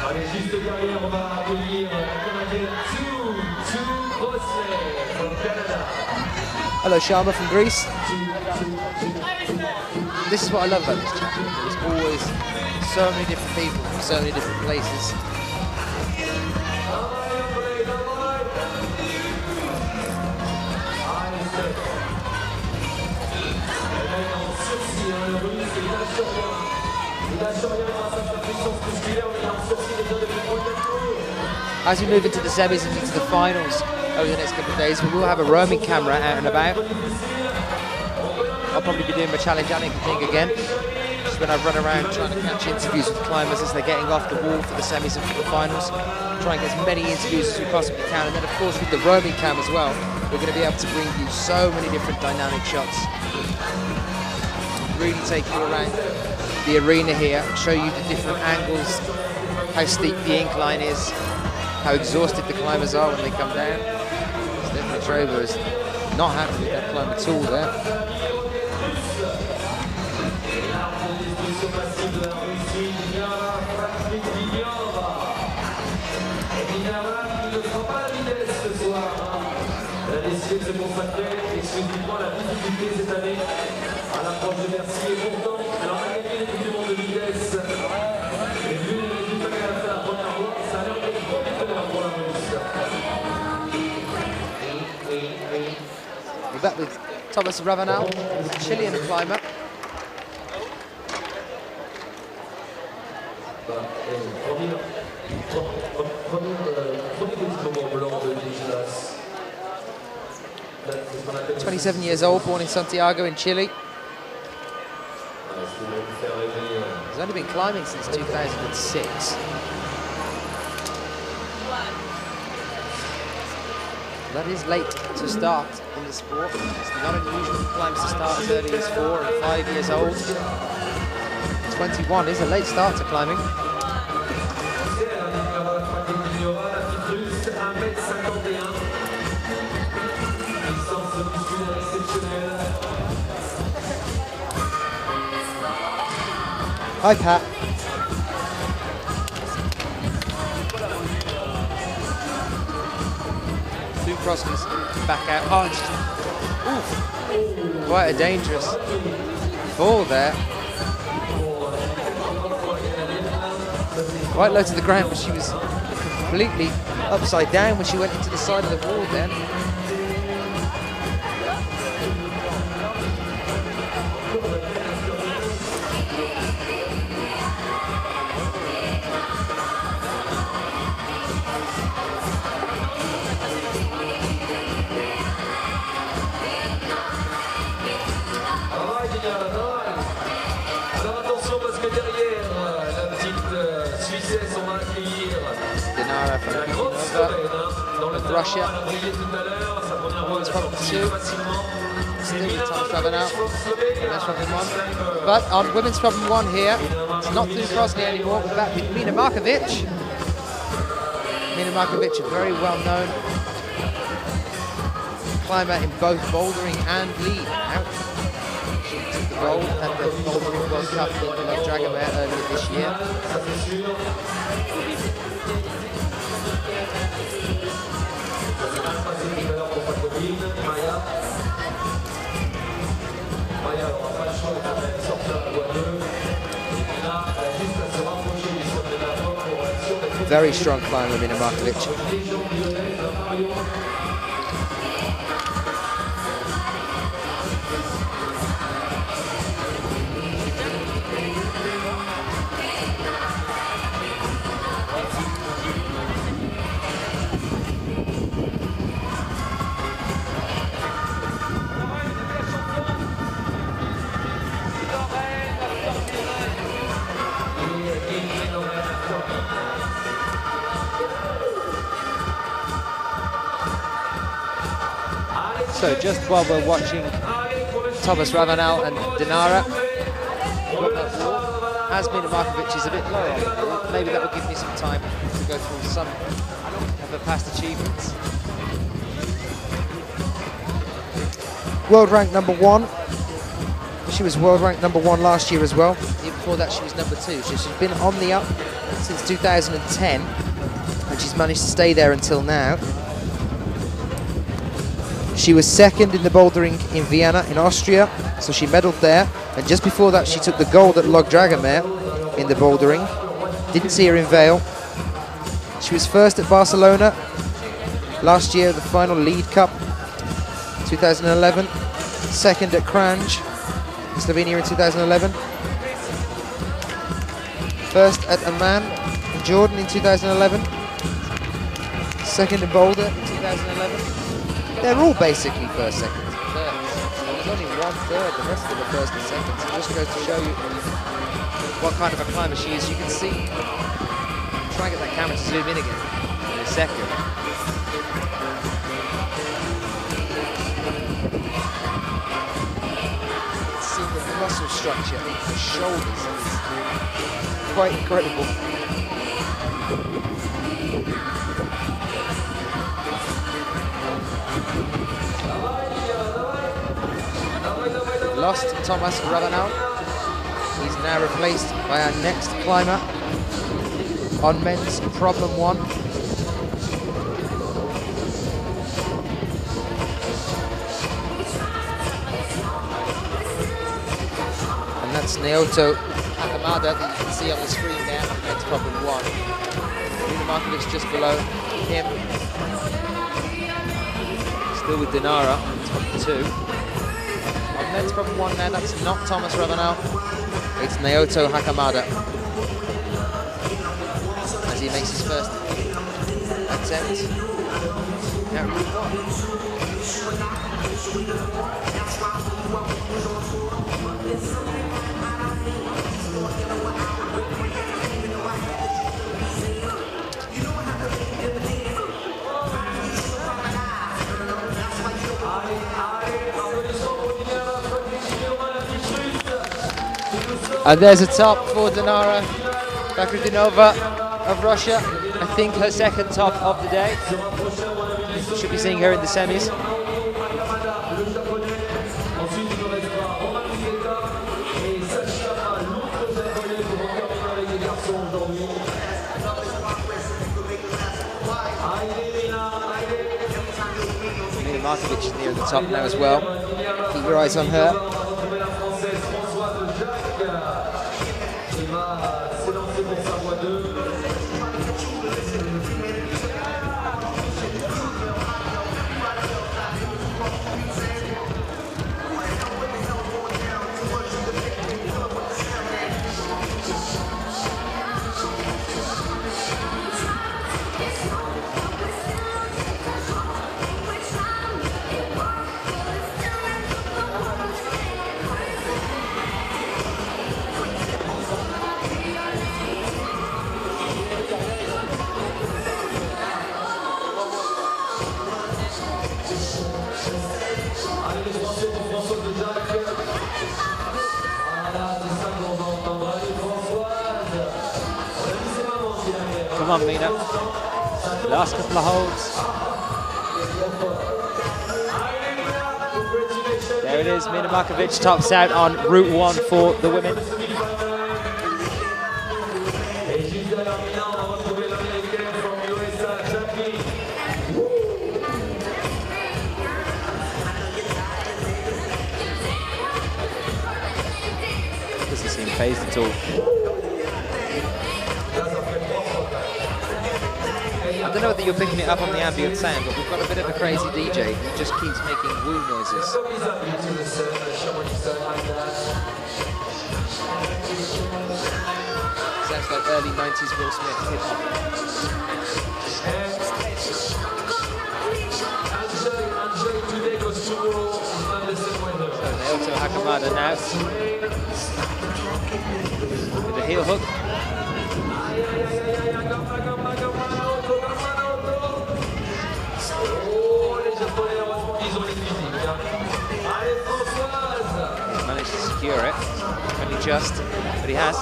Allez, juste derrière, on va accueillir la Canadienne from Canada. Hello, Sharma from Greece. This is what I love about this chat room. There's always so many different people from so many different places. As we move into the semis and into the finals over the next couple of days, we will have a roaming camera out and about. I'll probably be doing my challenge Annick thing again, just when I run around trying to catch interviews with climbers as they're getting off the wall for the semis and for the finals. Try and get as many interviews as we possibly can, and then of course with the roaming cam as well, we're going to be able to bring you so many different dynamic shots. Really take you around the arena here, show you the different angles, how steep the incline is, how exhausted the climbers are when they come down. Stephanie Traber is not happy with that climb at all there. We're back with Thomas Ravanel, the Chilean climber. He's 27 years old, born in Santiago in Chile. He's only been climbing since 2006. That is late to start in the sport. It's not unusual for climbers to start as early as 4 and 5 years old. 21 is a late start to climbing. Hi, Pat. Sue Crosby's back out. Oof. Quite a dangerous fall there. Quite low to the ground, but she was completely upside down when she went into the side of the wall then. Alors attention parce que derrière la petite Suissesse, on va accueillir Dinara la grosse Slovène dans le talent Russia. elle a brillé tout à l'heure, sa première fois elle a brillé facilement. Still Thomas Ravenel, men's problem 1. But on women's problem 1 here, it's not through Crosby anymore, we're back with Mina Markovic. Mina Markovic, a very well-known climber in both bouldering and lead now. She took the gold at the Bouldering World Cup in Dragomir earlier this year. Very strong climber, Mina Markovic. So just while we're watching Thomas Ravenel and Dinara, as Mina Markovic is a bit low, maybe that will give me some time to go through some of her past achievements. World rank number 1. She was world rank number 1 last year as well. The year before that she was number 2. So she's been on the up since 2010 and she's managed to stay there until now. She was second in the bouldering in Vienna in Austria, so she medalled there. And just before that she took the gold at Log Dragomir in the bouldering. Didn't see her in Vale. She was first at Barcelona last year, the final lead cup, 2011. Second at Kranj in Slovenia in 2011. First at Amman in Jordan in 2011. Second in Boulder in 2011. They're all basically first, second, and third. There's only 1/3, the rest of them are first and second. So it just goes to show you what kind of a climber she is. You can see, try and get that camera to zoom in again in a second. See the muscle structure in the shoulders. It's quite incredible. Lost Thomas Ravenel. He's now replaced by our next climber on men's problem 1. And that's Naoto Hakamada that you can see on the screen there on men's problem 1. Mina Markovic just below him. Still with Dinara, top 2. Men's problem 1 there, that's not Thomas Ravenel, it's Naoto Hakamada as he makes his first attempt. And there's a top for Dinara Bakridinova of Russia. I think her second top of the day. Should be seeing her in the semis. Markovic is near the top now as well. Keep your eyes on her. Come on, Mina. Last couple of holds. There it is, Mina Markovic tops out on Route 1 for the women. Doesn't seem phased at all. I don't know whether you're picking it up on the ambient sound, but we've got a bit of a crazy DJ who just keeps making woo noises. Sounds like early 90s Will Smith hip-hop. So Naoto Hakamada now with a heel hook. He's managed to secure it, only just, but he has.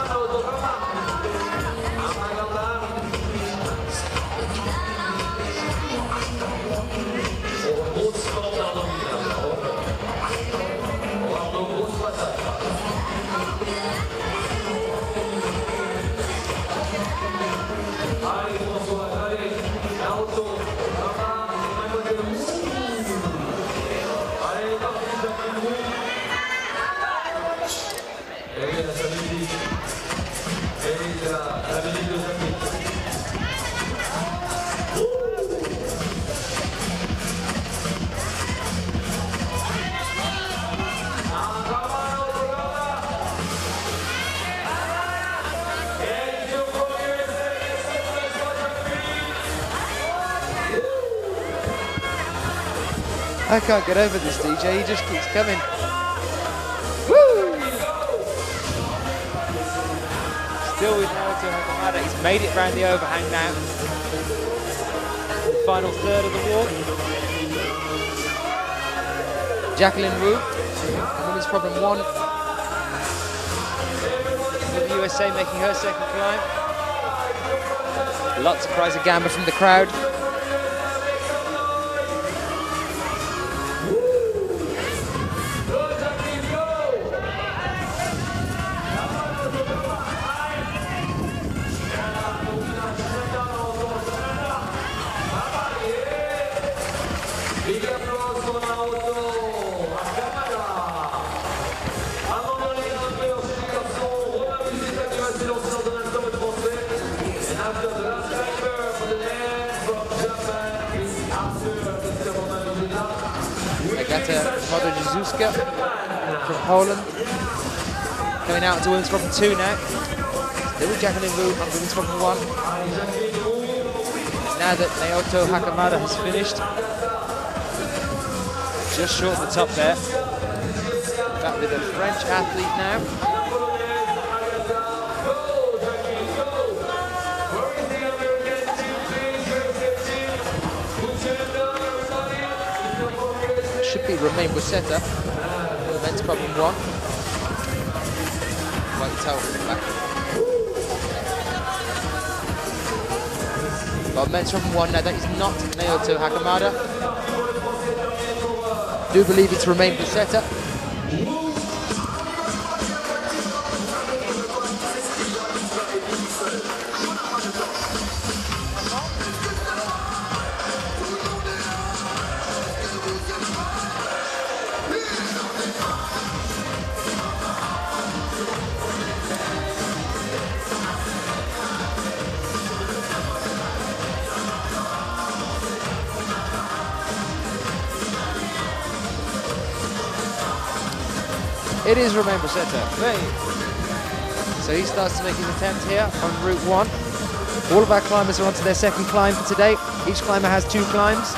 I can't get over this DJ, he just keeps coming. Woo! Still with Naoto Hakamada, he's made it round the overhang now. The final third of the walk. Jacqueline Wu, women's problem 1. With the USA making her second climb. Lots of cries of gamba from the crowd. From Poland, coming out to women's problem 2 now. Still with Jacqueline Wu on women's problem 1. Now that Naoto Hakamada has finished, just short of the top there. Back with a French athlete now. Should be Romain Bussetta. Men's problem 1. White towel from the back. Well, men's problem 1 now, that is not Naoto Hakamada. Do believe it's Romain Bussetta. It is Romain Bracetta. So he starts to make his attempt here on Route 1. All of our climbers are onto their second climb for today. Each climber has 2 climbs.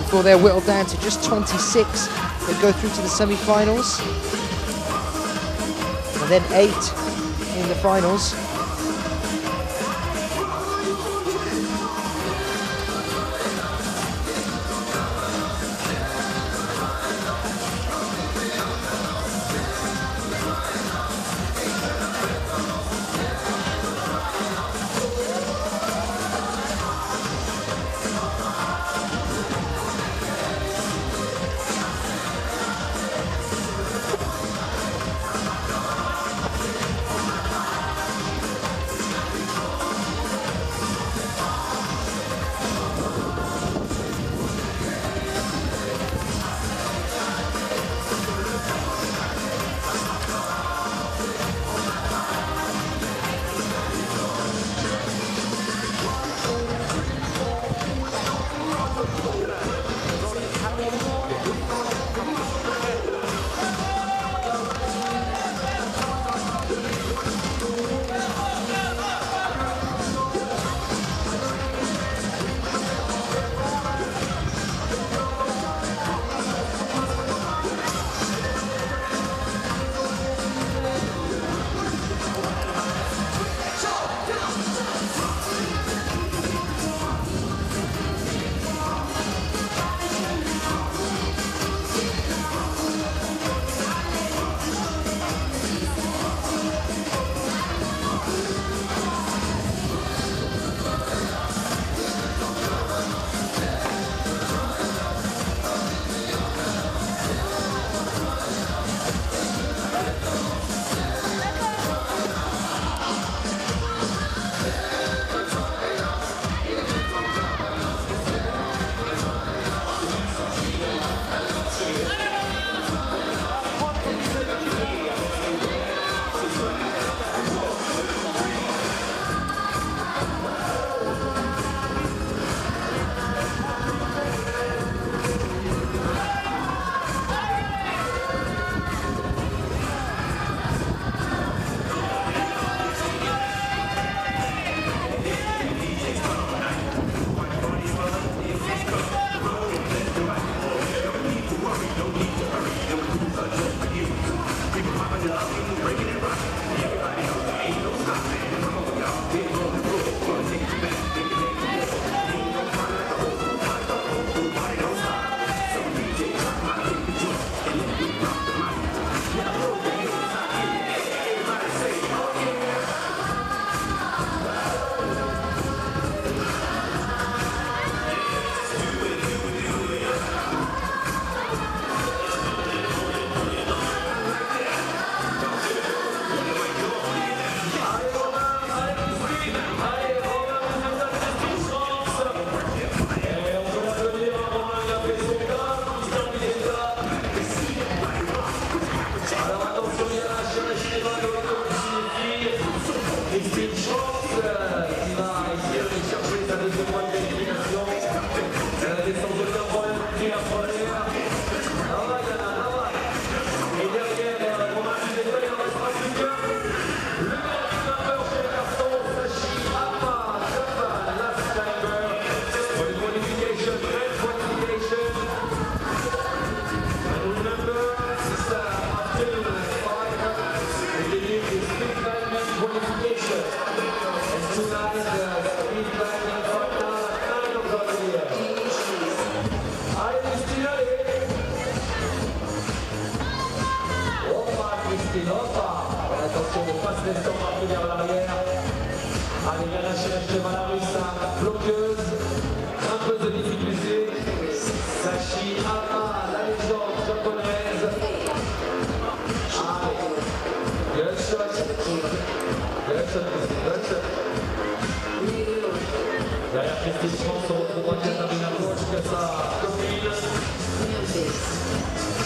Before they're whittled down to just 26, they go through to the semi-finals. And then 8 in the finals.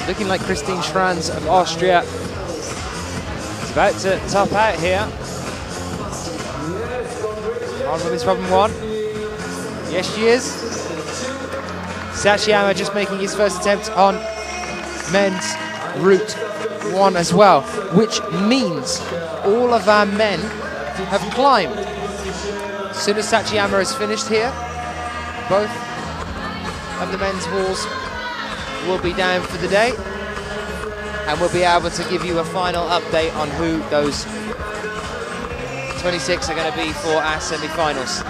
Looking like Christine Schranz of Austria is about to top out here on women's problem 1. Yes, she is. Sachiyama just making his first attempt on men's Route 1 as well, which means all of our men have climbed. As soon as Sachiyama is finished here, both of the men's walls will be down for the day, and we'll be able to give you a final update on who those 26 are going to be for our semi-finals.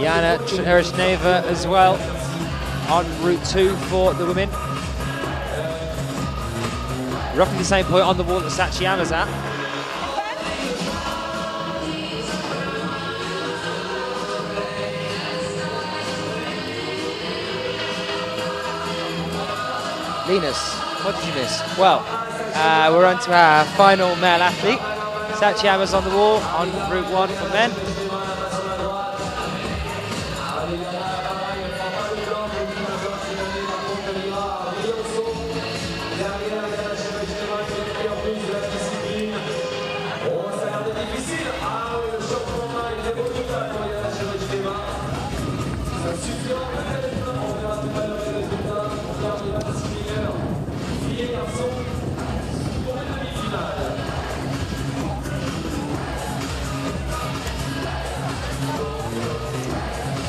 Jana Tereshneva as well on Route 2 for the women. Roughly the same point on the wall that Sachiyama's at. Linus, what did you miss? Well, we're on to our final male athlete. Sachiyama's on the wall on Route 1 for men.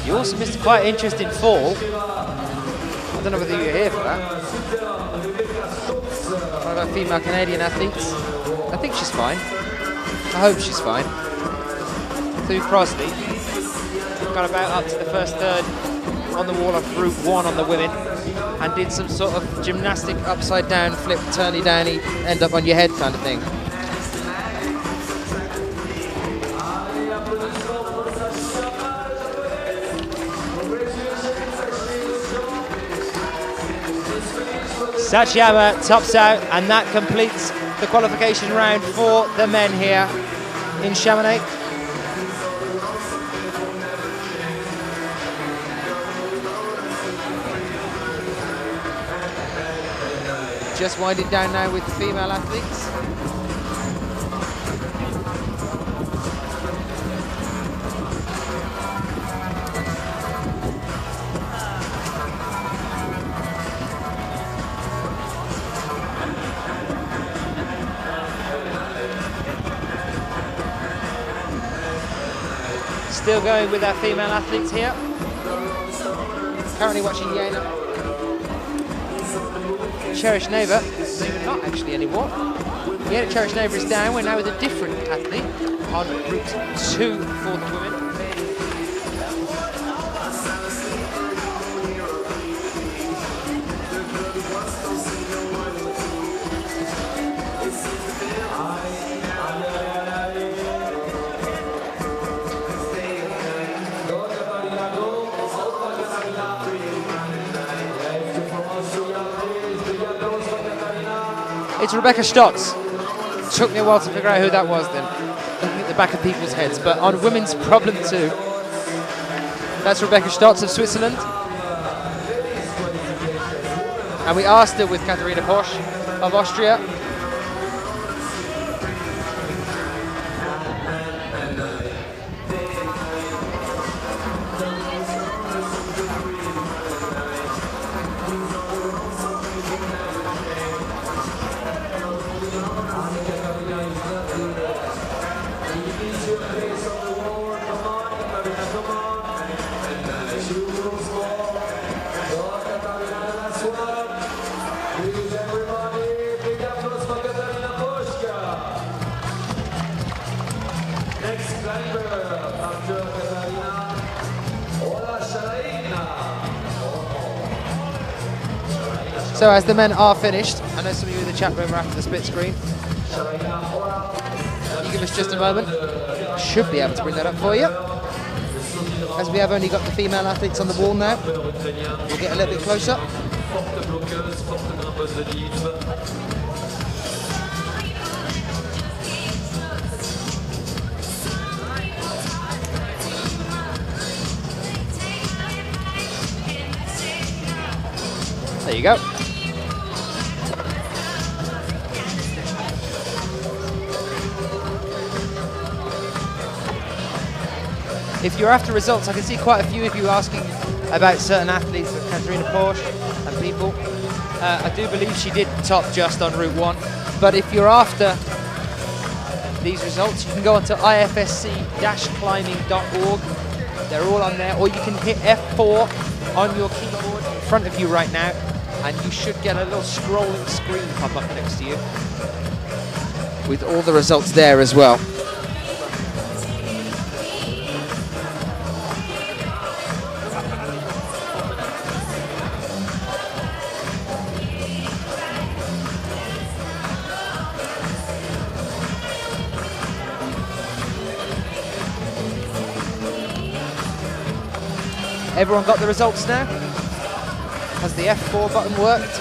You also missed a quite interesting fall. I don't know whether you were here for that. One of our female Canadian athletes. I think she's fine. I hope she's fine. Sue Crossley got about up to the first third on the wall of Route 1 on the women and did some sort of gymnastic upside down flip, turny downy, end up on your head kind of thing. Sachiyama tops out, and that completes the qualification round for the men here in Chamonix. Just winding down now with the female athletes. Still going with our female athletes here. Currently watching Jana Tereshneva, not actually anymore. Jana Tereshneva is down. We're now with a different athlete on Route 2 for the women. It's Rebecca Stotz. Took me a while to figure out who that was then, looking at the back of people's heads. But on women's problem 2, that's Rebecca Stotz of Switzerland. And we asked her with Katharina Posch of Austria. So as the men are finished, I know some of you in the chat room are after the split screen. You give us just a moment. Should be able to bring that up for you. As we have only got the female athletes on the wall now, we'll get a little bit closer. There you go. If you're after results, I can see quite a few of you asking about certain athletes, like Katherine Porsche and people. I do believe she did top just on Route 1, but if you're after these results, you can go onto ifsc-climbing.org. They're all on there, or you can hit F4 on your keyboard in front of you right now, and you should get a little scrolling screen pop up next to you with all the results there as well. Everyone got the results now? Has the F4 button worked?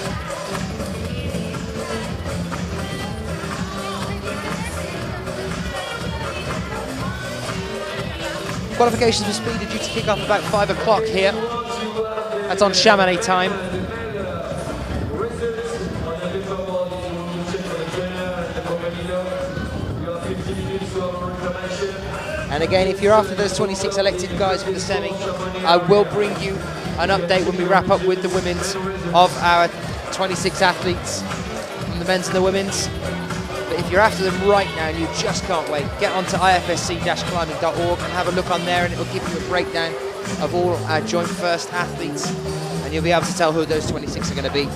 Qualifications for speed are due to kick off about 5 o'clock here. That's on Chamonix time. And again, if you're after those 26 elected guys for the semi, I will bring you an update when we wrap up with the women's of our 26 athletes, from the men's and the women's. But if you're after them right now and you just can't wait, get onto ifsc-climbing.org and have a look on there, and it'll give you a breakdown of all our joint first athletes, and you'll be able to tell who those 26 are going to be.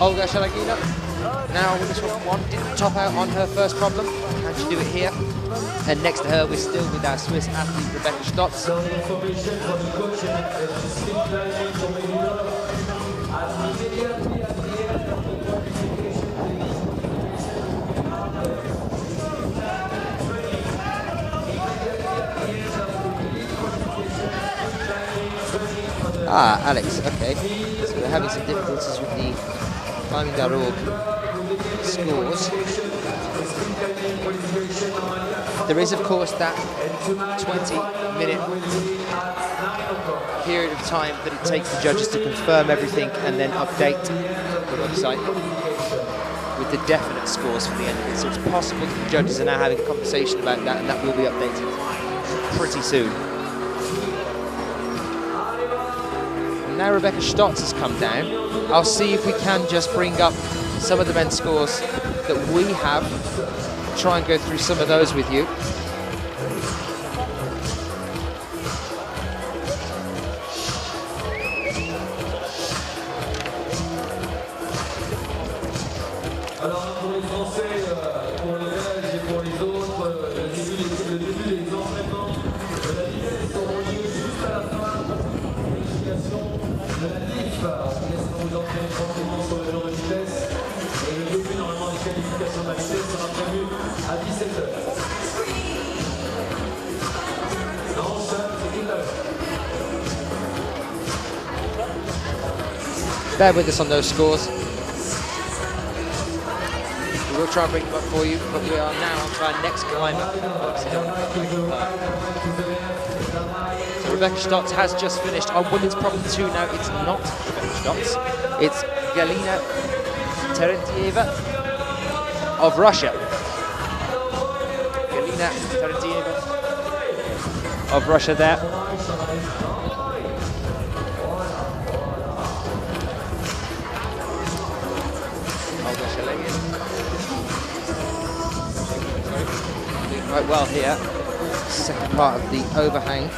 Olga Shalagina, now women's from 1, didn't top out on her first problem. Can she do it here? And next to her, we're still with our Swiss athlete Rebecca Stotz. Ah, Alex, okay. So we're having some difficulties with the climbing.org scores. There is, of course, that 20-minute period of time that it takes the judges to confirm everything and then update the website with the definite scores for the end of it. So it's possible that the judges are now having a conversation about that, and that will be updated pretty soon. Now Rebecca Stotz has come down. I'll see if we can just bring up some of the men's scores that we have. Try and go through some of those with you. Bear with us on those scores. We will try and bring them up for you, but we are now on to our next climber. So Rebecca Stotz has just finished on women's problem 2 now. It's not Rebecca Stotz, it's Galina Terentieva of Russia. Galina Terentieva of Russia there. Doing quite well here. Second part of the overhang.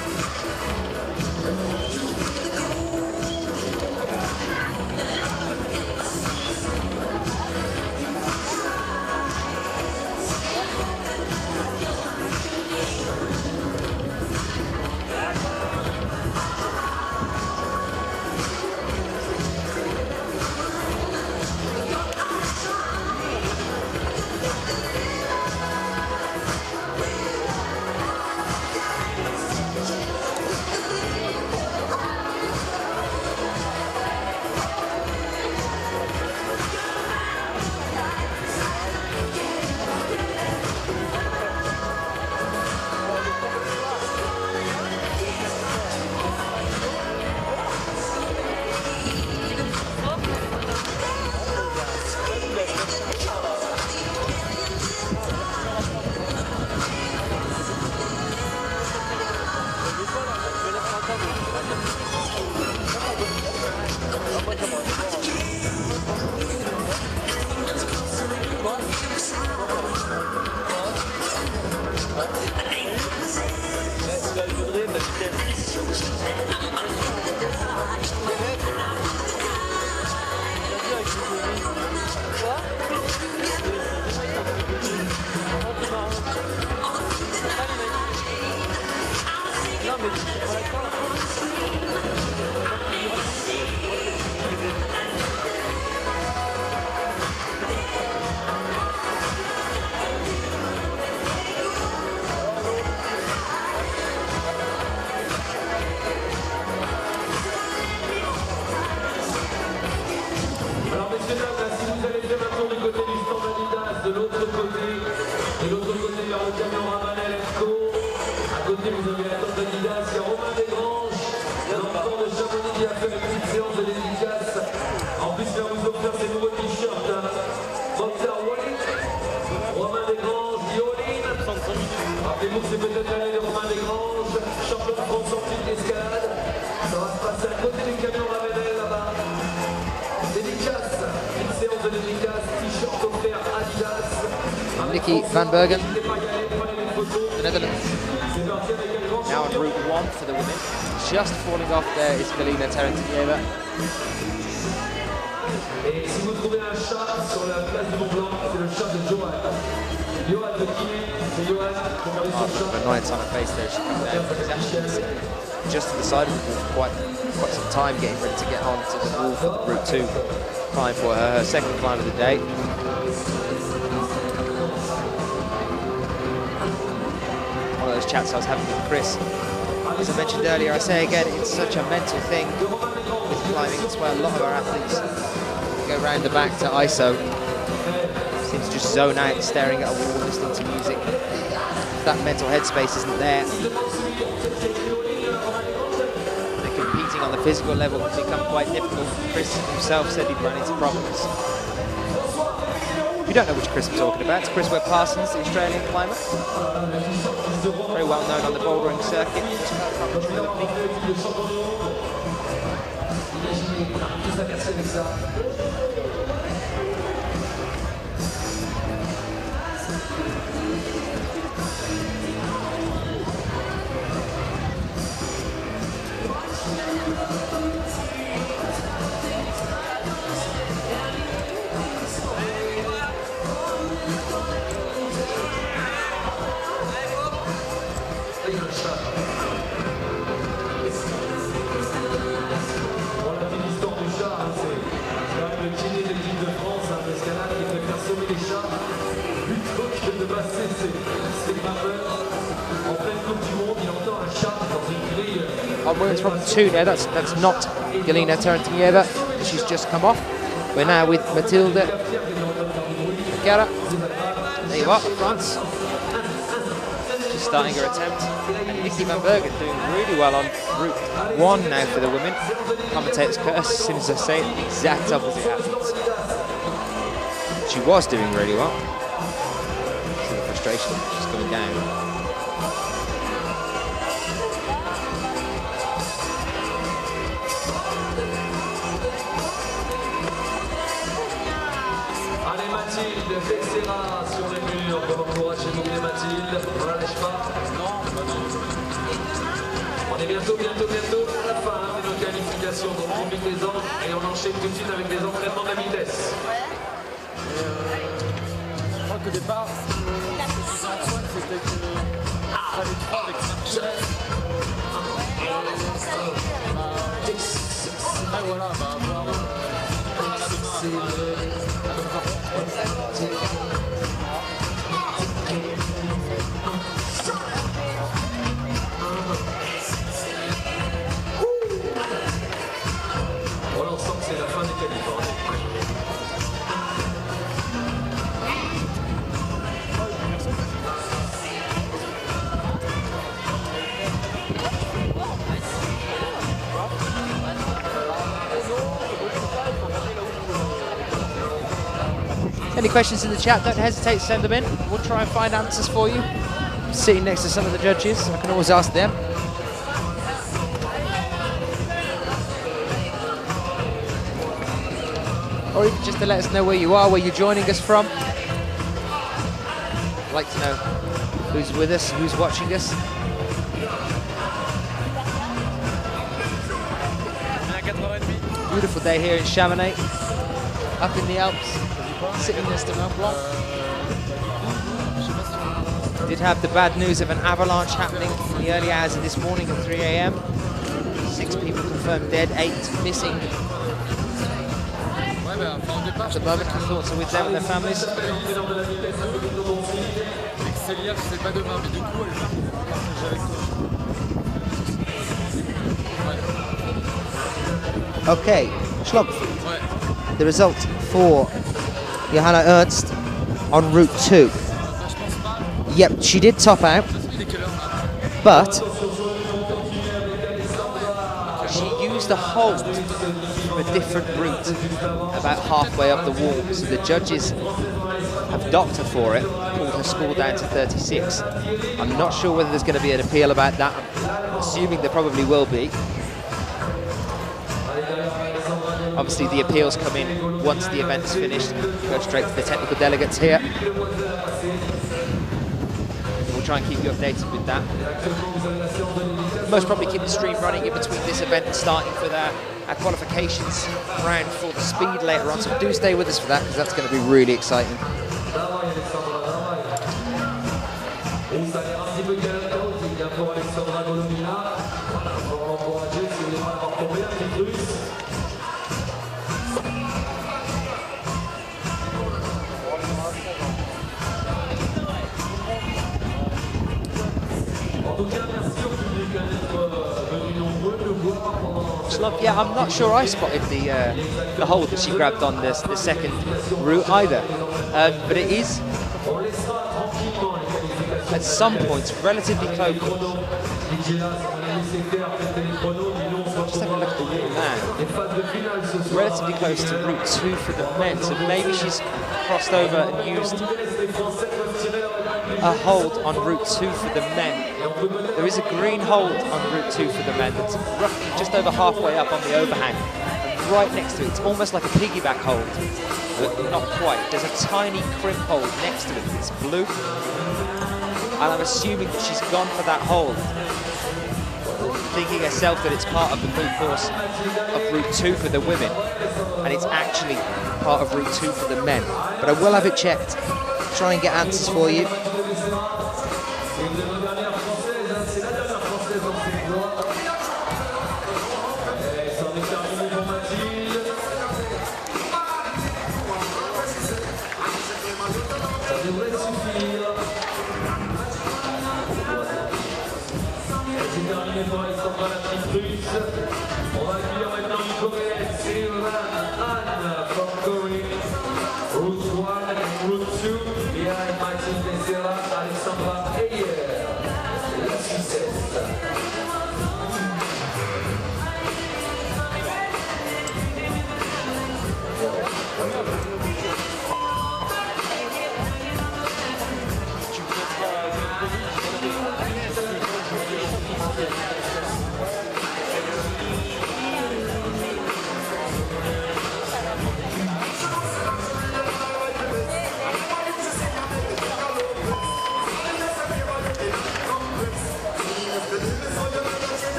Van Bergen, the Netherlands, now on route 1 for the women. Just falling off there is Galina Terentieva. Annoyance on her face there, she comes down. She's actually sitting just to the side of the wall for quite some time, getting ready to get onto the wall for the route 2 climb for her second climb of the day. Chats I was having with Chris. As I mentioned earlier, I say again, it's such a mental thing with climbing. It's where a lot of our athletes go round the back to ISO. Seem to just zone out, staring at a wall, listening to music. If that mental headspace isn't there, the competing on the physical level can become quite difficult. Chris himself said he'd run into problems. If you don't know which Chris I'm talking about, it's Chris Webb-Parsons, the Australian climber. Very well known on the bouldering circuit. Onwards from 2 there, that's not Galina Terentieva, she's just come off. We're now with Matilda Guerra. There you are, France. just starting her attempt. And Nikki Van Bergen doing really well on Route 1 now for the women. Commentator's curse, as soon as I say it, the exact opposite happens. She was doing really well. See the frustration, she's coming down. Allez Mathilde, Becerra sur les murs, on encourage chez vous Mathilde, on la lâche pas. On est bientôt à la fin de nos qualifications, donc on met les ordres et on enchaîne tout de suite avec les entraînements de la vitesse. Je crois qu'au départ, Antoine, c'était que fallait 3 avec 5 chefs. Voilà, voir. On sent que c'est la fin des qualifs. Any questions in the chat, don't hesitate to send them in. We'll try and find answers for you. Sitting next to some of the judges, I can always ask them. Or even just to let us know where you are, where you're joining us from. I'd like to know who's with us, who's watching us. Beautiful day here in Chamonix, up in the Alps. Sitting next to Mount Blanc. Did have the bad news of an avalanche happening in the early hours of this morning at 3 AM. 6 people confirmed dead, 8 missing. At the moment, thoughts are with them and their families. Okay, Schlumpf. The result for Johanna Ernst on Route 2. Yep, she did top out, but she used a hold from a different route about halfway up the wall. So the judges have docked her for it, pulled her score down to 36. I'm not sure whether there's going to be an appeal about that. I'm assuming there probably will be. Obviously, the appeals come in once the event's finished, go straight to the technical delegates here. We'll try and keep you updated with that. Most probably keep the stream running in between this event and starting for our qualifications round for the speed later on. So do stay with us for that, because that's going to be really exciting. Yeah, I'm not sure I spotted the hold that she grabbed on the second route either, but it is at some points relatively close. Just have a look at the wall now. Relatively close to Route 2 for the men, so maybe she's crossed over and used a hold on Route 2 for the men. There is a green hold on Route 2 for the men that's roughly just over halfway up on the overhang. And right next to it, it's almost like a piggyback hold, but not quite. There's a tiny crimp hold next to it that's blue. And I'm assuming that she's gone for that hold, thinking herself that it's part of the concourse of Route 2 for the women, and it's actually part of Route 2 for the men. But I will have it checked, try and get answers for you. On va accueillir maintenant une Coréenne, c'est Anne from Korea. Route 1 and Route 2, behind Matilda Alexandra.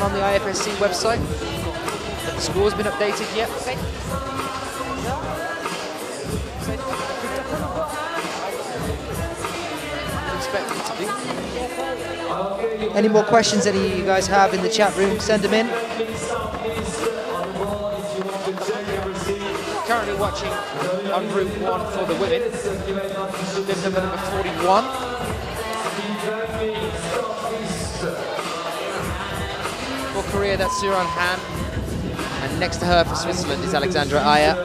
one on the IFSC website. Have the scores been updated yet? Any more questions any of you guys have in the chat room, send them in. Currently watching on Route 1 for the women. Bib number 41. For Korea, that's Suran Han. And next to her for Switzerland is Alexandra Aya.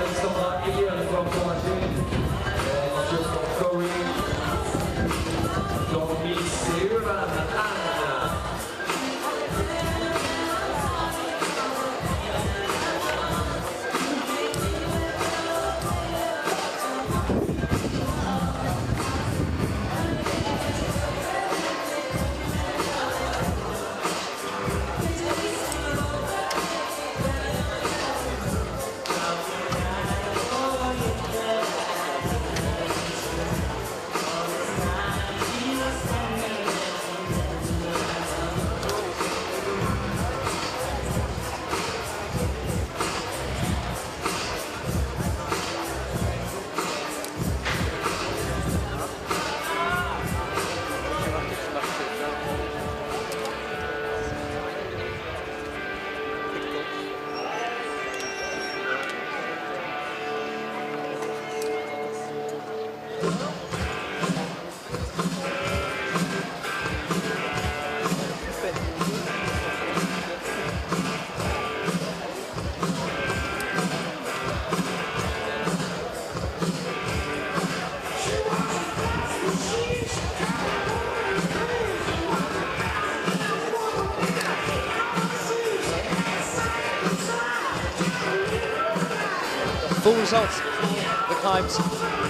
Full results of the climbs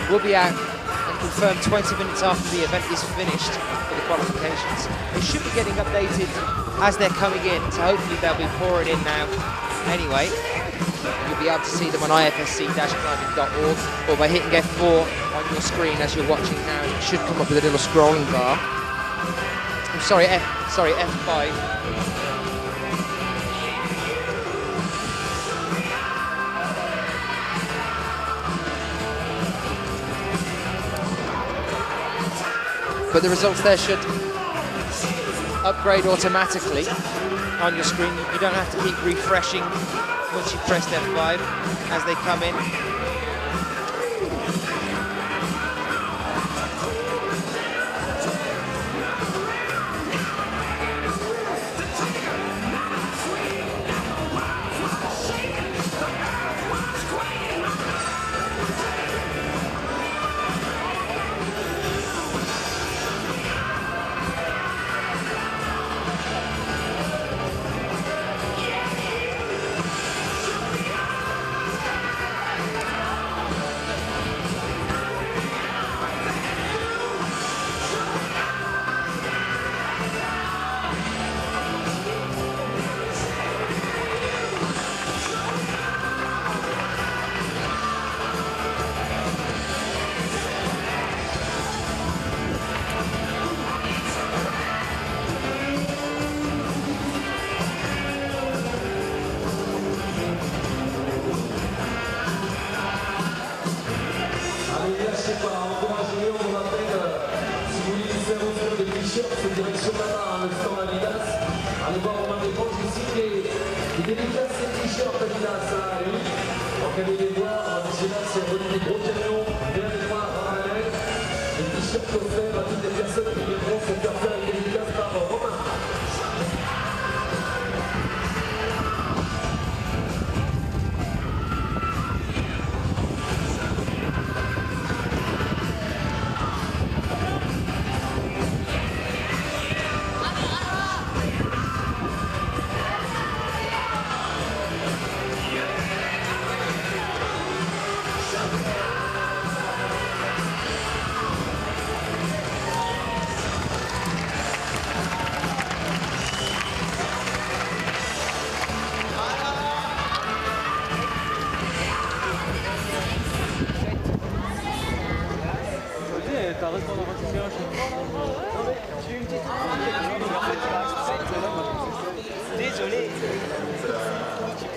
will be out and confirmed 20 minutes after the event is finished for the qualifications. They should be getting updated as they're coming in, so hopefully they'll be pouring in now. Anyway, you'll be able to see them on ifsc-climbing.org or by hitting F4 on your screen as you're watching now. It should come up with a little scrolling bar. I'm sorry, F5. But the results there should upgrade automatically on your screen. You don't have to keep refreshing once you've pressed F5 as they come in.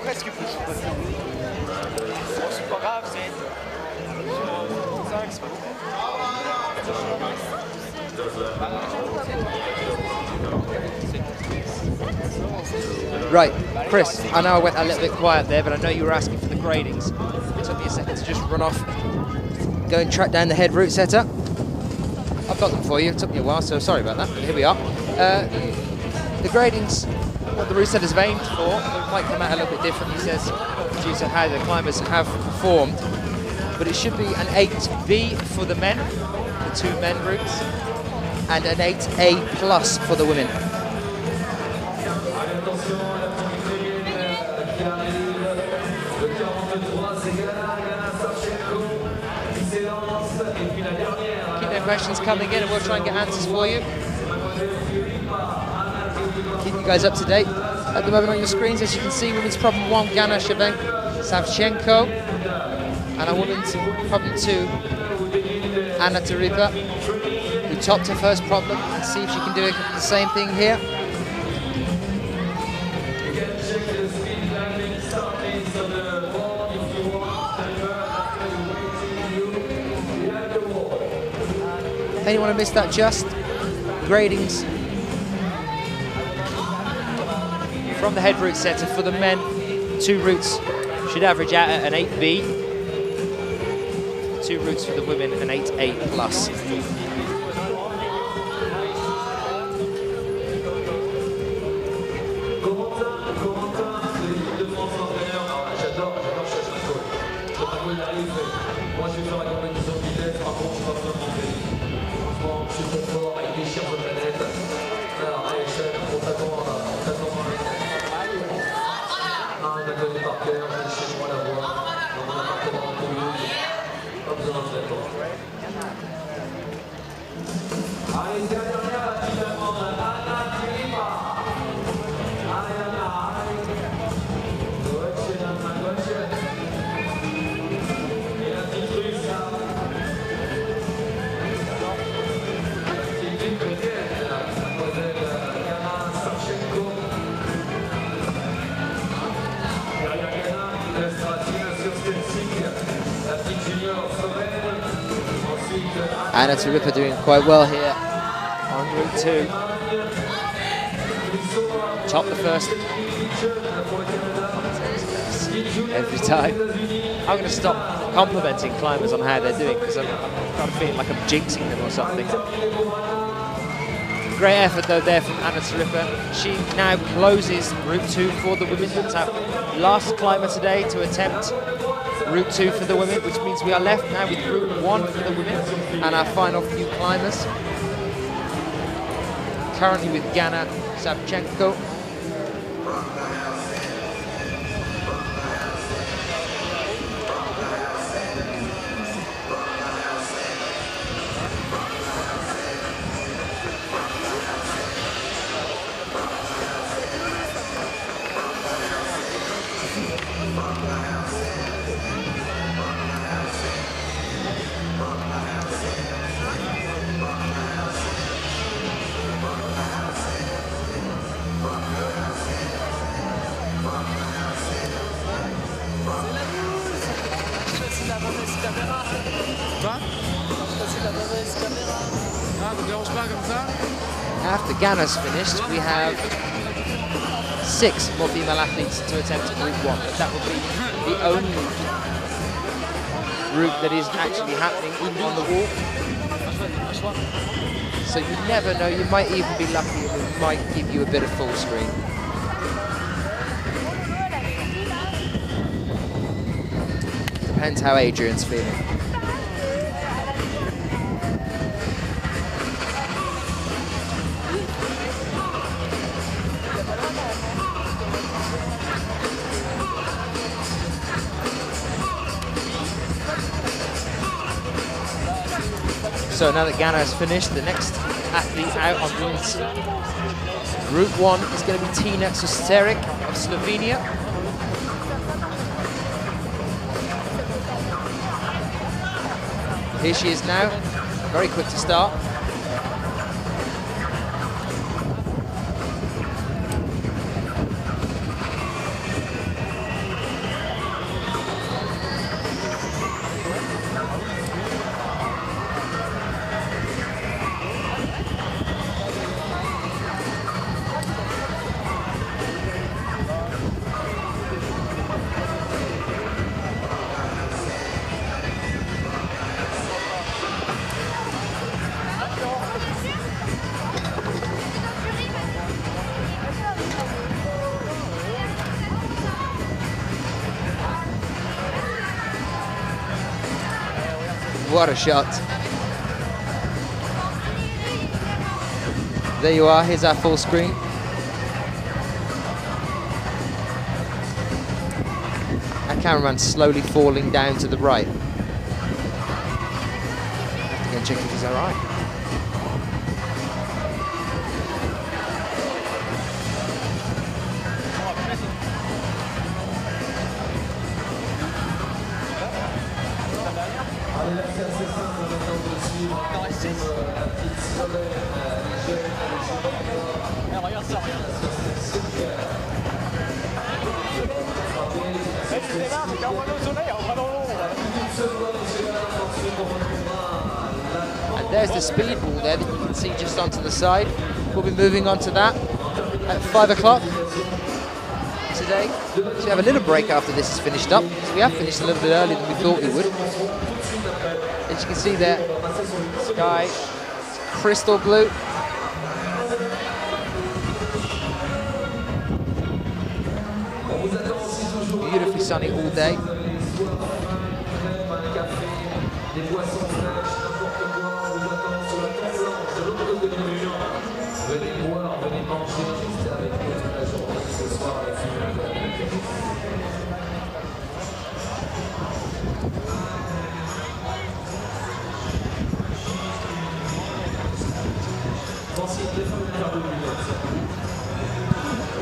Presque plus. C'est pas grave, c'est 5, c'est pas Right, Chris, I know I went a little bit quiet there, but I know you were asking for the gradings. It took me a second to just run off, go and track down the head route setter. I've got them for you, it took me a while, so sorry about that, but here we are. The gradings, what the route setters have aimed for, it might come out a little bit different, he says, due to how the climbers have performed, but it should be an 8B for the men, the 2 men routes, and an 8A plus for the women. Keep their questions coming in and we'll try and get answers for you. Keep you guys up to date. At the moment on your screens, as you can see, women's problem 1, Gana Savchenko, and a women's problem 2, Anna Taripa, who topped her first problem, and see if she can do the same thing here. Anyone who missed that just? Gradings from the head route setter for the men. 2 routes should average out at an 8B. 2 routes for the women, an 8A plus. Anna Taripa doing quite well here on route 2. Top the first. Every time. I'm going to stop complimenting climbers on how they're doing because I'm kind of feeling like I'm jinxing them or something. Great effort though there from Anna Taripa. She now closes route 2 for the women. That's our last climber today to attempt route 2 for the women, which means we are left now with route 1 for the women and our final few climbers. Currently with Gana Savchenko. After Gana's finished, we have 6 more female athletes to attempt route 1, but that will be the only route that is actually happening on the wall. So you never know, you might even be lucky and we might give you a bit of full screen. Depends how Adrian's feeling. So now that Gana has finished, the next athlete out on route 1 is going to be Tina Susteric of Slovenia. Here she is now, very quick to start. What a shot. There you are, here's our full screen. Our cameraman slowly falling down to the right. Have to go and check if he's all right. And there's the speed wall there that you can see just onto the side. We'll be moving on to that at 5 o'clock today. So we have a little break after this is finished up. So we have finished a little bit earlier than we thought we would. As you can see there, sky is crystal blue. Beautifully sunny all day.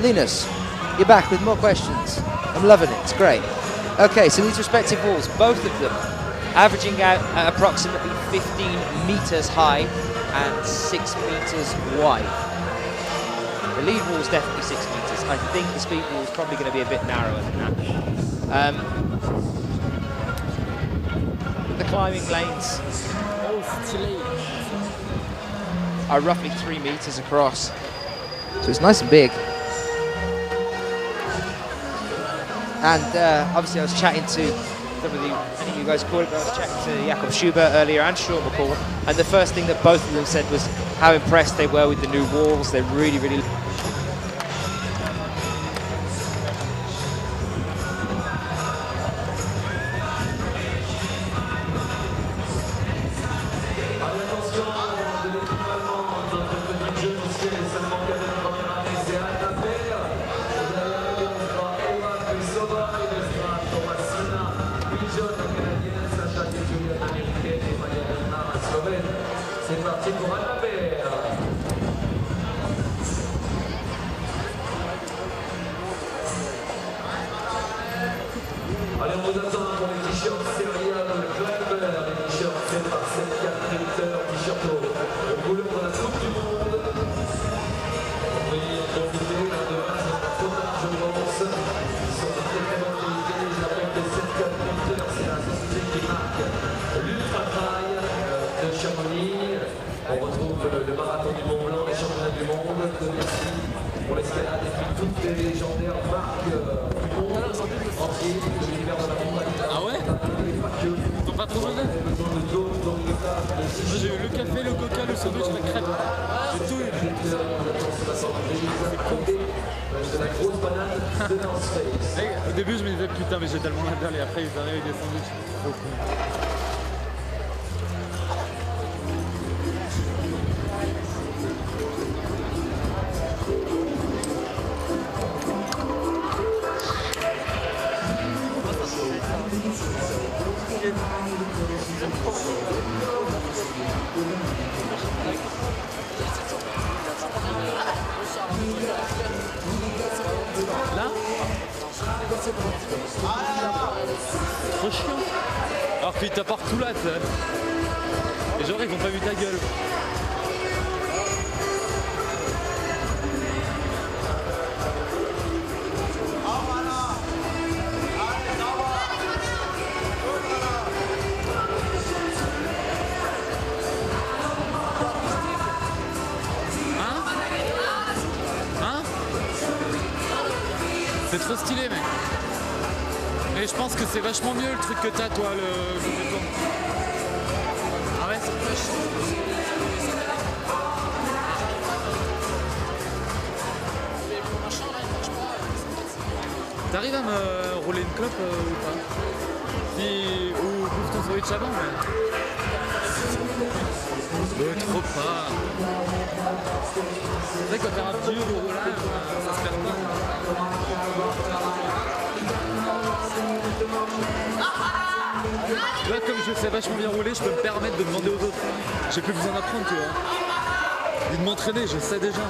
Linus, you're back with more questions. I'm loving it, it's great. Okay, so these respective walls, both of them averaging out at approximately 15 meters high and 6 meters wide. The lead wall is definitely 6 meters. I think the speed wall is probably going to be a bit narrower than that. The climbing lanes are roughly 3 meters across, so it's nice and big. And obviously I was chatting to some of you, any of you guys called it, but I was chatting to Jakob Schubert earlier and Sean McCall, and the first thing that both of them said was how impressed they were with the new walls. They really, really... Allez, on vous attend pour les t-shirts Seria de Club, les t-shirts faits par cette Katherine t-shirt aux couleurs de la Coupe du Monde. Vous pouvez y profiter de Total, je pense. Ils sont de très très bonne qualité. Je rappelle que cette Katherine, c'est la société qui marque l'Ultra Trail de Chamonix. On retrouve le marathon du Mont Blanc, les championnats du monde de Merci pour l'escalade et puis toutes les légendaires marques du monde entier. Ah ouais? Ils t'ont pas trop donné? Moi j'ai eu le café, le coca, le sandwich, la crêpe. J'ai tout eu. Au début je me disais putain mais j'ai tellement la dalle et après ils arrivent avec des sandwichs. Trop cool. Là trop chiant. Alors qu'il t'a partout là, les gens ils ont pas vu ta gueule. C'est trop stylé mec. Et je pense que c'est vachement mieux le truc que t'as toi, le complément. Ah ouais, c'est fraîche. T'arrives à me rouler une clope ou pas? Ou bouffe ton sandwich avant, mais... trop pas. C'est vrai que quand t'as un vieux de roulage, ça se perd pas. Là, comme je sais vachement bien rouler, je peux me permettre de demander aux autres. J'ai plus besoin d'apprendre, tu vois. Et de m'entraîner, je sais déjà.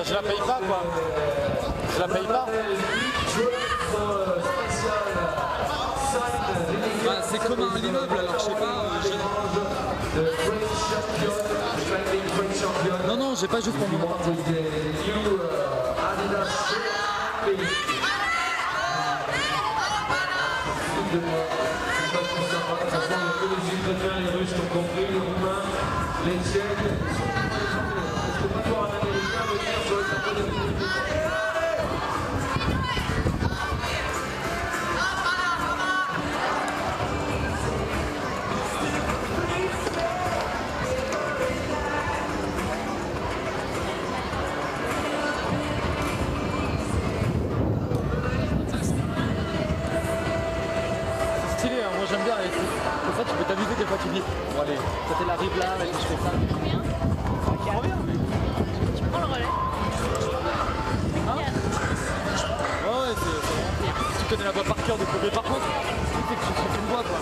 Je la paye pas quoi. Je la paye pas. Bah, c'est comme un immeuble alors je sais pas. Non non j'ai pas juste pour mon appartement. Les Russes ont compris, les Roumains, les Tchèques. Est-ce que pas voir un Américain venir sur le plateau de Stylé, hein, moi j'aime bien avec ça, tu peux t'amuser des fois tu dis bon allez, quand elle arrive là, et je fais ça. Qui revient. Tu prends le relais. Hein? Ouais, c'est tu connais la voix par cœur de côté. Par contre, c'est que tu trouves une voix quoi.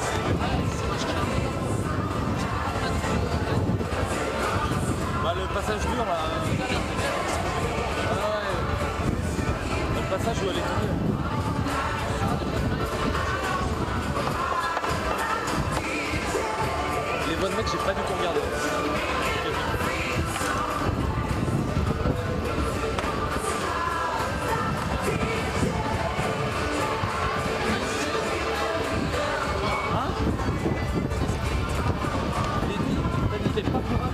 Bah le passage dur là. Ah ouais. Le passage où elle est tournée. Les bonnes mecs, j'ai pas du tout regardé. Hein? T'as dit t'es pas pour un?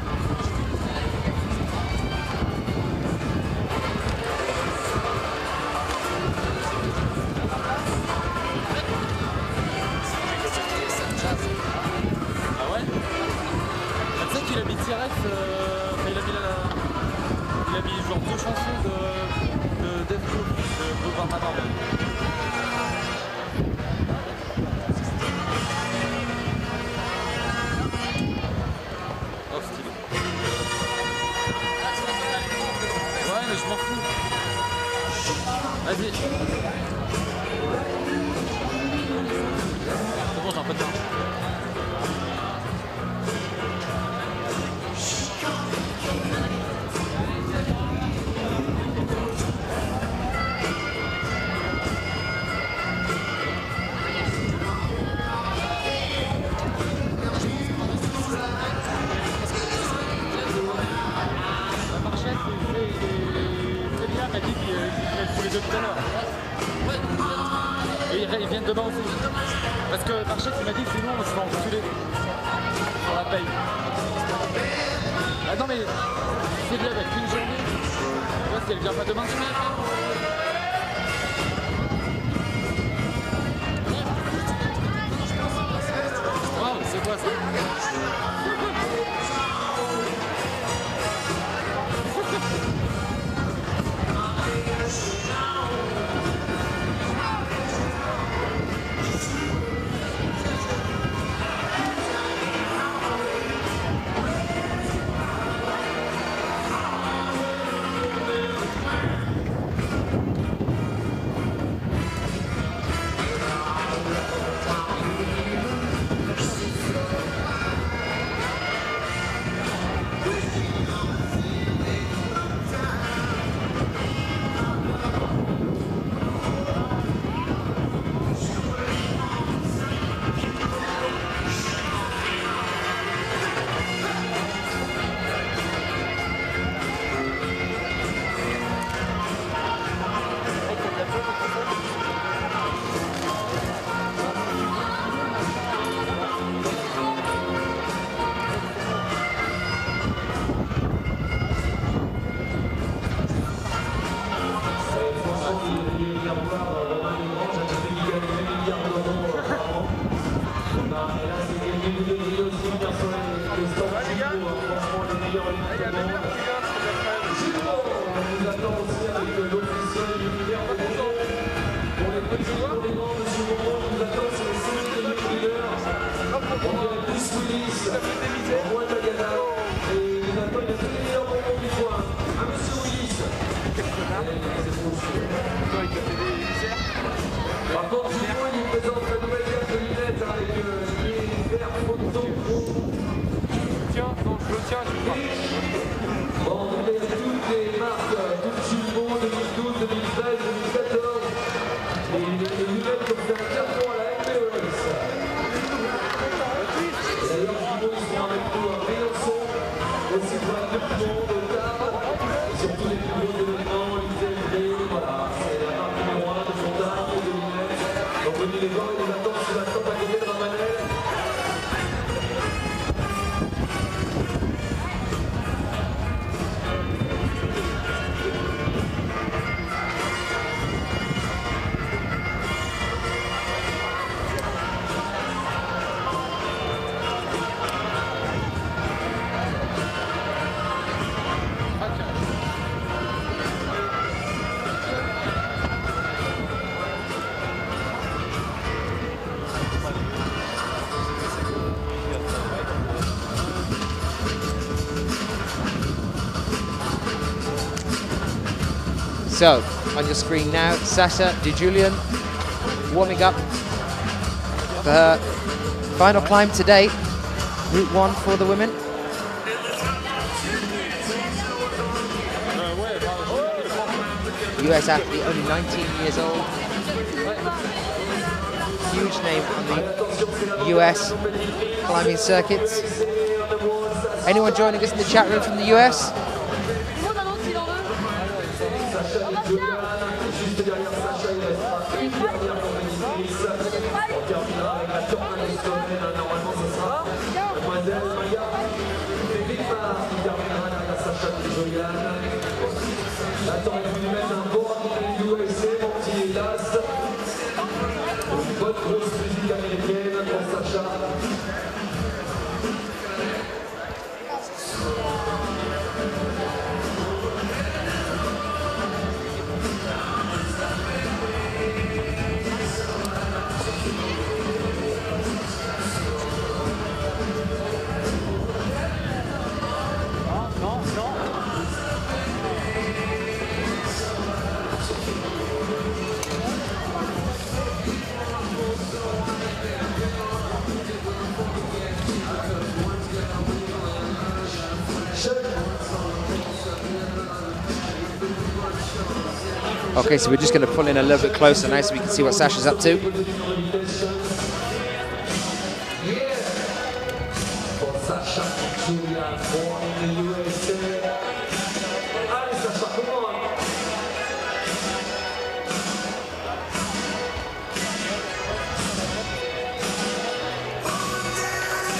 Ah ouais? Tu sais qu'il a mis TRF, il a mis genre 2 chansons de Death Group, de Bob Marley. Oh stylé. Ouais mais je m'en fous. Vas-y. C'est bon j'ai un peu de temps. M'a dit qu'il tous les deux tout à l'heure. Et ils viennent demain aussi. Parce que Marchette il m'a dit sinon on se fait enculer sur la paye. Ah non mais c'est bien avec une journée. Tu vois si elle vient pas demain. Wow, c'est quoi ça? Par contre, il nous présente la nouvelle gamme de lunettes avec les verres photo. Tiens, non, je le tiens, je crois. Bon, on est toutes les marques, toutes Chimon, 2012, 2013, 2014. Et les lunettes qui ont fait un carton à la MPES. Et d'ailleurs, Chimon, ils seront avec nous à Briançon, aussi pour la Coupe du Monde, au Tard, et surtout les plus gros événements, l'UTMB, voilà, c'est la marque numéro 1 de Fontaine, de lunettes. Donc venez les voir, ils les attendent sur la tente à côté de Ramanel. So, on your screen now, Sasha DeJulian warming up for her final climb today, Route 1 for the women. US athlete, only 19 years old. Huge name on the US climbing circuits. Anyone joining us in the chat room from the US? Okay, so we're just going to pull in a little bit closer now so we can see what Sasha's up to.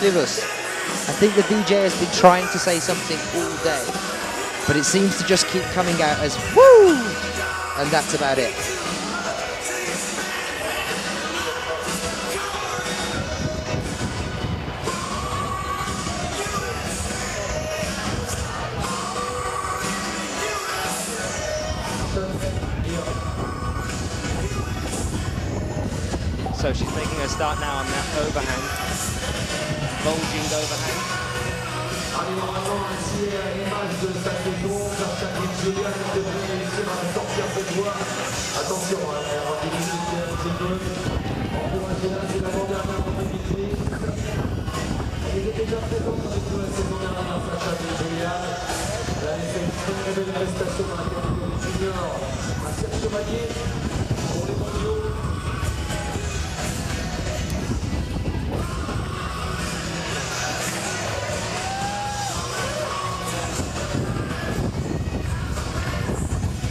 Livus, I think the DJ has been trying to say something all day, but it seems to just keep coming out as woo! And that's about it. So she's making her start now on that overhang, bulging overhang. Allez, normalement, ainsi à l'image de sa saison, Katherine CHOONG devrait réussir à sortir cette voie. Attention, elle aura des limites un petit peu. Encouragez-la, c'est l'avant-dernière compétitrice. Elle était déjà présente avec nous la saison dernière, Katherine CHOONG. Elle a fait une très belle prestation dans la catégorie junior à 7 chevaliers pour les mondiaux.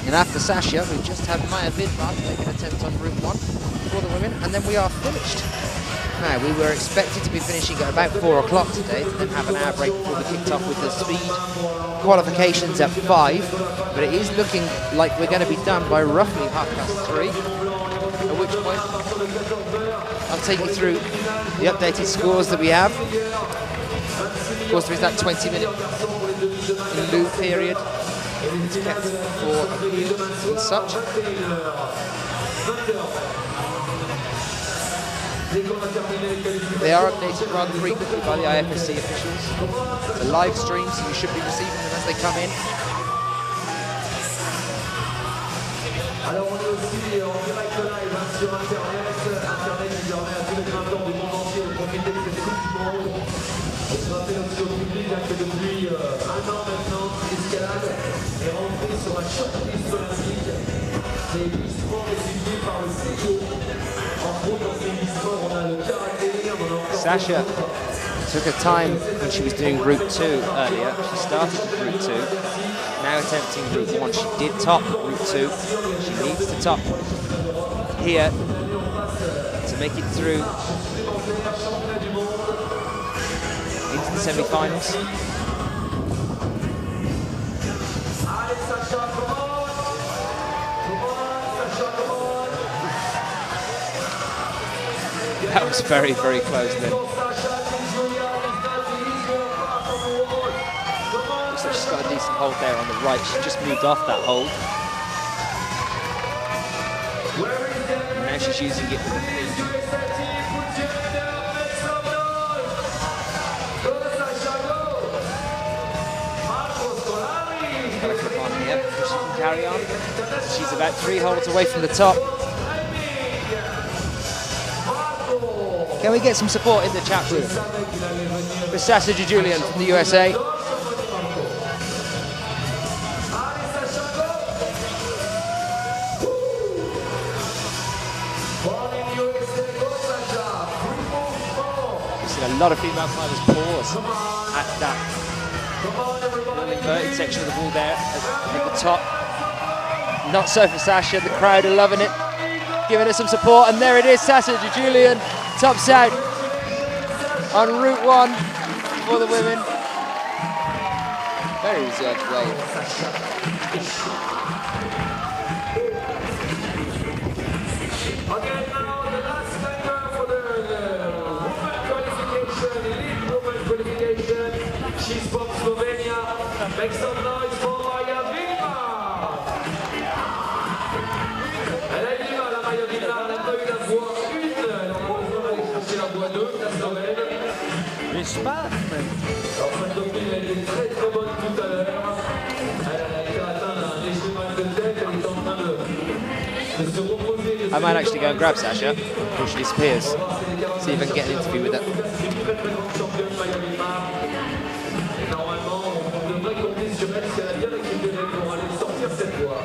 And after Sasha, we've just had Maya Vidmar make an attempt on Route 1 for the women, and then we are finished. Now, we were expected to be finishing at about 4 o'clock today, to then have an hour break before we kicked off with the speed qualifications at 5, but it is looking like we're going to be done by roughly 3:30, at which point I'll take you through the updated scores that we have. Of course, there is that 20-minute in lieu period It's kept for appeals and such. They are updated rather frequently by the IFSC officials. It's a live stream, so you should be receiving them as they come in. Alors on est aussi en direct live sur Internet désormais à tous les grimpeurs du monde entier au profit de cette Coupe du Monde. On se rappelle aussi au public que depuis un an maintenant, l'escalade est rentrée sur la shortlist olympique. C'est listement désigné par le CIO. Entre autres, dans ces listements, on a le karaté, on a encore... Sasha took her time when she was doing Route 2 earlier. She started with Route 2, now attempting Route 1. She did top Route 2. She needs to top here to make it through into the semi-finals. That was very, very close then. Looks like she's got a decent hold there on the right. She just moved off that hold. And now she's using it with the feet. She's got a clip on here, so she can carry on. She's about 3 holds away from the top. Can we get some support in the chat room for Sasha Julian from the USA? We've seen a lot of female climbers pause at that inverted section of the wall there at the top. Not so for Sasha, the crowd are loving it, giving her some support, and there it is, Sasha Julian tops out on Route 1 for the women. Very reserved wave. Okay, now the last timer for the women qualification, elite women qualification. She's from Slovenia. Make some noise for Maya Vilma. Elle a eu la Maya Vilma, elle n'a pas eu la voix 1. C'est la voix 2, la Slovène. Alors cette copine, elle était très très bonne tout à l'heure. Elle a été atteinte d'un léger mal de tête, elle est en train de se reposer. I might actually go and grab Sasha before she disappears. See if I can get an interview with her. Normalement, on devrait compter sur elle si elle a bien récupéré pour aller sortir cette voie.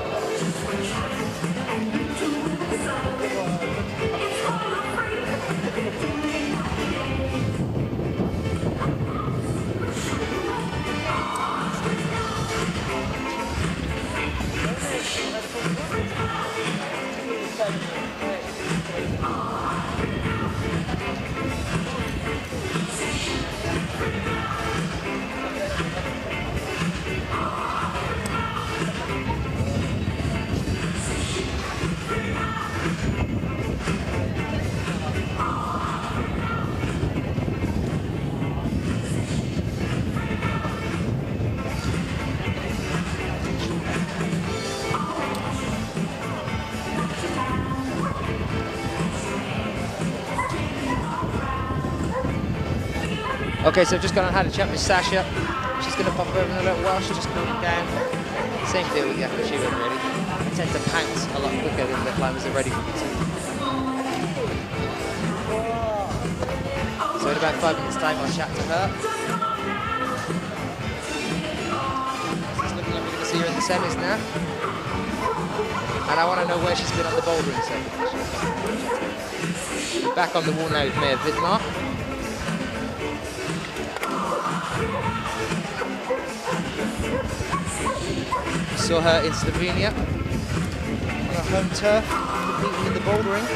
Okay, so I've just gone and had a chat with Sasha. She's going to pop over in a little while. She's just cooling down. Same deal with Yakashima, really. They tend to pounce a lot quicker than the climbers are ready for me to. So in about 5 minutes' time, I'll chat to her. It's looking like we're going to see her in the semis now. And I want to know where she's been on the bouldering circuit. We're back on the wall now with Maya Vidmar. Saw her in Slovenia on her home turf, competing in the bouldering.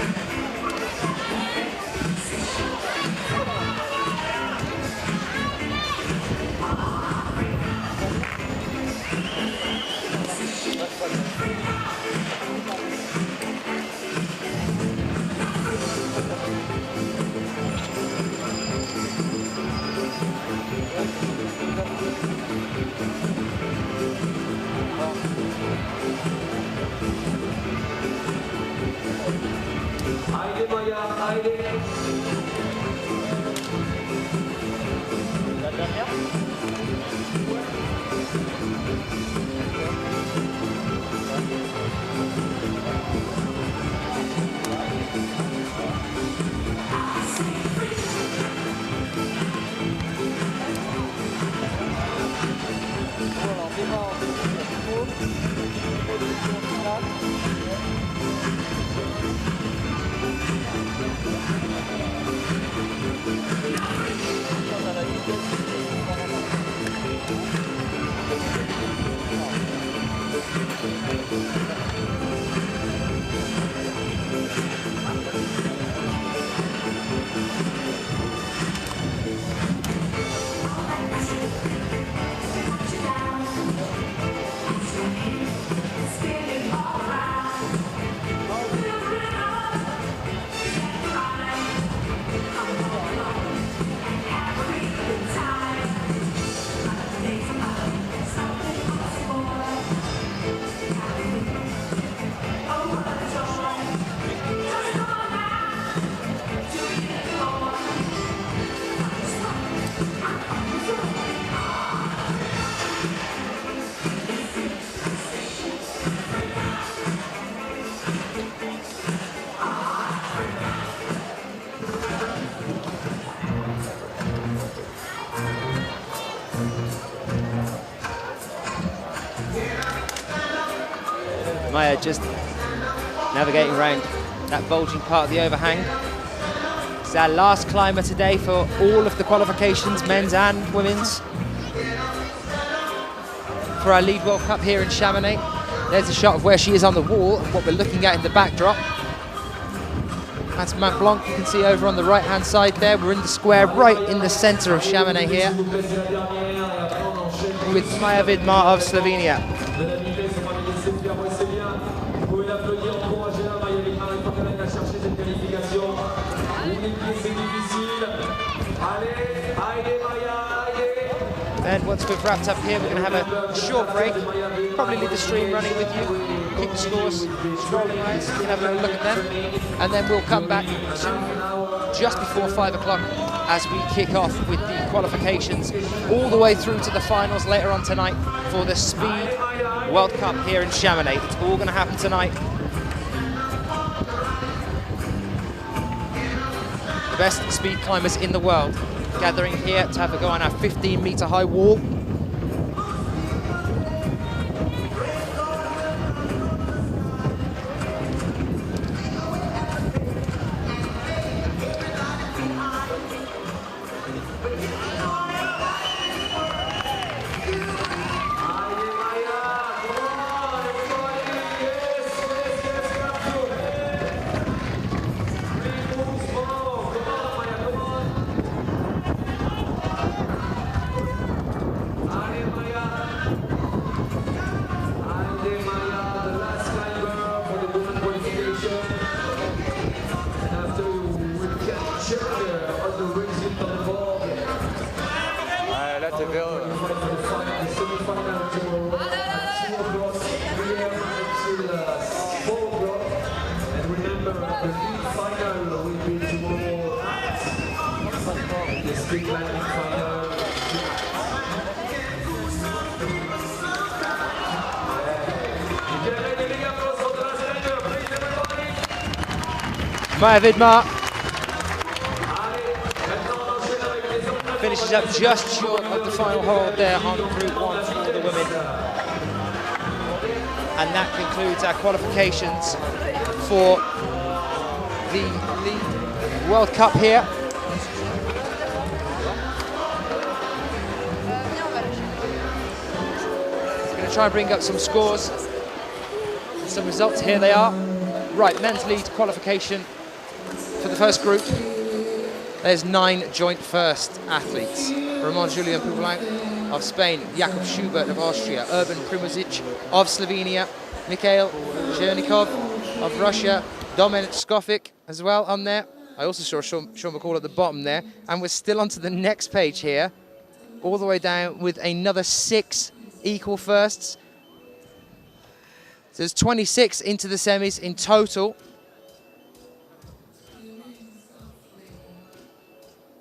Maya just navigating around that bulging part of the overhang. It's our last climber today for all of the qualifications, men's and women's, for our lead World Cup here in Chamonix. There's a shot of where she is on the wall and what we're looking at in the backdrop. That's Mont Blanc, you can see over on the right-hand side there. We're in the square right in the center of Chamonix here with Maja Vidmar of Slovenia. And once we've wrapped up here, we're going to have a short break. Probably leave the stream running with you. Keep the scores scrolling lines. You can have a little look at them. And then we'll come back to just before 5 o'clock as we kick off with the qualifications all the way through to the finals later on tonight for the Speed World Cup here in Chamonix. It's all going to happen tonight. The best speed climbers in the world gathering here to have a go on our 15-meter high wall. Maja Vidmar finishes up just short of the final hold there on Group 1 for the women. And that concludes our qualifications for the Lead World Cup here. We're going to try and bring up some scores, some results. Here they are. Right, men's lead qualification for the first group. There's 9 joint first athletes. Ramon Julian Poubelin of Spain, Jakub Schubert of Austria, Urban Primozic of Slovenia, Mikhail Chernikov of Russia, Domen Skofik as well on there. I also saw Sean McCall at the bottom there. And we're still on to the next page here, all the way down with another 6 equal firsts. So there's 26 into the semis in total.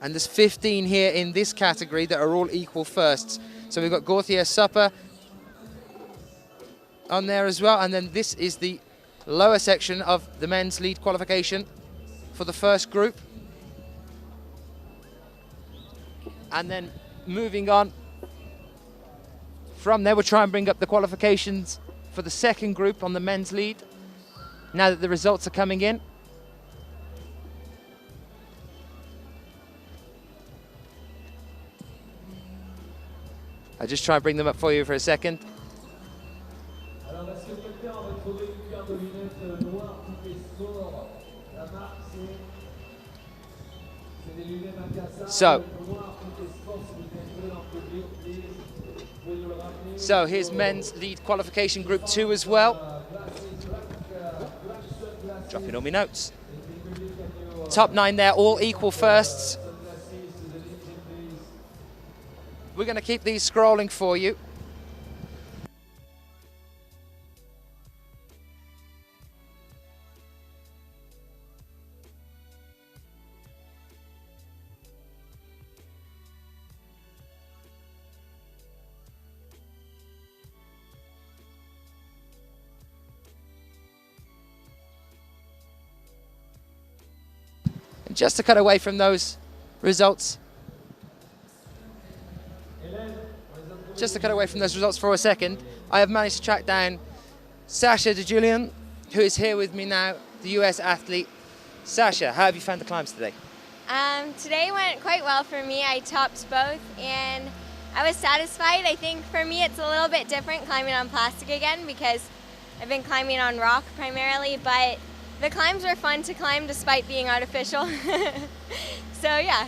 And there's 15 here in this category that are all equal firsts. So we've got Gauthier Supper on there as well. And then this is the lower section of the men's lead qualification for the first group. And then moving on from there, we'll try and bring up the qualifications for the second group on the men's lead, now that the results are coming in. I'll just try and bring them up for you for a second. So here's men's lead qualification group 2 as well. Dropping all my notes. Top 9 there, all equal firsts. We're going to keep these scrolling for you. And just to cut away from those results, for a second, I have managed to track down Sasha DeJulian, who is here with me now, the US athlete. Sasha, how have you found the climbs today? Today went quite well for me. I topped both and I was satisfied. I think for me it's a little bit different climbing on plastic again because I've been climbing on rock primarily, but the climbs were fun to climb despite being artificial. So yeah.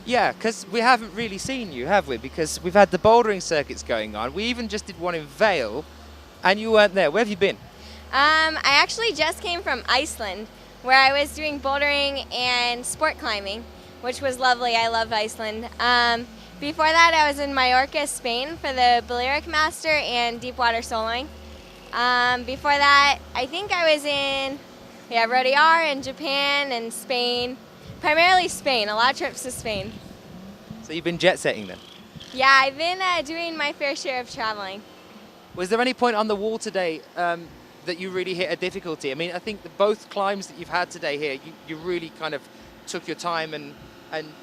Yeah, because we haven't really seen you, have we? Because we've had the bouldering circuits going on. We even just did one in Vale and you weren't there. Where have you been? I actually just came from Iceland, where I was doing bouldering and sport climbing, which was lovely. I love Iceland. Before that, I was in Mallorca, Spain for the Balearic Master and deepwater soloing. Before that, I think I was in Rodiar in Japan and Spain. Primarily Spain, a lot of trips to Spain. So you've been jet setting then? Yeah, I've been doing my fair share of traveling. Was there any point on the wall today that you really hit a difficulty? I mean, I think that both climbs that you've had today here, you really kind of took your time and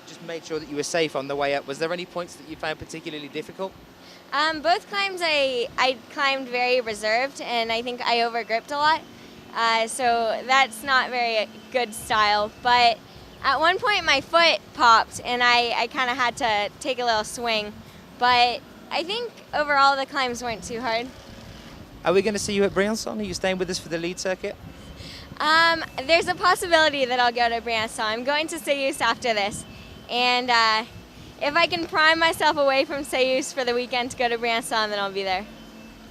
just made sure that you were safe on the way up. Was there any points that you found particularly difficult? Both climbs I climbed very reserved, and I think I overgripped a lot. So that's not very good style. But at one point my foot popped and I kind of had to take a little swing. But I think overall the climbs weren't too hard. Are we going to see you at Briançon? Are you staying with us for the lead circuit? There's a possibility that I'll go to Briançon. I'm going to Seus after this. And if I can prime myself away from Seus for the weekend to go to Briançon, then I'll be there.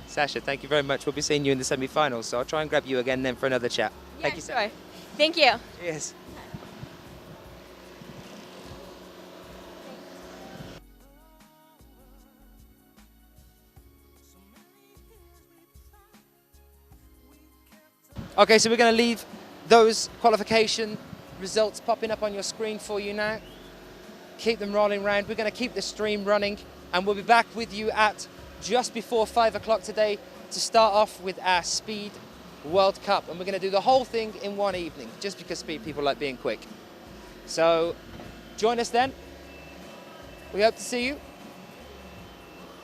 Sasha, thank you very much. We'll be seeing you in the semi-finals, so I'll try and grab you again then for another chat. Yeah, thank you, sure. Sasha. Thank you. Cheers. Okay, so we're going to leave those qualification results popping up on your screen for you now. Keep them rolling round. We're going to keep the stream running and we'll be back with you at just before 5 o'clock today to start off with our Speed World Cup. And we're going to do the whole thing in one evening just because speed people like being quick. So join us then. We hope to see you.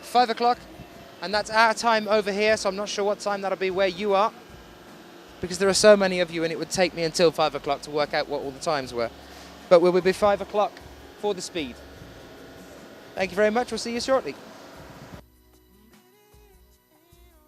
5 o'clock, and that's our time over here, so I'm not sure what time that'll be where you are, because there are so many of you and it would take me until 5 o'clock to work out what all the times were. But we will be 5 o'clock for the speed. Thank you very much. We'll see you shortly.